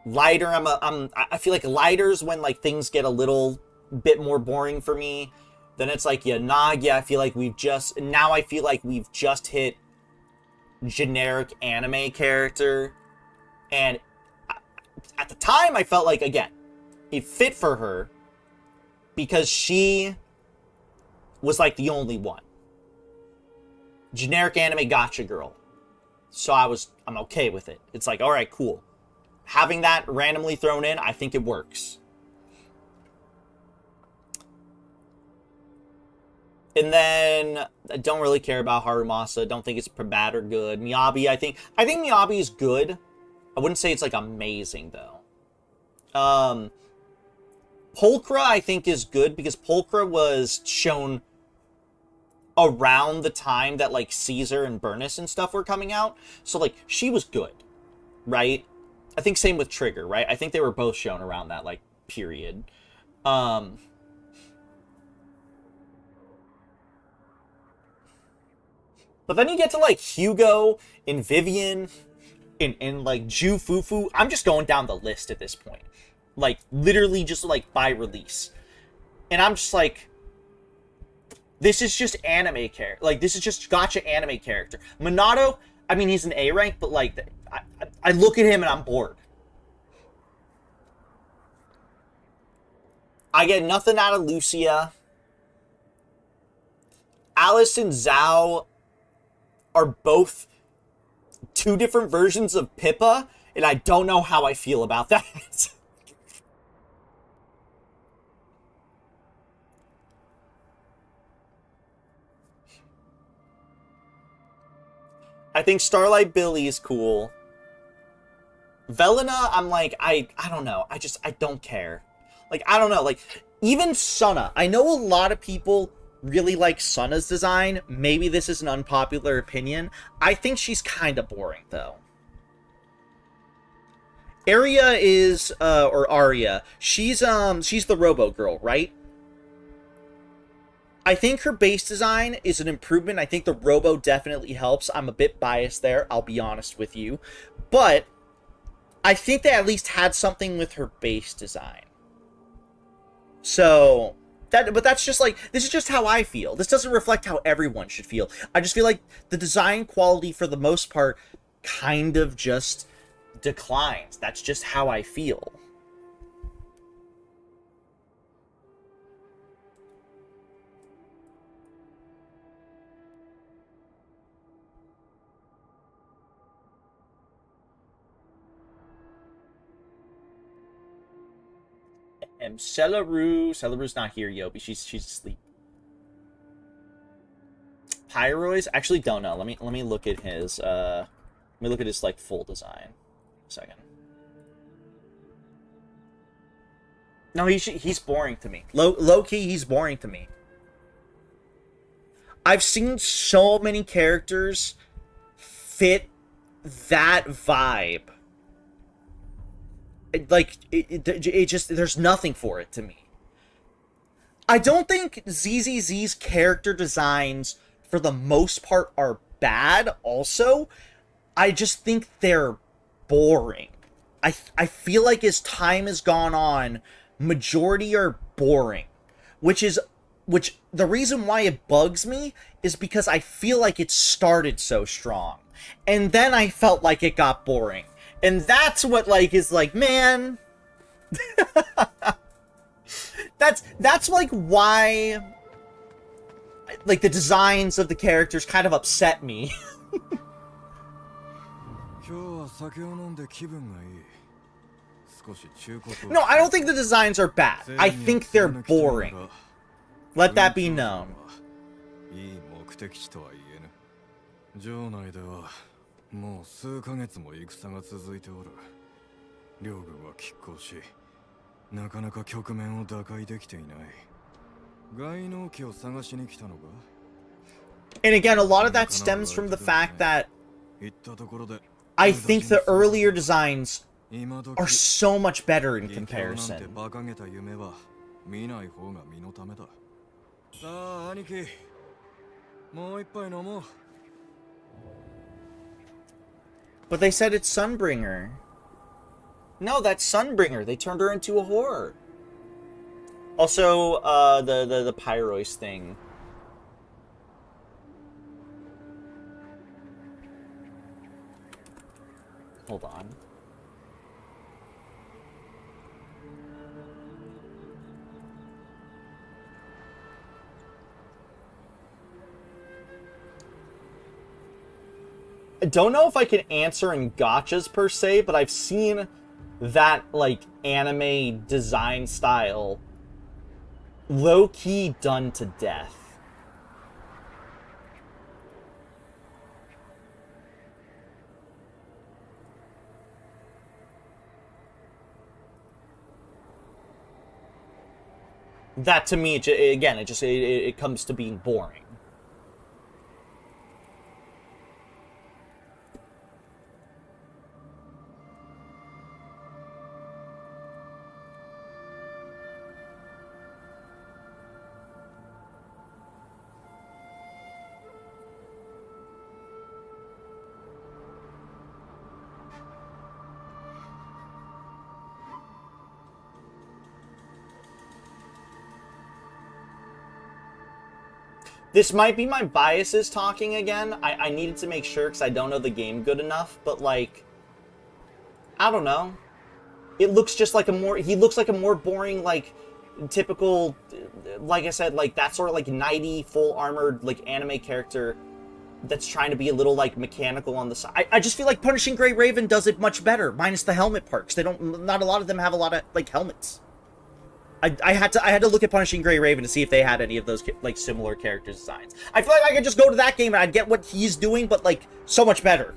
[SPEAKER 3] Lighter, I feel like Lighter's when like things get a little bit more boring for me. Then it's like, yeah, Nag, yeah, I feel like we've just hit generic anime character. And at the time, I felt like, again, it fit for her because she was like the only one. Generic anime gotcha girl. So I'm okay with it. It's like, all right, cool. Having that randomly thrown in, I think it works. And then I don't really care about Harumasa. Don't think it's bad or good. Miyabi, I think Miyabi is good. I wouldn't say it's like amazing though. Pulchra, I think, is good because Pulchra was shown around the time that like Caesar and Burnus and stuff were coming out. So like she was good, right? I think same with Trigger, right? I think they were both shown around that like period. But then you get to like Hugo and Vivian and like Ju Fufu. I'm just going down the list at this point. Like literally just like by release. And I'm just like, this is just anime character. Like this is just gotcha anime character. Minato, I mean, he's an A rank, but like I look at him and I'm bored. I get nothing out of Lucia. Alice and Zhao are both two different versions of Pippa, and I don't know how I feel about that. I think Starlight Billy is cool. Velena, I'm like, I don't know. I don't care. Like, I don't know. Like, even Sunna. I know a lot of people really like Sunna's design. Maybe this is an unpopular opinion. I think she's kind of boring, though. Arya is, or Arya, she's the Robo Girl, right? I think her base design is an improvement. I think the Robo definitely helps. I'm a bit biased there, I'll be honest with you. But I think they at least had something with her base design. So, but that's just like, this is just how I feel. This doesn't reflect how everyone should feel. I just feel like the design quality, for the most part, kind of just declines. That's just how I feel. And Celaru's not here, Yobi. She's asleep. Pyroids? Actually, don't know. Let me look at his like full design. A second. No, he's boring to me. Low key, he's boring to me. I've seen so many characters fit that vibe. Like, it just, there's nothing for it to me. I don't think ZZZ's character designs, for the most part, are bad also. I just think they're boring. I feel like as time has gone on, majority are boring. Which the reason why it bugs me is because I feel like it started so strong. And then I felt like it got boring. And that's what, like, is like, man. that's like why, like, the designs of the characters kind of upset me. No, I don't think the designs are bad. I think they're boring. Let that be known.
[SPEAKER 8] もう数ヶ月も戦が続いておる。
[SPEAKER 13] 両軍は拮抗し、なかなか局面を打開できていない。外納機を探しに来たのか?
[SPEAKER 3] And again, a lot of that stems from the fact that I think the earlier designs are so much better in comparison.
[SPEAKER 13] 馬鹿げた夢は見ない方が身のためだ。さあ、兄貴、もう一杯飲もう。
[SPEAKER 3] But they said it's Sunbringer. No, that's Sunbringer. They turned her into a whore. Also, the Pyrois thing. Hold on. I don't know if I can answer in gachas per se, but I've seen that, like, anime design style low-key done to death. That, to me, again, it comes to being boring. This might be my biases talking again. I needed to make sure because I don't know the game good enough, but like, I don't know. It looks just like he looks like a more boring, like, typical, like I said, like that sort of like knighty, full armored, like anime character that's trying to be a little like mechanical on the side. I just feel like Punishing Gray Raven does it much better, minus the helmet part, because not a lot of them have a lot of like helmets. I had to look at Punishing Gray Raven to see if they had any of those like similar character designs. I feel like I could just go to that game and I'd get what he's doing, but like so much better.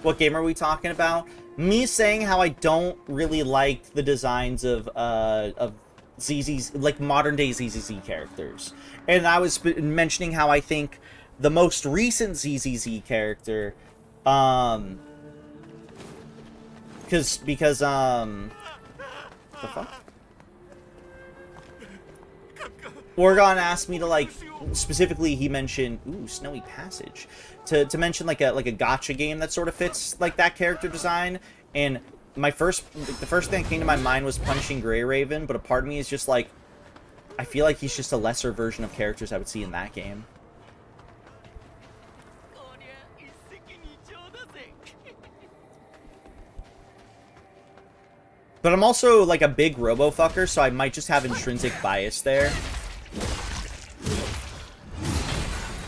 [SPEAKER 3] What game are we talking about? Me saying how I don't really like the designs of ZZ's, like modern day ZZZ characters, and I was mentioning how I think the most recent ZZZ character, because the fuck? Orgon asked me to, like, specifically he mentioned, ooh, Snowy Passage, to mention like a gacha game that sort of fits like that character design, and the first thing that came to my mind was Punishing Gray Raven, but a part of me is just like, I feel like he's just a lesser version of characters I would see in that game. But I'm also, like, a big robo-fucker, so I might just have intrinsic bias there.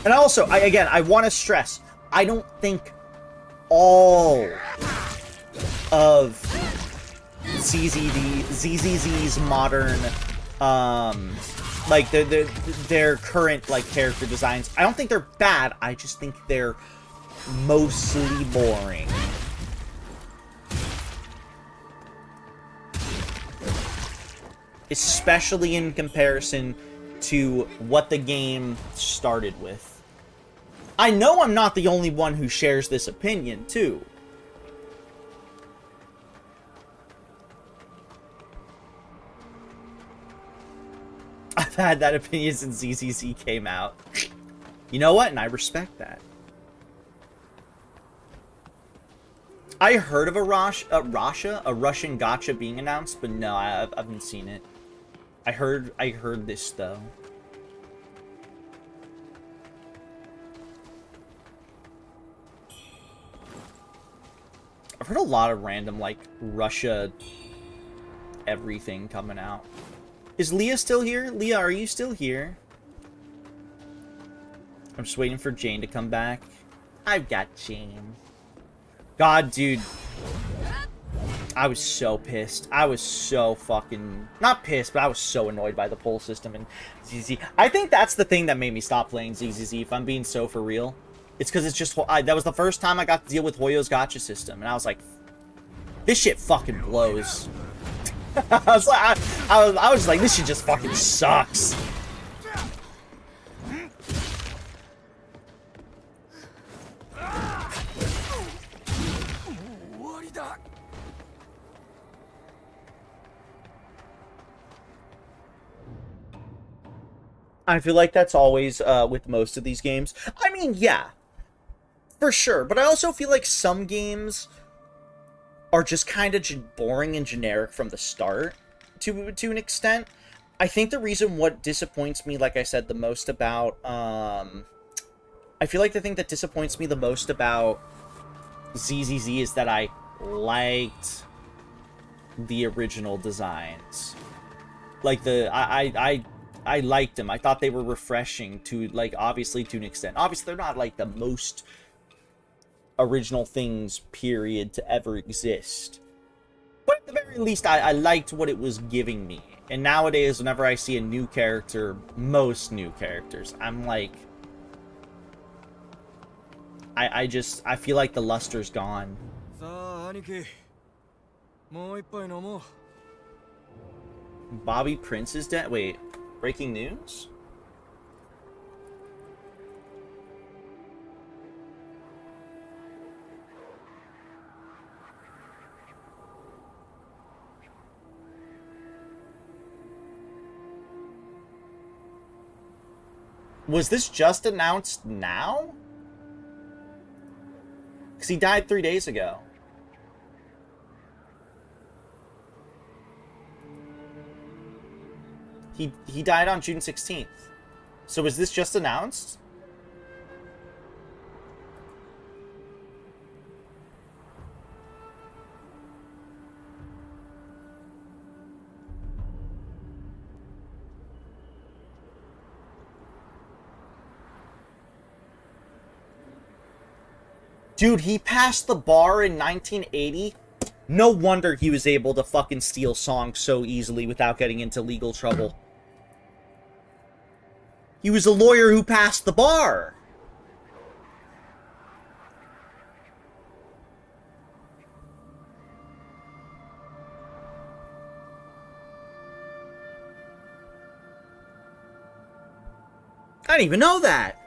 [SPEAKER 3] And also, I want to stress, I don't think all of ZZZ's modern, like, their current, like, character designs, I don't think they're bad, I just think they're mostly boring. Especially in comparison to what the game started with. I know I'm not the only one who shares this opinion, too. I've had that opinion since ZZZ came out. You know what? And I respect that. I heard of a Russian gacha being announced, but no, I haven't seen it. I heard this though. I've heard a lot of random like Russia everything coming out. Is Leah still here? Leah, are you still here? I'm just waiting for Jane to come back. I've got Jane. God, dude. I was so pissed. I was so fucking... Not pissed, but I was so annoyed by the pull system in ZZ. I think that's the thing that made me stop playing ZZZ, if I'm being so for real. It's because it's just... that was the first time I got to deal with Hoyo's gacha system, and I was like, this shit fucking blows. I was like, I was like, this shit just fucking sucks. I feel like that's always with most of these games. I mean, yeah, for sure. But I also feel like some games are just kind of boring and generic from the start to an extent. I think the reason what disappoints me, like I said, the most about... I feel like the thing that disappoints me the most about ZZZ is that I liked the original designs. Like, I liked them. I thought they were refreshing to, like, obviously to an extent. Obviously, they're not, like, the most original things, period, to ever exist. But at the very least, I liked what it was giving me. And nowadays, whenever I see a new character, most new characters, I'm like... I feel like the luster's gone. Bobby Prince is dead? Wait, breaking news? Was this just announced now? Because he died 3 days ago. He died on June 16th. So was this just announced? Dude, he passed the bar in 1980. No wonder he was able to fucking steal songs so easily without getting into legal trouble. He was a lawyer who passed the bar. I didn't even know that.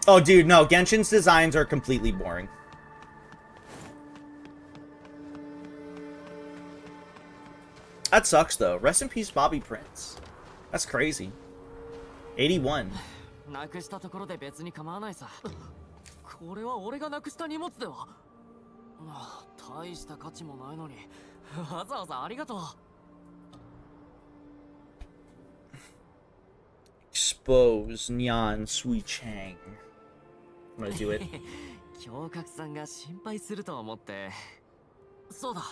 [SPEAKER 3] Oh, dude, no. Genshin's designs are completely boring. That sucks, though. Rest in peace, Bobby Prince. That's crazy. 81.
[SPEAKER 12] なくしたところで別に構わないさ。これは俺がなくした荷物では。大した価値もないのに、わざわざありがとう。
[SPEAKER 3] Expose Nyan Sui-Chang. I'm gonna do it.
[SPEAKER 12] 京角さんが心配すると思って。そうだ、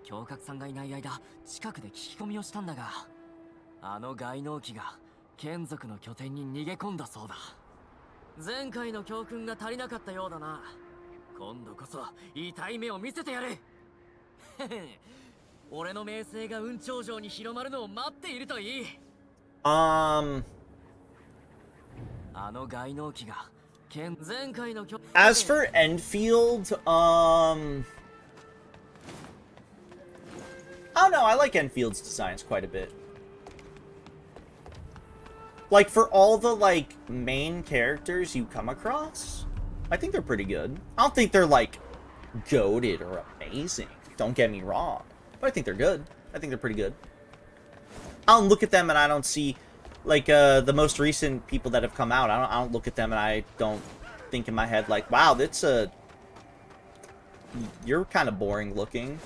[SPEAKER 12] 京角さんがいない間、近くで聞き込みをしたんだが、あの外能機が眷属の拠点に逃げ込んだそうだ。前回の教訓が足りなかったようだな。今度こそ痛い目を見せてやる。俺の名声が雲頂上に広まるのを待っているといい。あの外能機が
[SPEAKER 3] As for Enfield, I don't know, I like Enfield's designs quite a bit. Like, for all the, like, main characters you come across, I think they're pretty good. I don't think they're, like, goated or amazing, don't get me wrong. But I think they're good. I think they're pretty good. I don't look at them and I don't see... Like, the most recent people that have come out, I don't look at them and I don't think in my head, like, wow, that's a... You're kind of boring looking.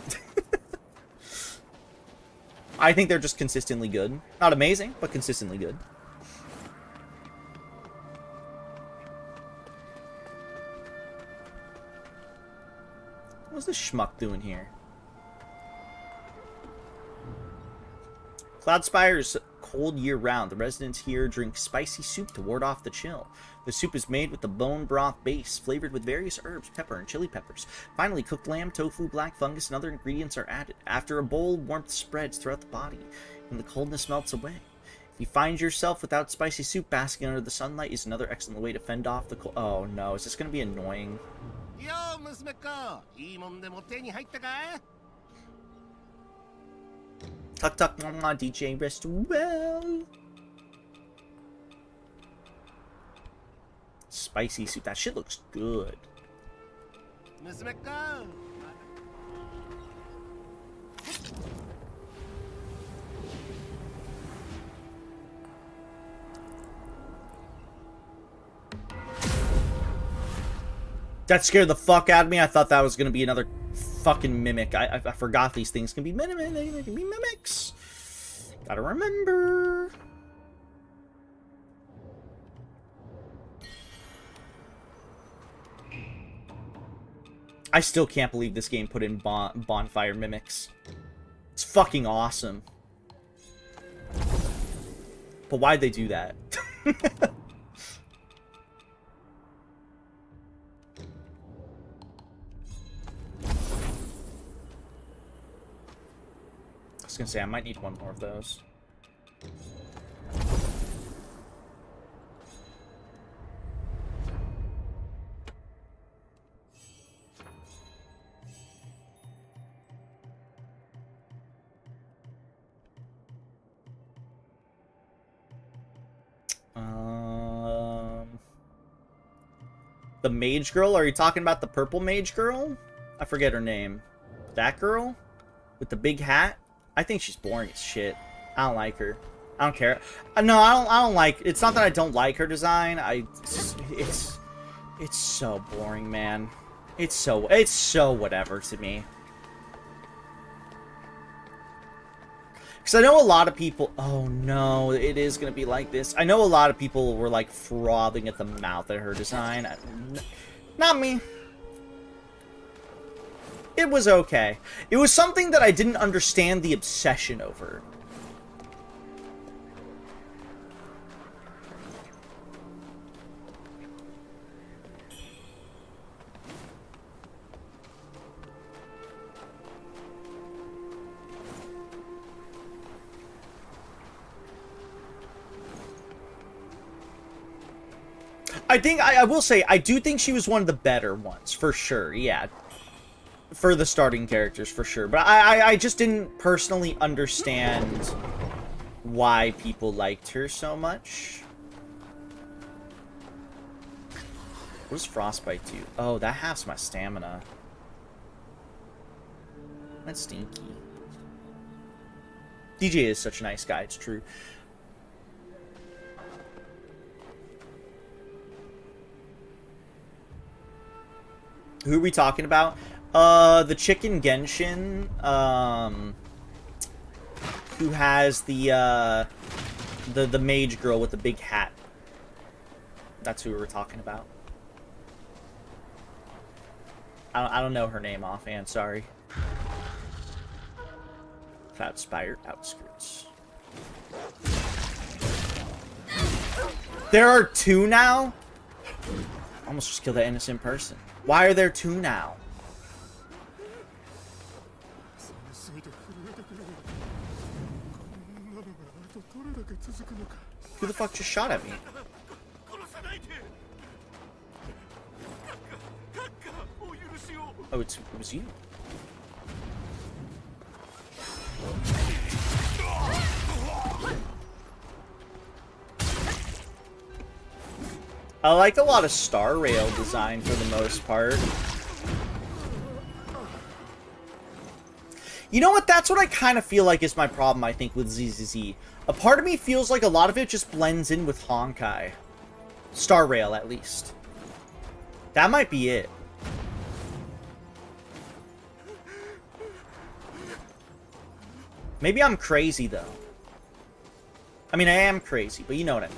[SPEAKER 3] I think they're just consistently good. Not amazing, but consistently good. What's this schmuck doing here? Cloud Spire's cold year-round. The residents here drink spicy soup to ward off the chill. The soup is made with the bone broth base, flavored with various herbs, pepper, and chili peppers. Finally, cooked lamb, tofu, black fungus, and other ingredients are added. After a bowl, warmth spreads throughout the body, and the coldness melts away. If you find yourself without spicy soup, basking under the sunlight is another excellent way to fend off the cold. Oh no, is this going to be annoying?
[SPEAKER 6] Yo, 娘っ子、いいもんでも手に入ったか？
[SPEAKER 3] Tuck tuck mama, DJ rest well. Spicy soup, that shit looks good.
[SPEAKER 6] 娘っ子。
[SPEAKER 3] That scared the fuck out of me. I thought that was gonna be another fucking mimic. I forgot these things can be mimics. Gotta remember. I still can't believe this game put in bonfire mimics. It's fucking awesome. But why'd they do that? I was gonna say, I might need one more of those. The mage girl? Are you talking about the purple mage girl? I forget her name. That girl? With the big hat? I think she's boring as shit. I don't like her. I don't care. No, I don't like... It's not that I don't like her design. It's so boring, man. It's so whatever to me. Because I know a lot of people... Oh, no. It is going to be like this. I know a lot of people were, like, frothing at the mouth at her design. Not me. It was okay. It was something that I didn't understand the obsession over. I will say, I do think she was one of the better ones, for sure, yeah. For the starting characters, for sure. But I just didn't personally understand why people liked her so much. What does Frostbite do? Oh, that halves my stamina. That's stinky. DJ is such a nice guy, it's true. Who are we talking about? The chicken Genshin, who has the mage girl with the big hat. That's who we were talking about. I don't know her name offhand, sorry. Cloudspire outskirts. There are two now? Almost just killed that innocent person. Why are there two now? Who the fuck just shot at me? Oh, it was you. I like a lot of Star Rail design for the most part. You know what? That's what I kind of feel like is my problem, I think, with ZZZ. A part of me feels like a lot of it just blends in with Honkai. Star Rail, at least. That might be it. Maybe I'm crazy, though. I mean, I am crazy, but you know what I mean.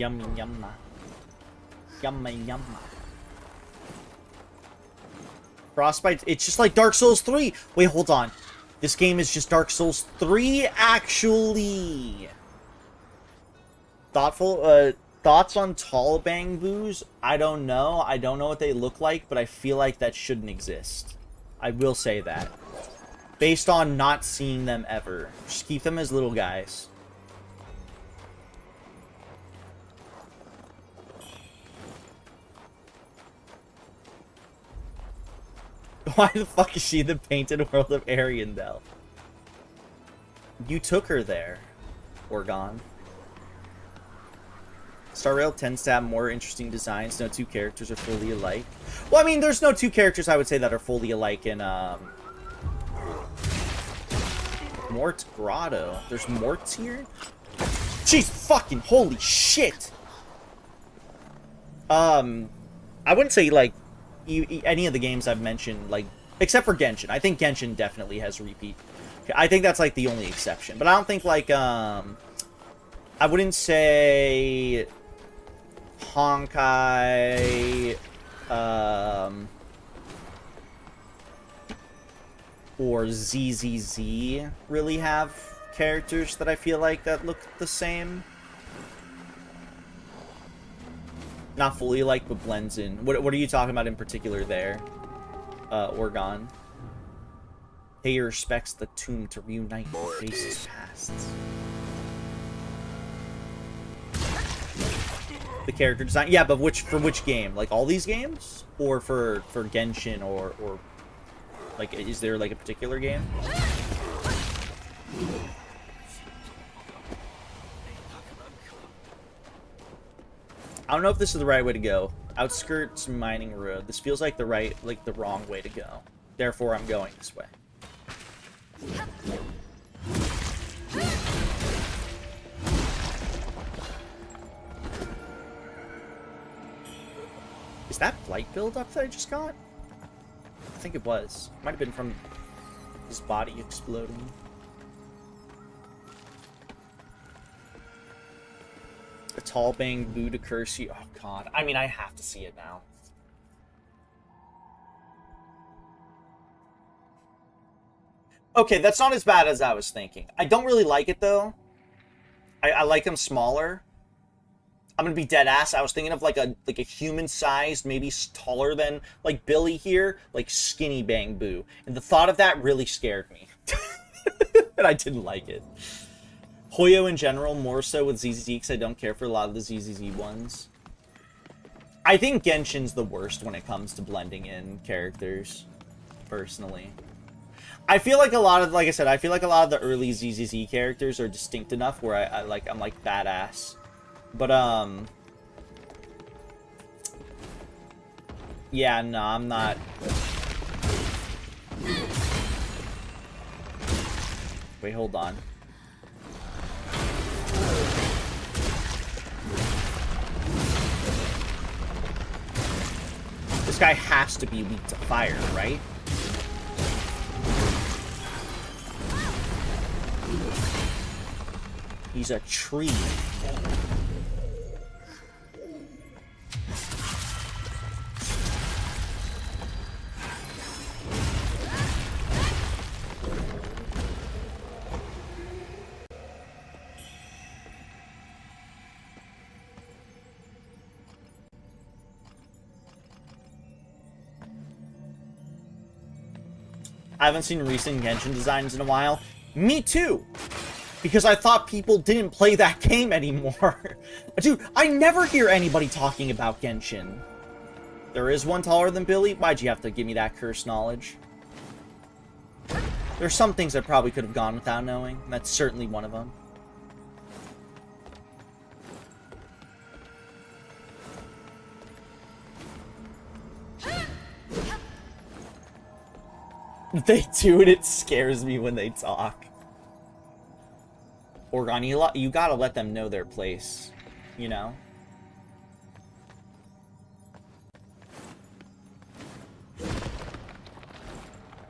[SPEAKER 3] Yummy yumma. Yummy yumma. Frostbite, it's just like Dark Souls 3. Wait, hold on. This game is just Dark Souls 3, actually. Thoughts on tall bangbus? I don't know. I don't know what they look like, but I feel like that shouldn't exist. I will say that. Based on not seeing them ever. Just keep them as little guys. Why the fuck is she in the painted world of Ariandel? You took her there, Orgon. Star Rail tends to have more interesting designs. No two characters are fully alike. Well, I mean, there's no two characters, I would say, that are fully alike in, Mort Grotto. There's Morts here? Jeez fucking holy shit! I wouldn't say, like, any of the games I've mentioned, like, except for Genshin. I think Genshin definitely has repeat. I think that's, like, the only exception. But I don't think, like, I wouldn't say Honkai, or ZZZ really have characters that I feel like that look the same. Not fully alike, but blends in. What are you talking about in particular there, Orgon? Pay your respects to the tomb to reunite the faces past. The character design, yeah, but for which game? Like all these games, or for Genshin, or like is there like a particular game? I don't know if this is the right way to go. Outskirts mining road. This feels like the wrong way to go. Therefore, I'm going this way. Is that flight build up that I just got? I think it was. Might have been from his body exploding. A tall bamboo to curse you. Oh god. I mean, I have to see it now. Okay, that's not as bad as I was thinking. I don't really like it though. I like them smaller. I'm gonna be dead ass. I was thinking of like a human-sized, maybe taller than like Billy here, like skinny bamboo. And the thought of that really scared me. And I didn't like it. Hoyo in general, more so with ZZZ, because I don't care for a lot of the ZZZ ones. I think Genshin's the worst when it comes to blending in characters, personally. I feel like a lot of, like I said, I feel like a lot of the early ZZZ characters are distinct enough where I'm like badass. But, yeah, no, I'm not. Wait, hold on. This guy has to be weak to fire, right? He's a tree. I haven't seen recent Genshin designs in a while. Me too! Because I thought people didn't play that game anymore. Dude, I never hear anybody talking about Genshin. There is one taller than Billy? Why'd you have to give me that cursed knowledge? There's some things I probably could have gone without knowing, and that's certainly one of them. They do, and it scares me when they talk. Orgon, you gotta let them know their place, you know?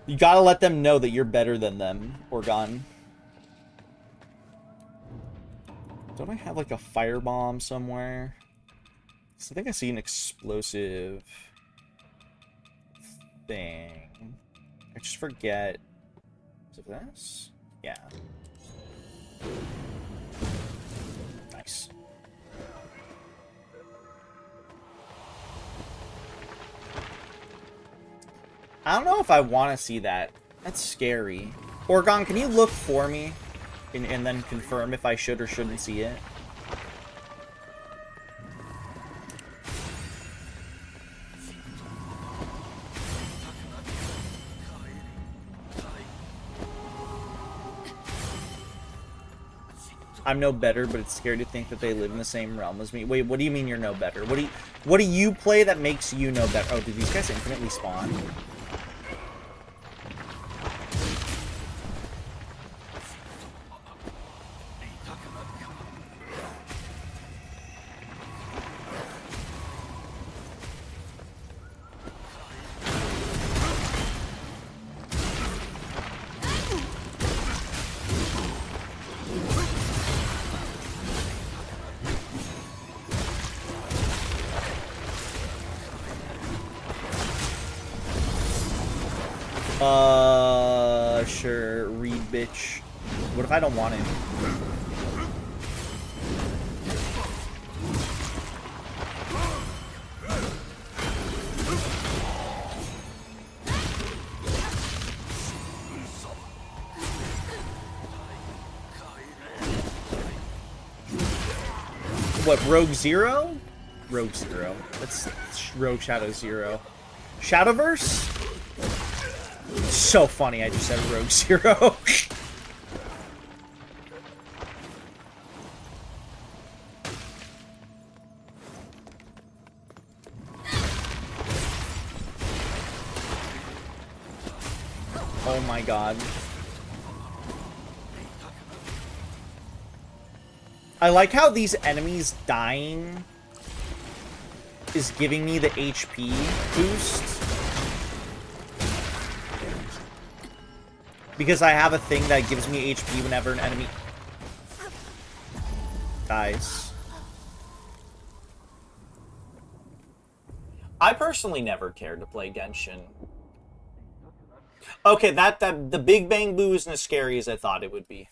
[SPEAKER 3] You gotta let them know that you're better than them, Orgon. Don't I have like a firebomb somewhere? So I think I see an explosive thing. I just forget. Is it this? Yeah. Nice. I don't know if I want to see that. That's scary. Orgon, can you look for me and then confirm if I should or shouldn't see it? I'm no better, but it's scary to think that they live in the same realm as me. Wait, what do you mean you're no better? What do you play that makes you no better? Oh, do these guys infinitely spawn? Sure, read bitch. What if I don't want him? What, Rogue Zero? Rogue Zero. That's Rogue Shadow Zero. Shadowverse? So funny, I just said Rogue Zero. Oh my god. I like how these enemies dying is giving me the HP boost. Because I have a thing that gives me HP whenever an enemy dies. I personally never cared to play Genshin. Okay, the Big Bang Blue isn't as scary as I thought it would be.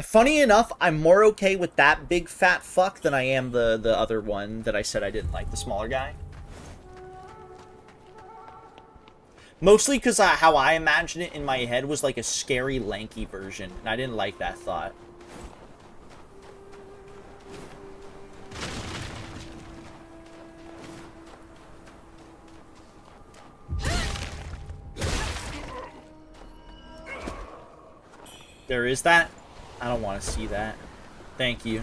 [SPEAKER 3] Funny enough, I'm more okay with that big fat fuck than I am the other one that I said I didn't like, the smaller guy. Mostly because how I imagined it in my head was like a scary, lanky version, and I didn't like that thought. There is that? I don't want to see that. Thank you.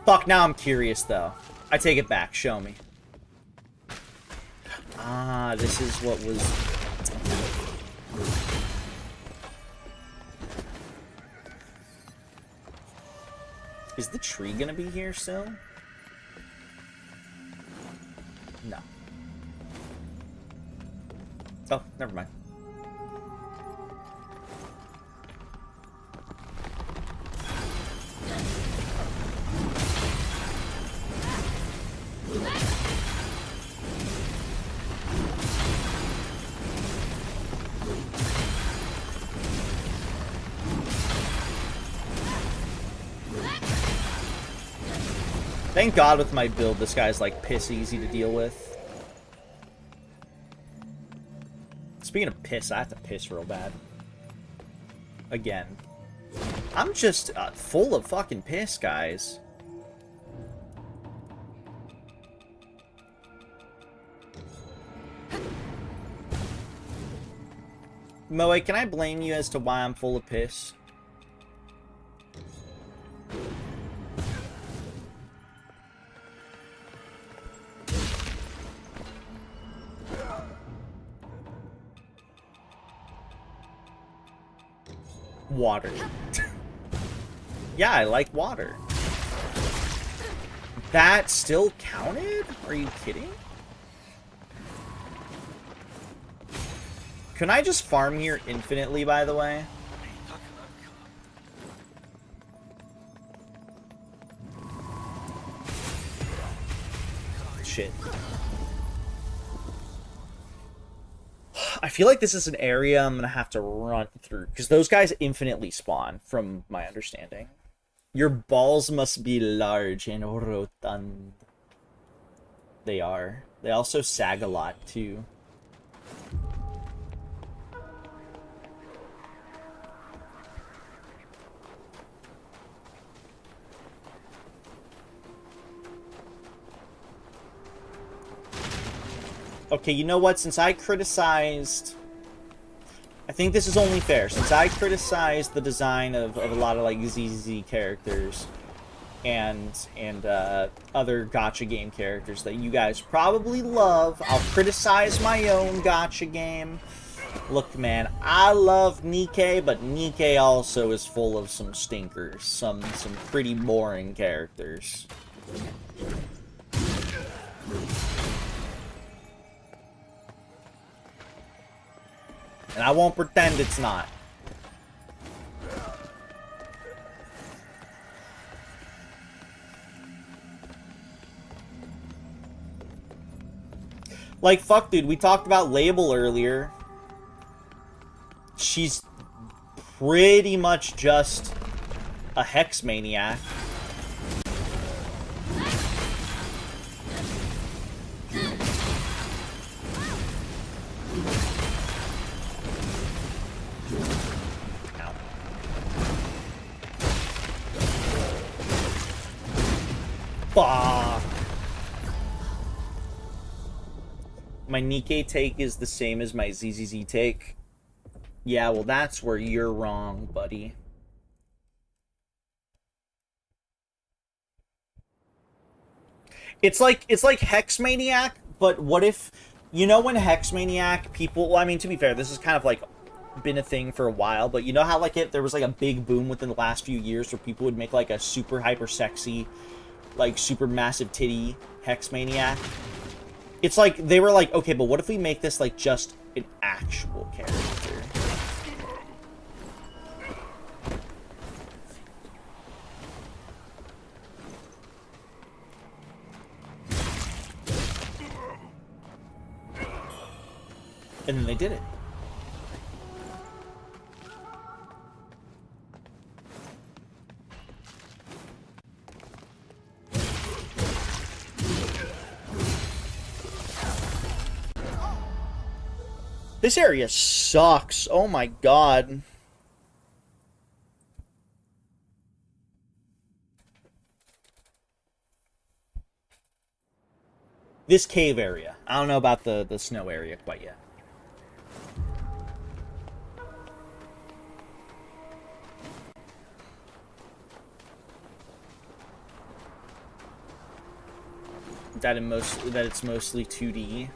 [SPEAKER 3] Fuck, now I'm curious, though. I take it back. Show me. Ah, this is what was... Is the tree gonna be here still? No. Oh, never mind. Thank God with my build, this guy's like piss easy to deal with. Speaking of piss, I have to piss real bad. Again. I'm just full of fucking piss, guys. Moe, can I blame you as to why I'm full of piss? Water. Yeah, I like water. That still counted? Are you kidding? Can I just farm here infinitely, by the way? Shit. I feel like this is an area I'm gonna have to run through, because those guys infinitely spawn, from my understanding. Your balls must be large and rotund. They are. They also sag a lot, too. Okay, you know what? Since I criticized... I think this is only fair. Since I criticized the design of a lot of, like, ZZ characters and other gacha game characters that you guys probably love, I'll criticize my own gacha game. Look, man, I love Nikke, but Nikke also is full of some stinkers. Some pretty boring characters. And I won't pretend it's not. Like, fuck, dude, we talked about Label earlier. She's pretty much just a hex maniac. Fuck. My Nikke take is the same as my ZZZ take. Yeah, well, that's where you're wrong, buddy. It's like Hex Maniac, but what if, you know, when Hex Maniac people, well, I mean, to be fair, this is kind of like been a thing for a while, but you know how like there was like a big boom within the last few years where people would make like a super hyper sexy, like super massive titty Hex Maniac? It's like they were like, okay, but what if we make this like just an actual character? And then they did it. This area sucks. Oh my god. This cave area. I don't know about the snow area quite yet. That it's mostly 2D.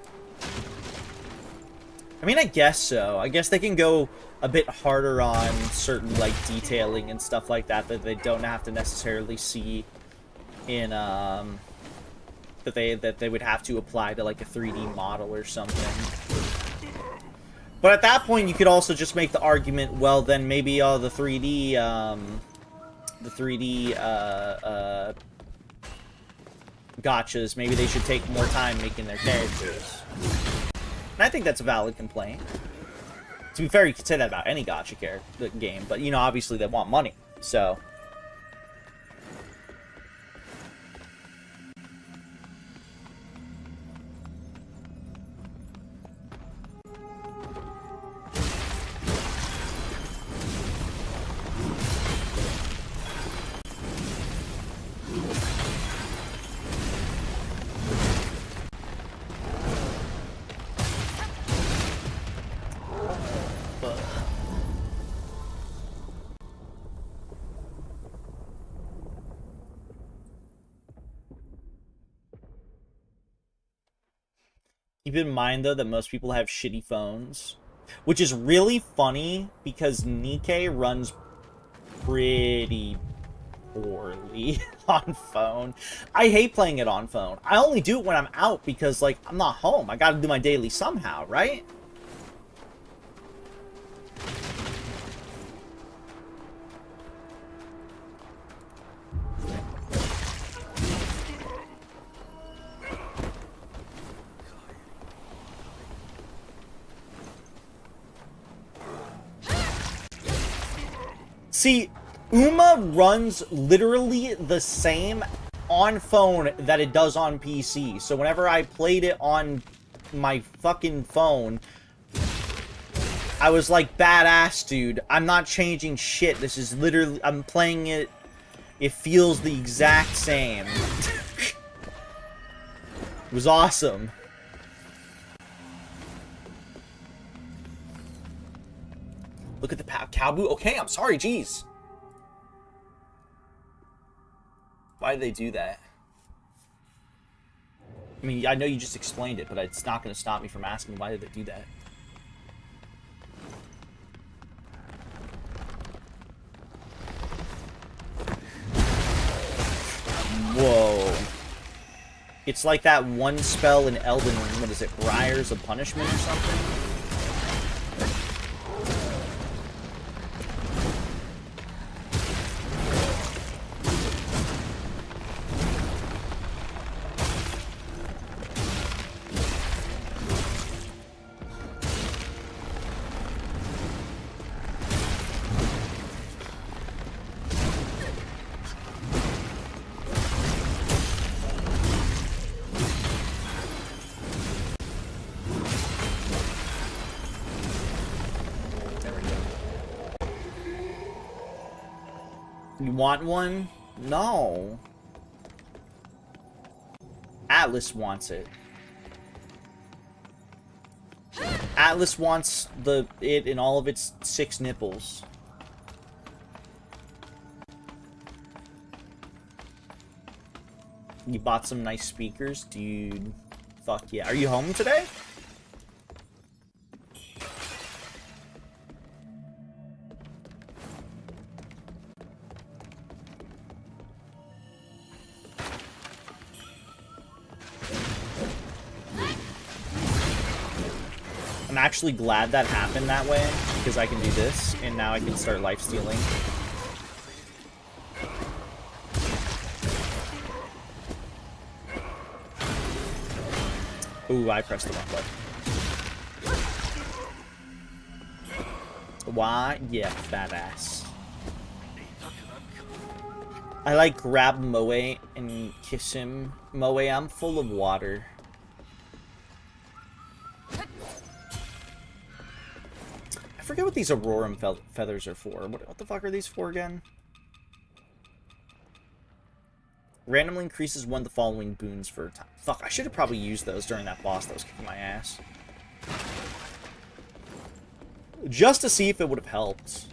[SPEAKER 3] I mean, I guess so. I guess they can go a bit harder on certain like detailing and stuff like that that they don't have to necessarily see in that they would have to apply to like a 3D model or something. But at that point, you could also just make the argument, well, then maybe all the 3D gotchas, maybe they should take more time making their characters. And I think that's a valid complaint. To be fair, you could say that about any gacha game, but, you know, obviously they want money, so... Keep in mind, though, that most people have shitty phones, which is really funny because Nikke runs pretty poorly on phone. I hate playing it on phone. I only do it when I'm out because, like, I'm not home. I gotta do my daily somehow, right? See, Uma runs literally the same on phone that it does on PC. So whenever I played it on my fucking phone, I was like, badass, dude. I'm not changing shit. This is literally, I'm playing it. It feels the exact same. It was awesome. Look at the cowboo. Okay, I'm sorry, jeez. Why did they do that? I mean, I know you just explained it, but it's not going to stop me from asking why did they do that. Whoa. It's like that one spell in Elden Ring. What is it? Briars of Punishment or something? You want one? No. Atlas wants it. Atlas wants it in all of its 6 nipples. You bought some nice speakers, dude. Fuck yeah. Are you home today? I'm actually glad that happened that way, because I can do this, and now I can start lifestealing. Ooh, I pressed the wrong button. Why? Yeah, badass. I like grab Moe and kiss him. Moe, I'm full of water. I forget what these Aurorum feathers are for. What the fuck are these for again? Randomly increases one of the following boons for a time. Fuck, I should have probably used those during that boss that was kicking my ass. Just to see if it would have helped.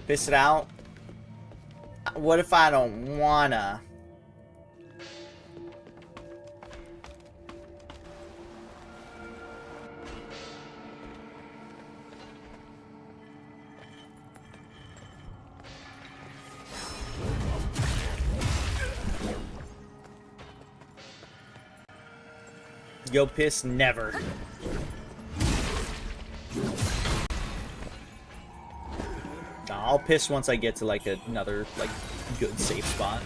[SPEAKER 3] Piss it out. What if I don't wanna? Go piss never. Nah, I'll piss once I get to like another like good safe spot.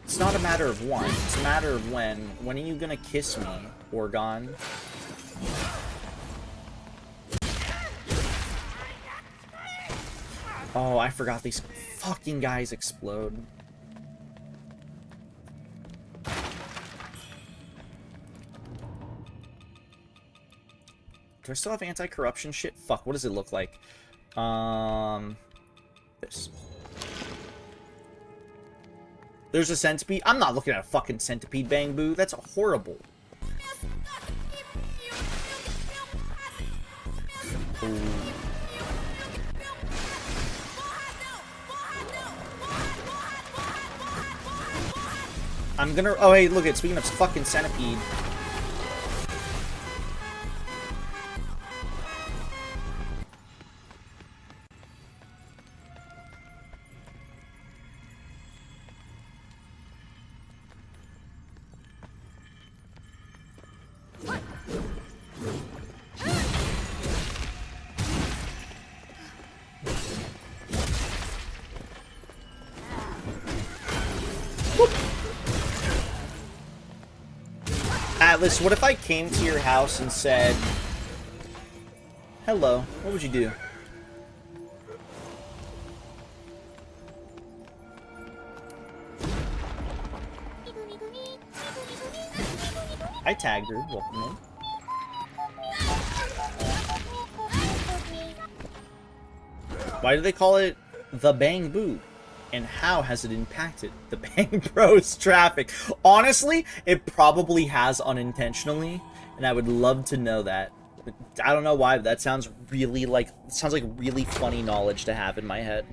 [SPEAKER 3] It's not a matter of one, it's a matter of when. When are you gonna kiss me, Orgon? Oh, I forgot these fucking guys explode. Do I still have anti-corruption shit? Fuck, what does it look like? This. There's a centipede. I'm not looking at a fucking centipede, Bang Boo. That's horrible. Ooh. I'm gonna... Oh, hey, look at... Speaking of fucking centipede. Atlas, what if I came to your house and said, hello, what would you do? I tagged her, welcome in. Why do they call it the Bang Boo? And how has it impacted the Bang Bros traffic? Honestly, it probably has unintentionally, and I would love to know that. I don't know why, but that sounds really like really funny knowledge to have in my head.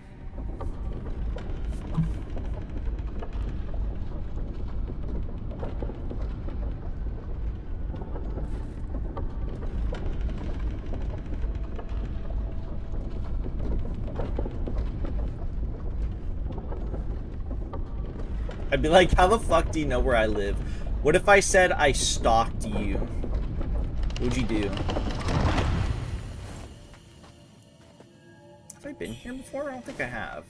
[SPEAKER 3] I'd be like, how the fuck do you know where I live? What if I said I stalked you? What would you do? Have I been here before? I don't think I have.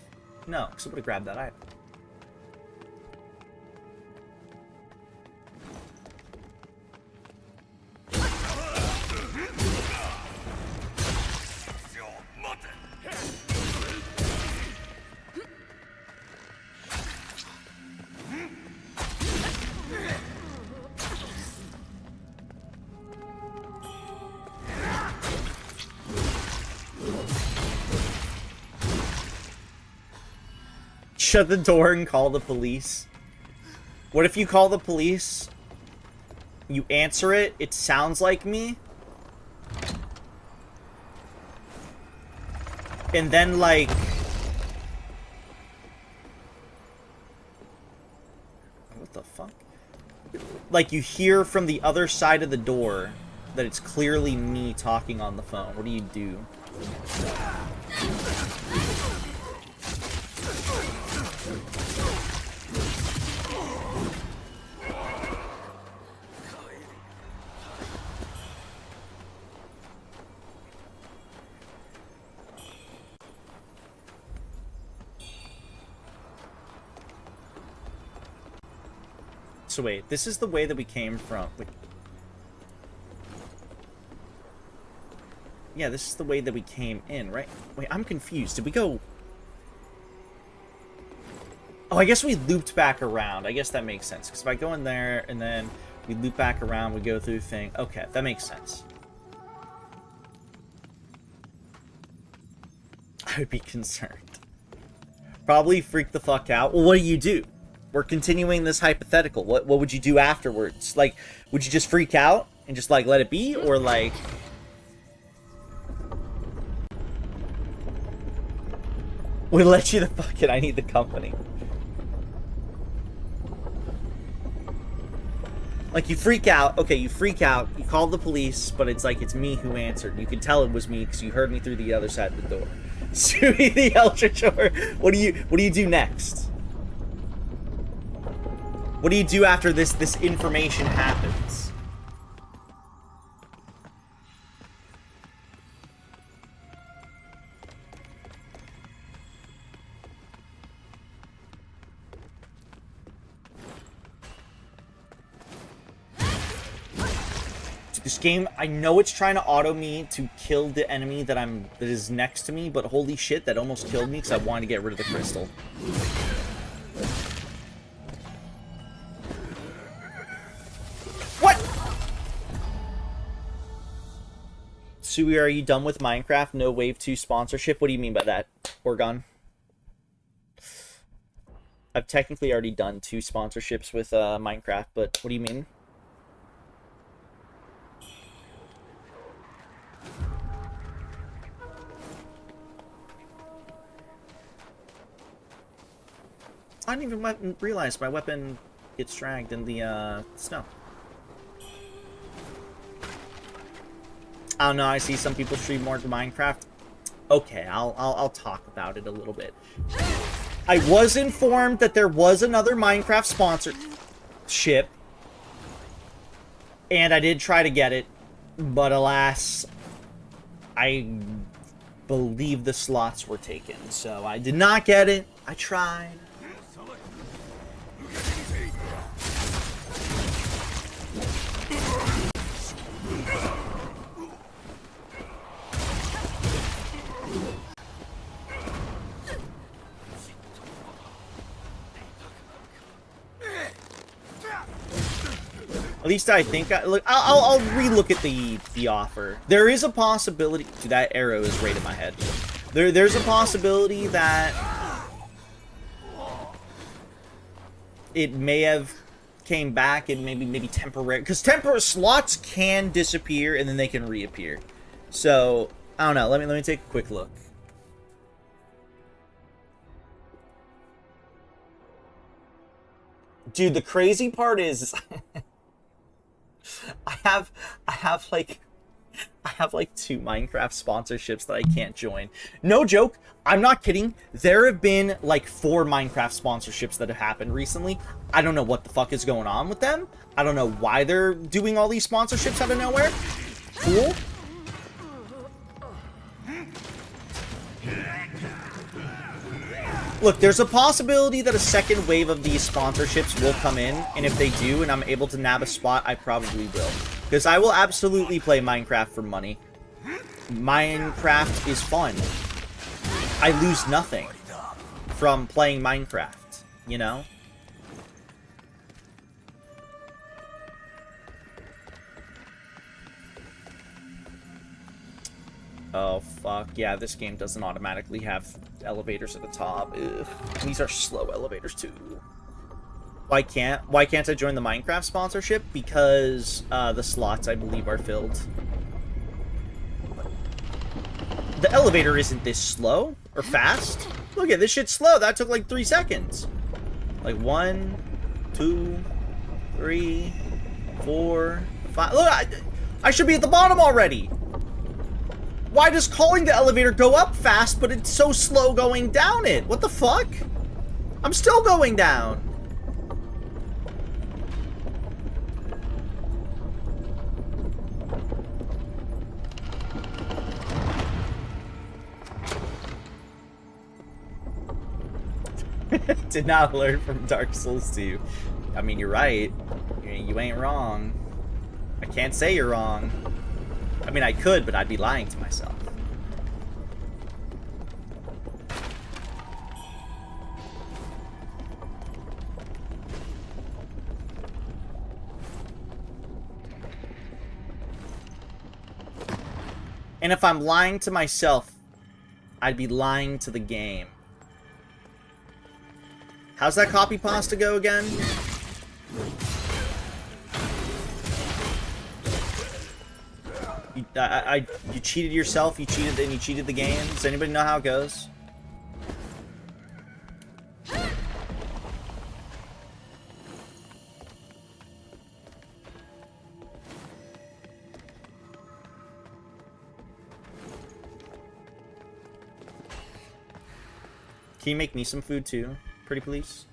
[SPEAKER 3] No, because I would have grabbed that item. Shut the door and call the police. What if you call the police, you answer it, it sounds like me, and then like what the fuck? Like you hear from the other side of the door that it's clearly me talking on the phone. What do you do? So wait, this is the way that we came from. Wait. Yeah, this is the way that we came in, right? Wait, I'm confused. Did we go... Oh, I guess we looped back around. I guess that makes sense. Because if I go in there, and then we loop back around, we go through thing. Okay, that makes sense. I would be concerned. Probably freak the fuck out. Well, what do? We're continuing this hypothetical. What would you do afterwards? Like, would you just freak out and just, like, let it be? Or, like... We'll let you the fucking... I need the company. Like, you freak out. Okay, you freak out. You call the police, but it's like it's me who answered. You can tell it was me because you heard me through the other side of the door. Suey the Eldritchor. What do you do next? What do you do after this information happens? This game, I know it's trying to auto me to kill the enemy that is next to me, but holy shit, that almost killed me because I wanted to get rid of the crystal. What? Sui, are you done with Minecraft? No Wave 2 sponsorship? What do you mean by that, Oregon? I've technically already done 2 sponsorships with Minecraft, but what do you mean? I didn't even realize my weapon gets dragged in the snow. I don't know, I see some people stream more to Minecraft. Okay, I'll talk about it a little bit. I was informed that there was another Minecraft sponsorship, and I did try to get it, but alas, I believe the slots were taken, so I did not get it. I tried. At least I think. Look, I'll relook at the offer. There is a possibility. Dude, that arrow is right in my head. There's a possibility that it may have came back and maybe temporary, because temporary slots can disappear and then they can reappear. So I don't know. Let me take a quick look. Dude, the crazy part is I have like 2 Minecraft sponsorships that I can't join. No joke. I'm not kidding. There have been like 4 Minecraft sponsorships that have happened recently. I don't know what the fuck is going on with them. I don't know why they're doing all these sponsorships out of nowhere. Cool. Look, there's a possibility that a second wave of these sponsorships will come in, and if they do and I'm able to nab a spot, I probably will. Because I will absolutely play Minecraft for money. Minecraft is fun. I lose nothing from playing Minecraft, you know? Oh, fuck. Yeah, this game doesn't automatically have elevators at the top. Ugh. These are slow elevators, too. Why can't I join the Minecraft sponsorship? Because the slots, I believe, are filled. The elevator isn't this slow or fast. Look at this shit's slow. That took like 3 seconds. Like 1, 2, 3, 4, 5. Look, I should be at the bottom already. Why does calling the elevator go up fast, but it's so slow going down it? What the fuck? I'm still going down. Did not learn from Dark Souls 2. I mean, you're right. You ain't wrong. I can't say you're wrong. I mean, I could, but I'd be lying to myself. And if I'm lying to myself, I'd be lying to the game. How's that copy pasta go again? You cheated yourself, you cheated, and you cheated the game. Does anybody know how it goes? Can you make me some food too, pretty please?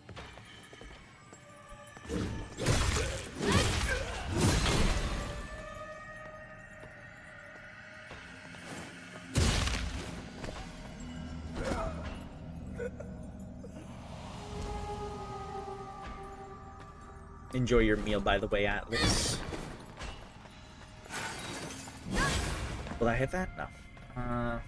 [SPEAKER 3] Enjoy your meal, by the way, Atlas. Will I hit that? No.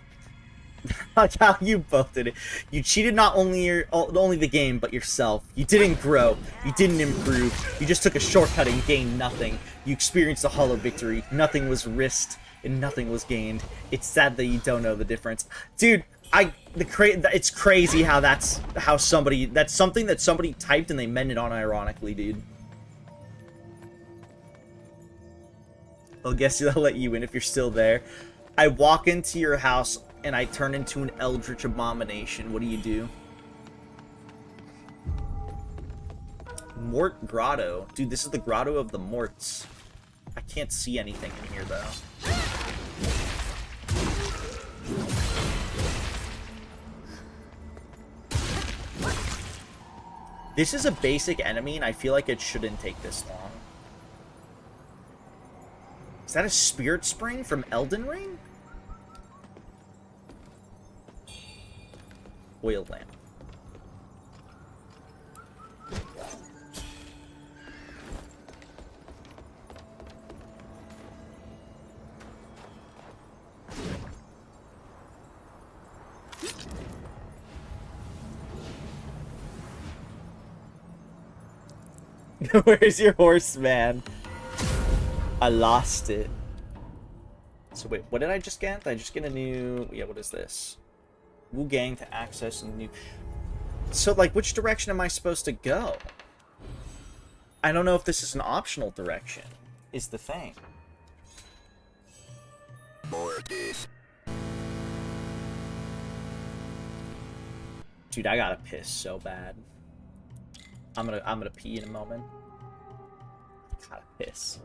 [SPEAKER 3] Like how you both did it. You cheated not only the game, but yourself. You didn't grow. You didn't improve. You just took a shortcut and gained nothing. You experienced a hollow victory. Nothing was risked and nothing was gained. It's sad that you don't know the difference, dude. It's crazy how that's something that somebody typed and they meant it unironically, dude. I guess I'll let you in if you're still there. I walk into your house and I turn into an eldritch abomination. What do you do? Mort Grotto. Dude, this is the Grotto of the Morts. I can't see anything in here, though. This is a basic enemy, and I feel like it shouldn't take this long. Is that a spirit spring from Elden Ring? Oil lamp. Where's your horse, man? I lost it. So wait, what did I just get? Did I just get a new... Yeah, what is this? Wu Gang to access a new... So, like, which direction am I supposed to go? I don't know if this is an optional direction, is the thing. Dude, I gotta piss so bad. I'm gonna pee in a moment. Gotta piss.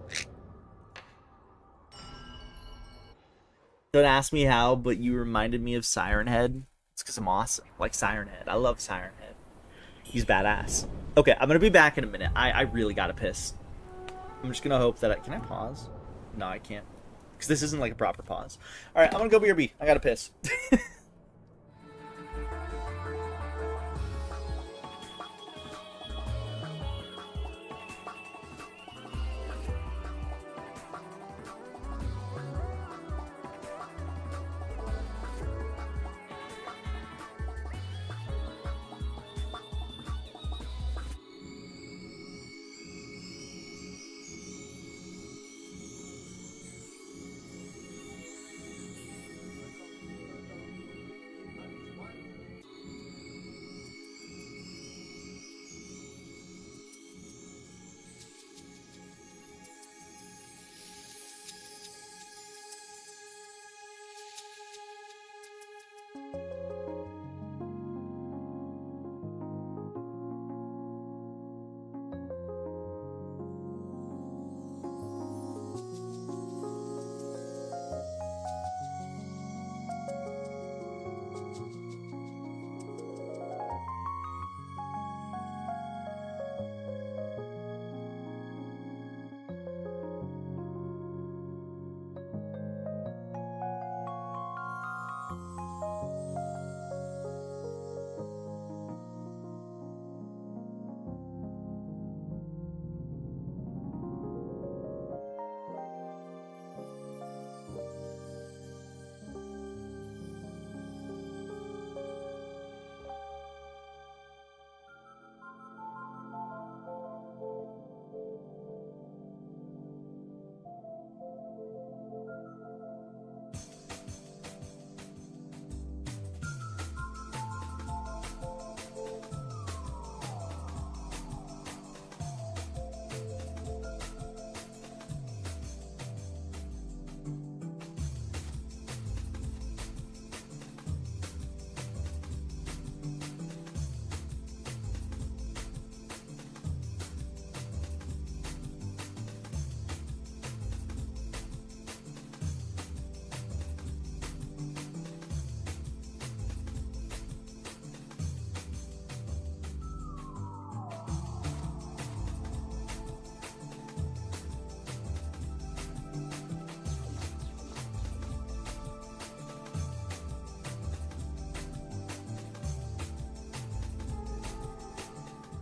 [SPEAKER 3] Don't ask me how, but you reminded me of Siren Head. It's because I'm awesome. Like Siren Head. I love Siren Head. He's badass. Okay, I'm gonna be back in a minute. I really gotta piss. I'm just gonna hope that can I pause? No, I can't. Because this isn't like a proper pause. Alright, I'm gonna go BRB. I gotta piss.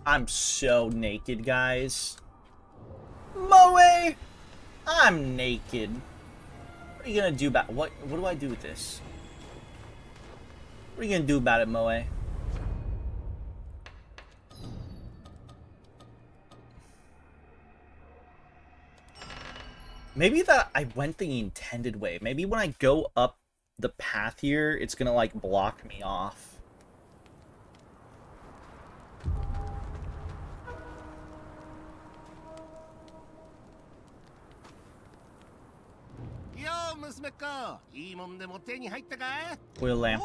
[SPEAKER 3] I'm so naked, guys. Moe! I'm naked. What are you gonna do about what do I do with this? What are you gonna do about it, Moe? Maybe that I went the intended way. Maybe when I go up the path here, it's gonna like block me off. Oil lamp.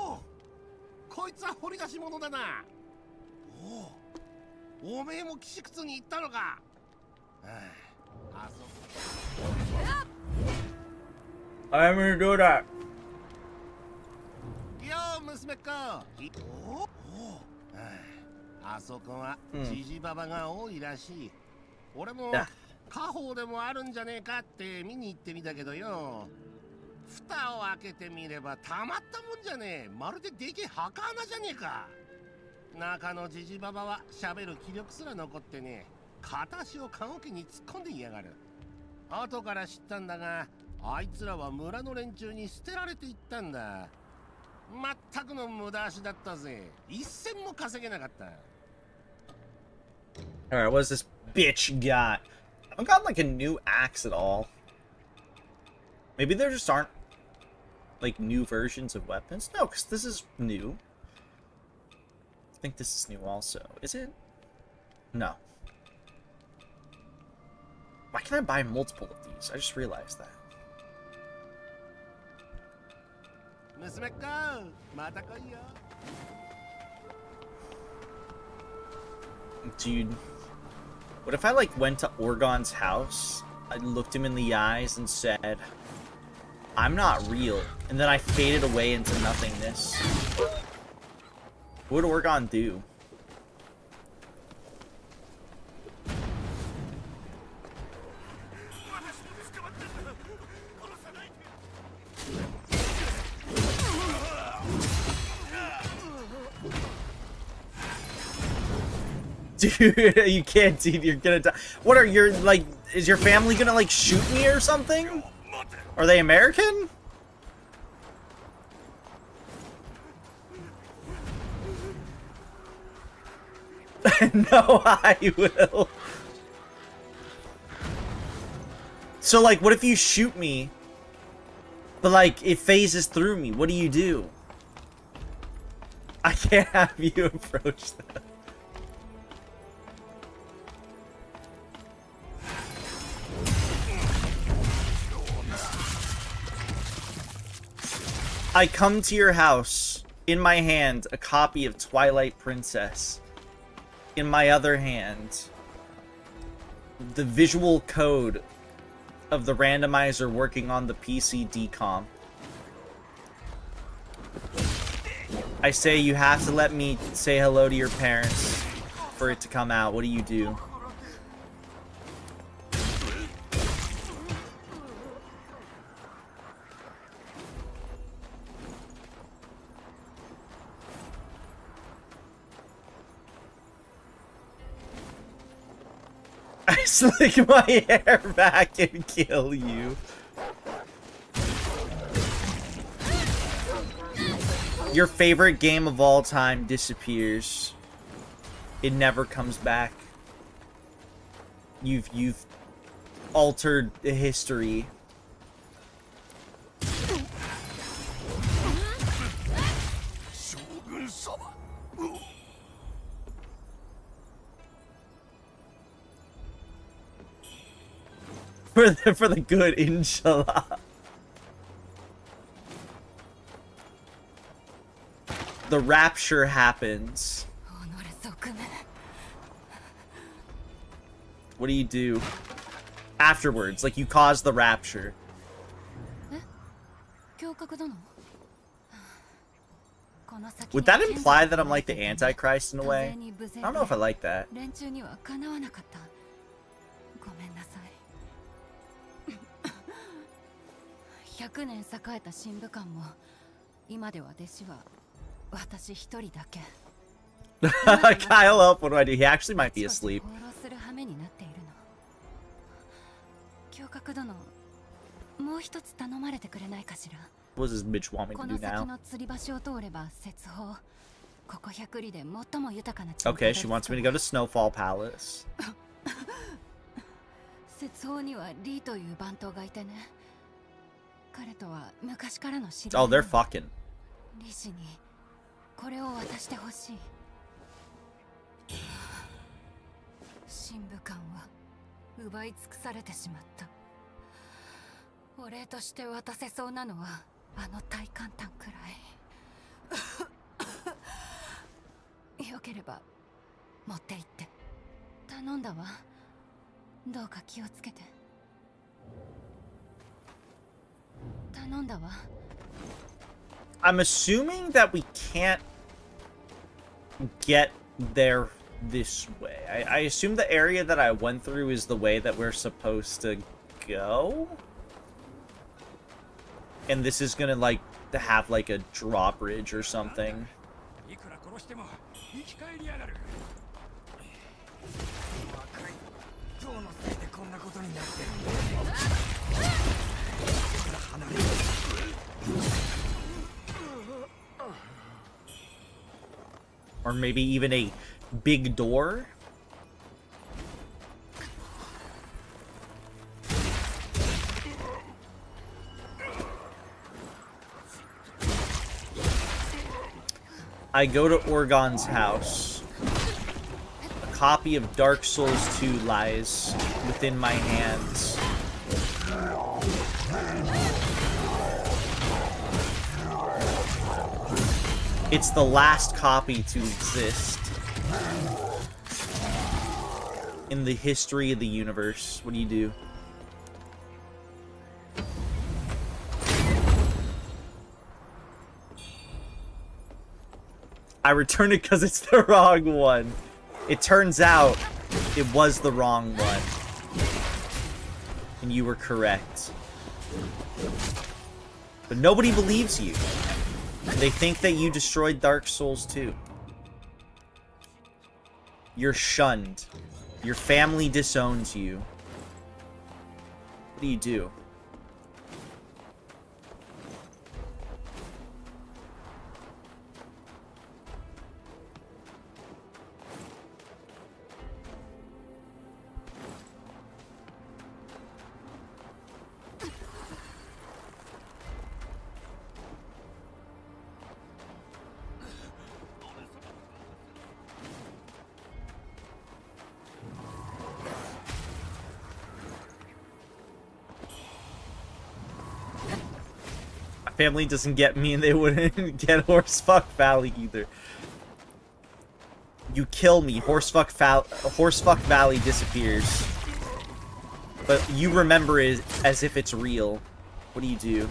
[SPEAKER 6] こいつは掘り出し物だな。おめえも寄宿に行ったのか。あそ
[SPEAKER 3] I'm gonna do that.
[SPEAKER 6] よ娘っ子。あそこはジジババが多いらしい。俺も家宝でもあるんじゃねえかって見に行ってみたけどよ。蓋を開けてみればたまったもんじゃねえ。まるででけえ墓穴じゃねえか。中のジジババは喋る気力すら残ってねえ。片足を棺桶に突っ込んでいやがる。後から知ったんだが、あいつらは村の連中に捨てられていったんだ。まったくの無駄足だったぜ。一銭も稼げなかった。
[SPEAKER 3] Alright, what does this bitch got? I haven't got like a new axe at all. Maybe there just aren't, like, new versions of weapons? No, because this is new. I think this is new also. Is it? No. Why can't I buy multiple of these? I just realized that. Dude, what if I, like, went to Orgon's house, I looked him in the eyes and said, I'm not real, and then I faded away into nothingness? What would Orgon do? Dude, you can't, dude. You're gonna die. What are your, like, is your family gonna, like, shoot me or something? Are they American? No, I will. So, like, what if you shoot me, but, like, it phases through me? What do you do? I can't have you approach that. I come to your house, in my hand, a copy of Twilight Princess. In my other hand, the visual code of the randomizer working on the PC decomp. I say you have to let me say hello to your parents for it to come out. What do you do? I slick my hair back and kill you. Your favorite game of all time disappears. It never comes back. You've altered the history. For the good, inshallah. The rapture happens. What do you do afterwards? Like, you cause the rapture. Would that imply that I'm like the Antichrist in a way? I don't know if I like that.
[SPEAKER 7] 100年栄えた神武館も今では弟子は私一人だけ。
[SPEAKER 3] Kyle up, what do I do? He actually might be asleep.
[SPEAKER 7] 放浪する羽目になっているの。教覚殿、もう一つ頼まれてくれないかしら。
[SPEAKER 3] What does Mitch want me to
[SPEAKER 7] こ
[SPEAKER 3] do
[SPEAKER 7] の先
[SPEAKER 3] now?
[SPEAKER 7] の吊り橋を通れば雪峰。ここ百里で最も豊かな地に
[SPEAKER 3] Okay, she wants me to go to Snowfall Palace.
[SPEAKER 7] 雪峰にはリーという番頭がいてね。彼とは昔からの知り
[SPEAKER 3] Oh, they're fucking.
[SPEAKER 7] リシにこれを渡してほしい。神武館は奪い尽くされてしまった。お礼として渡せそうなのはあの大艦隊くらい。よければ持って行って頼んだわ。どうか気をつけて。頼んだわ。
[SPEAKER 3] I'm assuming that we can't get there this way. I assume the area that I went through is the way that we're supposed to go. And this is gonna, like, to have, like, a drawbridge or something. Or maybe even a big door. I go to Orgon's house. A copy of Dark Souls 2 lies within my hands. It's the last copy to exist in the history of the universe. What do you do? I returned it because it's the wrong one. It turns out it was the wrong one. And you were correct. But nobody believes you. They think that you destroyed Dark Souls 2. You're shunned. Your family disowns you. What do you do? Family doesn't get me, and they wouldn't get Horsefuck Valley either. You kill me, Horsefuck Valley disappears. But you remember it as if it's real. What do you do?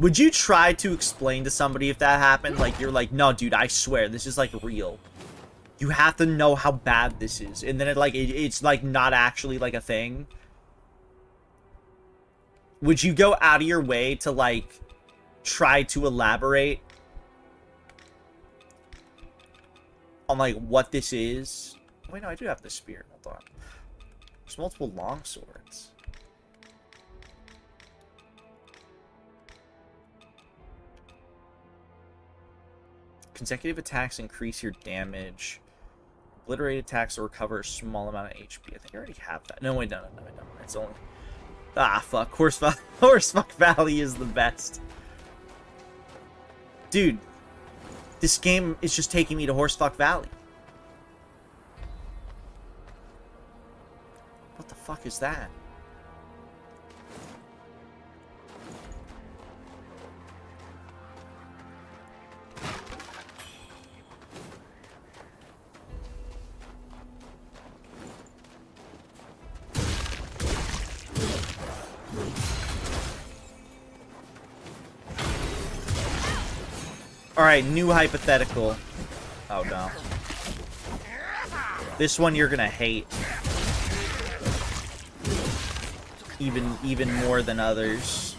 [SPEAKER 3] Would you try to explain to somebody if that happened? Like, you're like, no, dude, I swear, this is, like, real. You have to know how bad this is. And then it's like not actually like a thing. Would you go out of your way to like try to elaborate on like what this is? Wait, no, I do have the spear. Hold on. There's multiple long swords. Consecutive attacks increase your damage. Obliterate attacks or recover a small amount of HP. I think I already have that. No, wait, no. It's only... Ah, fuck. Horsefuck Valley is the best. Dude, this game is just taking me to Horsefuck Valley. What the fuck is that? Alright, new hypothetical. Oh no. This one you're gonna hate. Even more than others.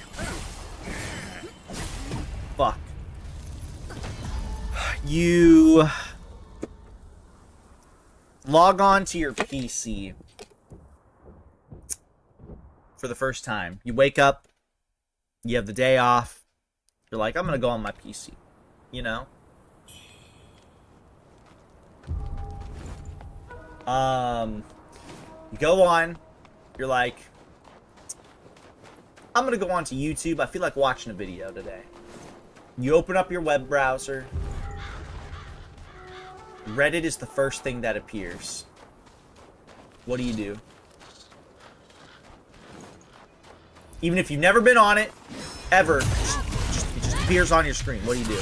[SPEAKER 3] Fuck. You log on to your PC for the first time. You wake up, you have the day off, you're like, I'm gonna go on my PC. You know? You go on, you're like, I'm gonna go on to YouTube, I feel like watching a video today. You open up your web browser, Reddit is the first thing that appears. What do you do? Even if you've never been on it, ever, it just appears on your screen. What do you do?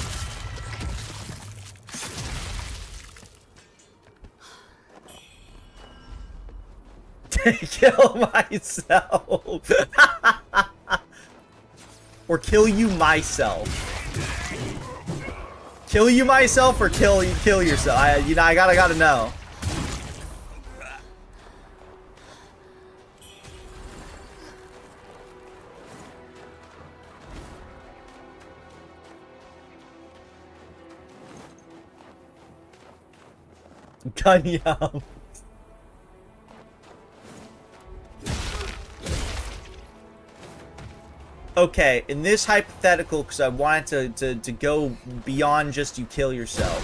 [SPEAKER 3] Kill myself. Or kill you myself. Kill you myself or kill yourself. I gotta know. Gunyam. Okay, in this hypothetical, because I wanted to go beyond just you kill yourself.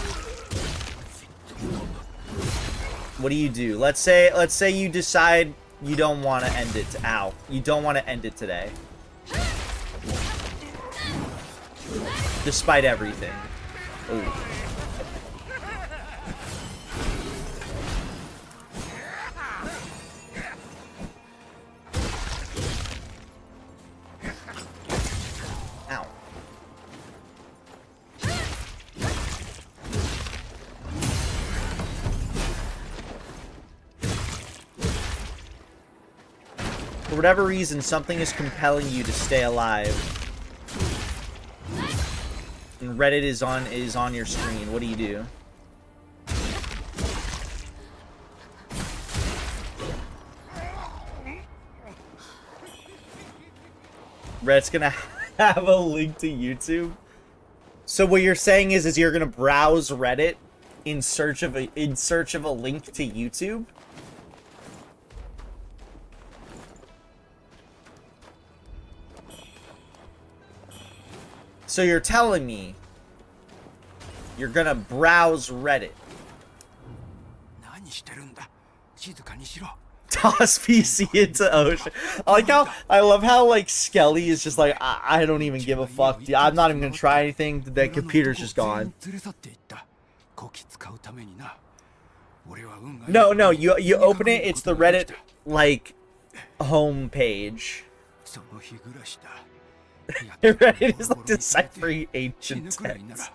[SPEAKER 3] What do you do? Let's say you decide you don't want to end it. Ow. You don't want to end it today. Despite everything. Ooh. Ow. For whatever reason, something is compelling you to stay alive. And Reddit is on your screen. What do you do? Reddit's gonna have a link to YouTube. So what you're saying is you're gonna browse Reddit in search of a link to YouTube? So you're telling me you're gonna browse Reddit? Toss PC into ocean. I love how like Skelly is just like I don't even give a fuck. I'm not even gonna try anything. That computer's just gone. No, you open it. It's the Reddit like home page. Reddit is like deciphering ancient texts.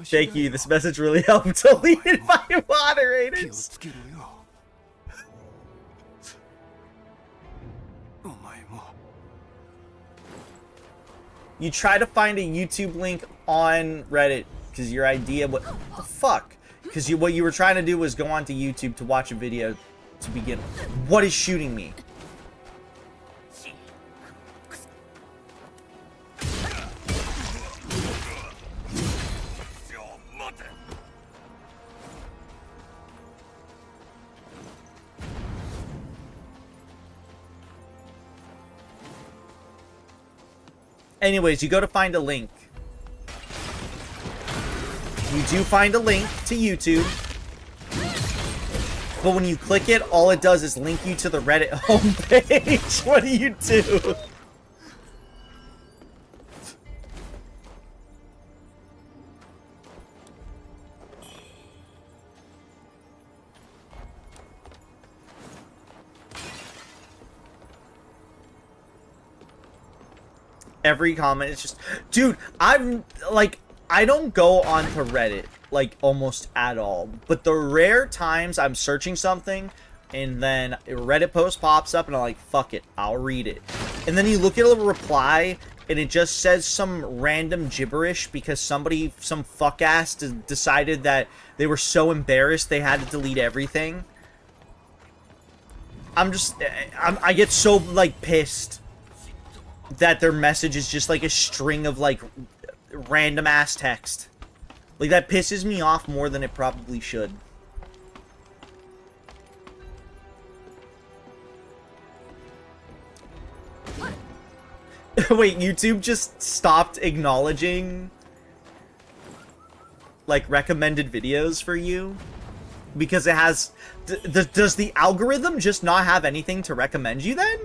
[SPEAKER 3] Thank you. This message really helped. Deleted by moderators. You try to find a YouTube link on Reddit because your idea what the fuck? Because what you were trying to do was go onto YouTube to watch a video to begin with. What is shooting me? Anyways, you go to find a link. You do find a link to YouTube. But when you click it, all it does is link you to the Reddit homepage. What do you do? Every comment is just, dude, I don't go onto Reddit like almost at all, but the rare times I'm searching something and then a Reddit post pops up and I'm like, fuck it, I'll read it. And then you look at a reply and it just says some random gibberish because some fuck ass decided that they were so embarrassed they had to delete everything. I get so like pissed that their message is just like a string of like random ass text. Like that pisses me off more than it probably should. Wait, YouTube just stopped acknowledging like recommended videos for you because it has does the algorithm just not have anything to recommend you then?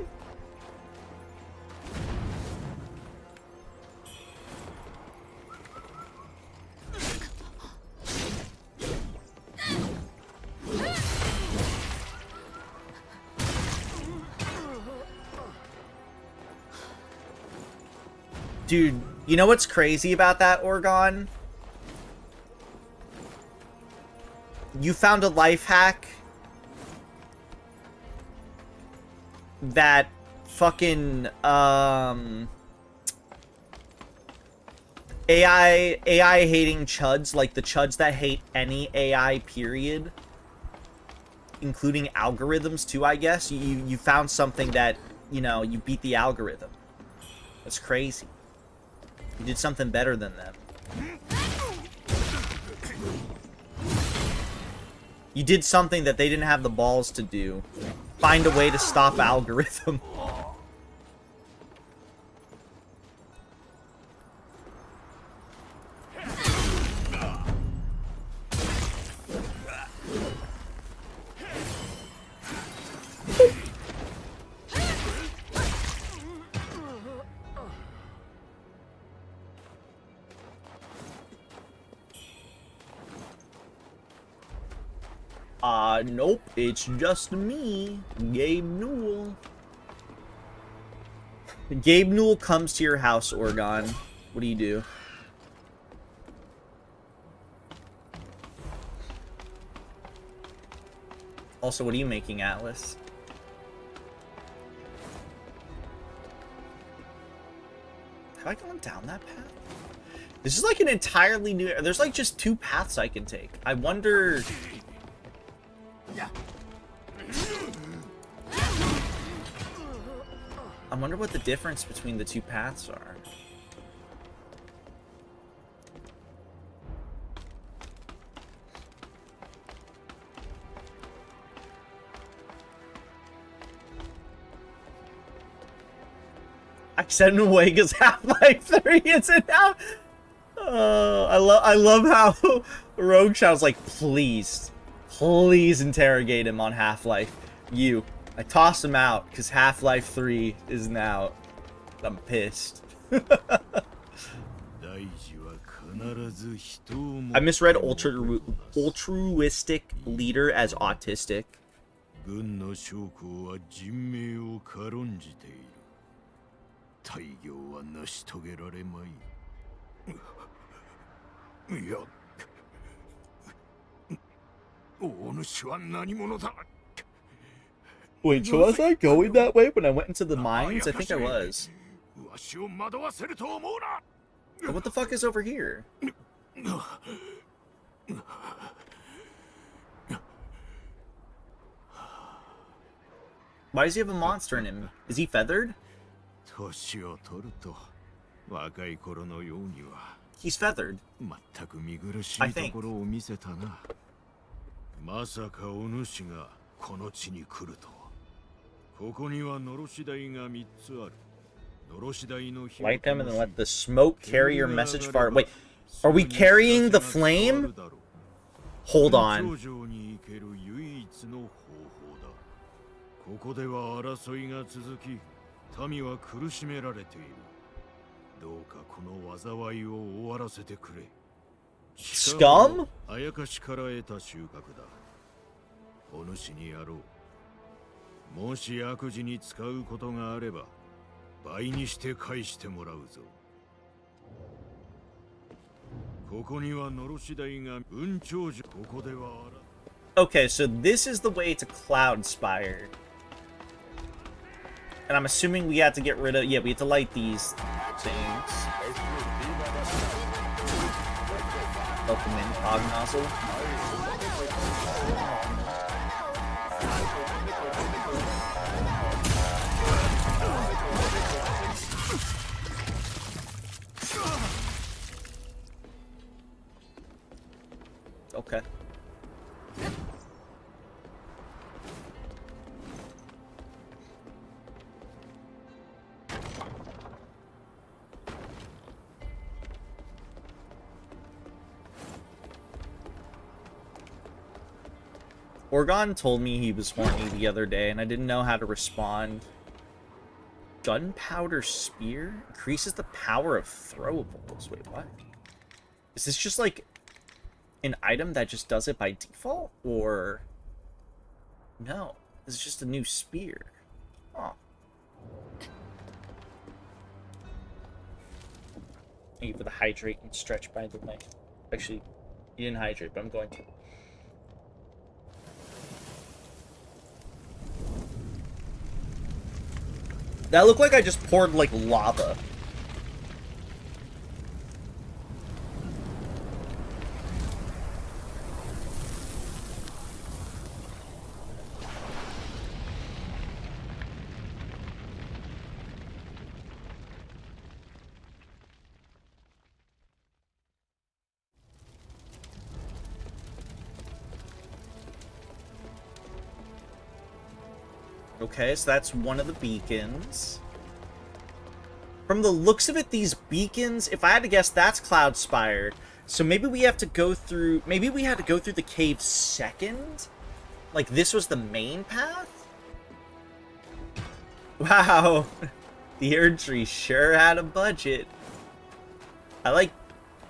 [SPEAKER 3] Dude, you know what's crazy about that, Orgon? You found a life hack that fucking AI hating chuds, like the chuds that hate any AI period, including algorithms too, I guess. You found something that, you know, you beat the algorithm. That's crazy. You did something better than them. You did something that they didn't have the balls to do. Find a way to stop algorithm. Nope, it's just me, Gabe Newell. Gabe Newell comes to your house, Oregon. What do you do? Also, what are you making, Atlas? Have I gone down that path? This is like an entirely new... There's like just 2 paths I can take. I wonder... I wonder what the difference between the 2 paths are. I said in a way because Half-Life 3 isn't out. I love how Rogue Shadow's like, please interrogate him on Half-Life. I toss him out because Half-Life 3 isn't out. I'm pissed. I misread altruistic leader as autistic. Wait, so was I going that way when I went into the mines? I think I was. But what the fuck is over here? Why does he have a monster in him? Is he feathered? He's feathered. I think.
[SPEAKER 5] まさかお主がこの地に来るとは。ここにはのろし台が3つある。のろし台の火
[SPEAKER 3] Light them and then let the smoke carry your message far. Wait, are we carrying the flame? Hold on.
[SPEAKER 5] ここでは争いが続き、民は苦しめられている。どうかこの災いを終わらせてくれ。
[SPEAKER 3] Scum?
[SPEAKER 5] あやかしから得た収穫だ。お主にやろう。もし悪事に使うことがあれば、倍にして返してもらうぞ。ここにはのろし台が雲長樹。ここでは
[SPEAKER 3] Okay, so this is the way to Cloudspire. And I'm assuming we have to get rid of... Yeah, we have to light these things. Welcome in, Cognozzle. Okay. Orgon told me he was horny the other day, and I didn't know how to respond. Gunpowder Spear? Increases the power of throwables. Wait, what? Is this just like an item that just does it by default? Or... No. This is just a new spear. Oh. Thank you for the hydrate and stretch, by the way. Actually, you didn't hydrate, but I'm going to. That looked like I just poured, like, lava. Okay, so that's one of the beacons. From the looks of it, these beacons, if I had to guess, that's Cloudspire. So maybe we have to go through... Maybe we had to go through the cave second? Like, this was the main path? Wow. The Erdtree sure had a budget. I, like,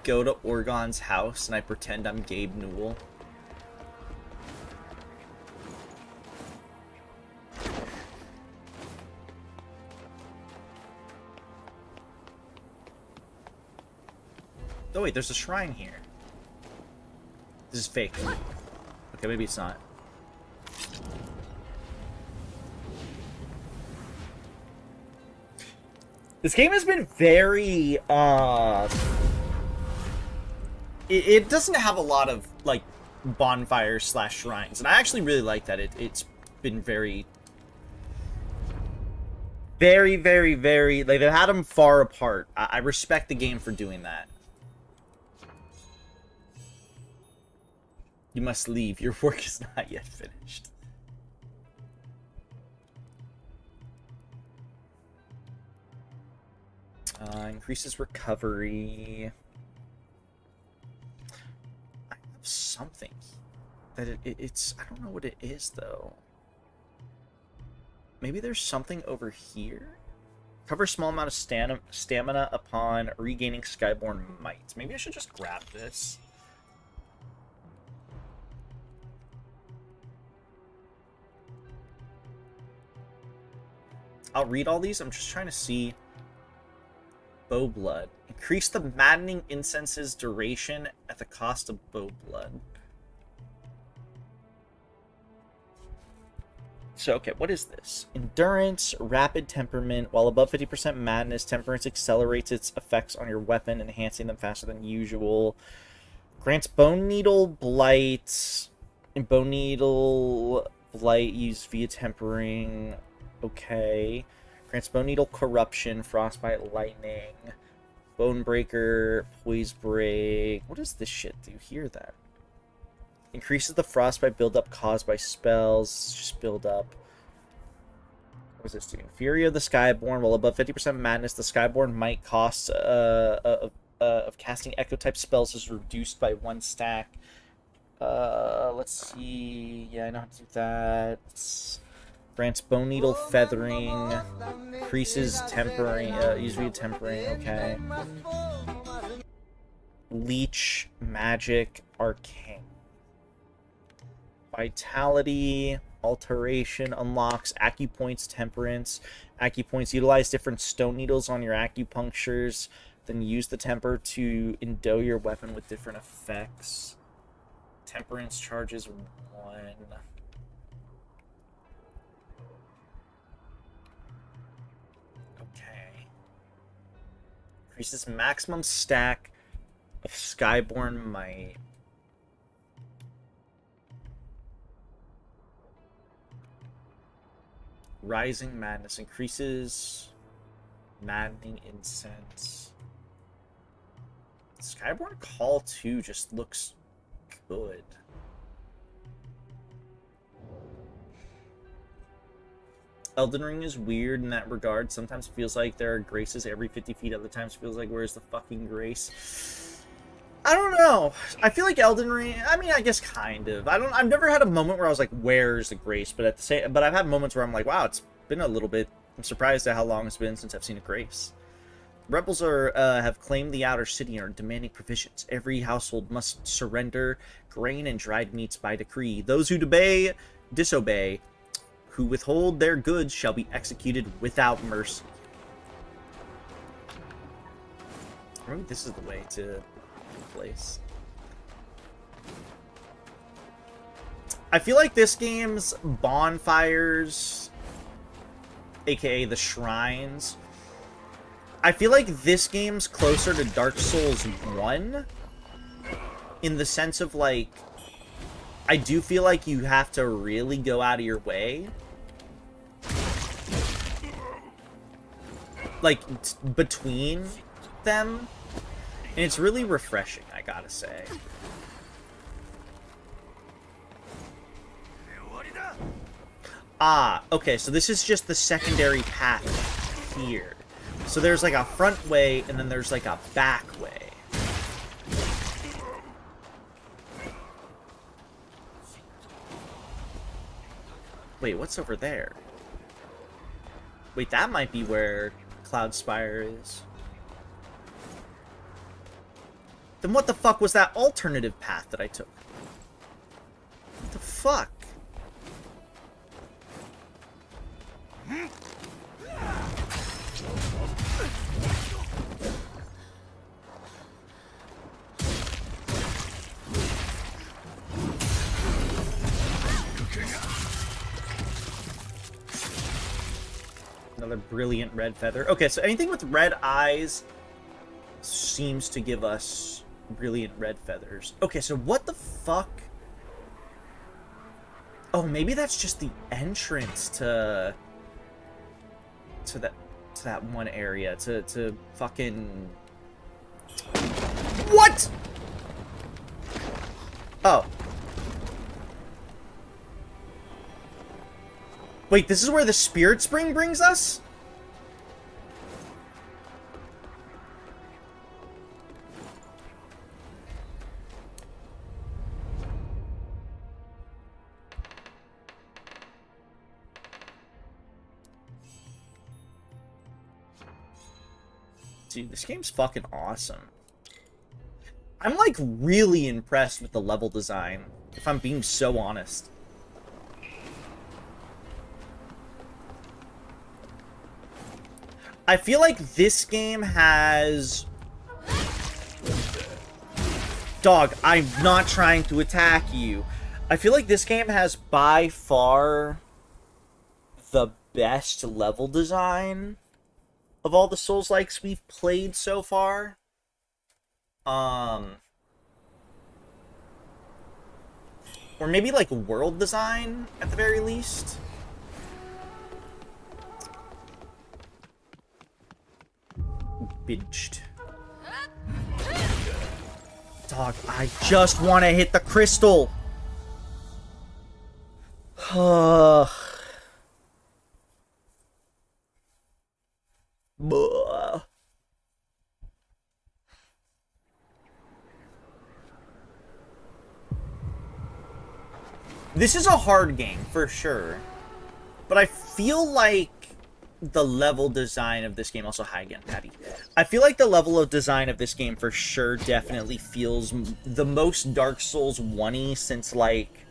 [SPEAKER 3] go to Orgon's house and I pretend I'm Gabe Newell. Oh wait, there's a shrine here. This is fake. Okay, maybe it's not. This game has been very, it doesn't have a lot of, like, bonfires / shrines, and I actually really like that. It's been very, like, they've had them far apart. I respect the game for doing that. You must leave. Your work is not yet finished. Increases recovery. I have something that it's... I don't know what it is, though. Maybe there's something over here? Cover small amount of stamina upon regaining Skyborn Might. Maybe I should just grab this. I'll read all these. I'm just trying to see... Bow Blood. Increase the maddening incense's duration at the cost of Bow Blood. So, okay, what is this? Endurance, Rapid Temperament. While above 50% Madness, Temperance accelerates its effects on your weapon, enhancing them faster than usual. Grants Bone Needle, Blight, and Bone Needle, Blight used via Tempering. Okay. Grants Bone Needle, Corruption, Frostbite, Lightning, Bone Breaker, Poise Break. What does this shit do? Hear that? Increases the Frostbite buildup caused by spells. Just build up. What does this do? Fury of the Skyborn. While above 50% Madness, the Skyborn Might cost of casting Echo-type spells is reduced by 1 stack. Let's see. Yeah, I know how to do that. Grants Bone Needle Feathering, increases Tempering, usually Tempering, okay. Leech, Magic, Arcane. Vitality, Alteration, unlocks Acupoints, Temperance. Acupoints, utilize different stone needles on your acupunctures, then use the temper to endow your weapon with different effects. Temperance charges 1. Increases maximum stack of Skyborn Might. Rising Madness increases Maddening Incense. Skyborn Call 2 just looks good. Elden Ring is weird in that regard. Sometimes it feels like there are graces every 50 feet. Other times it feels like, where's the fucking grace? I don't know. I feel like Elden Ring, I mean, I guess kind of. I've never had a moment where I was like, where's the grace? But I've had moments where I'm like, wow, it's been a little bit. I'm surprised at how long it's been since I've seen a grace. Rebels have claimed the outer city and are demanding provisions. Every household must surrender grain and dried meats by decree. Those who disobey, who withhold their goods shall be executed without mercy. Maybe this is the way to the place. I feel like this game's bonfires, aka the shrines, I feel like this game's closer to Dark Souls 1 in the sense of, like, I do feel like you have to really go out of your way. Like, between them. And it's really refreshing, I gotta say. Ah, okay, so this is just the secondary path here. So there's like a front way, and then there's like a back way. Wait, what's over there? Wait, that might be where Cloudspire is. Then what the fuck was that alternative path that I took? What the fuck? brilliant red feather. Okay, so anything with red eyes seems to give us brilliant red feathers. Okay, so what the fuck? Oh, maybe that's just the entrance to that one area, to fucking... What? Oh. Wait, this is where the Spirit Spring brings us? Dude, this game's fucking awesome. I'm, like, really impressed with the level design, if I'm being so honest. I feel like this game has... Dog, I'm not trying to attack you. I feel like this game has by far the best level design of all the Souls-likes we've played so far. Or maybe like world design at the very least. Binged. Dog, I just want to hit the crystal. Buh. This is a hard game, for sure. But I feel like the level design of this game... Also, hi again, Patty. I feel like the level of design of this game, for sure, definitely feels the most Dark Souls 1-y since, like...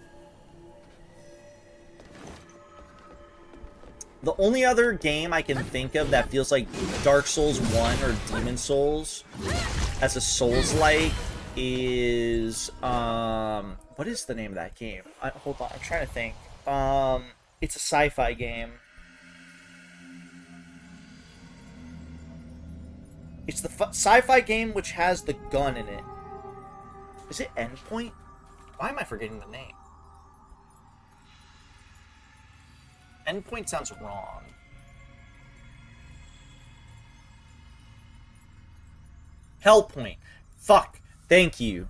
[SPEAKER 3] The only other game I can think of that feels like Dark Souls 1 or Demon Souls as a Souls-like is... What is the name of that game? Hold on, I'm trying to think. It's a sci-fi game. It's the sci-fi game which has the gun in it. Is it Endpoint? Why am I forgetting the name? Endpoint sounds wrong. Hellpoint. Fuck. Thank you.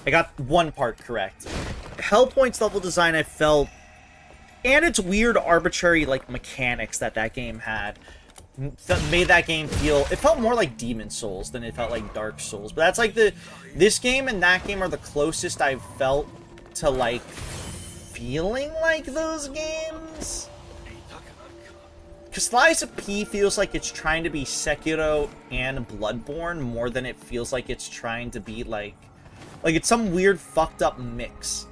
[SPEAKER 3] I got one part correct. Hellpoint's level design, I felt... And its weird, arbitrary, like, mechanics that game had... made that game feel... It felt more like Demon Souls than it felt like Dark Souls. But that's like the... This game and that game are the closest I've felt to, like... feeling like those games? Because Lies of P feels like it's trying to be Sekiro and Bloodborne more than it feels like it's trying to be, like... Like, it's some weird, fucked up mix.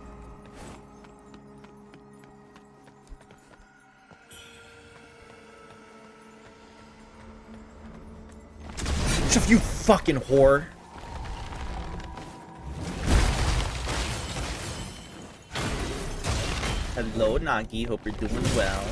[SPEAKER 3] You fucking whore. Hello, Nagi. Hope you're doing well.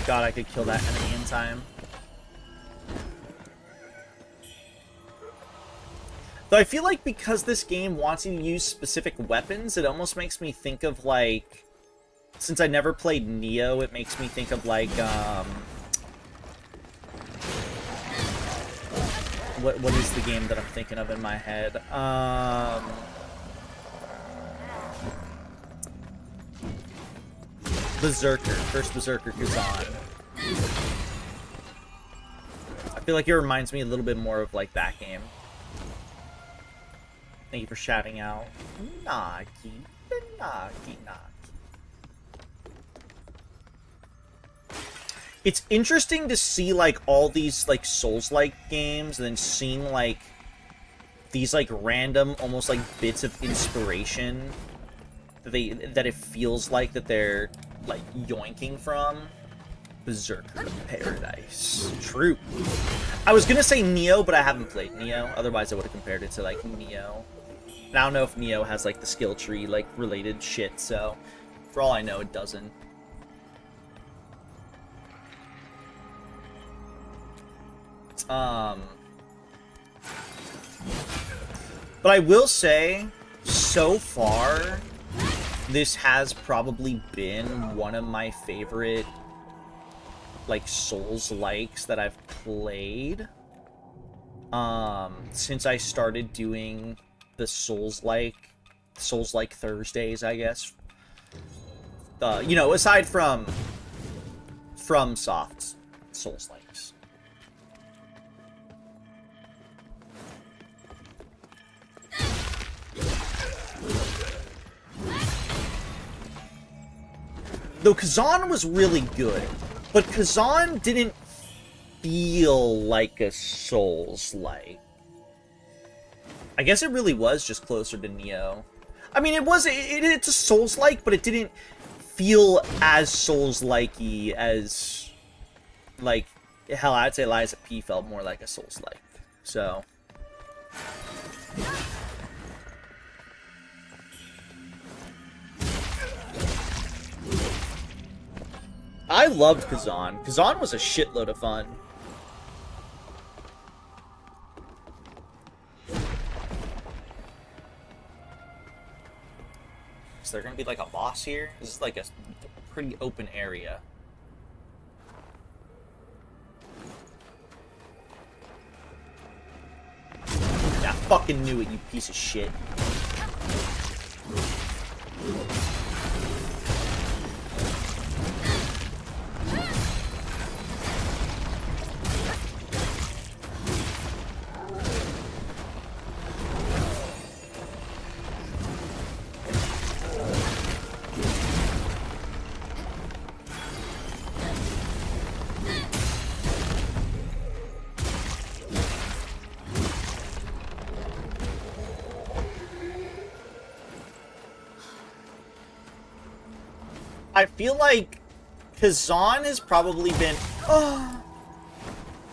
[SPEAKER 3] God, I could kill that enemy in time. Though I feel like because this game wants you to use specific weapons, it almost makes me think of, like... Since I never played Neo, it makes me think of, like, What is the game that I'm thinking of in my head? Berserker. First Berserker Kazan. I feel like it reminds me a little bit more of, like, that game. Thank you for shouting out. Nagi. Nagi. It's interesting to see, like, all these, like, Souls-like games, and then seeing, like, these like random, almost like bits of inspiration that it feels like that they're like yoinking from. Berserker Paradise. True. I was gonna say Neo, but I haven't played Neo. Otherwise, I would have compared it to like Neo. And I don't know if Neo has like the skill tree like related shit. So, for all I know, it doesn't. But I will say, so far, this has probably been one of my favorite, like, Souls-likes that I've played. Since I started doing the Souls-like Thursdays, I guess. You know, aside from FromSoft's Souls-likes. Though Kazan was really good, but Kazan didn't feel like a Souls-like. I guess it really was just closer to Neo. I mean, it's a Souls-like, but it didn't feel as Souls-like-y as, like, hell, I'd say Lies of P felt more like a Souls-like. So... I loved Kazan. Kazan was a shitload of fun. Is there gonna be like a boss here? This is like a pretty open area. Yeah, I fucking knew it, you piece of shit. I feel like Kazan has probably been...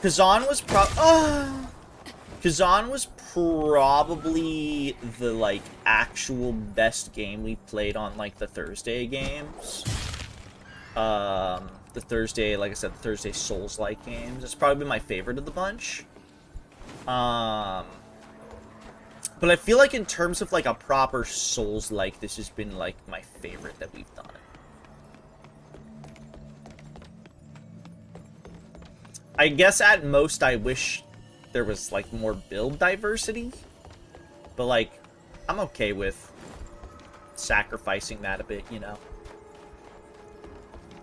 [SPEAKER 3] Kazan was probably the, like, actual best game we played on, like, the Thursday games. The Thursday, like I said, the Thursday Souls-like games. It's probably been my favorite of the bunch. But I feel like in terms of, like, a proper Souls-like, this has been, like, my favorite that we've done. I guess at most I wish there was, like, more build diversity. But, like, I'm okay with sacrificing that a bit, you know?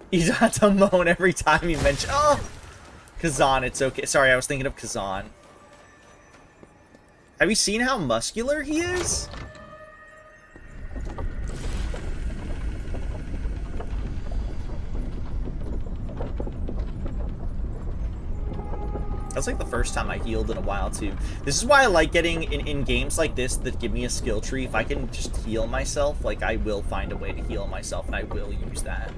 [SPEAKER 3] You don't have to moan every time you mention... Oh! Kazan, it's okay. Sorry, I was thinking of Kazan. Have you seen how muscular he is? That's like the first time I healed in a while, too. This is why I like getting in games like this that give me a skill tree. If I can just heal myself, like, I will find a way to heal myself, and I will use that.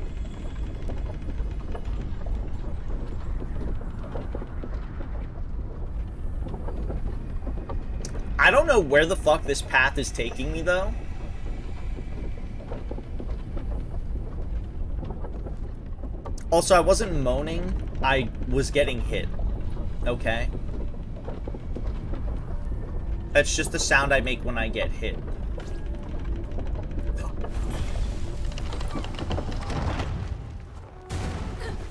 [SPEAKER 3] I don't know where the fuck this path is taking me, though. Also, I wasn't moaning. I was getting hit. Okay. That's just the sound I make when I get hit.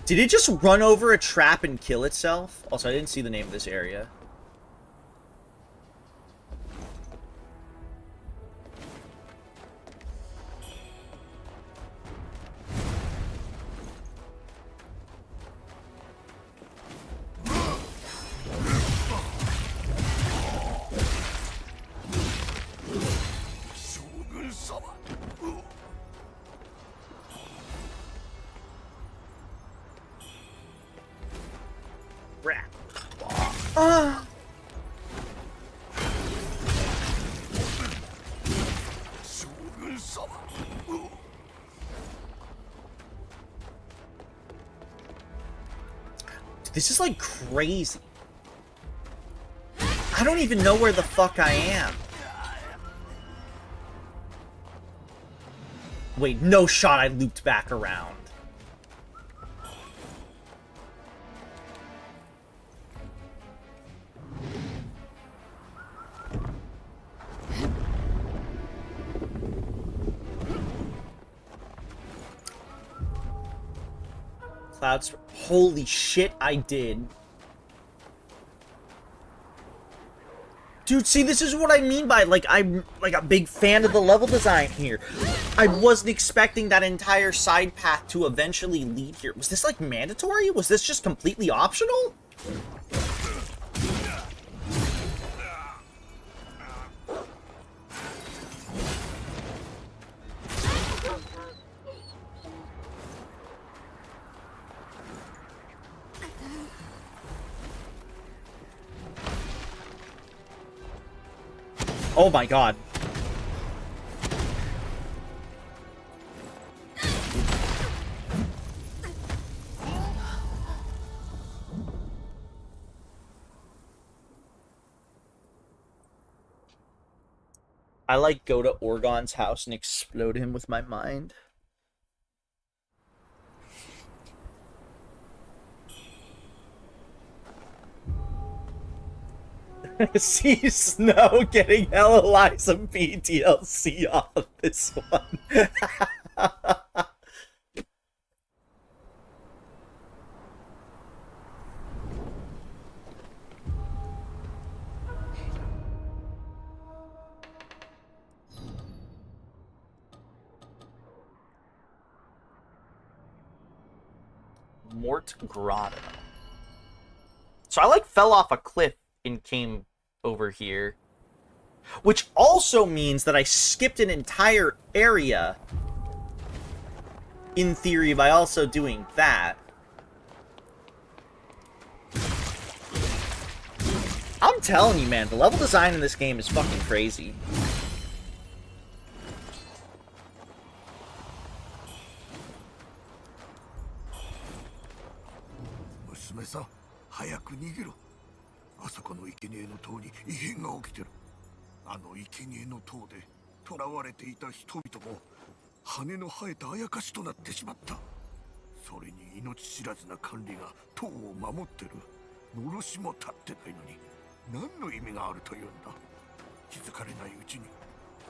[SPEAKER 3] Did it just run over a trap and kill itself? Also, I didn't see the name of this area. This is like crazy. I don't even know where the fuck I am. Wait, no shot I looped back around. Clouds. Holy shit, I did. Dude, see, this is what I mean by, like, I'm, like, a big fan of the level design here. I wasn't expecting that entire side path to eventually lead here. Was this, like, mandatory? Was this just completely optional? Oh my god. I like go to Orgon's house and explode him with my mind. See Snow getting hella Liza P DLC on this one. Mort Grotto. So I like fell off a cliff and came over here, which also means that I skipped an entire area in theory by also doing that. I'm telling you, man, the level design in this game is fucking crazy.
[SPEAKER 9] Musume-san, 早く逃げろ。あそこの生贄の塔に異変が起きてる。あの生贄の塔で囚われていた人々も羽の生えたあやかしとなってしまった。それに命知らずな管理が塔を守ってる。のろしも立ってないのに何の意味があるというんだ。気づかれないうちに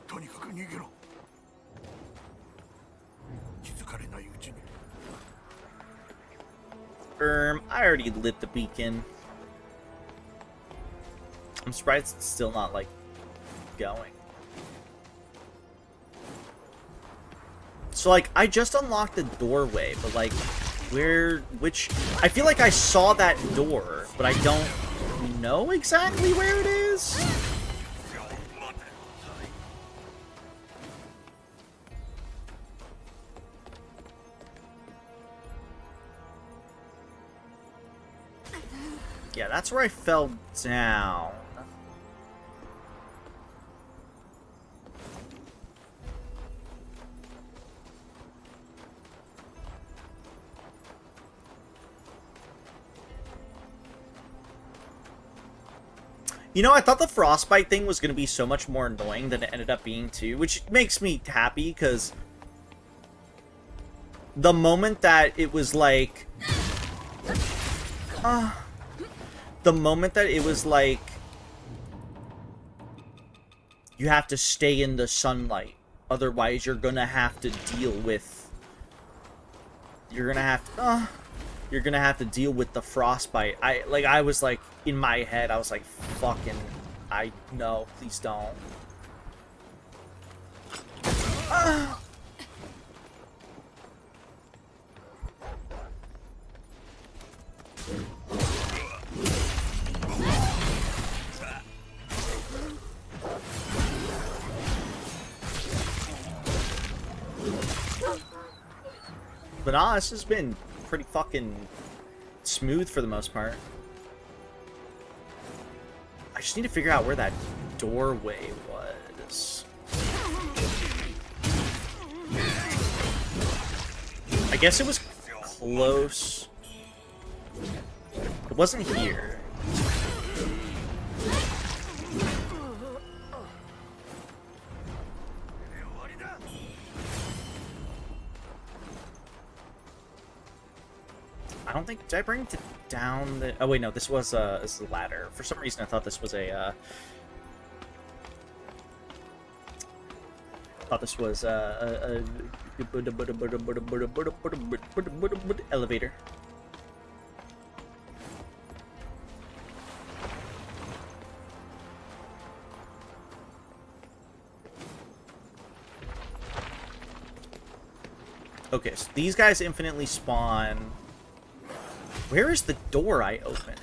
[SPEAKER 9] とにかく逃げろ。気づかれないうちに。
[SPEAKER 3] I already lit the beacon. I'm surprised it's still not, like, going. So, like, I just unlocked the doorway, but, like, which... I feel like I saw that door, but I don't know exactly where it is. Yeah, that's where I fell down. You know, I thought the frostbite thing was going to be so much more annoying than it ended up being too, which makes me happy, because the moment that it was like... the moment that it was like... you have to stay in the sunlight, otherwise you're going to have to deal with... you're going to have to deal with the frostbite. I was like, in my head, I was like, fucking, no, please don't. But nah, this has been pretty fucking smooth for the most part. I just need to figure out where that doorway was. guess it was close. It wasn't here. I don't think, did I bring it down the, oh wait, no, this was a ladder. For some reason I thought this was a, elevator. Okay, so these guys infinitely spawn. Where is the door I opened?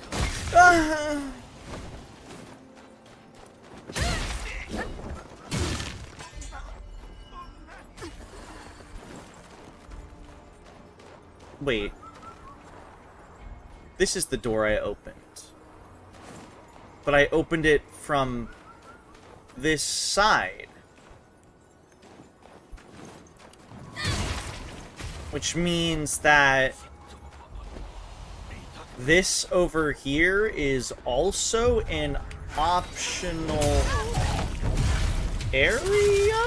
[SPEAKER 3] Wait. This is the door I opened. But I opened it from this side. Which means that this over here is also an optional area?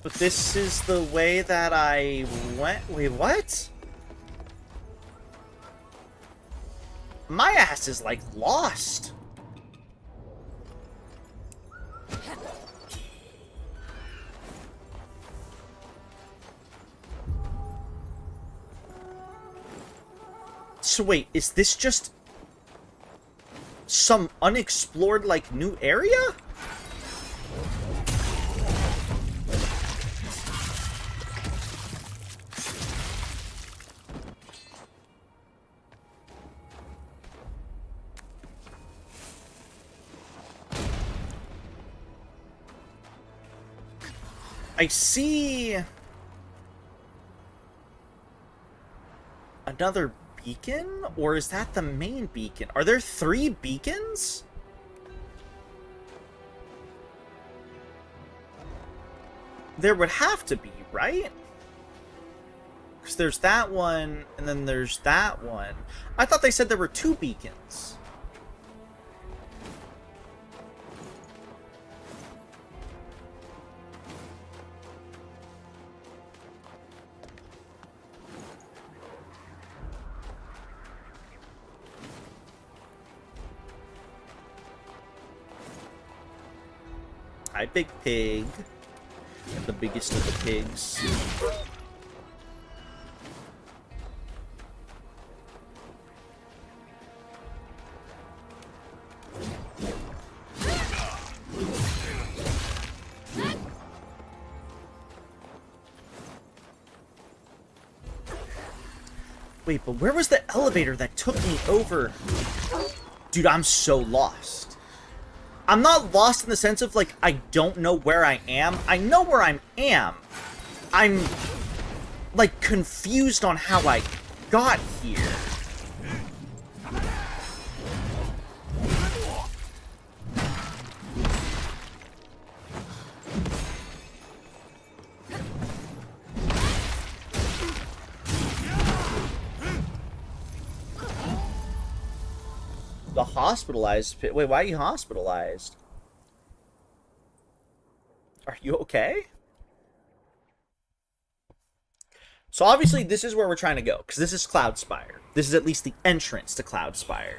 [SPEAKER 3] But this is the way that I went. Wait, what? My ass is like lost. So wait, is this just some unexplored, like, new area? I see another beacon, or is that the main beacon? Are there 3 beacons? There would have to be, right? Because there's that one, and then there's that one. I thought they said there were 2 beacons. Hi, Big Pig. And the biggest of the pigs. Wait, but where was the elevator that took me over? Dude, I'm so lost. I'm not lost in the sense of, like, I don't know where I am. I know where I am. I'm, like, confused on how I got here. The hospitalized pit. Wait, why are you hospitalized? Are you okay? So obviously this is where we're trying to go, because this is Cloudspire. This is at least the entrance to Cloudspire.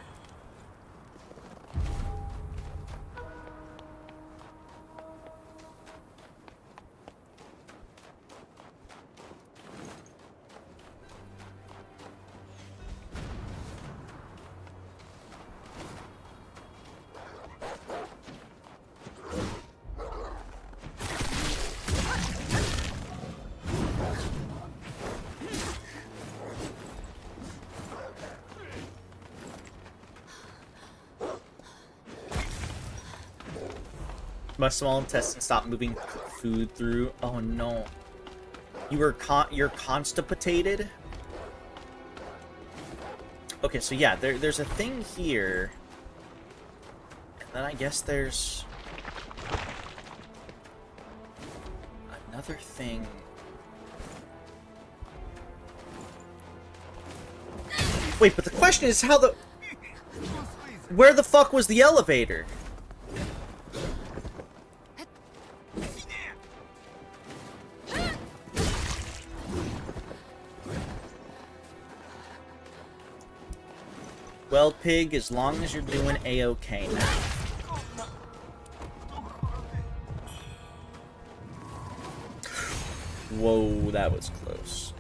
[SPEAKER 3] My small intestine stopped moving food through. Oh no. You're constipated? Okay, so yeah, there's a thing here. And then I guess there's another thing Wait, but the question is how the... Where the fuck was the elevator? Well, Pig, as long as you're doing A-okay now. Whoa, that was close.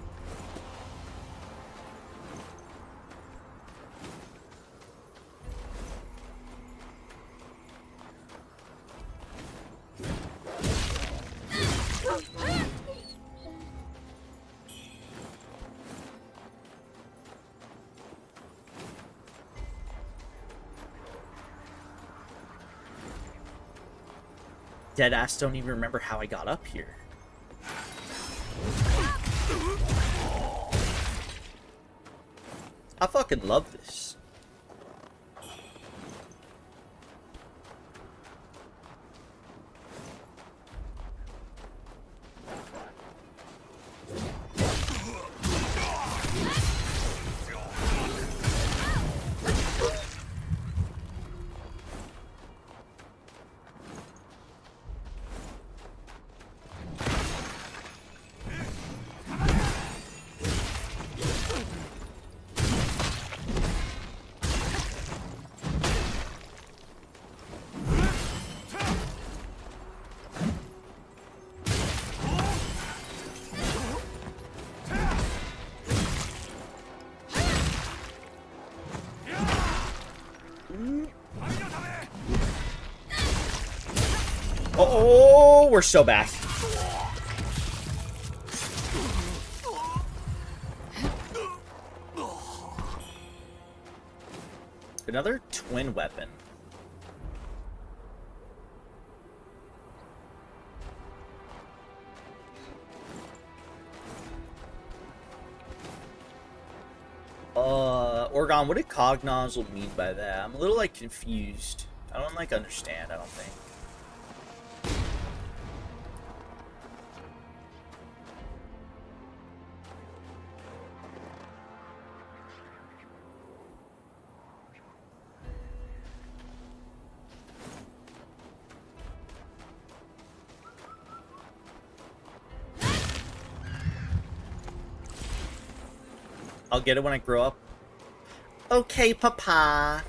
[SPEAKER 3] Deadass don't even remember how I got up here. I fucking love this. Oh, we're so back. Another twin weapon. Orgon, what did cog nozzle mean by that? I'm a little, like, confused. I don't, like, understand, I don't think. I'll get it when I grow up. Okay, Papa.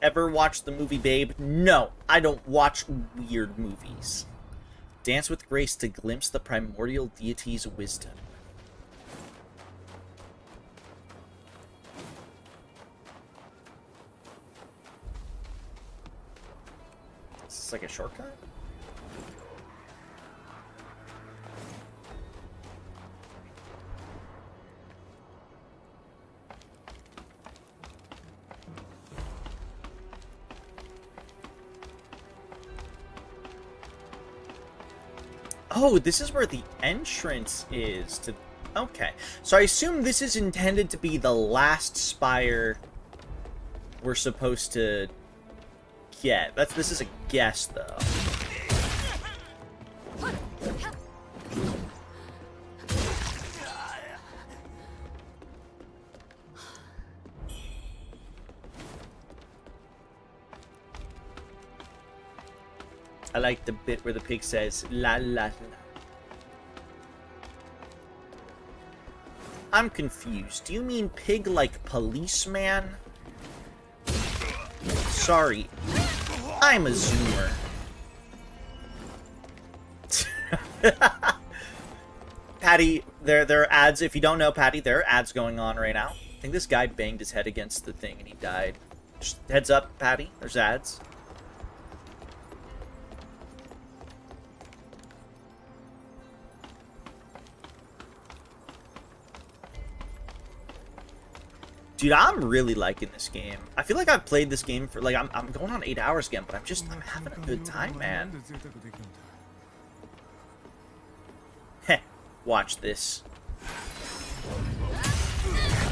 [SPEAKER 3] Ever watch the movie Babe? No, I don't watch weird movies. Dance with grace to glimpse the primordial deity's wisdom. Is this like a shortcut? Oh, this is where the entrance is to... Okay. So I assume this is intended to be the last spire we're supposed to get. This is a guess, though. I like the bit where the pig says, la la la. I'm confused. Do you mean pig like policeman? Sorry. I'm a zoomer. Patty, there are ads. If you don't know, Patty, there are ads going on right now. I think this guy banged his head against the thing and he died. Just heads up, Patty. There's ads. Dude, I'm really liking this game. I feel like I've played this game for, like, I'm going on 8 hours again, but I'm having a good time, man. Heh, watch this.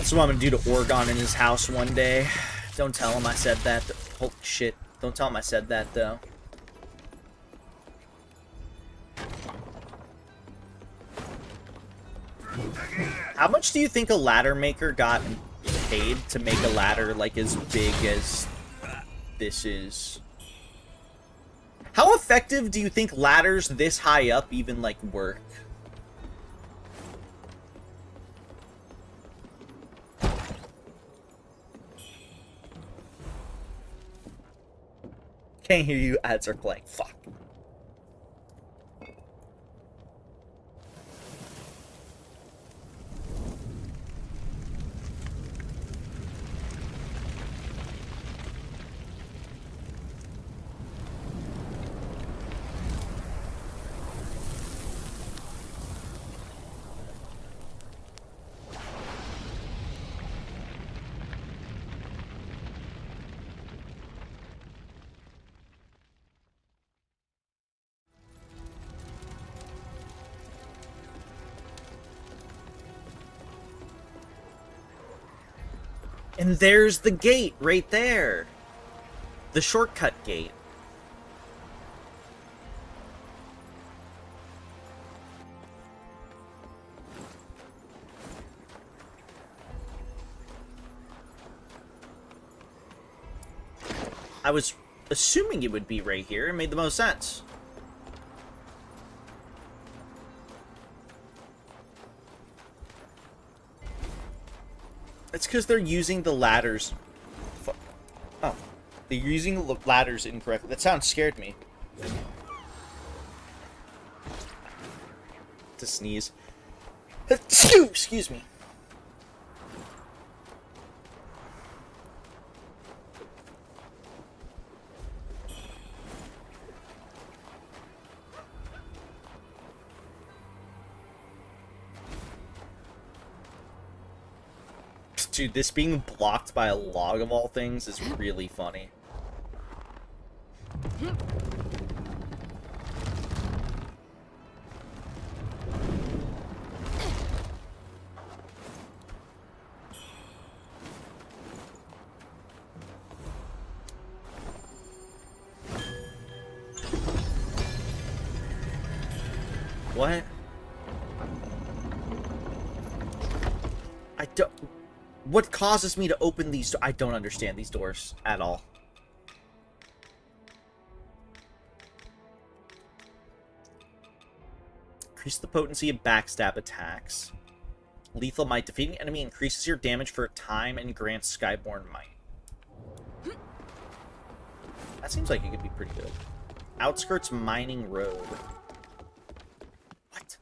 [SPEAKER 3] This is what I'm gonna do to Orgon in his house one day. Don't tell him I said that. Holy shit. Don't tell him I said that, though. How much do you think a ladder maker got paid to make a ladder like as big as this is? How effective do you think ladders this high up even like work? Can't hear you, ads are playing. Fuck. And there's the gate right there. The shortcut gate. I was assuming it would be right here. It made the most sense. It's because they're using the ladders. Oh. They're using the ladders incorrectly. That sound scared me. To sneeze. Excuse me. Dude, this being blocked by a log of all things is really funny. What? I don't... What causes me to open these? I don't understand these doors at all. Increase the potency of backstab attacks. Lethal Might. Defeating enemy increases your damage for a time and grants Skyborn Might. That seems like it could be pretty good. Outskirts Mining Road. What?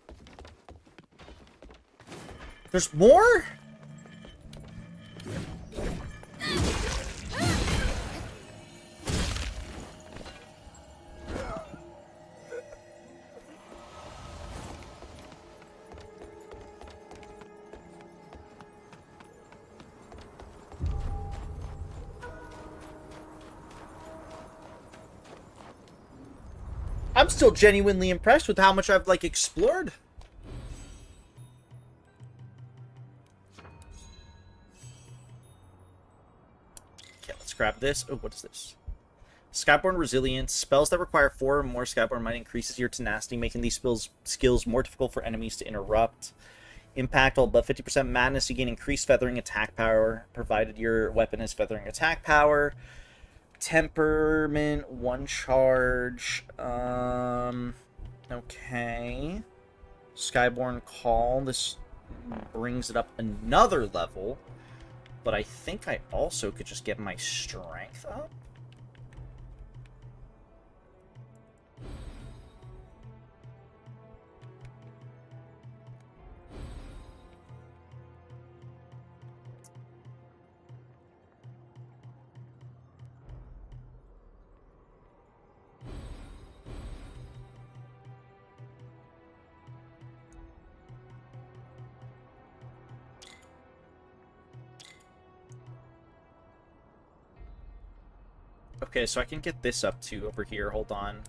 [SPEAKER 3] There's more? I'm still genuinely impressed with how much I've, like, explored. Okay, let's grab this. Oh, what is this? Skyborn Resilience. Spells that require 4 or more Skyborn Might increases your tenacity, making these skills more difficult for enemies to interrupt. Impact, all above 50% madness. You gain increased feathering attack power, provided your weapon has feathering attack power. Temperament, 1 charge. Okay. Skyborn Call. This brings it up another level. But I think I also could just get my strength up. Okay, so I can get this up too over here. Hold on.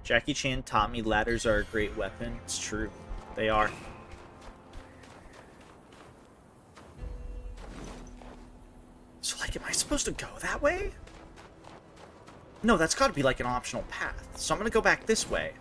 [SPEAKER 3] Jackie Chan taught me ladders are a great weapon. It's true. They are. Like, am I supposed to go that way? No, that's got to be like an optional path. So I'm gonna go back this way.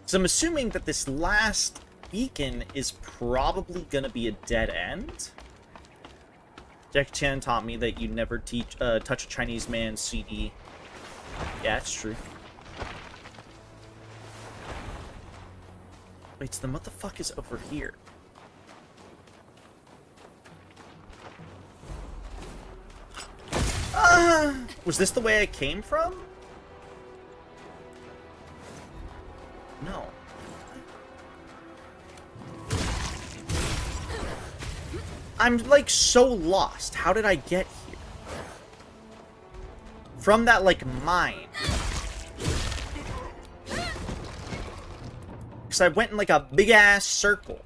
[SPEAKER 3] So I'm assuming that this last beacon is probably going to be a dead end. Jackie Chan taught me that you never touch a Chinese man's CD. Yeah, it's true. Wait, so then what the fuck is over here? Was this the way I came from? No. I'm like so lost. How did I get here? From that like mine. Because I went in like a big ass circle.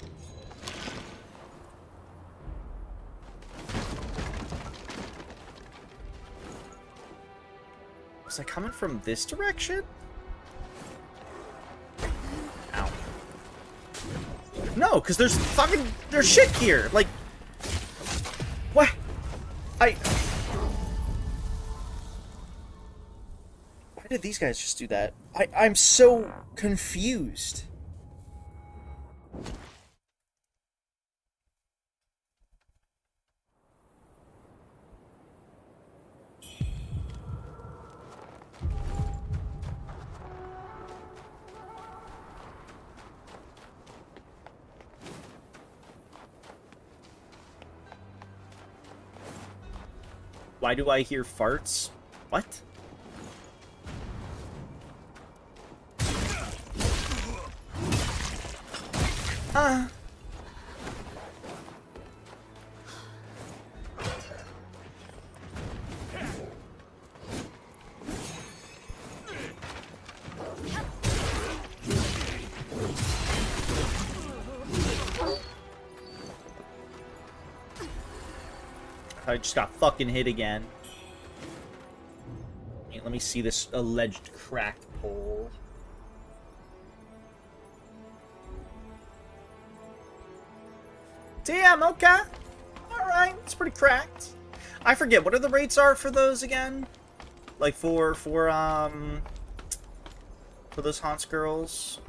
[SPEAKER 3] Was I coming from this direction? Ow. No, because there's shit here. Like, what? Why did these guys just do that? I'm so confused. Why do I hear farts? What? I just got fucking hit again. Wait, let me see this alleged cracked pole. Damn, okay. Alright, it's pretty cracked. I forget, what are the rates are for those again? Like for those Hans girls?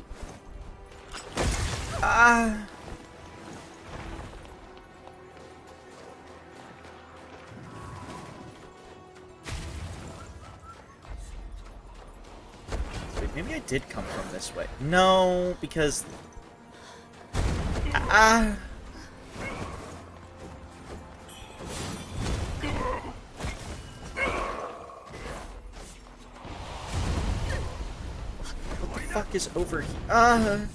[SPEAKER 3] Wait, maybe I did come from this way. No, because... What the fuck is over here?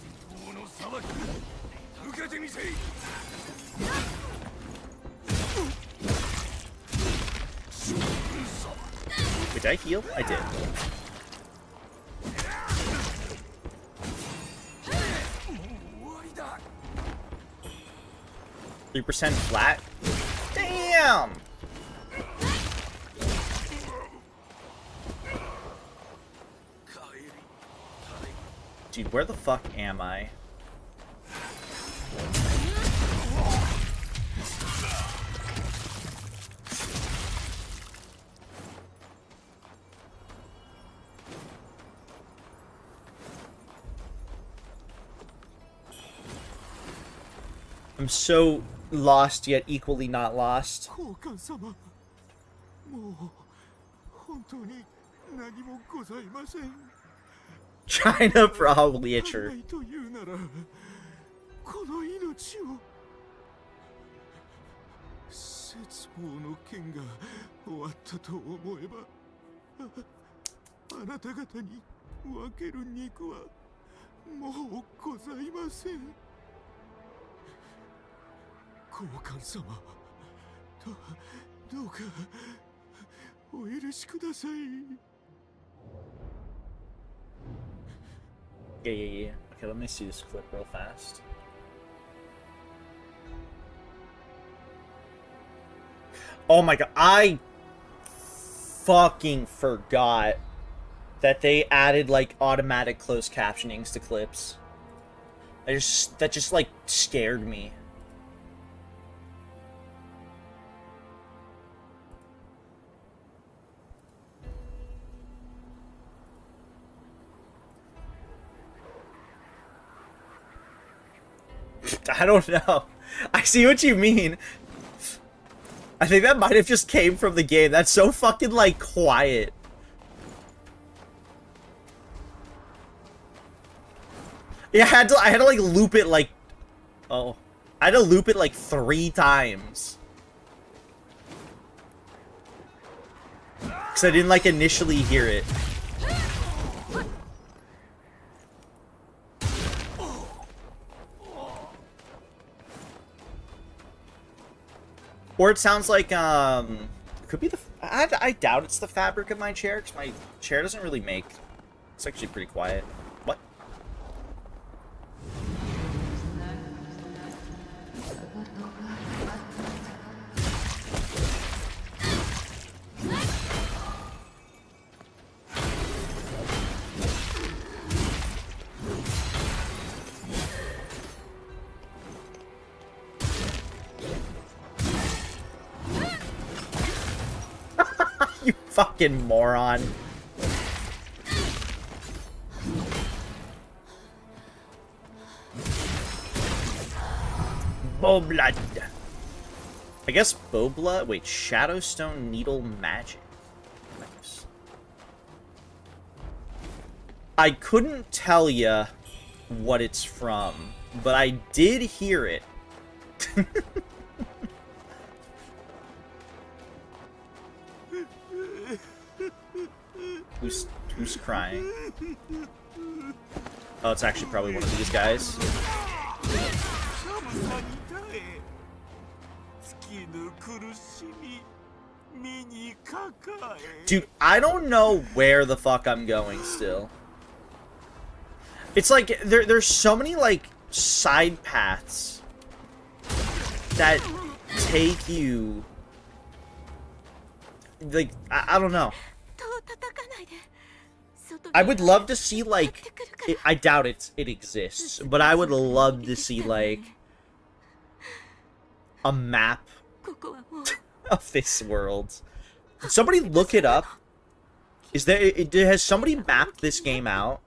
[SPEAKER 3] Did I heal? I did. 3% flat? Damn! Dude, where the fuck am I? I'm so lost yet equally not lost. China probably a church.
[SPEAKER 5] 絶望の剣が終わったと思えば、あなた方に分ける肉はもうございません。高官様、どうかお許しください。
[SPEAKER 3] Yeah. Okay, let me see this clip real fast. Oh my god, I fucking forgot that they added like automatic closed captionings to clips. That just like scared me. I don't know. I see what you mean. I think that might have just came from the game. That's so fucking, like, quiet. Yeah, I had to, like, loop it, like... Oh. I had to loop it, like, 3 times. Because I didn't, like, initially hear it. Or it sounds like, it could be the... I doubt it's the fabric of my chair, because my chair doesn't really make... It's actually pretty quiet. What? You fucking moron. Boblood. I guess Bobla. Wait, Shadowstone Needle Magic. Nice. I couldn't tell ya what it's from, but I did hear it. Who's crying? Oh, it's actually probably one of these guys. Dude, I don't know where the fuck I'm going still. It's like, there's so many, like, side paths that take you... Like, I don't know. I would love to see, like... I doubt it exists, but I would love to see, like... a map of this world. Did somebody look it up? Is there... has somebody mapped this game out?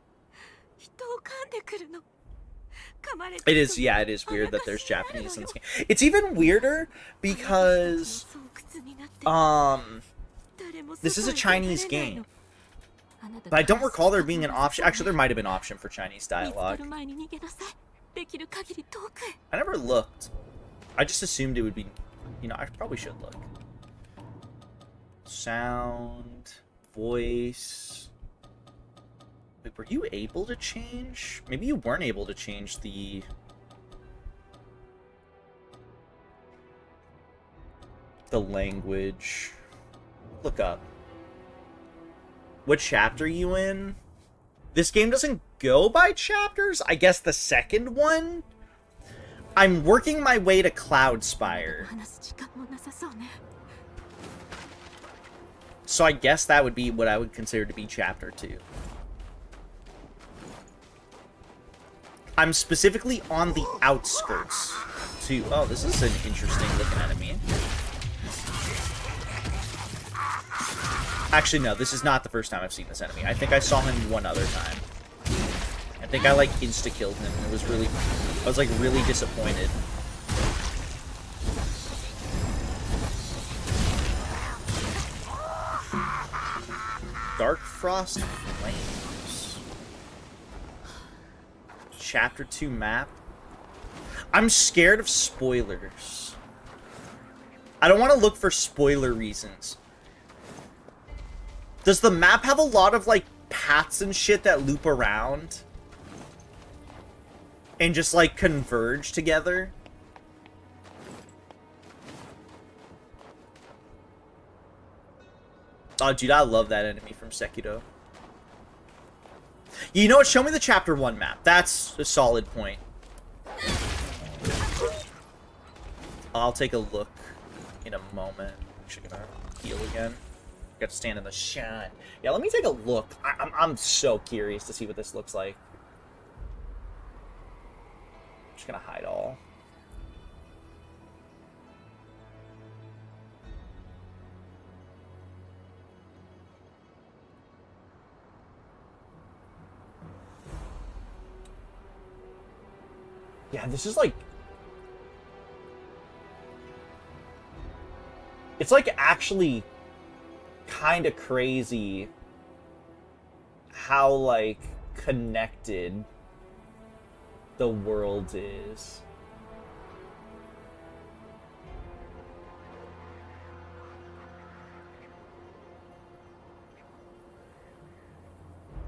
[SPEAKER 3] It is, yeah, it is weird that there's Japanese in this game. It's even weirder because... this is a Chinese game. But I don't recall there being an option. Actually, there might have been an option for Chinese dialogue. I never looked. I just assumed it would be... You know, I probably should look. Sound. Voice. Wait, were you able to change? Maybe you weren't able to change the... language. Look up. What chapter are you in? This game doesn't go by chapters? I guess the second one? I'm working my way to Cloudspire. So I guess that would be what I would consider to be chapter 2. I'm specifically on the outskirts to... Oh, this is an interesting looking enemy. Actually, no, this is not the first time I've seen this enemy. I think I saw him one other time. I think I, like, insta-killed him, and it was really... I was, like, really disappointed. Dark Frost Flames. Chapter 2 map. I'm scared of spoilers. I don't want to look for spoiler reasons. Does the map have a lot of, like, paths and shit that loop around? And just, like, converge together? Oh, dude, I love that enemy from Sekiro. You know what? Show me the Chapter 1 map. That's a solid point. I'll take a look in a moment. Actually, gonna heal again. Got to stand in the shine. Yeah, let me take a look. I'm so curious to see what this looks like. Just gonna hide all. Yeah, this is like... It's like actually kind of crazy how like connected the world is.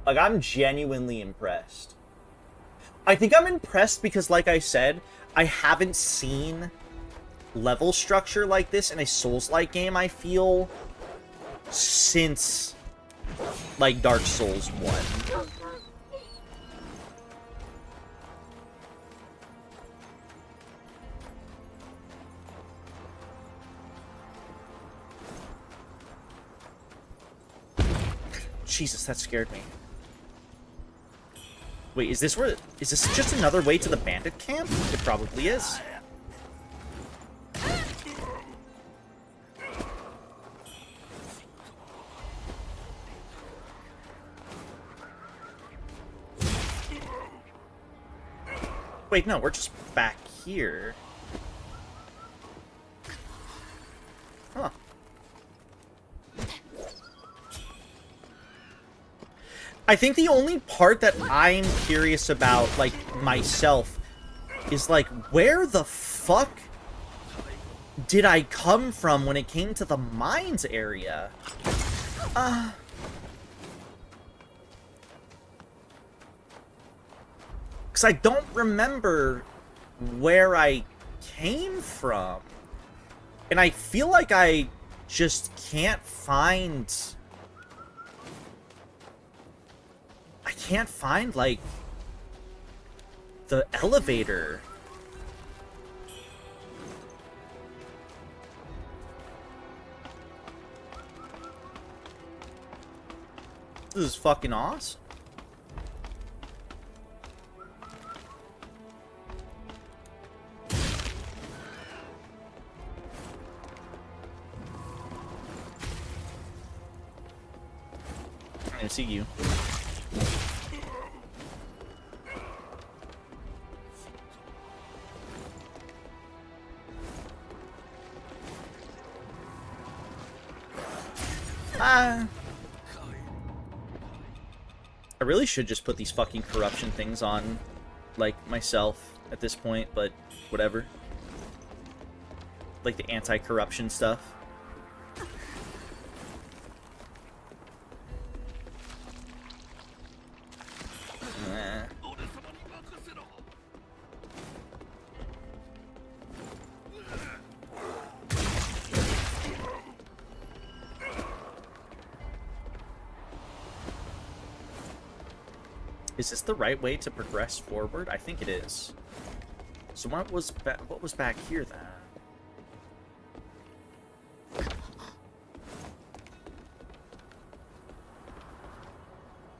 [SPEAKER 3] Like, I'm genuinely impressed. I think I'm impressed because, like I said, I haven't seen level structure like this in a Souls-like game, I feel, since, like, Dark Souls 1. Jesus, that scared me. Wait, is this just another way to the bandit camp? It probably is. Wait, no, we're just back here. Huh. I think the only part that I'm curious about, like, myself, is, like, where the fuck did I come from when it came to the mines area? Because I don't remember where I came from. And I feel like I just can't find... I can't find, like, the elevator. This is fucking awesome. I see you. I really should just put these fucking corruption things on, like, myself at this point, but whatever. Like the anti-corruption stuff. Is this the right way to progress forward? I think it is. So what was back here then?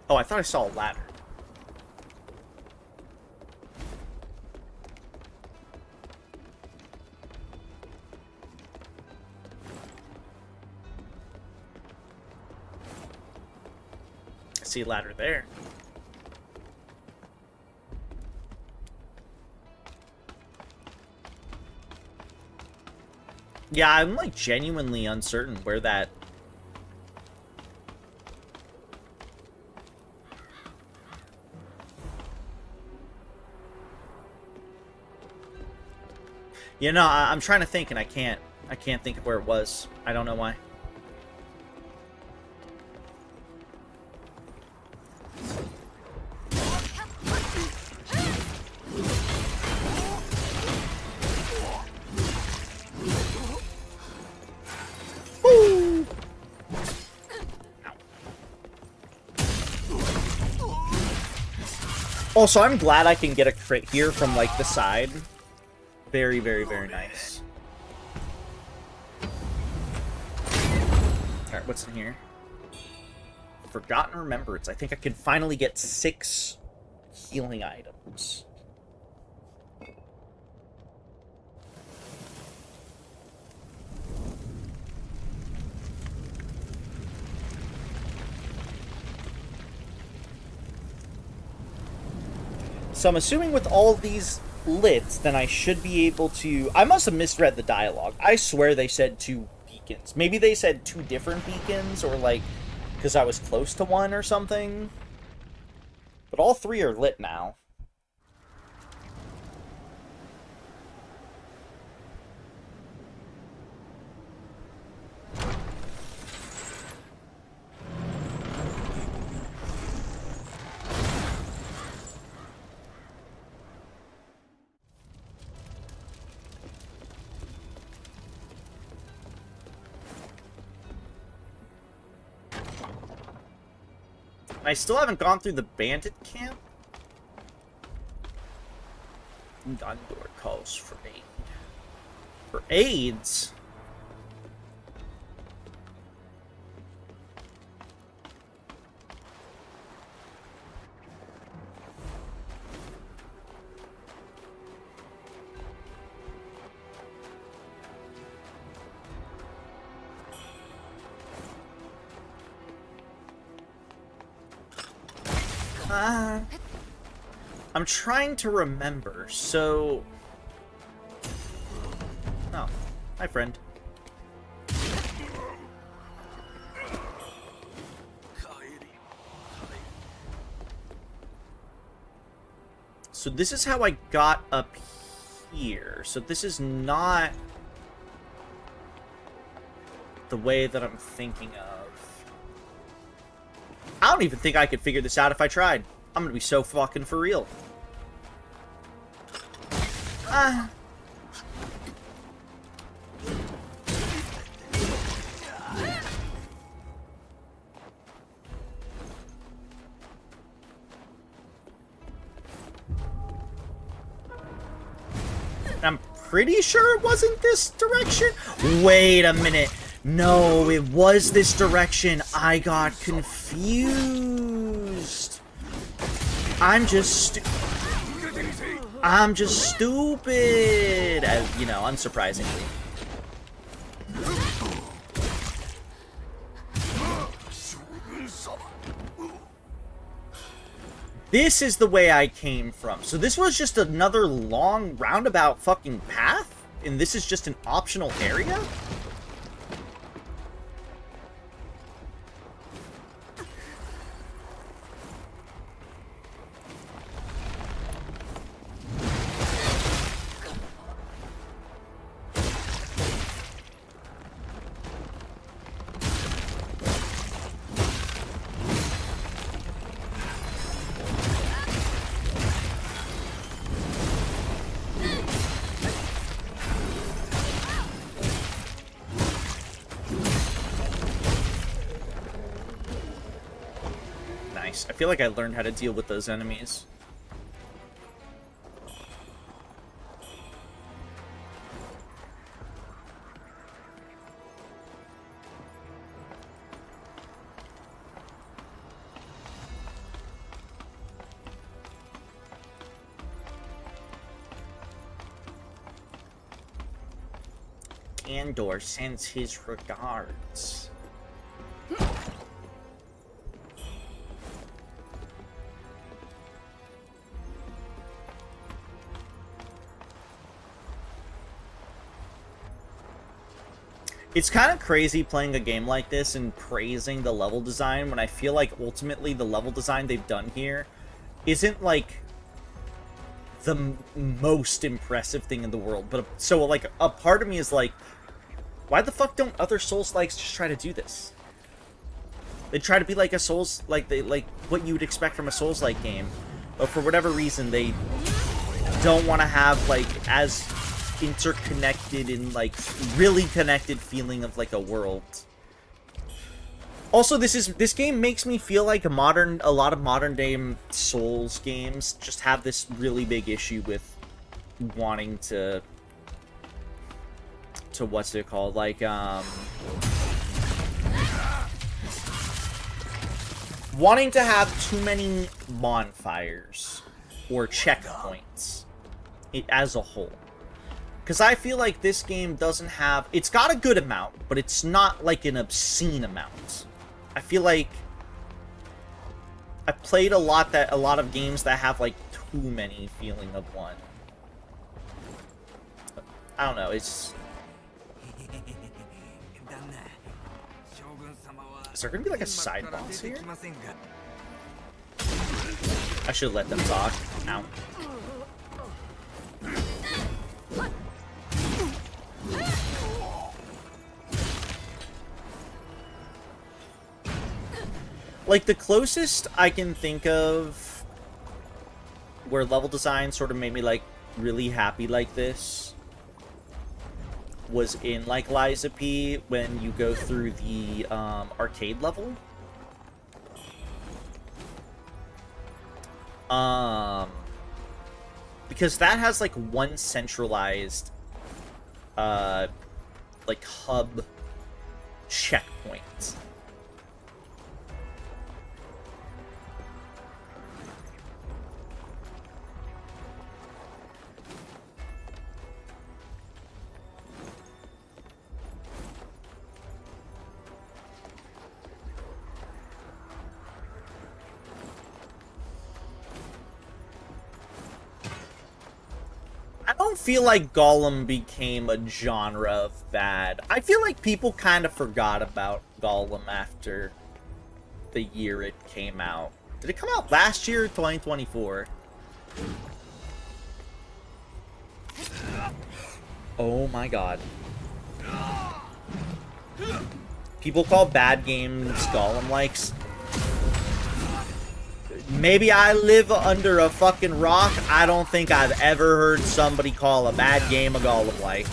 [SPEAKER 3] Oh, I thought I saw a ladder. I see a ladder there. Yeah, I'm, like, genuinely uncertain where that... You know, I'm trying to think and I can't think of where it was. I don't know why. Also, I'm glad I can get a crit here from, like, the side. Very, very, very nice. Alright, what's in here? Forgotten Remembrance. I think I can finally get 6 healing items. So I'm assuming with all these lit, then I should be able to... I must have misread the dialogue. I swear they said 2 beacons. Maybe they said 2 different beacons, or like, because I was close to one or something. But all 3 are lit now. I still haven't gone through the bandit camp. Gondor calls for aid. For aids? I'm trying to remember, so... Oh, hi friend. So this is how I got up here. So this is not the way that I'm thinking of. I don't even think I could figure this out if I tried. I'm gonna be so fucking for real. I'm pretty sure it wasn't this direction. Wait a minute. No, it was this direction. I got confused. I'm just stupid. As, you know, unsurprisingly. This is the way I came from. So this was just another long roundabout fucking path? And this is just an optional area? I feel like I learned how to deal with those enemies. Andor sends his regards. It's kind of crazy playing a game like this and praising the level design when I feel like ultimately the level design they've done here isn't like the most impressive thing in the world. But so like a part of me is like, why the fuck don't other Souls-likes just try to do this? They try to be like a Souls, like what you would expect from a Souls-like game, but for whatever reason they don't want to have like as interconnected and like really connected feeling of like a world. Also, this game makes me feel like a lot of modern day Souls games just have this really big issue with wanting to what's it called? Like wanting to have too many bonfires or checkpoints as a whole. Because I feel like this game doesn't have... It's got a good amount, but it's not like an obscene amount. I feel like I've played a lot of games that have like too many feeling of one. I don't know, it's... Is there gonna be like a side boss here? I should let them talk. Ow. Like, the closest I can think of where level design sort of made me, like, really happy like this was in, like, Lies of P when you go through the arcade level. Because that has, like, one centralized, like, hub checkpoint. I don't feel like Gollum became a genre of bad. I feel like people kind of forgot about Gollum after the year it came out. Did it come out last year or 2024? Oh my god. People call bad games Gollum-likes. Maybe I live under a fucking rock. I don't think I've ever heard somebody call a bad game a Gollum-like.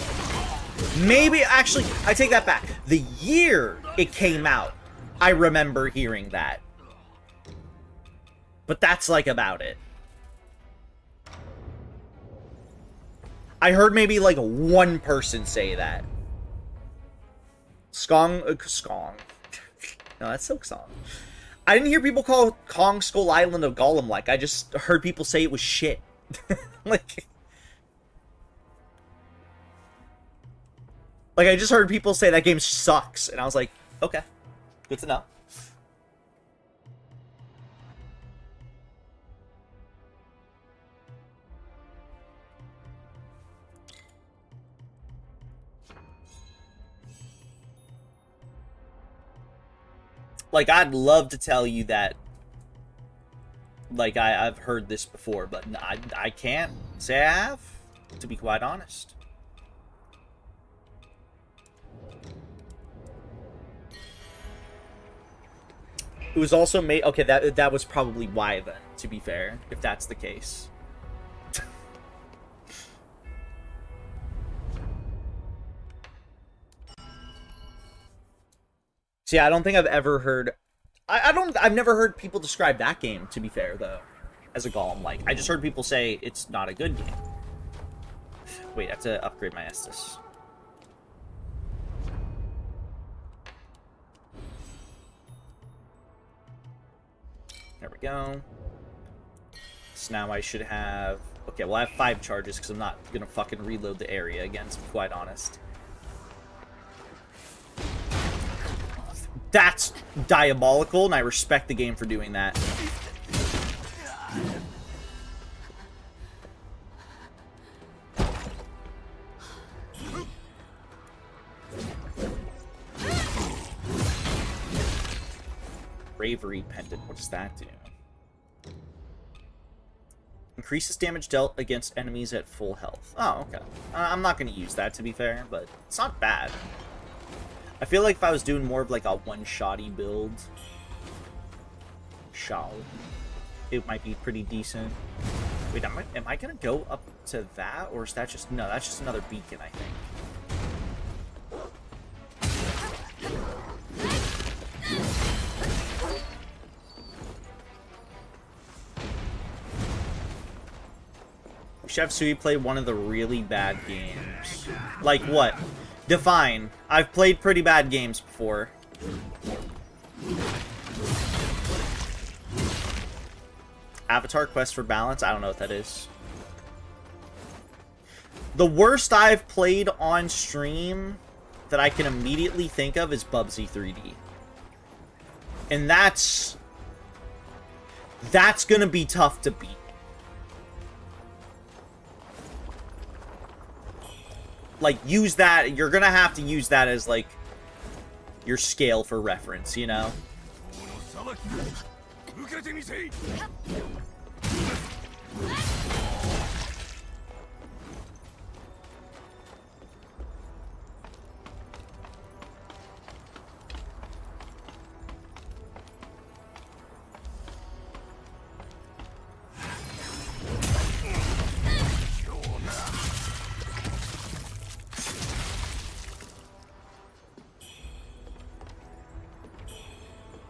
[SPEAKER 3] Maybe, actually, I take that back. The year it came out, I remember hearing that. But that's, like, about it. I heard maybe, like, one person say that. Skong. No, that's Silk Song. I didn't hear people call Kong Skull Island a Gollum-like. I just heard people say it was shit. Like, I just heard people say that game sucks. And I was like, okay. Good to know. Like, I'd love to tell you that, like, I've heard this before, but I can't say I have, to be quite honest. It was also made... Okay, that was probably why, then, to be fair, if that's the case. See, I don't think I've ever heard... I've never heard people describe that game, to be fair, though, as a Gollum-like. I just heard people say it's not a good game. Wait, I have to upgrade my Estus. There we go. So now I should have... Okay, well, I have 5 charges, because I'm not gonna fucking reload the area again, to be quite honest. That's diabolical, and I respect the game for doing that. Bravery Pendant, what does that do? Increases damage dealt against enemies at full health. Oh, okay. I'm not going to use that, to be fair, but it's not bad. I feel like if I was doing more of like a one-shotty build, it might be pretty decent. Wait, am I gonna go up to that, or is that just... No, that's just another beacon, I think. Chef Sui played one of the really bad games. Like what? Define. I've played pretty bad games before. Avatar Quest for Balance? I don't know what that is. The worst I've played on stream that I can immediately think of is Bubsy 3D. And that's gonna be tough to beat. Like, use that, you're gonna have to use that as, like, your scale for reference, you know?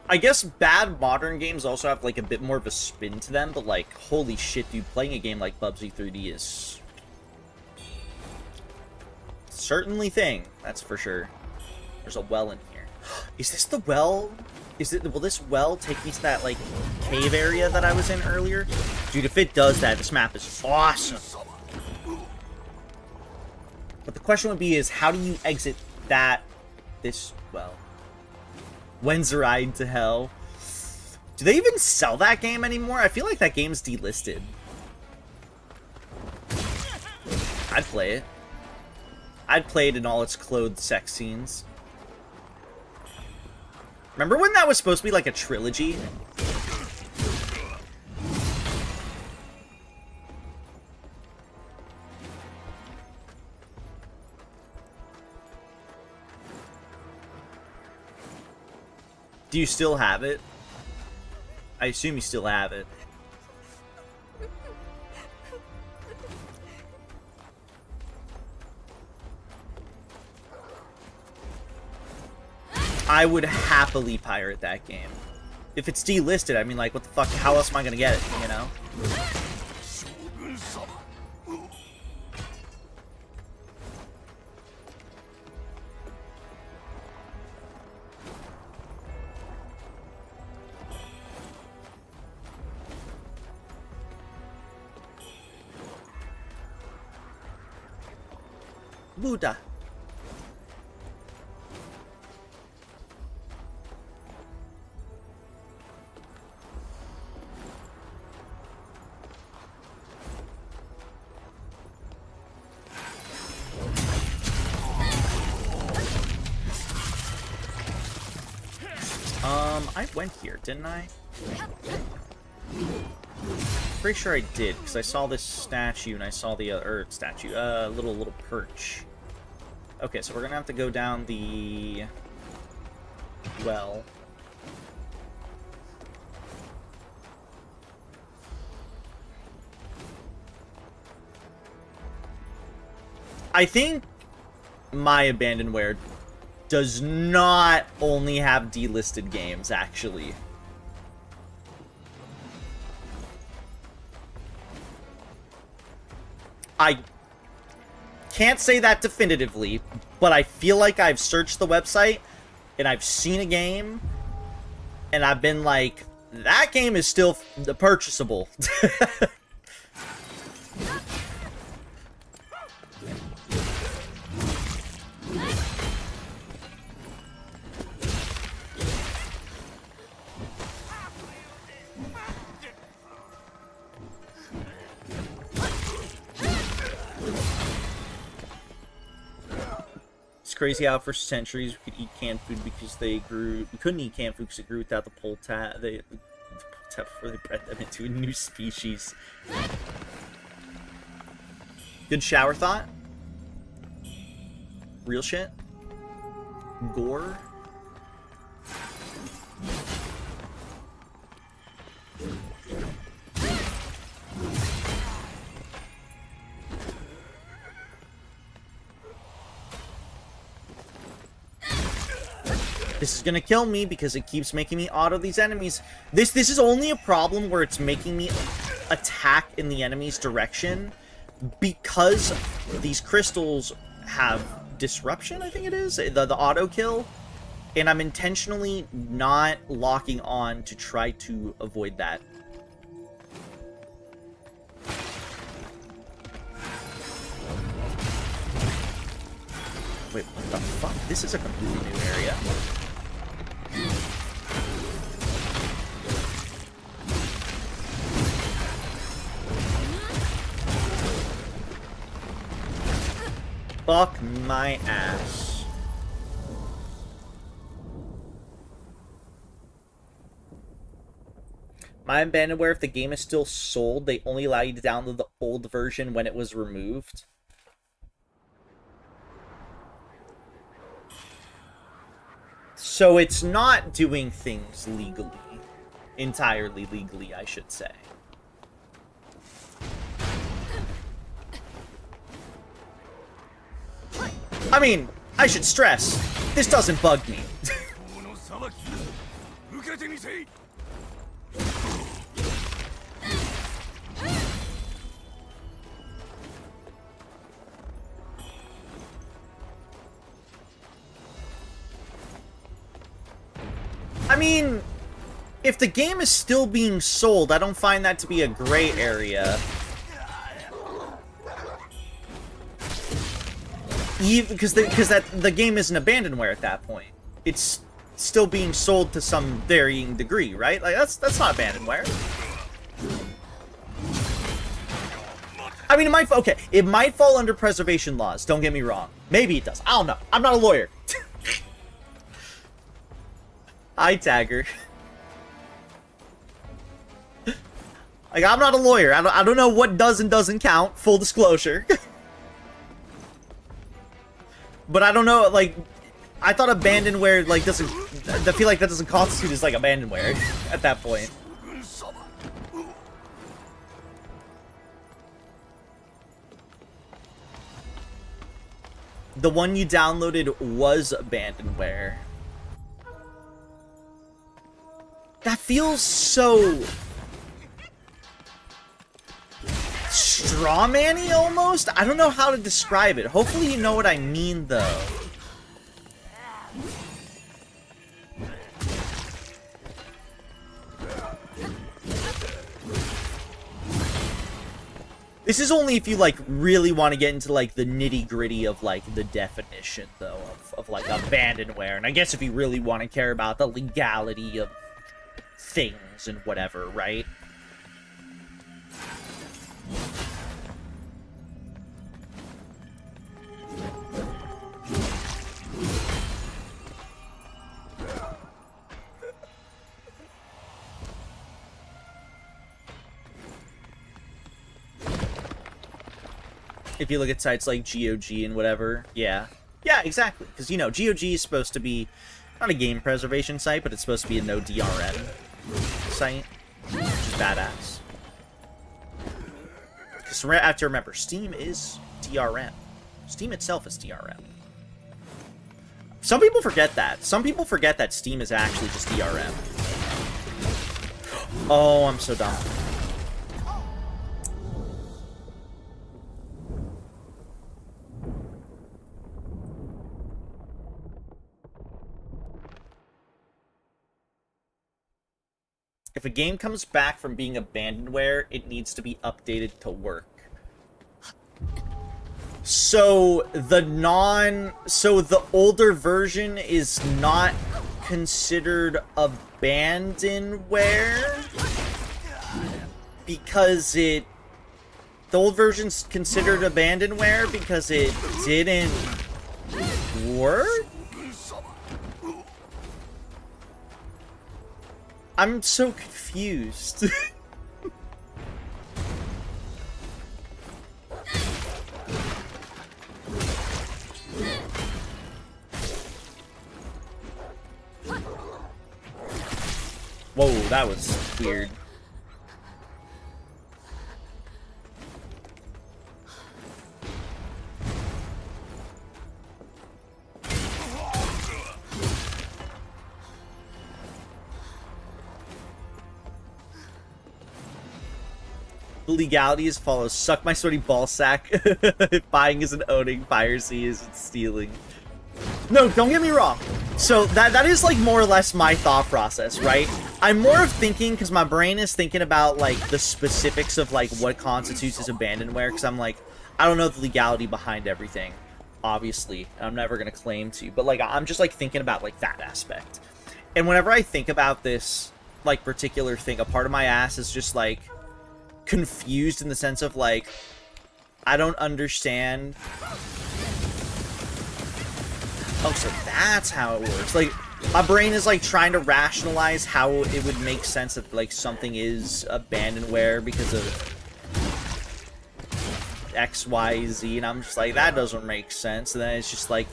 [SPEAKER 3] I guess bad modern games also have, like, a bit more of a spin to them, but, like, holy shit, dude, playing a game like Bubsy 3D is certainly thing, that's for sure. There's a well in here. Is this the well? Will this well take me to that, like, cave area that I was in earlier? Dude, if it does that, this map is awesome. But the question would be is, how do you exit this well? When's the Ride to Hell? Do they even sell that game anymore? I feel like that game's delisted. I'd play it. I'd play it in all its clothed sex scenes. Remember when that was supposed to be like a trilogy? Do you still have it? I assume you still have it. I would happily pirate that game. If it's delisted, I mean, like, what the fuck? How else am I gonna get it, you know? Buddha. I went here, didn't I? Pretty sure I did, because I saw this statue and I saw the other statue, little perch. Okay, so we're gonna have to go down the well. I think my Abandonware does not only have delisted games, actually. I can't say that definitively, but I feel like I've searched the website and I've seen a game and I've been like, that game is still purchasable. It's crazy how for centuries we could eat canned food because we couldn't eat canned food because it grew without the pole tap. Before they bred them into a new species. Good shower thought. Real shit. Gore. This is gonna kill me because it keeps making me auto these enemies. This is only a problem where it's making me attack in the enemy's direction because these crystals have disruption, I think it is, the auto kill, and I'm intentionally not locking on to try to avoid that. Wait, what the fuck? This is a completely new area. Fuck my ass. My Abandonware, if the game is still sold, they only allow you to download the old version when it was removed. So it's not doing things legally. Entirely legally, I should say. I mean, I should stress, this doesn't bug me. I mean, if the game is still being sold, I don't find that to be a gray area. Because the game isn't abandonware at that point. It's still being sold to some varying degree, right? Like that's not abandonware. I mean, it might fall under preservation laws. Don't get me wrong. Maybe it does. I don't know. I'm not a lawyer. Hi, Tagger. Like, I'm not a lawyer. I don't know what does and doesn't count. Full disclosure. But I don't know, like, I thought abandonware, like, doesn't, I feel like that doesn't constitute as, like, abandonware at that point. The one you downloaded was abandonware. That feels so strawman-y almost? I don't know how to describe it. Hopefully you know what I mean, though. This is only if you, like, really want to get into, like, the nitty-gritty of, like, the definition, though, of like, abandonware. And I guess if you really want to care about the legality of things and whatever, right? If you look at sites like GOG and whatever, yeah. Yeah, exactly. Because, you know, GOG is supposed to be not a game preservation site, but it's supposed to be a no DRM site, which is badass. Because I have to remember, Steam is DRM. Steam itself is DRM. Some people forget that. Some people forget that Steam is actually just DRM. Oh, I'm so dumb. If a game comes back from being abandonware, it needs to be updated to work. So the older version is not considered abandonware because the old version's considered abandonware because it didn't work? I'm so confused. Whoa, that was weird. The legality is follows: suck my sweaty ball sack. Buying isn't owning, piracy isn't stealing. No, don't get me wrong. So that is like more or less my thought process, right? I'm more of thinking, because my brain is thinking about like the specifics of like what constitutes as abandonware, because I'm like, I don't know the legality behind everything, obviously. I'm never going to claim to, but like I'm just like thinking about like that aspect. And whenever I think about this like particular thing, a part of my ass is just like confused in the sense of like, I don't understand. Oh, so that's how it works. Like, my brain is like trying to rationalize how it would make sense that like something is abandonware because of X, Y, Z, and I'm just like, that doesn't make sense. And then it's just like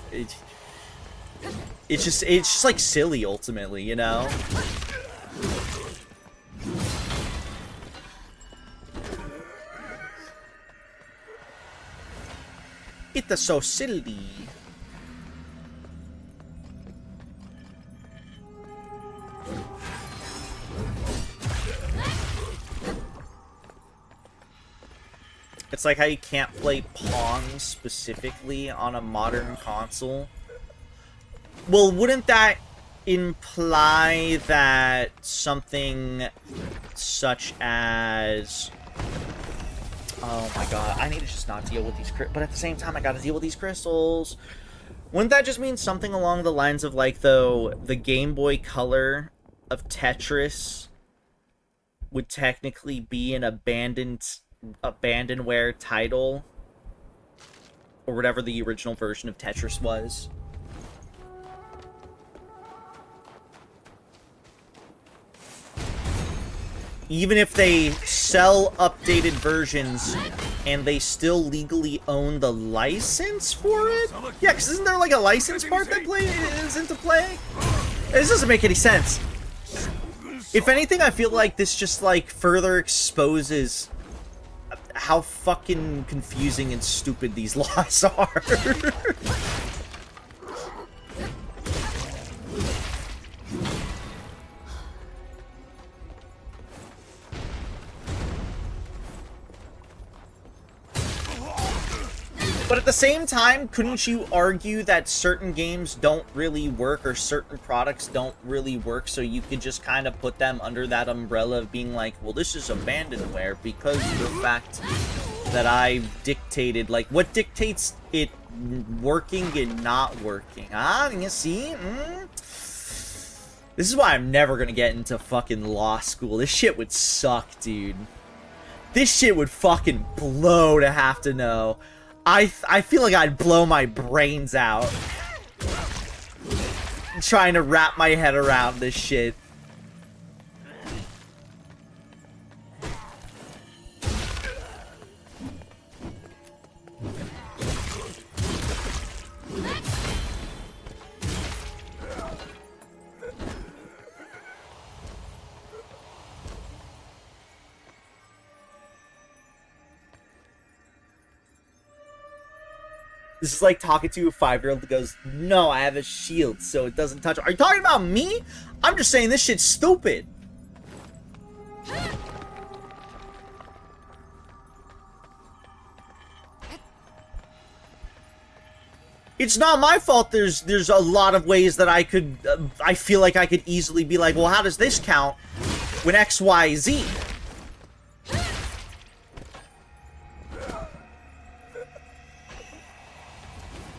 [SPEAKER 3] it's just like silly ultimately, you know? It's so silly. It's like how you can't play Pong specifically on a modern console. Well, wouldn't that imply that something such as... Oh my god, I need to just not deal with these but at the same time I gotta deal with these crystals. Wouldn't that just mean something along the lines of like, though, the Game Boy Color of Tetris would technically be an abandonware title, or whatever the original version of Tetris was? Even if they sell updated versions and they still legally own the license for it? Yeah, because isn't there like a license part that is into play? This doesn't make any sense. If anything, I feel like this just like further exposes how fucking confusing and stupid these laws are. But at the same time, couldn't you argue that certain games don't really work or certain products don't really work, so you could just kind of put them under that umbrella of being like, well, this is abandonware because of the fact that I dictated, like, what dictates it working and not working? Ah, you see? This is why I'm never gonna get into fucking law school. This shit would suck, dude. This shit would fucking blow to have to know. I feel like I'd blow my brains out trying to wrap my head around this shit. This is like talking to a 5-year-old that goes, no, I have a shield, so it doesn't touch. Are you talking about me? I'm just saying this shit's stupid. It's not my fault there's a lot of ways that I could, I feel like I could easily be like, well, how does this count when X, Y, Z?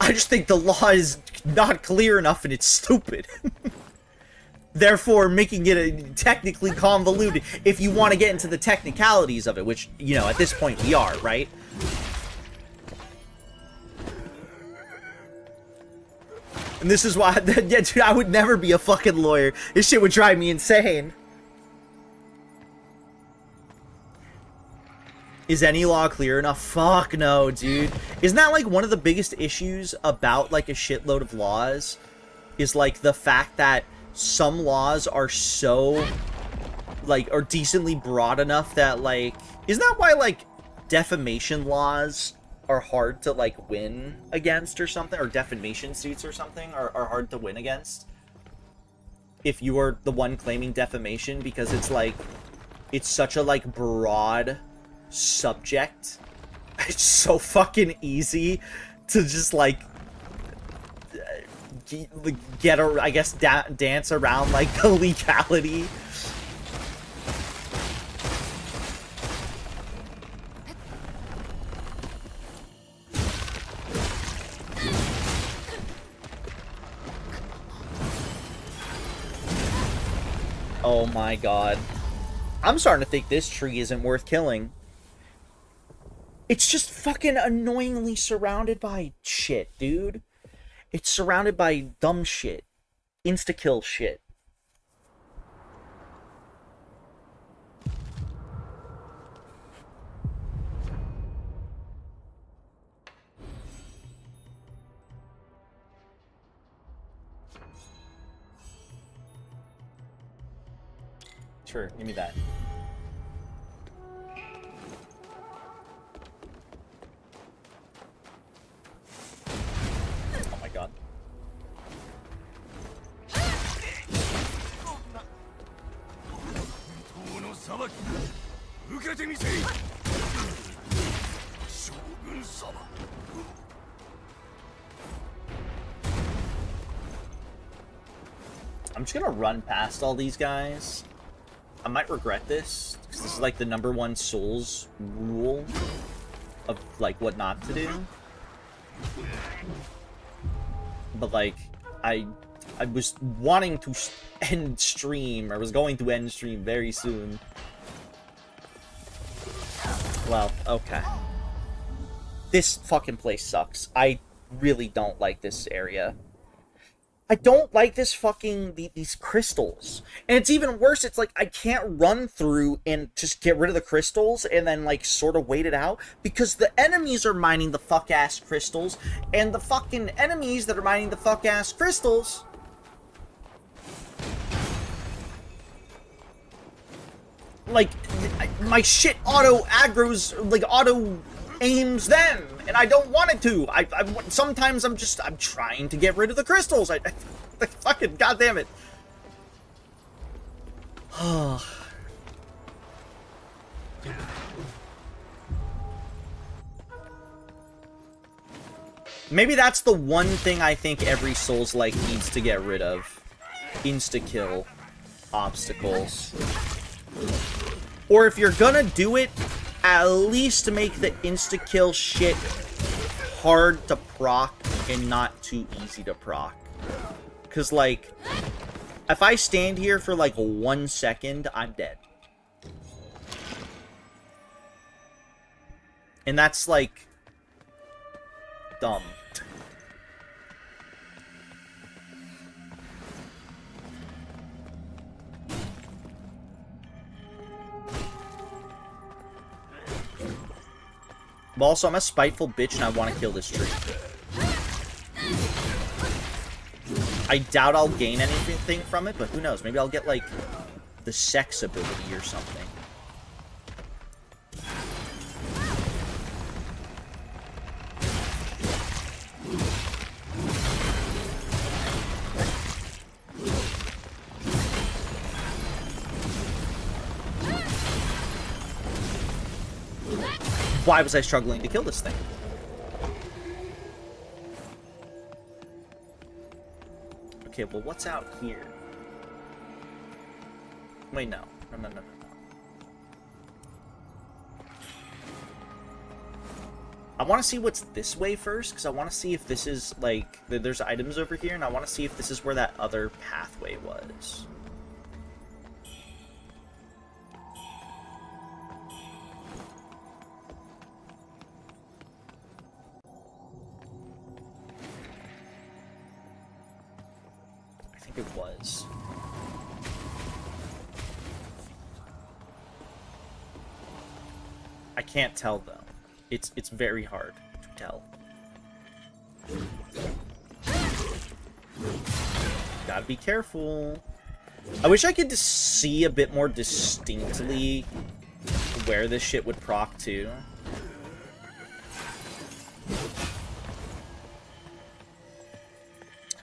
[SPEAKER 3] I just think the law is not clear enough and it's stupid. Therefore, making it technically convoluted if you want to get into the technicalities of it, which, you know, at this point we are, right? And this is why, yeah, dude, I would never be a fucking lawyer. This shit would drive me insane. Is any law clear enough? Fuck no, dude. Isn't that like one of the biggest issues about like a shitload of laws? Is like the fact that some laws are so like, are decently broad enough that like, isn't that why like defamation laws are hard to like win against or something? Or defamation suits or something are hard to win against? If you are the one claiming defamation, because it's like, it's such a like broad subject. It's so fucking easy to just like get a, I guess, dance around like the legality. Oh my god. I'm starting to think this tree isn't worth killing. It's just fucking annoyingly surrounded by shit, dude. It's surrounded by dumb shit. Insta-kill shit. Sure, give me that. Oh my god. I'm just gonna run past all these guys. I might regret this, because this is like the #1 Souls rule of like what not to do. But like, I was wanting to end stream, or was going to end stream very soon. Well, okay. This fucking place sucks. I really don't like this area. I don't like this fucking, these crystals. And it's even worse, it's like I can't run through and just get rid of the crystals and then like sort of wait it out, because the enemies are mining the fuck-ass crystals, and the fucking enemies that are mining the fuck-ass crystals like, my shit auto aggro's, like auto aims them, and I don't want it to. Sometimes I'm trying to get rid of the crystals. Fucking goddamn it. Maybe that's the one thing I think every Souls-like needs to get rid of. Insta-kill obstacles. Or if you're gonna do it, at least make the insta-kill shit hard to proc and not too easy to proc. Because, like, if I stand here for, like, 1 second, I'm dead. And that's, like, dumb. But also, I'm a spiteful bitch and I want to kill this tree. I doubt I'll gain anything from it, but who knows? Maybe I'll get, like, the sex ability or something. Why was I struggling to kill this thing? Okay, well, what's out here? Wait, no. No. I want to see what's this way first, because I want to see if this is, like, there's items over here, and I want to see if this is where that other pathway was. It was. I can't tell though. It's very hard to tell. Gotta be careful. I wish I could just see a bit more distinctly where this shit would proc to.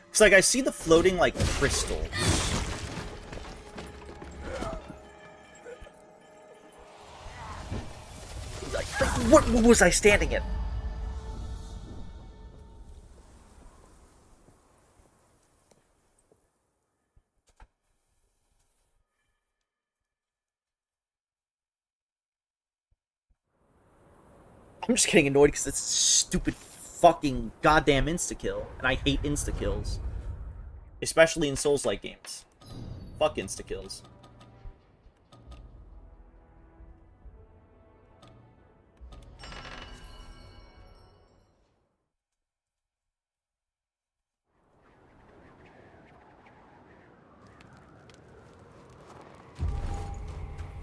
[SPEAKER 3] It's like I see the floating, like, crystals. What was I standing in? I'm just getting annoyed because it's stupid fucking goddamn insta-kill. And I hate insta-kills. Especially in Souls-like games. Fuck insta-kills.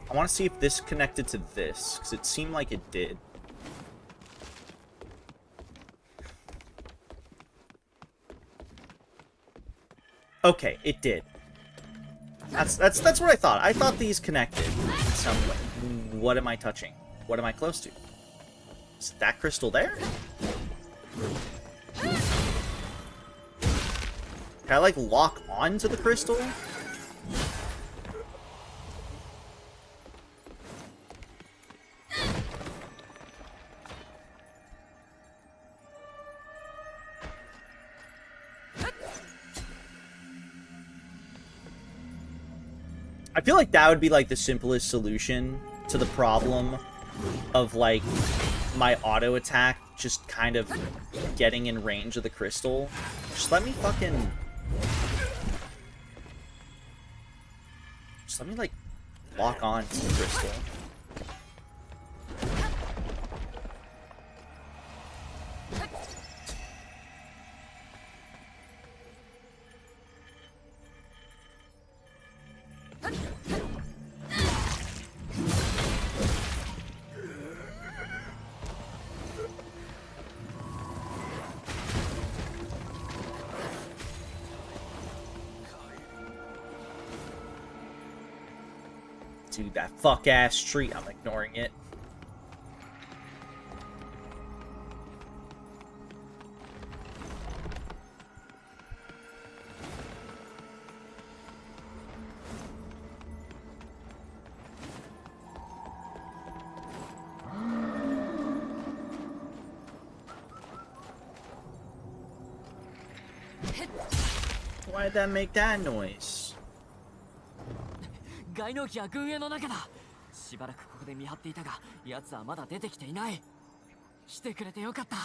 [SPEAKER 3] I want to see if this connected to this, because it seemed like it did. Okay, it did. That's what I thought. I thought these connected in some way. What am I touching? What am I close to? Is that crystal there? Can I, like, lock onto the crystal? I feel like that would be, like, the simplest solution to the problem of, like, my auto attack just kind of getting in range of the crystal. Just let me fucking... Just let me, like, lock on to the crystal. Dude, that fuck-ass tree. I'm ignoring it. Why'd that make that noise?
[SPEAKER 12] 外能機は軍営の中だ。しばらくここで見張っていたが、奴はまだ出てきていない。来てくれてよかった。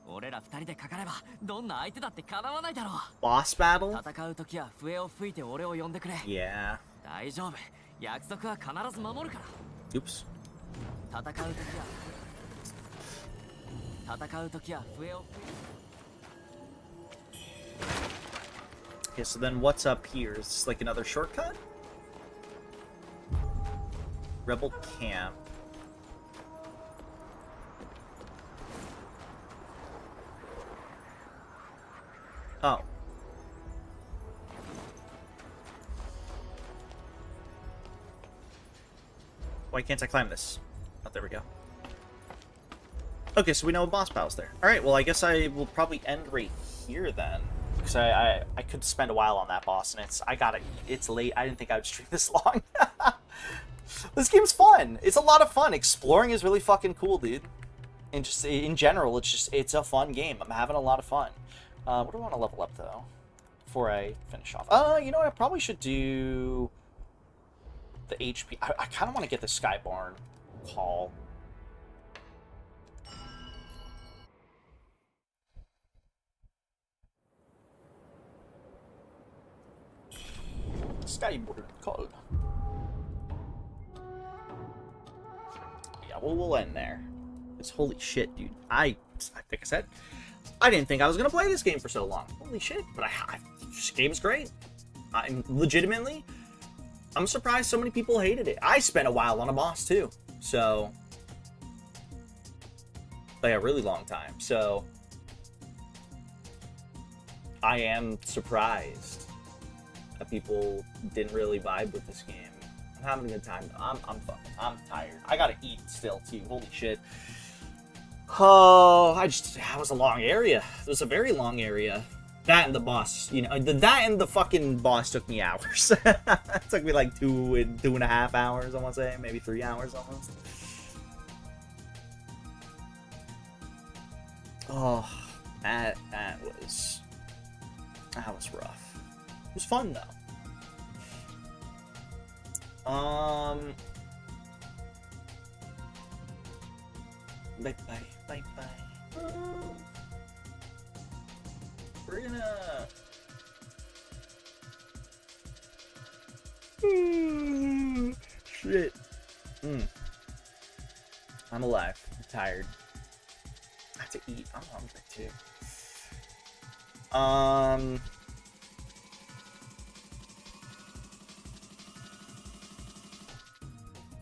[SPEAKER 12] 俺ら二人でかかれば、どんな相手だってかなわないだろう。
[SPEAKER 3] Boss battle?
[SPEAKER 12] 戦う時は笛を吹いて俺を呼んでくれ。
[SPEAKER 3] Yeah.
[SPEAKER 12] 大丈夫。約束は必ず守るから。
[SPEAKER 3] Oops.
[SPEAKER 12] 戦う時は笛を吹いて。
[SPEAKER 3] Okay, so then what's up here? Is this like another shortcut? Rebel camp. Oh. Why can't I climb this? Oh, there we go. Okay, so we know a boss battle's there. Alright, well, I guess I will probably end right here then. Because I could spend a while on that boss, and it's late. I didn't think I would stream this long. This game's fun. It's a lot of fun. Exploring is really fucking cool, dude. And just in general, it's a fun game. I'm having a lot of fun. What do I want to level up though? Before I finish off. You know what? I probably should do the HP. I kind of want to get the Skybarn call. Skybarn call. Yeah, well, we'll end there. It's holy shit, dude. Like I said, I didn't think I was gonna play this game for so long. Holy shit! But this game's great. I'm surprised so many people hated it. I spent a while on a boss too, so like a really long time. So I am surprised that people didn't really vibe with this game. I'm having a good time. I'm I'm tired. I gotta eat still too. Holy shit. Oh, that was a long area. It was a very long area. That and the boss, you know, that and the fucking boss took me hours. It took me like 2.5 hours, I want to say, maybe 3 hours almost. Oh, that was rough. It was fun though. Bye bye. We're gonna. Shit. I'm alive. I'm tired. I have to eat. I'm hungry too.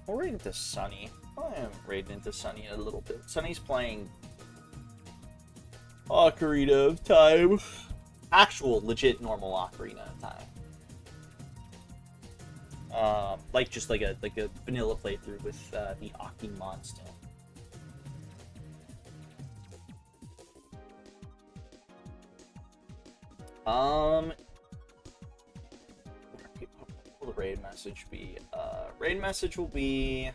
[SPEAKER 3] We'll raid into Sunny. I am raiding into Sunny in a little bit. Sunny's playing Ocarina of Time. Actual, legit, normal Ocarina of Time. Like just like a vanilla playthrough with the Aki mod still. What will the raid message be? Raid message will be.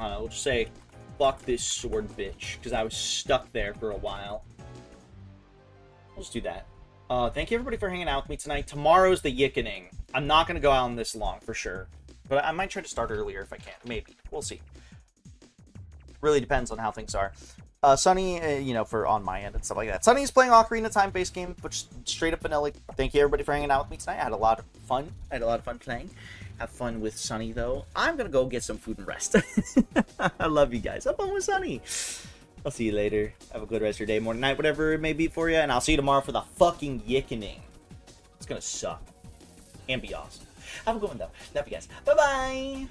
[SPEAKER 3] We'll just say, fuck this sword bitch, because I was stuck there for a while. We'll just do that. Thank you everybody for hanging out with me tonight. Tomorrow's the Yickening. I'm not going to go out on this long, for sure. But I might try to start earlier if I can. Maybe. We'll see. Really depends on how things are. Sunny, you know, for on my end and stuff like that. Sunny's playing Ocarina of Time base game, which straight up vanilla. Thank you everybody for hanging out with me tonight. I had a lot of fun. Playing. Have fun with Sunny, though. I'm going to go get some food and rest. I love you guys. Have fun with Sunny. I'll see you later. Have a good rest of your day, morning, night, whatever it may be for you. And I'll see you tomorrow for the fucking Yickening. It's going to suck. And be awesome. Have a good one, though. Love you guys. Bye-bye.